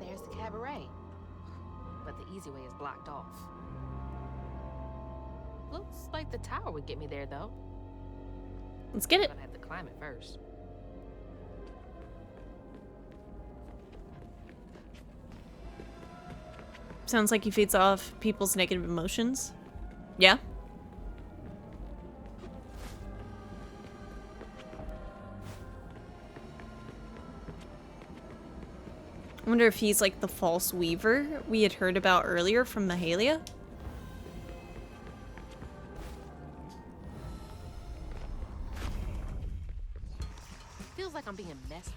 There's the cabaret. But the easy way is blocked off. Looks like the tower would get me there, though. Let's get it. I'm gonna have to climb it first. Sounds like he feeds off people's negative emotions. Yeah? I wonder if he's like the false weaver we had heard about earlier from Mahalia. Feels like I'm being messed with.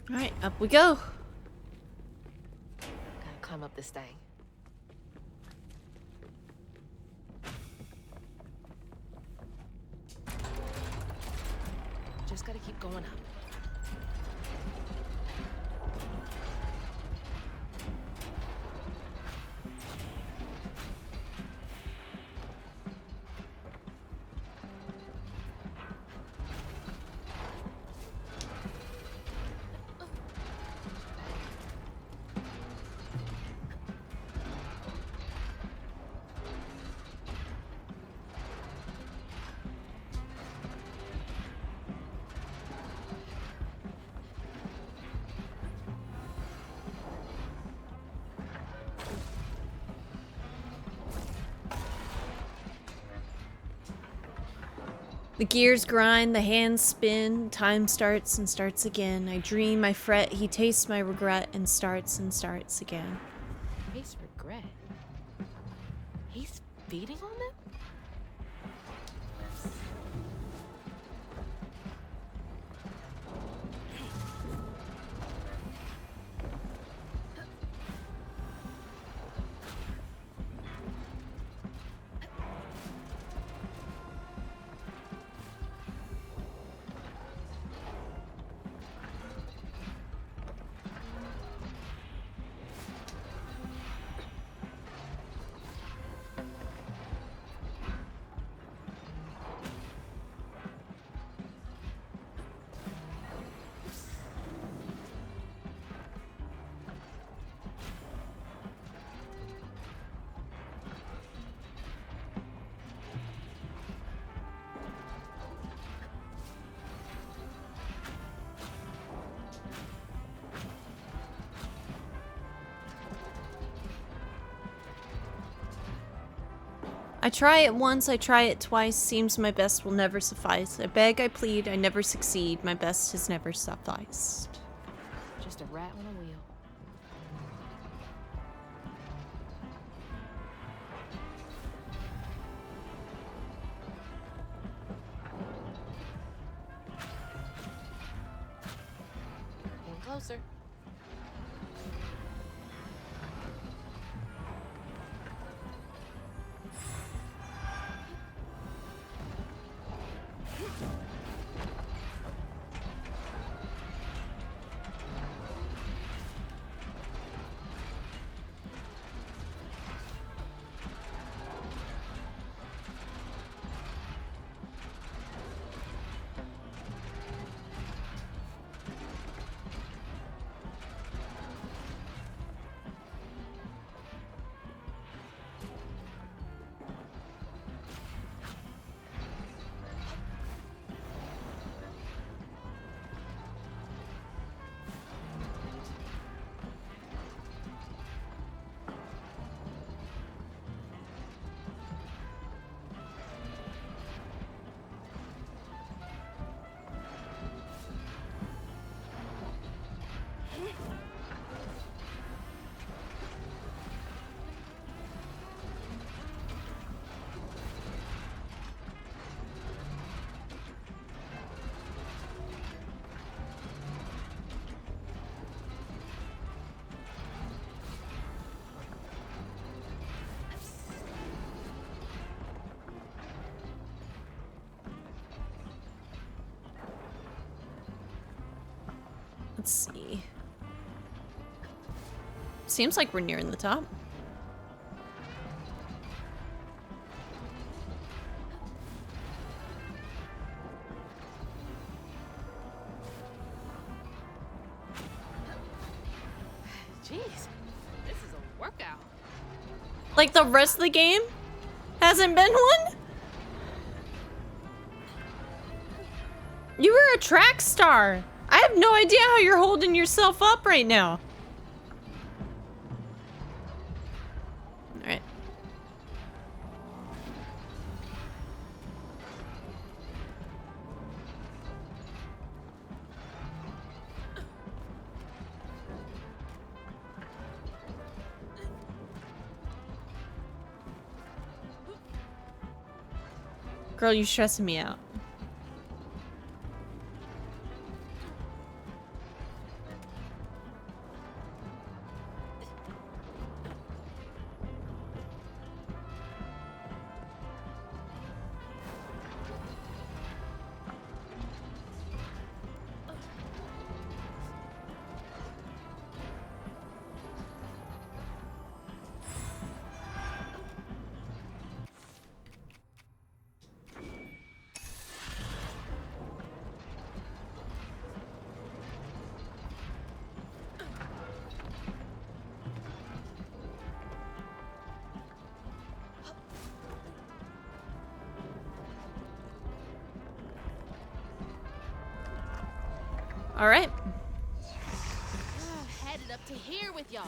Alright, up we go. Gotta climb up this thing. Just gotta keep going up. The gears grind, the hands spin, time starts and starts again. I dream, I fret, he tastes my regret and starts again. Taste regret. He's feeding on them? I try it once, I try it twice, seems my best will never suffice. I beg, I plead, I never succeed, my best has never sufficed. Just a rat on a wheel. Getting closer. Let's see. Seems like we're nearing the top. Jeez, this is a workout. Like the rest of the game hasn't been one? You were a track star. I have no idea how you're holding yourself up right now. All right. Girl, you stressing me out. All right. Headed up to here with y'all.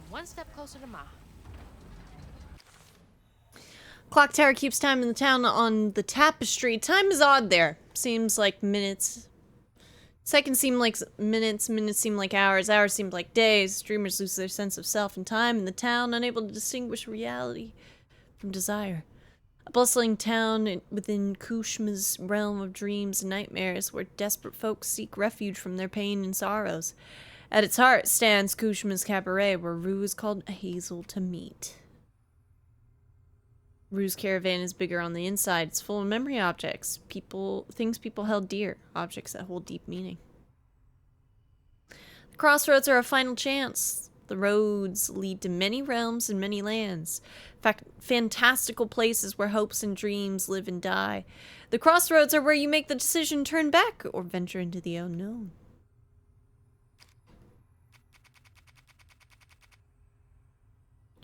One step closer to Ma. Clock tower keeps time in the town on the tapestry. Time is odd there. Seems like minutes. Seconds seem like minutes, minutes seem like hours, hours seem like days. Dreamers lose their sense of self and time in the town, unable to distinguish reality from desire. A bustling town within Kushma's realm of dreams and nightmares, where desperate folks seek refuge from their pain and sorrows. At its heart stands Kushma's cabaret, where Rue is called Hazel to meet. Rue's caravan is bigger on the inside. It's full of memory objects, things people held dear, objects that hold deep meaning. The crossroads are a final chance. The roads lead to many realms and many lands. Fantastical places where hopes and dreams live and die. The crossroads are where you make the decision to turn back or venture into the unknown.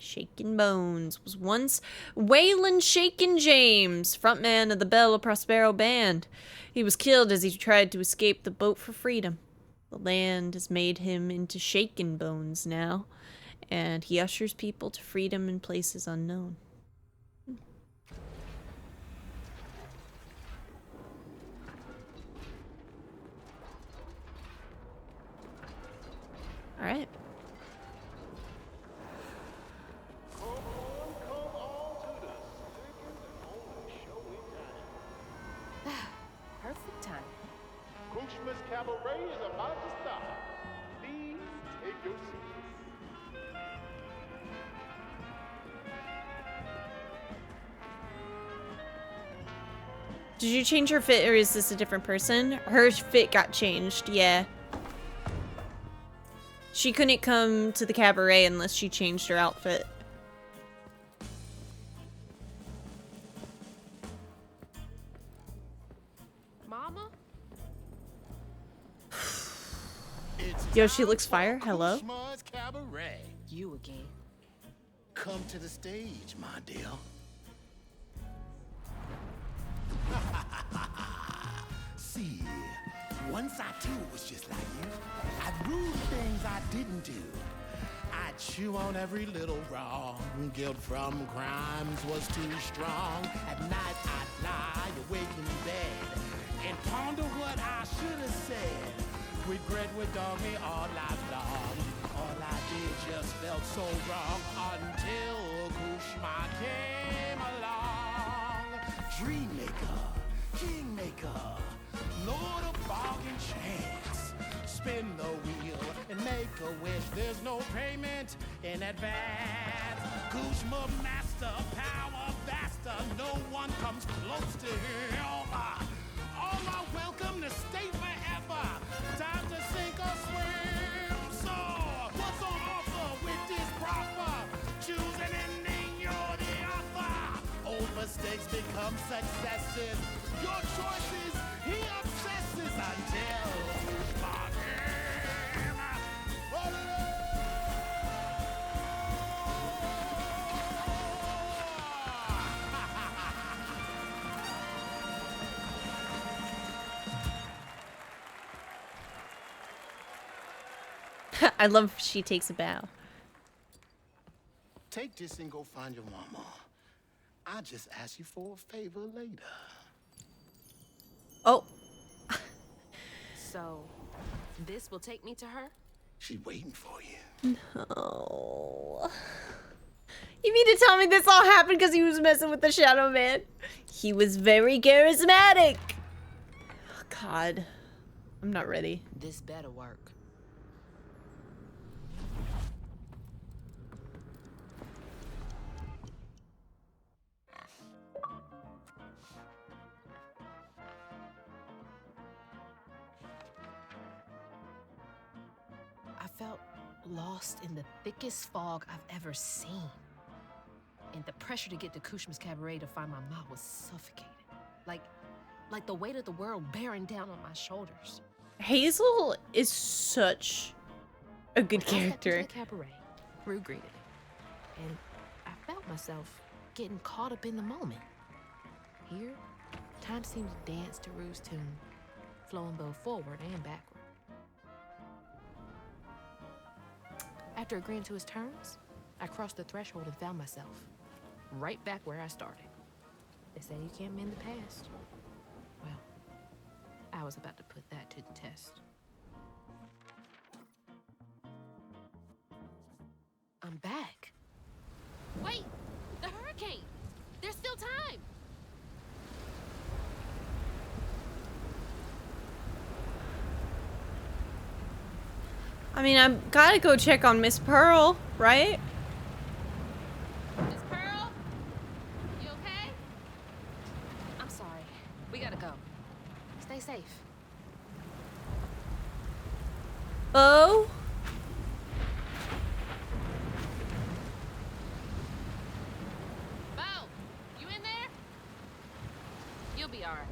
Shakin' Bones was once Waylon Shakin' James, frontman of the Bella Prospero band. He was killed as he tried to escape the boat for freedom. The land has made him into Shakin' Bones now, and he ushers people to freedom in places unknown. All right. Perfect time. Kushma's Cabaret is about to start. Please take your seats. Did you change her fit, or is this a different person? Her fit got changed, yeah. She couldn't come to the cabaret unless she changed her outfit. Mama? Yo, she looks fire. Hello? Kushma's Cabaret. You again. Come to the stage, my dear. See, once I too was just like you. I'd rule things I didn't do. I'd chew on every little wrong. Guilt from crimes was too strong. At night I'd lie awake in bed and ponder what I should have said. Regret would dog me all life long. All I did just felt so wrong until Kushma came along. Dreammaker, kingmaker, Lord of bargain chance. Spin the wheel and make a wish. There's no payment in advance. Kushma master, power vaster. No one comes close to him. All are welcome to stay forever. Time to sink or swim. So, what's on offer with this proffer? Choose an ending, you're the author. Old mistakes become successes. Your choices, he obsesses until Kushma came. I love she takes a bow. Take this and go find your mama. I'll just ask you for a favor later. Oh. So, this will take me to her? She's waiting for you. No. You mean to tell me this all happened because he was messing with the Shadow Man? He was very charismatic. Oh, God. I'm not ready. This better work. I felt lost in the thickest fog I've ever seen. And the pressure to get to Kushma's Cabaret to find my mom was suffocating. Like the weight of the world bearing down on my shoulders. Hazel is such a good character. I stepped into the cabaret. Rue greeted me. And I felt myself getting caught up in the moment. Here, time seemed to dance to Rue's tune, flowing both forward and backward. After agreeing to his terms, I crossed the threshold and found myself right back where I started. They say you can't mend the past. Well, I was about to put that to the test. I'm back. Wait! The hurricane! There's still time! I mean, I've gotta go check on Miss Pearl, right? Miss Pearl? You okay? I'm sorry. We gotta go. Stay safe. Bo? Bo! You in there? You'll be alright.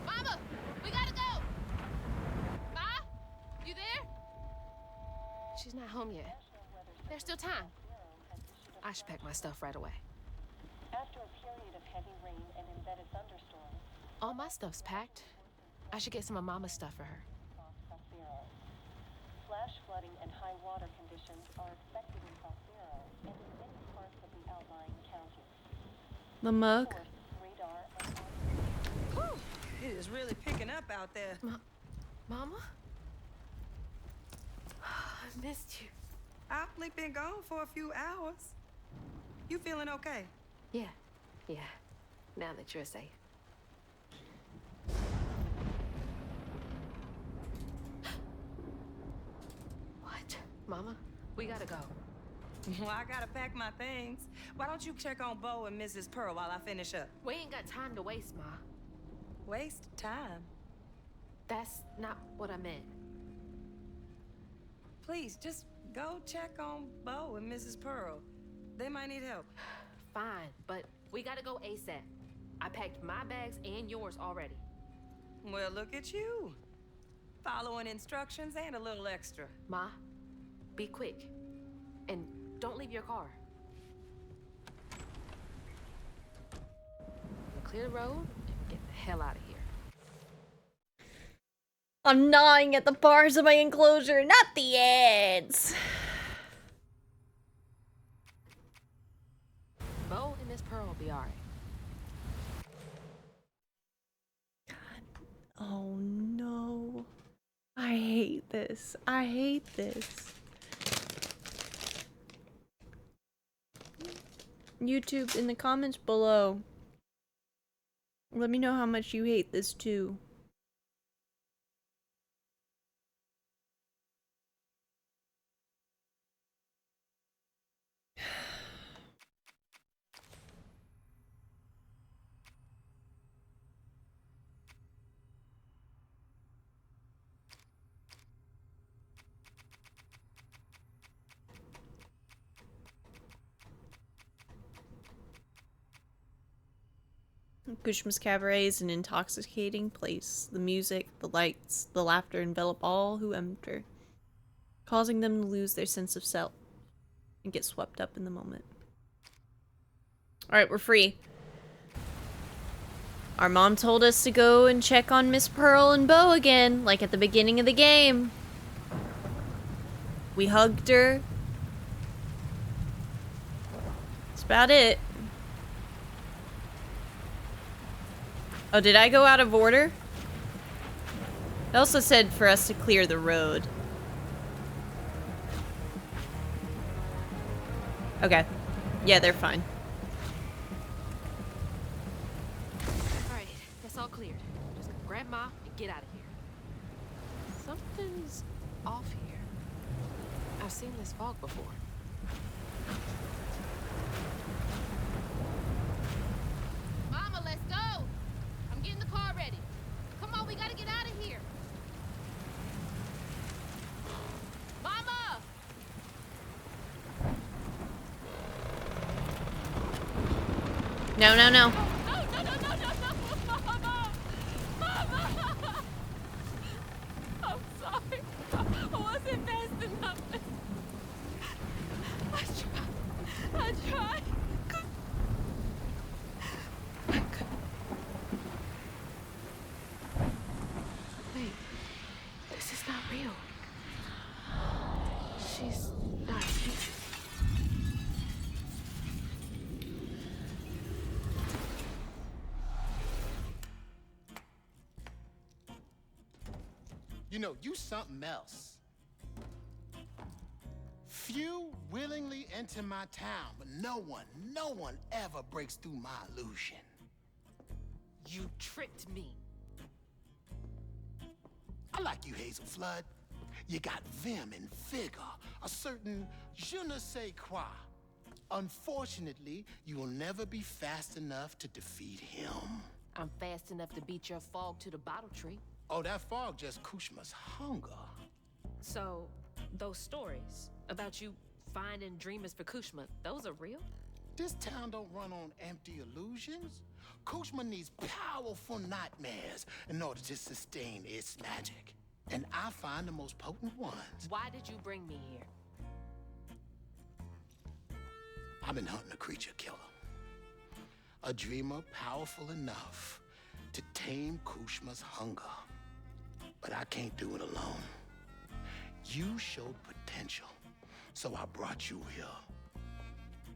Mama! We gotta go! Ma? You there? She's not home yet. There's still time. I should pack my stuff right away. After a period of heavy rain and embedded thunderstorms, All my stuff's packed. I should get some of Mama's stuff for her. flash flooding and high water conditions are expected in Prospero and in many parts of the outlying counties. The mug. Radar and Whew, it is really picking up out there. Mama? I missed you. I've only been gone for a few hours. You feeling okay? Yeah. Now that you're safe. What? Mama, we gotta go. Well, I gotta pack my things. Why don't you check on Bo and Mrs. Pearl while I finish up? We ain't got time to waste, Ma. Waste time. That's not what I meant. Please, just go check on Bo and Mrs. Pearl. They might need help. Fine, but we gotta go ASAP. I packed my bags and yours already. Well, look at you. Following instructions and a little extra. Ma, be quick. And don't leave your car. We'll clear the road and get the hell out of here. I'm gnawing at the bars of my enclosure, not the ends. Bo and Miss Pearl will be alright. Oh no. I hate this. I hate this. YouTube, in the comments below, let me know how much you hate this too. Kushma's Cabaret is an intoxicating place. The music, the lights, the laughter envelop all who enter. causing them to lose their sense of self and get swept up in the moment. Alright, we're free. Our mom told us to go and check on Miss Pearl and Bo again, like at the beginning of the game. We hugged her. That's about it. Oh, did I go out of order? It also said for us to clear the road. Okay. Yeah, they're fine. Alright, that's all cleared. Just grab Ma and get out of here. Something's off here. I've seen this fog before. Mama, let's go! I'm getting the car ready. Come on, we gotta get out of here. Mama! No, no, no. I'm sorry. I wasn't fast enough. I tried. Wait, this is not real. She's not here. You know, you something else. Few willingly enter my town, but no one ever breaks through my illusion. You tricked me. I like you, Hazel Flood. You got vim and vigor, a certain je ne sais quoi. Unfortunately, you will never be fast enough to defeat him. I'm fast enough to beat your fog to the bottle tree. Oh, that fog just Kushma's hunger. So, those stories about you finding dreamers for Kushma, those are real? This town don't run on empty illusions. Kushma needs powerful nightmares in order to sustain its magic. And I find the most potent ones. Why did you bring me here? I've been hunting a creature killer. A dreamer powerful enough to tame Kushma's hunger. But I can't do it alone. You showed potential, so I brought you here.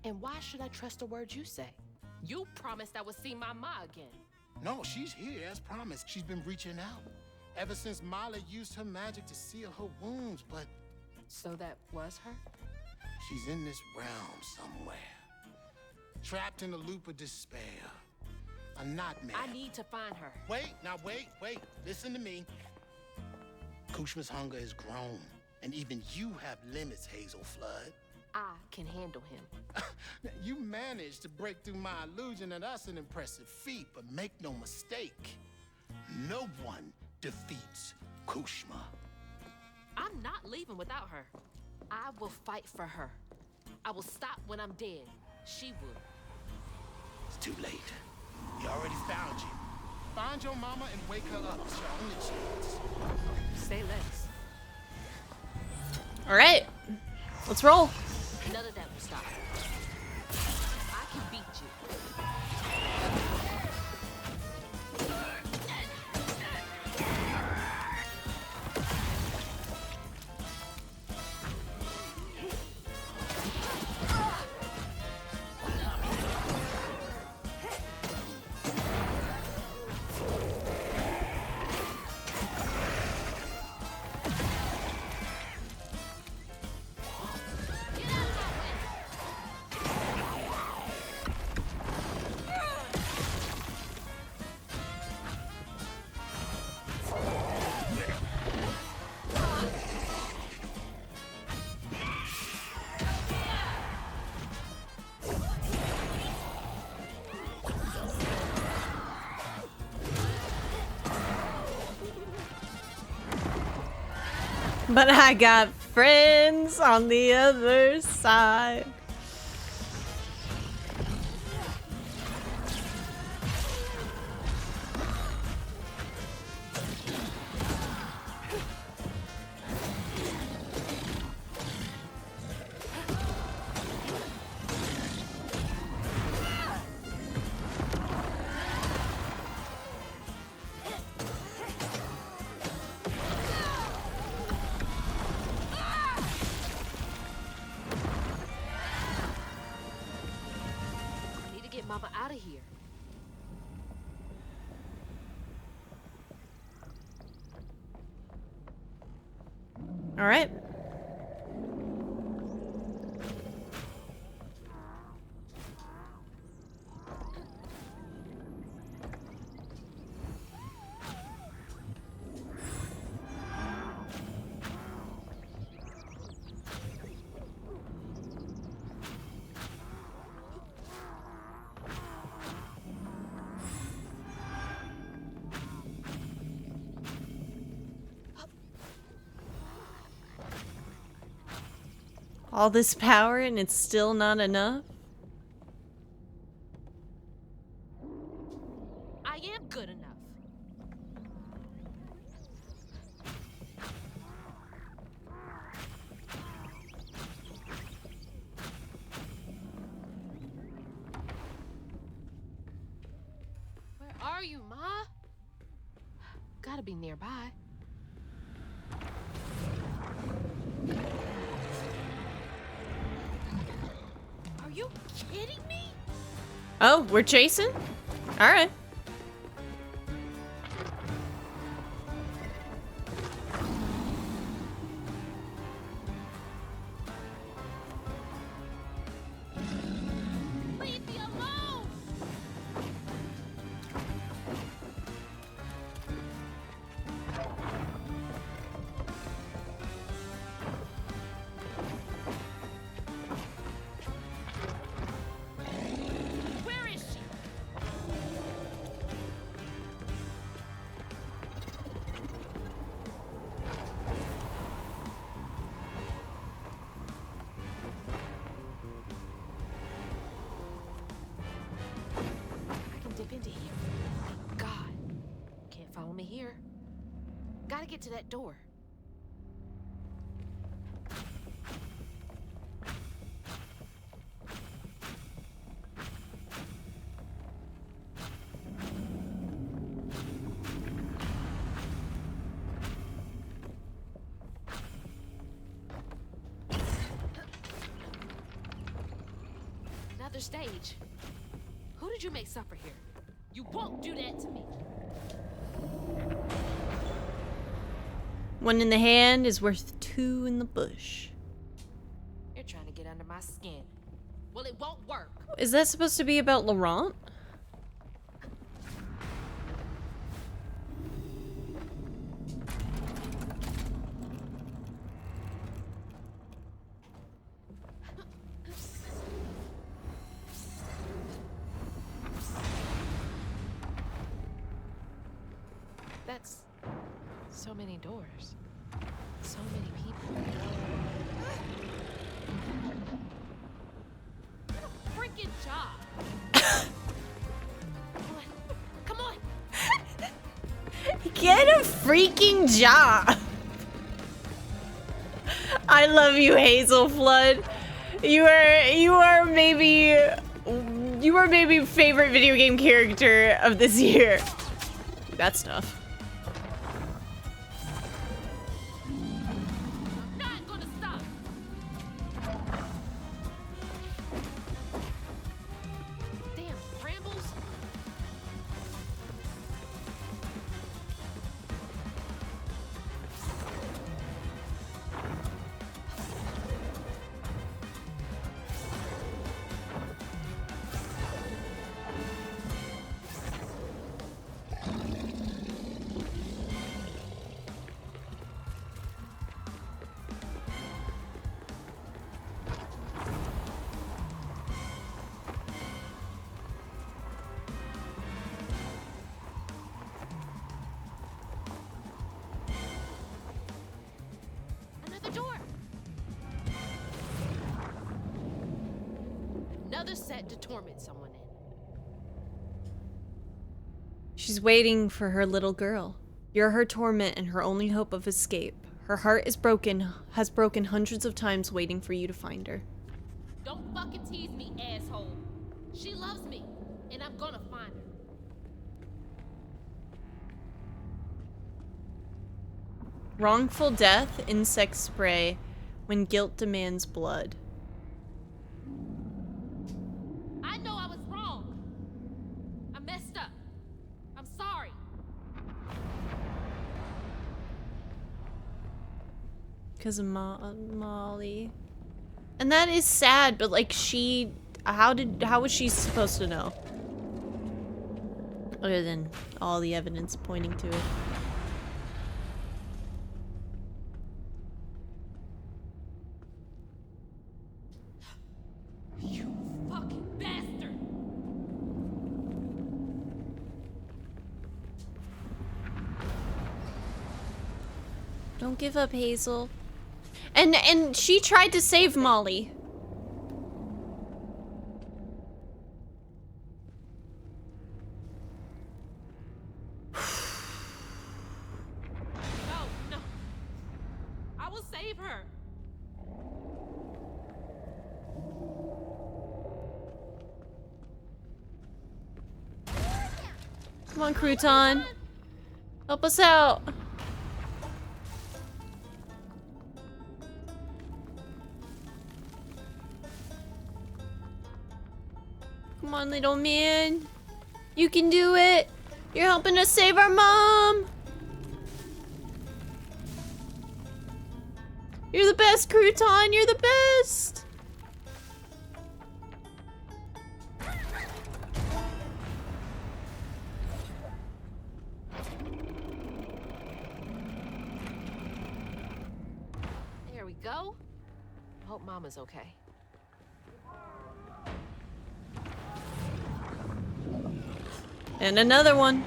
And why should I trust the words you say? You promised I would see my Ma again. No, she's here as promised. She's been reaching out ever since Molly used her magic to seal her wounds, but... So that was her? She's in this realm somewhere. Trapped in a loop of despair. A nightmare. I need to find her. Wait, now wait. Listen to me. Kushma's hunger has grown, and even you have limits, Hazel Flood. I can handle him. You managed to break through my illusion, and that's an impressive feat, but make no mistake, no one defeats Kushma. I'm not leaving without her. I will fight for her. I will stop when I'm dead. She will. It's too late. He already found you. Find your mama and wake her up. It's your only chance. Say less. All right, let's roll. None of that will stop. I can beat you. But I got friends on the other side. get Mama out of here. All right. All this power and it's still not enough? I am good enough. Where are you, Ma? Gotta be nearby. Are you kidding me? Oh, we're chasing? All right. Leave me alone! Where is she? I can dip into here. Thank God. Can't follow me here. Gotta get to that door. Another stage. Who did you make suffer here? You won't do that to me. One in the hand is worth two in the bush. You're trying to get under my skin. Well, it won't work. Is that supposed to be about Laurent? That's so many doors. So many people. Get a freaking job. Come on. Get a freaking job. I love you, Hazel Flood. You are maybe favorite video game character of this year. That stuff. I'm not gonna stop. Damn brambles. Another door. Another set to torment someone in. She's waiting for her little girl. You're her torment and her only hope of escape. Her heart is broken, has broken hundreds of times waiting for you to find her. Don't fucking tease me, asshole. She loves me, and I'm gonna find her. Wrongful death, insect spray, when guilt demands blood. I know I was wrong. messed up. I'm sorry. Because of Molly. And that is sad, but like how was she supposed to know? Other than all the evidence pointing to it. You fucking bastard! Don't give up, Hazel. And she tried to save Molly. No. I will save her. Come on, Crouton. Help us out. Come on, little man. You can do it. You're helping us save our mom. You're the best, Crouton. You're the best. There we go. I hope Mama's okay. And another one.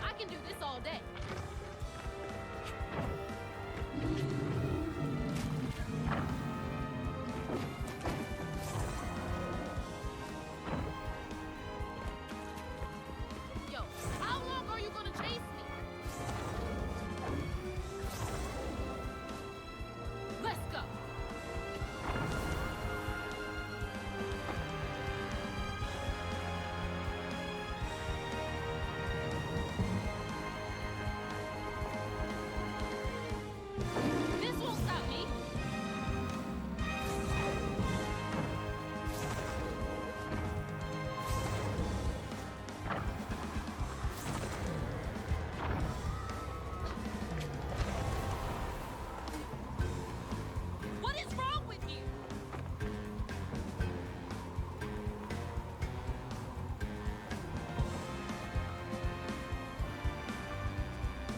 I can do this all day. Yo, how long are you gonna chase me? Let's go. This won't stop me. What is wrong with you?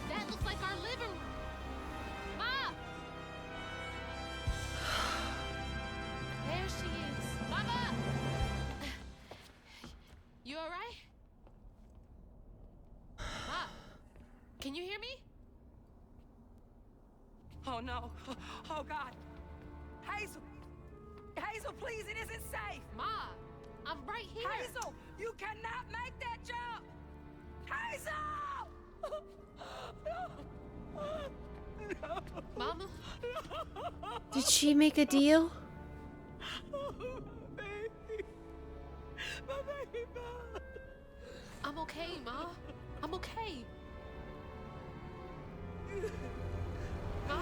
That looks like our living room. Ma! There she is. Mama! You alright? Ma! Can you hear me? Oh no. Oh God. Hazel. Hazel, please, it isn't safe. Ma! I'm right here. Hazel, you cannot make that jump. Hazel! Mama? Did she make a deal? I'm okay, Ma. I'm okay. Ma?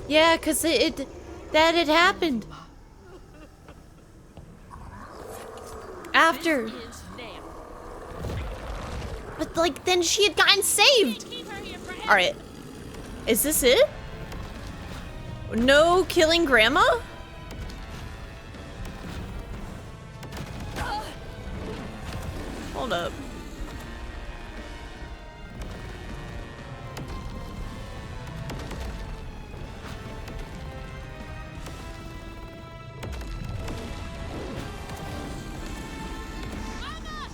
Yeah, cause that had happened. After. But like then she had gotten saved. Alright. Is this it? No killing grandma? Hold up. Mama!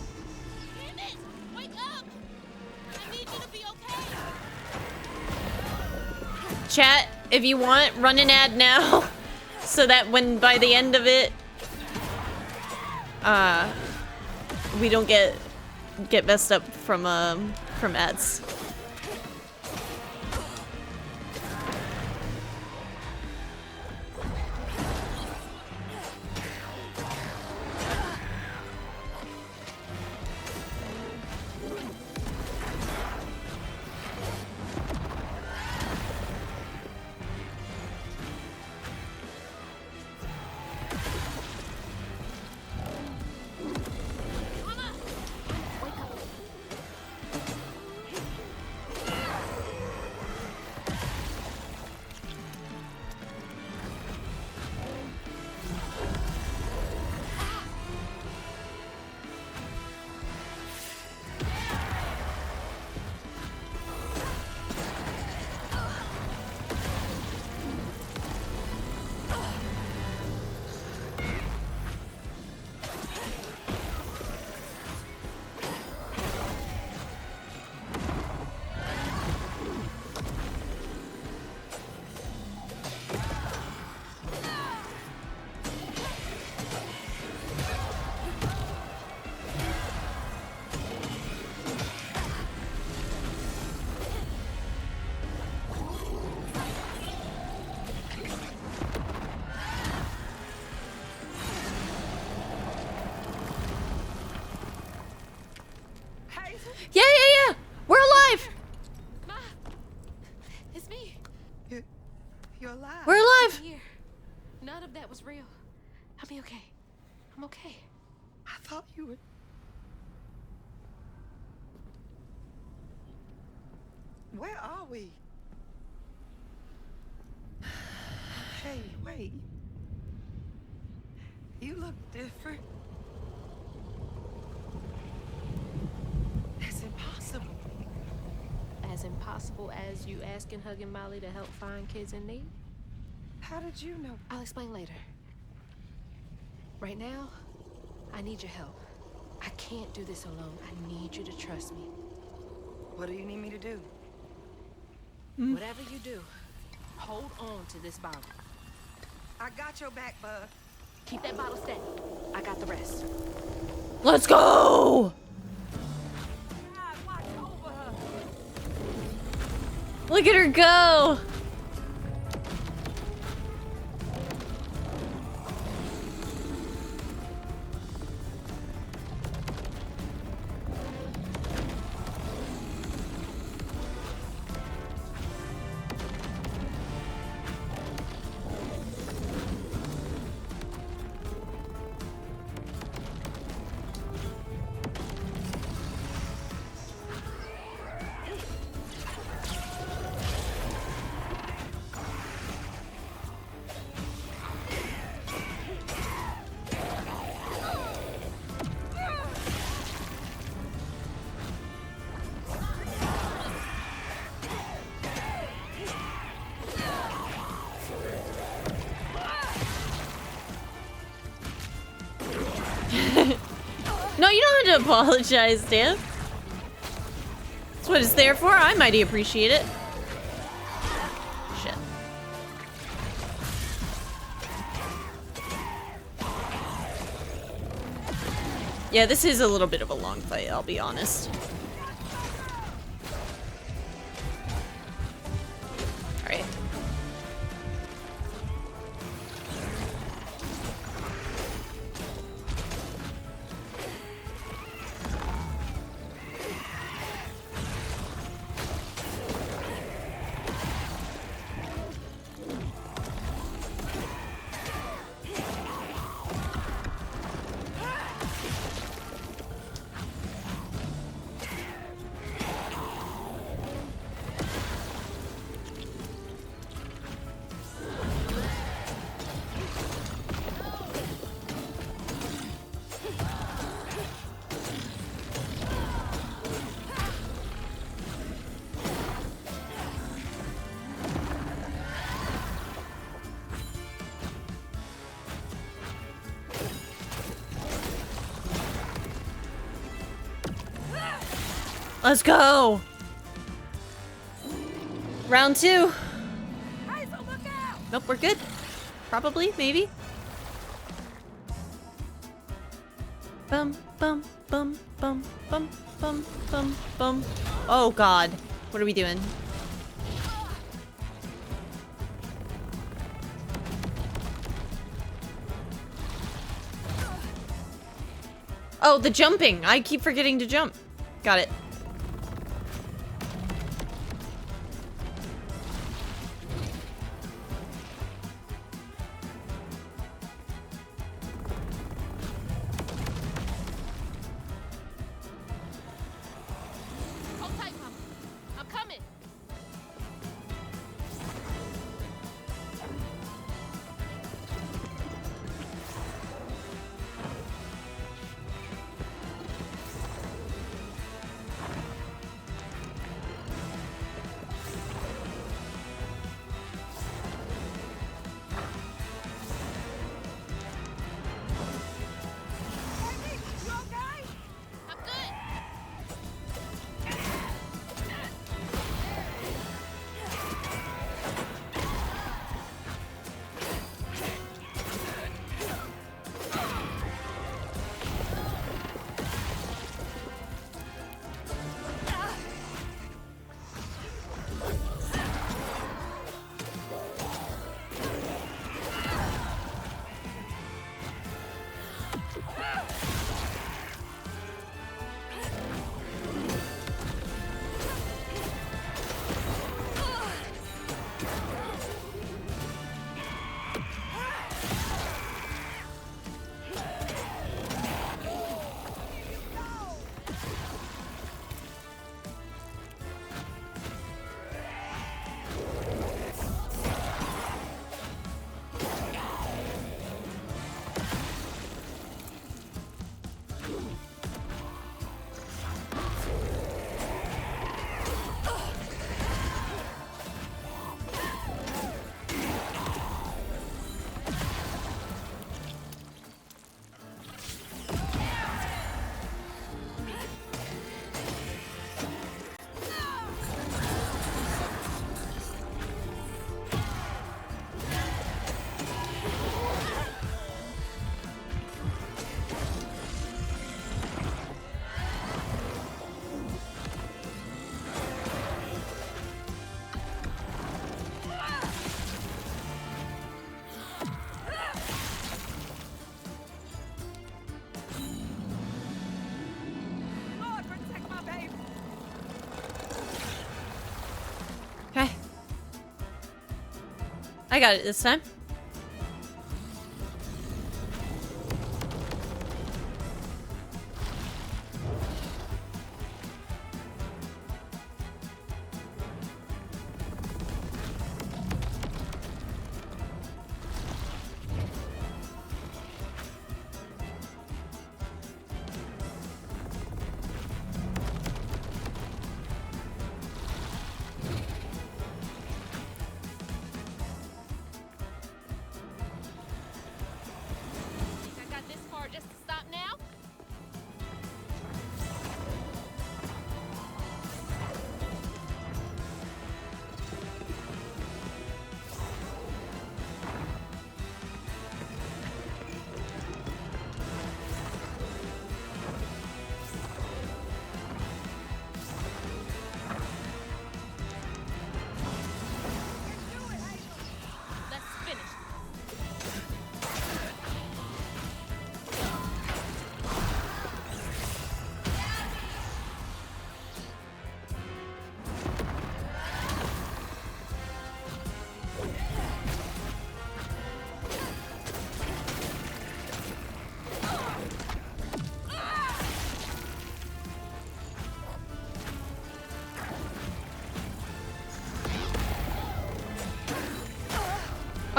Damn it! Wake up! I need you to be okay. Chat, if you want, run an ad now. So that when by the end of it we don't get messed up from ads. real? I'll be okay. I'm okay. I thought you were... Where are we? Hey, wait. You look different. That's impossible. As impossible as you asking Huggin' Molly to help find kids in need? How did you know? I'll explain later. Right now, I need your help. I can't do this alone. I need you to trust me. What do you need me to do? Whatever you do, hold on to this bottle. I got your back, bud. Keep that bottle steady. I got the rest. Let's go! God, watch over her. Look at her go! No, you don't have to apologize, Dan. That's what it's there for. I mighty appreciate it. Shit. Yeah, this is a little bit of a long fight, I'll be honest. Alright. Let's go! Round 2. Nope, we're good. Probably, maybe. Bum, bum, bum, bum, bum, bum, bum, bum. Oh god. What are we doing? Oh, the jumping. I keep forgetting to jump. Got it. Hold tight, Mama. I'm coming. I got it this time. I got this far just to stop now? Let's finish.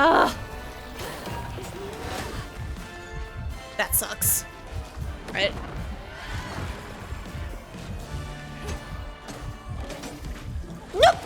Ah. That sucks. Right? Nope.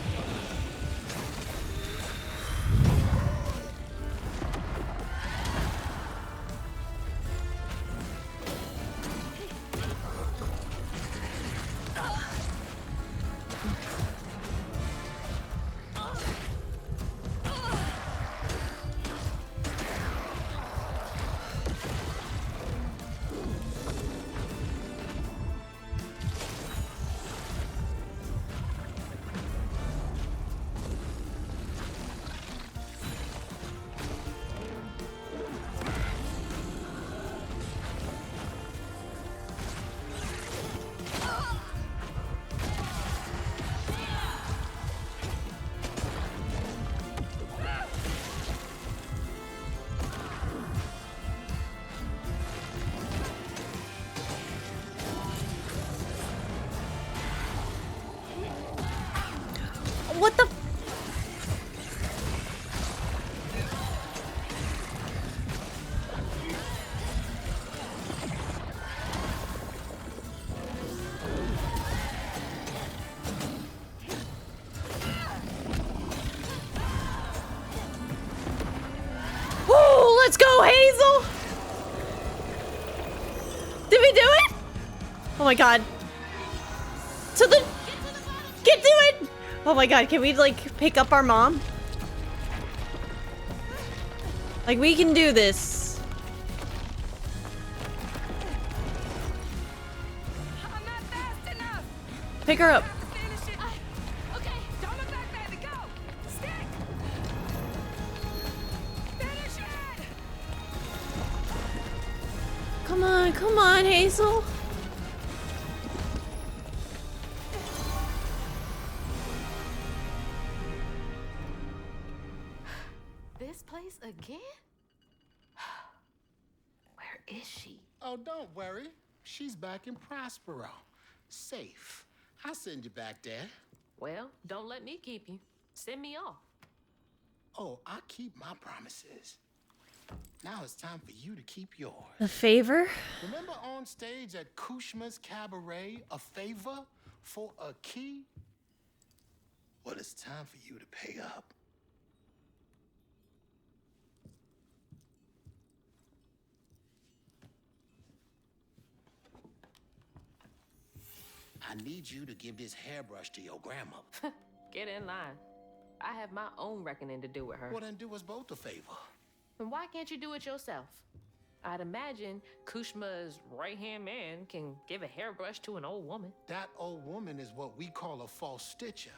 What the? Woo! Let's go, Hazel! Did we do it? Oh my god. To the... Get to it! Oh my god, can we, like, pick up our mom? Like, we can do this. I'm not fast enough. Pick her up. Finish it. Okay, don't look back, baby. Go. Stick. Finish it. Come on, Hazel. This place again? Where is she? Oh, don't worry. She's back in Prospero. Safe. I'll send you back there. Well, don't let me keep you. Send me off. Oh, I keep my promises. Now it's time for you to keep yours. A favor? Remember on stage at Kushma's Cabaret, a favor for a key? Well, it's time for you to pay up. I need you to give this hairbrush to your grandmother. Get in line. I have my own reckoning to do with her. Well, then do us both a favor. And why can't you do it yourself? I'd imagine Kushma's right-hand man can give a hairbrush to an old woman. That old woman is what we call a false stitcher.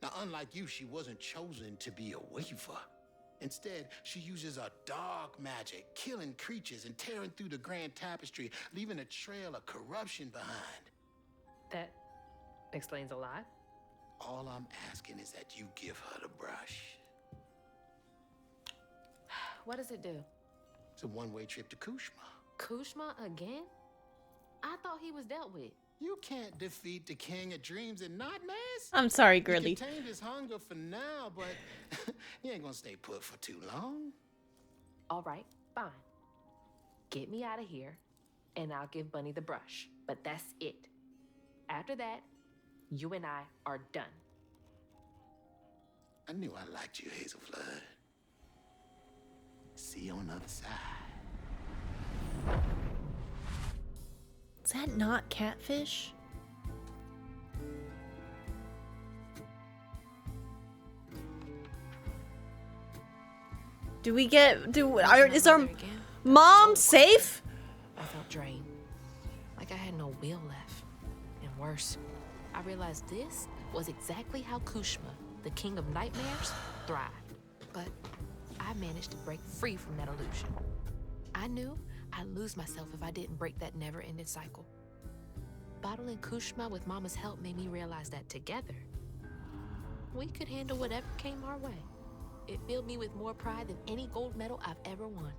Now, unlike you, she wasn't chosen to be a weaver. Instead, she uses a dark magic, killing creatures and tearing through the grand tapestry, leaving a trail of corruption behind. That explains a lot. All I'm asking is that you give her the brush. What does it do? It's a one-way trip to Kushma. Kushma again? I thought he was dealt with. You can't defeat the king of dreams and not mess. I'm sorry, He girly. contained his hunger for now, but he ain't gonna stay put for too long. All right, fine. Get me out of here, and I'll give Bunny the brush. But that's it. After that, you and I are done. I knew I liked you, Hazel Flood. See you on the other side. Is that not catfish? Do we get is our mom safe? I felt drained. Like I had no will left. And worse, I realized this was exactly how Kushma, the king of nightmares, thrived. But I managed to break free from that illusion. I knew I'd lose myself if I didn't break that never-ending cycle. Bottling Kushma with Mama's help made me realize that together, we could handle whatever came our way. It filled me with more pride than any gold medal I've ever won.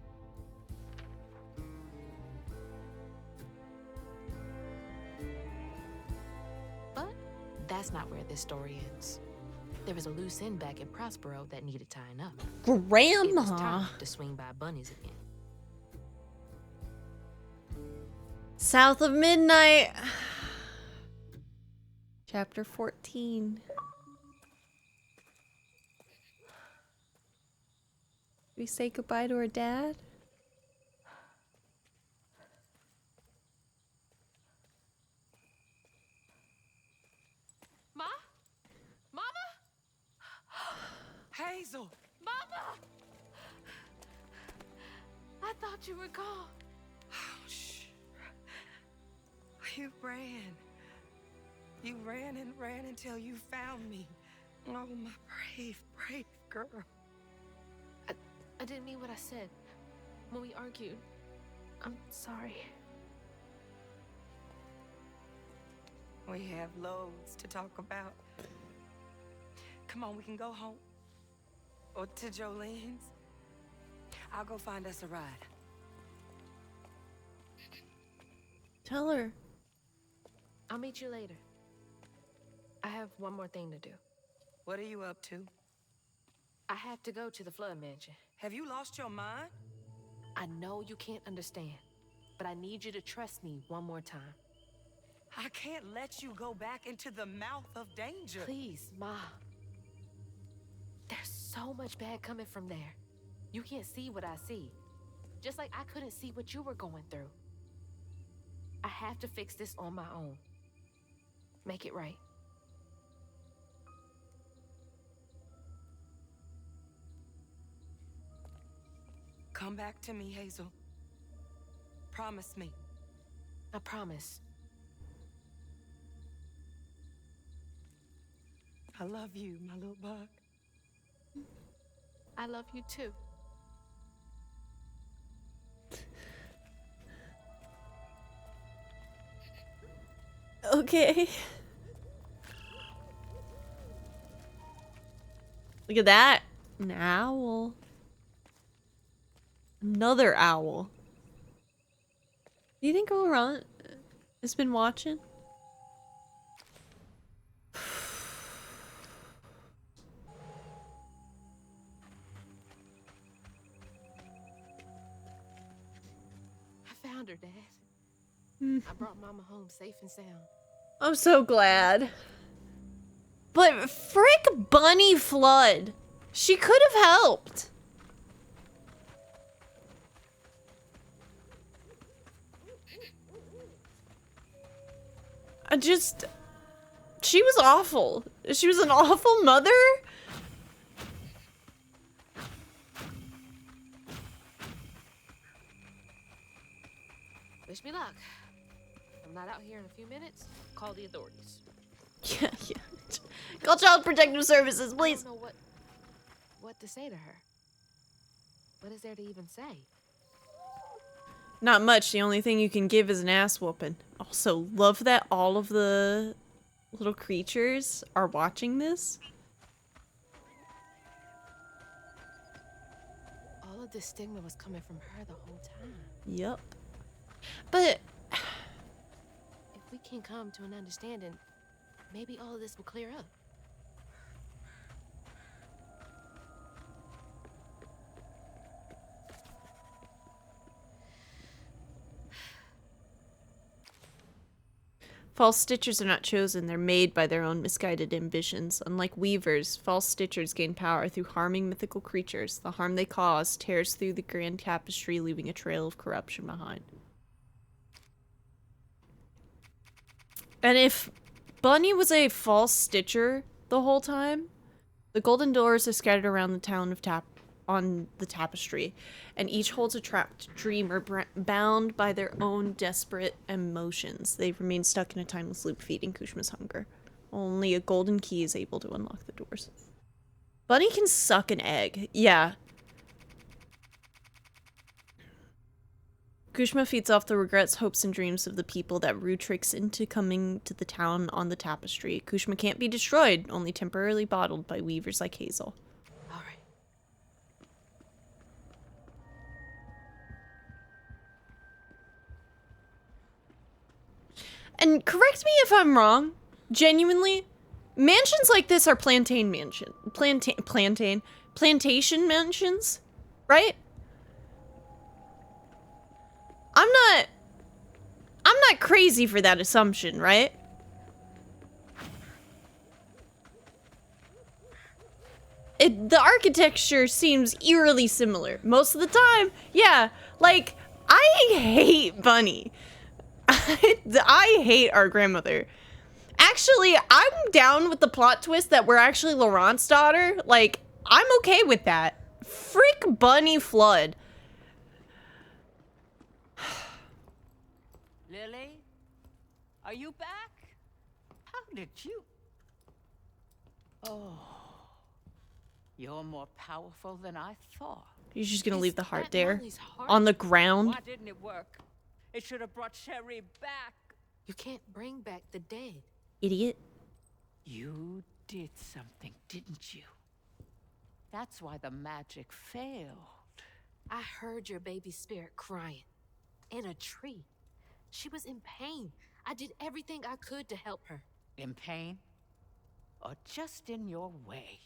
But that's not where this story ends. There was a loose end back in Prospero that needed tying up. Grandma! It was time to swing by Bunny's again. South of Midnight. Chapter 14. We say goodbye to our dad? Ma? Mama? Hazel! Mama! I thought you were gone. Oh, shh. You ran. You ran and ran until you found me. Oh, my brave, brave girl. I didn't mean what I said when we argued. I'm sorry. We have loads to talk about. Come on, we can go home. Or to Jolene's. I'll go find us a ride. Tell her. I'll meet you later. I have one more thing to do. What are you up to? I have to go to the Flood Mansion. Have you lost your mind? I know you can't understand, but I need you to trust me one more time. I can't let you go back into the mouth of danger. Please, Ma. There's so much bad coming from there. You can't see what I see. Just like I couldn't see what you were going through. I have to fix this on my own. Make it right. Come back to me, Hazel. Promise me. I promise. I love you, my little bug. I love you too. Okay. Look at that. An owl. Another owl. Do you think Oran has been watching? I found her, Dad. I brought Mama home safe and sound. I'm so glad. But frick Bunny Flood. She could have helped. She was awful. She was an awful mother. Wish me luck. I'm not out here in a few minutes. Call the authorities. Yeah. Call Child Protective Services, please. I don't know what to say to her. What is there to even say? Not much. The only thing you can give is an ass whooping. Also, love that all of the little creatures are watching this. All of this stigma was coming from her the whole time. Yep. But If we can come to an understanding, maybe all of this will clear up. false stitchers are not chosen, they're made by their own misguided ambitions. Unlike weavers, false stitchers gain power through harming mythical creatures. The harm they cause tears through the grand tapestry, leaving a trail of corruption behind. And if Bunny was a false stitcher the whole time, the golden doors are scattered around the town of on the tapestry, and each holds a trapped dreamer bound by their own desperate emotions. They remain stuck in a timeless loop, feeding Kushma's hunger. Only a golden key is able to unlock the doors. Bunny can suck an egg. Yeah. Kushma feeds off the regrets, hopes, and dreams of the people that Rue tricks into coming to the town on the tapestry. Kushma can't be destroyed, only temporarily bottled by weavers like Hazel. And correct me if I'm wrong, genuinely, mansions like this are plantation mansions, right? I'm not crazy for that assumption, right? The architecture seems eerily similar. Most of the time, yeah, like, I hate Bunny. I hate our grandmother. Actually, I'm down with the plot twist that we're actually Laurent's daughter. Like, I'm okay with that. Frick Bunny Flood. Lily? Are you back? How did you... Oh. You're more powerful than I thought. You're just gonna leave the heart there? On the ground? Why didn't it work? It should have brought Sherry back. You can't bring back the dead. Idiot. You did something, didn't you? That's why the magic failed. I heard your baby's spirit crying. In a tree. She was in pain. I did everything I could to help her. In pain? Or just in your way?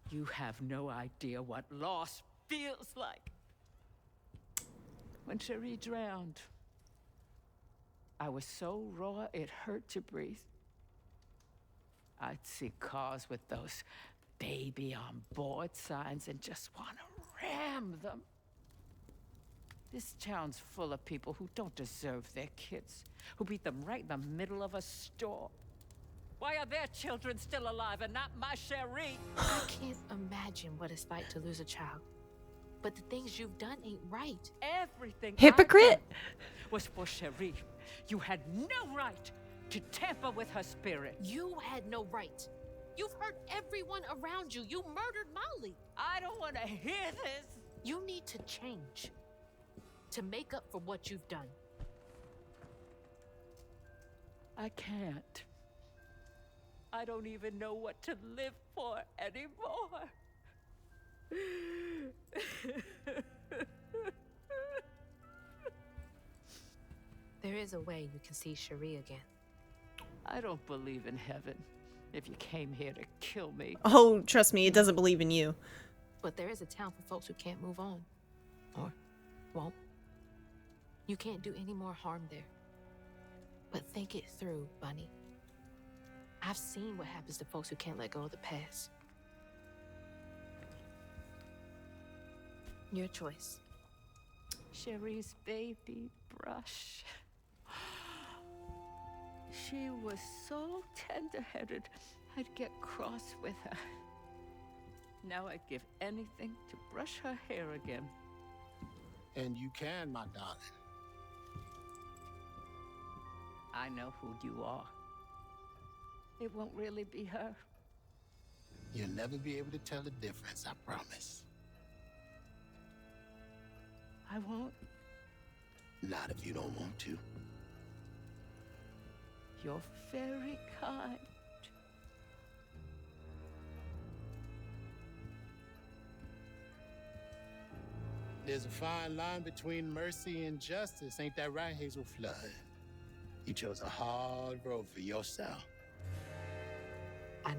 You have no idea what loss feels like. When Cherie drowned, I was so raw it hurt to breathe. I'd see cars with those baby on board signs and just want to ram them. This town's full of people who don't deserve their kids, who beat them right in the middle of a store. Why are their children still alive and not my Cherie? I can't imagine what it's like to lose a child. But the things you've done ain't right. Everything Hypocrite was for Cherie. You had no right to tamper with her spirit. You had no right. You've hurt everyone around you. You murdered Molly. I don't want to hear this. You need to change to make up for what you've done. I can't. I don't even know what to live for anymore. There is a way you can see Cherie again. I don't believe in heaven. If you came here to kill me. Oh, trust me, it doesn't believe in you. But there is a town for folks who can't move on. Or won't. You can't do any more harm there. But think it through, Bunny. I've seen what happens to folks who can't let go of the past. Your choice. Cherie's baby brush. She was so tender-headed, I'd get cross with her. Now I'd give anything to brush her hair again. And you can, my darling. I know who you are. It won't really be her. You'll never be able to tell the difference, I promise. I won't. Not if you don't want to. You're very kind. There's a fine line between mercy and justice. Ain't that right, Hazel Flood? You chose a hard road for yourself. I know.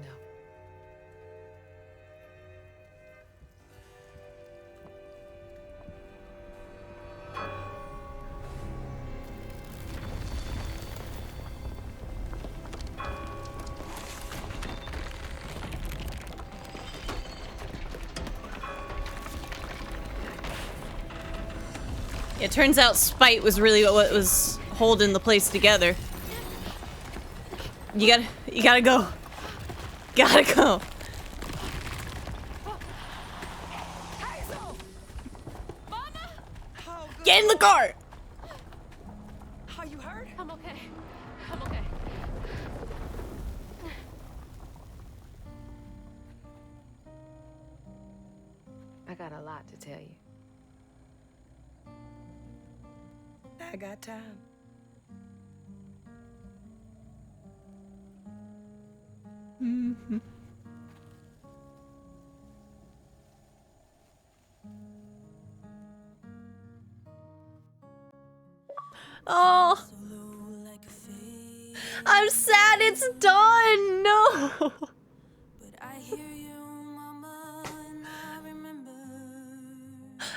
It turns out spite was really what was holding the place together. You gotta go. Gotta go. Hazel! Mama! Oh, Get in the car! Are you hurt? I'm okay. I'm okay. I got a lot to tell you. I got time. Mm-hmm. Oh, I'm sad it's done. No. But I hear you, mama, and I remember.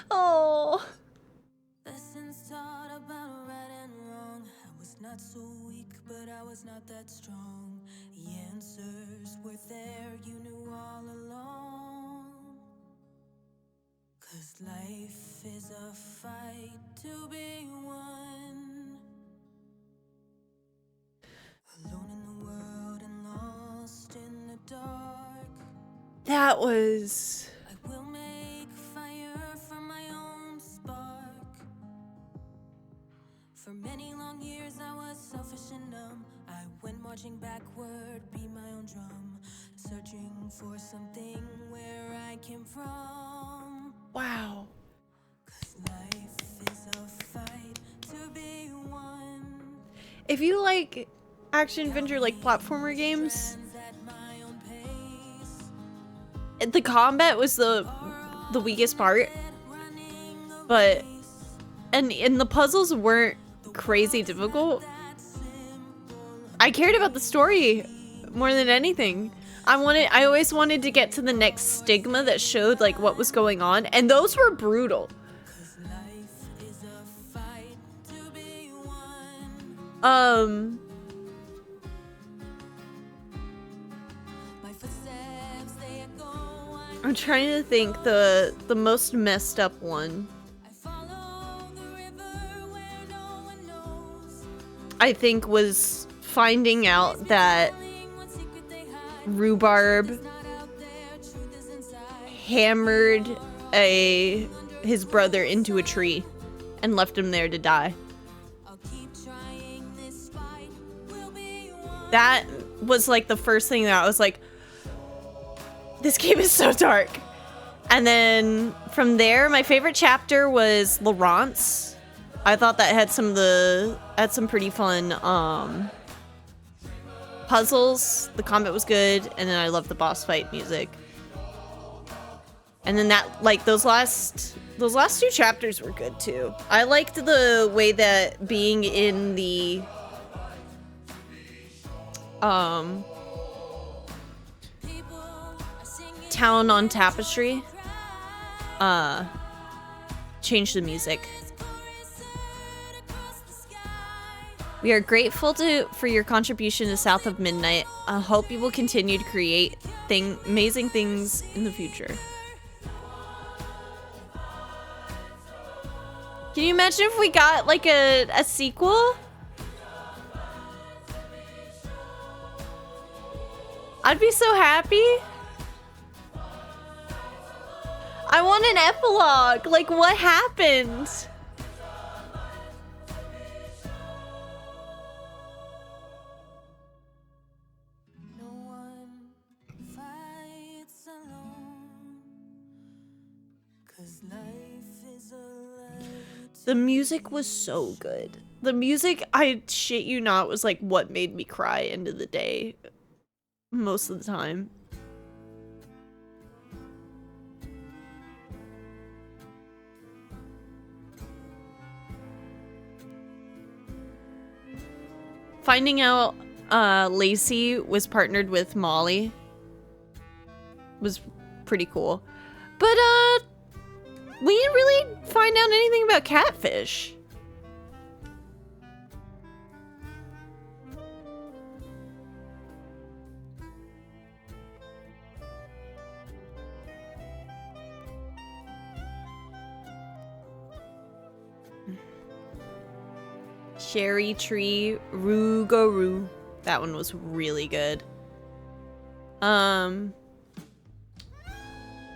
Oh. Lessons taught about right and wrong. I was not so weak, but I was not that strong. The answers were there, you knew all along. 'Cause life is a fight to be won. Alone in the world and lost in the dark. That was... I will make fire from my own spark. For many long years I was selfish and numb. I went marching backward, be my own drum. Searching for something where I came from. Wow. 'Cause life is a fight to be won. If you like action adventure like platformer games, the combat was the weakest part, but and the puzzles weren't crazy difficult. I cared about the story more than anything. I always wanted to get to the next stigma that showed like what was going on, and those were brutal. I'm trying to think the most messed up one. I think was finding out that Rhubarb hammered his brother into a tree and left him there to die. That was like the first thing that I was like, this game is so dark. And then from there, my favorite chapter was Laurence. I thought that had some pretty fun puzzles. The combat was good, and then I loved the boss fight music. And then that, like, those last two chapters were good too. I liked the way that being in the town on Tapestry changed the music. We are grateful for your contribution to South of Midnight. I hope you will continue to create amazing things in the future. Can you imagine if we got like a sequel? I'd be so happy. I want an epilogue. Like, what happened? The music was so good. The music, I shit you not, was like what made me cry end of the day. Most of the time. Finding out Lacey was partnered with Molly was pretty cool. But we didn't really find out anything about Catfish. Cherry Tree Rougarou. That one was really good.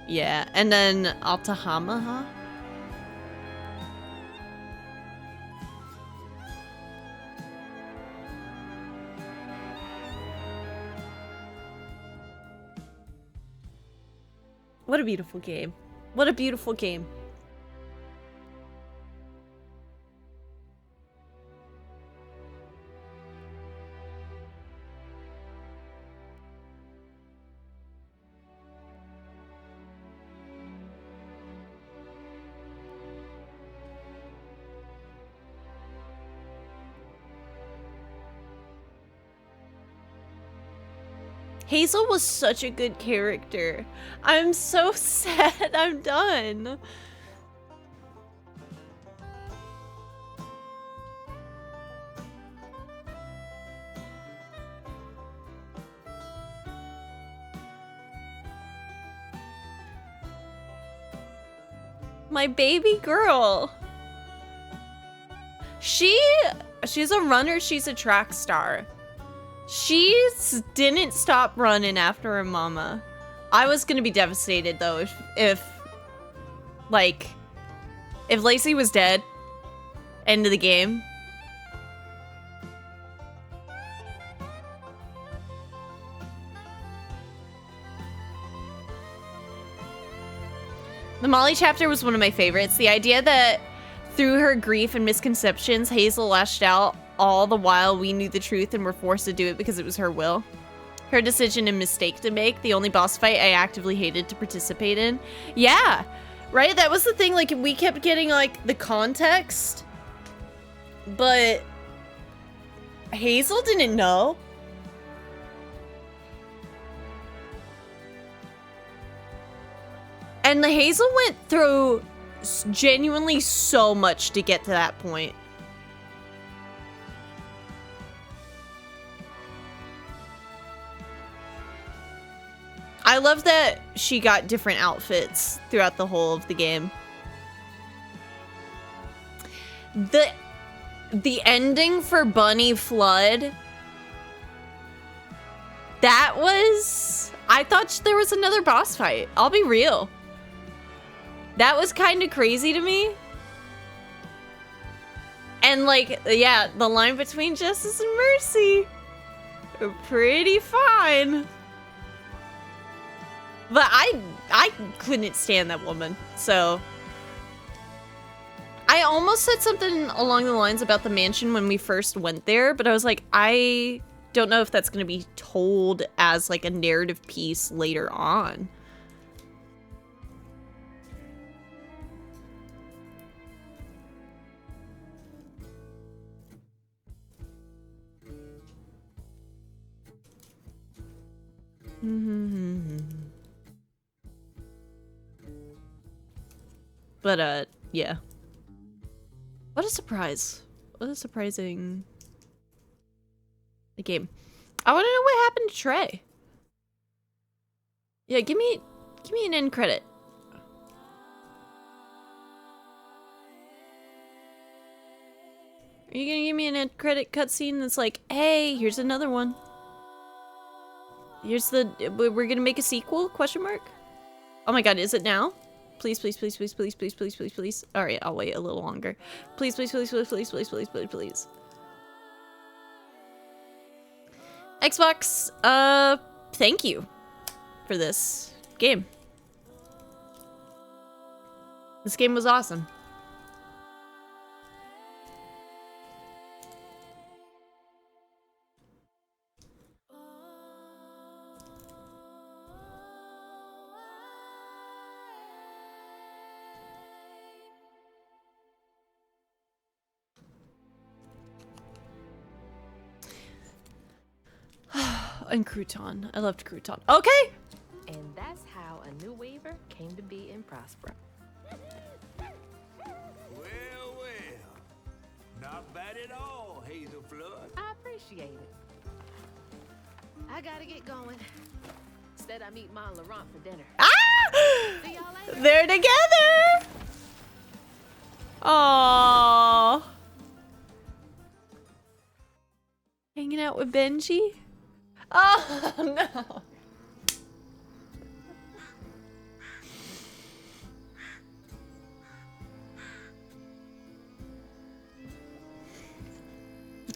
Yeah, and then Altahamaha. What a beautiful game. What a beautiful game. Hazel was such a good character. I'm so sad I'm done. My baby girl. She's a runner, she's a track star. She didn't stop running after her mama. I was gonna be devastated though if Lacey was dead, end of the game. The Molly chapter was one of my favorites. The idea that through her grief and misconceptions, Hazel lashed out all the while we knew the truth and were forced to do it because it was her will. Her decision and mistake to make, the only boss fight I actively hated to participate in. Yeah, right? That was the thing, like, we kept getting, like, the context, but Hazel didn't know. And the Hazel went through genuinely so much to get to that point. I love that she got different outfits throughout the whole of the game. The ending for Bunny Flood, that was... I thought there was another boss fight. I'll be real. That was kind of crazy to me. And like, yeah, the line between justice and mercy, pretty fine. But I couldn't stand that woman, so. I almost said something along the lines about the mansion when we first went there, but I was like, I don't know if that's going to be told as like a narrative piece later on. But, yeah. What a surprise. What a surprising game. I want to know what happened to Trey. Yeah, give me an end credit. Are you gonna give me an end credit cutscene that's like, hey, here's another one. Here's the, we're gonna make a sequel, question mark? Oh my god, is it now? Please, please, please, please, please, please, please, please, please. Alright, I'll wait a little longer. Please, please, please, please, please, please, please, please, please. Xbox, thank you for this game. This game was awesome. and crouton. I loved crouton. Okay. And that's how a new weaver came to be in Prospero. Well, well. Not bad at all, Hazel Flood. I appreciate it. I gotta get going. Instead, I meet Ma and Laurent for dinner. Ah! See y'all later. They're together. Aww. Hanging out with Benji. Oh no.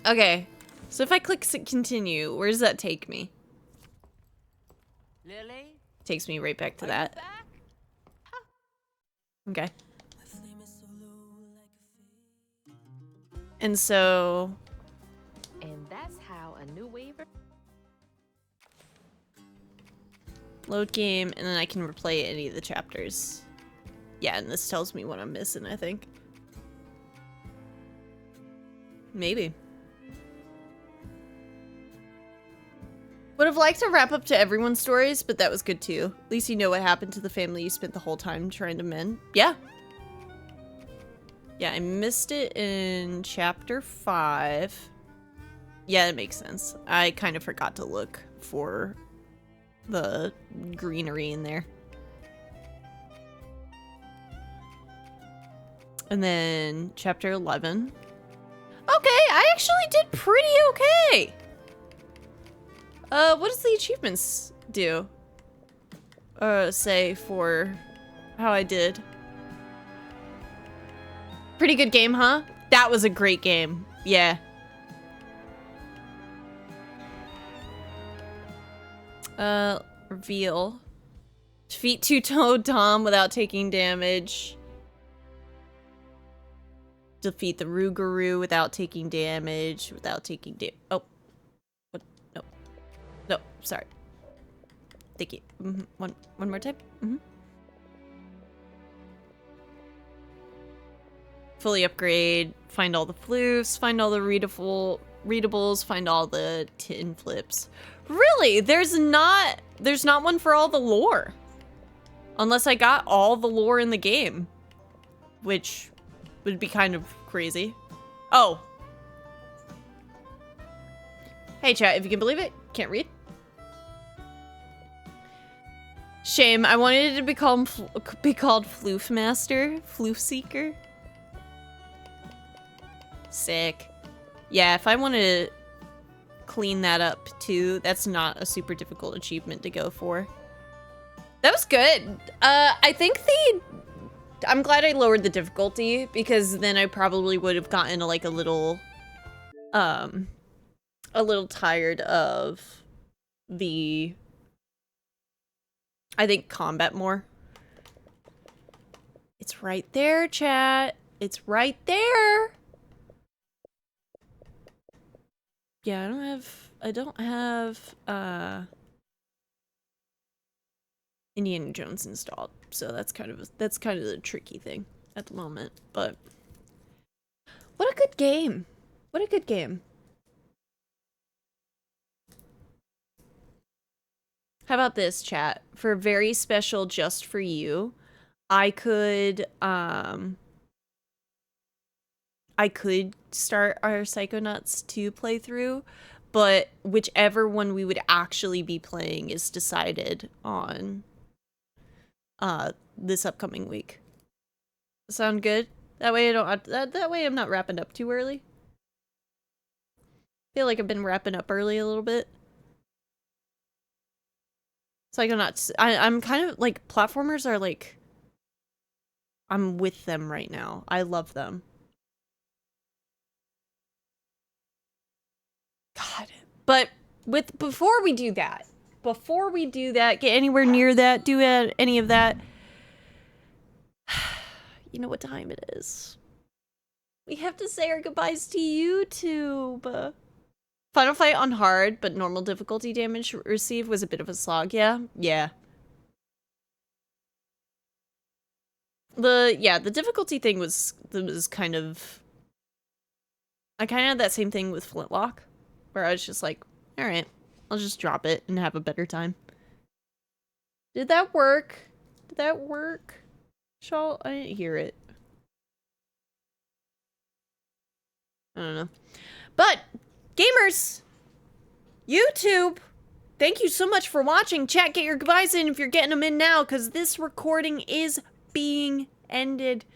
Okay, so if I click continue, where does that take me? Lily? Takes me right back to that. Okay. And so... And that's how a new weaver... Load game, and then I can replay any of the chapters. Yeah, and this tells me what I'm missing, I think. Maybe. Would have liked to wrap up to everyone's stories, but that was good too. At least you know what happened to the family you spent the whole time trying to mend. Yeah. Yeah, I missed it in chapter 5. Yeah, it makes sense. I kind of forgot to look for the greenery in there. And then chapter 11. Okay, I actually did pretty okay. What does the achievements do? Say for how I did. Pretty good game, huh? That was a great game. Yeah. Reveal. Defeat two-toed Tom without taking damage. Defeat the Rougarou without taking damage. Oh. What? No. No, sorry. Thank you. One more time. Fully upgrade. Find all the floofs. Find all the readables. Find all the tin flips. Really? There's not one for all the lore. Unless I got all the lore in the game. Which would be kind of crazy. Oh. Hey chat, if you can believe it, can't read. Shame, I wanted it to be called Floof Master, Floof Seeker. Sick. Yeah, if I want to clean that up too, that's not a super difficult achievement to go for. That was good. I think I'm glad I lowered the difficulty because then I probably would have gotten like a little tired of the, I think, combat more. It's right there, chat. It's right there. Yeah, I don't have Indiana Jones installed, so that's kind of the tricky thing at the moment. But what a good game! What a good game! How about this, chat? For a very special just for you, I could start our Psychonauts 2 playthrough, but whichever one we would actually be playing is decided on this upcoming week. Sound good? That way I don't that way I'm not wrapping up too early. Feel like I've been wrapping up early a little bit. Psychonauts, I'm kind of like, platformers are like, I'm with them right now. I love them. God. But before we do that, get anywhere near that, do any of that, you know what time it is. We have to say our goodbyes to YouTube. Final fight on hard, but normal difficulty damage received was a bit of a slog, yeah? Yeah. The difficulty thing was kind of... I kind of had that same thing with Flintlock, where I was just like, alright, I'll just drop it and have a better time. Did that work? Did that work? Shaw, I didn't hear it. I don't know. But, gamers, YouTube, thank you so much for watching. Chat, get your goodbyes in if you're getting them in now, because this recording is being ended.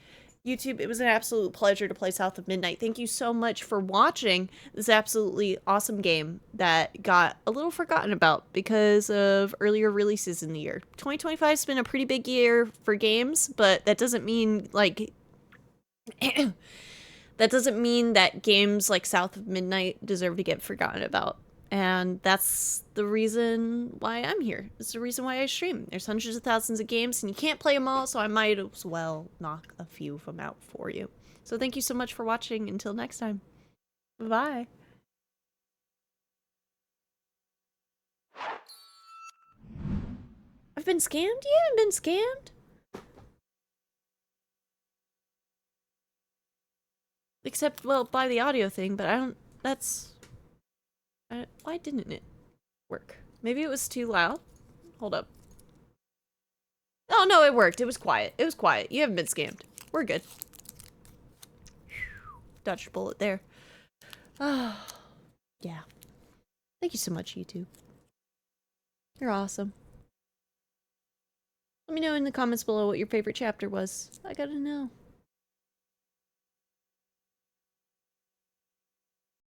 YouTube, it was an absolute pleasure to play South of Midnight. Thank you so much for watching this absolutely awesome game that got a little forgotten about because of earlier releases in the year. 2025 has been a pretty big year for games, but that doesn't mean, like... that doesn't mean that games like South of Midnight deserve to get forgotten about. And that's the reason why I'm here. It's the reason why I stream. There's hundreds of thousands of games, and you can't play them all, so I might as well knock a few of them out for you. So thank you so much for watching. Until next time. Bye. I've been scammed? You haven't been scammed? Except, well, by the audio thing, but I don't... That's... why didn't it work? Maybe it was too loud? Hold up. Oh, no, it worked. It was quiet. It was quiet. You haven't been scammed. We're good. Dodged a bullet there. Ah, yeah. Thank you so much, YouTube. You're awesome. Let me know in the comments below what your favorite chapter was. I gotta know.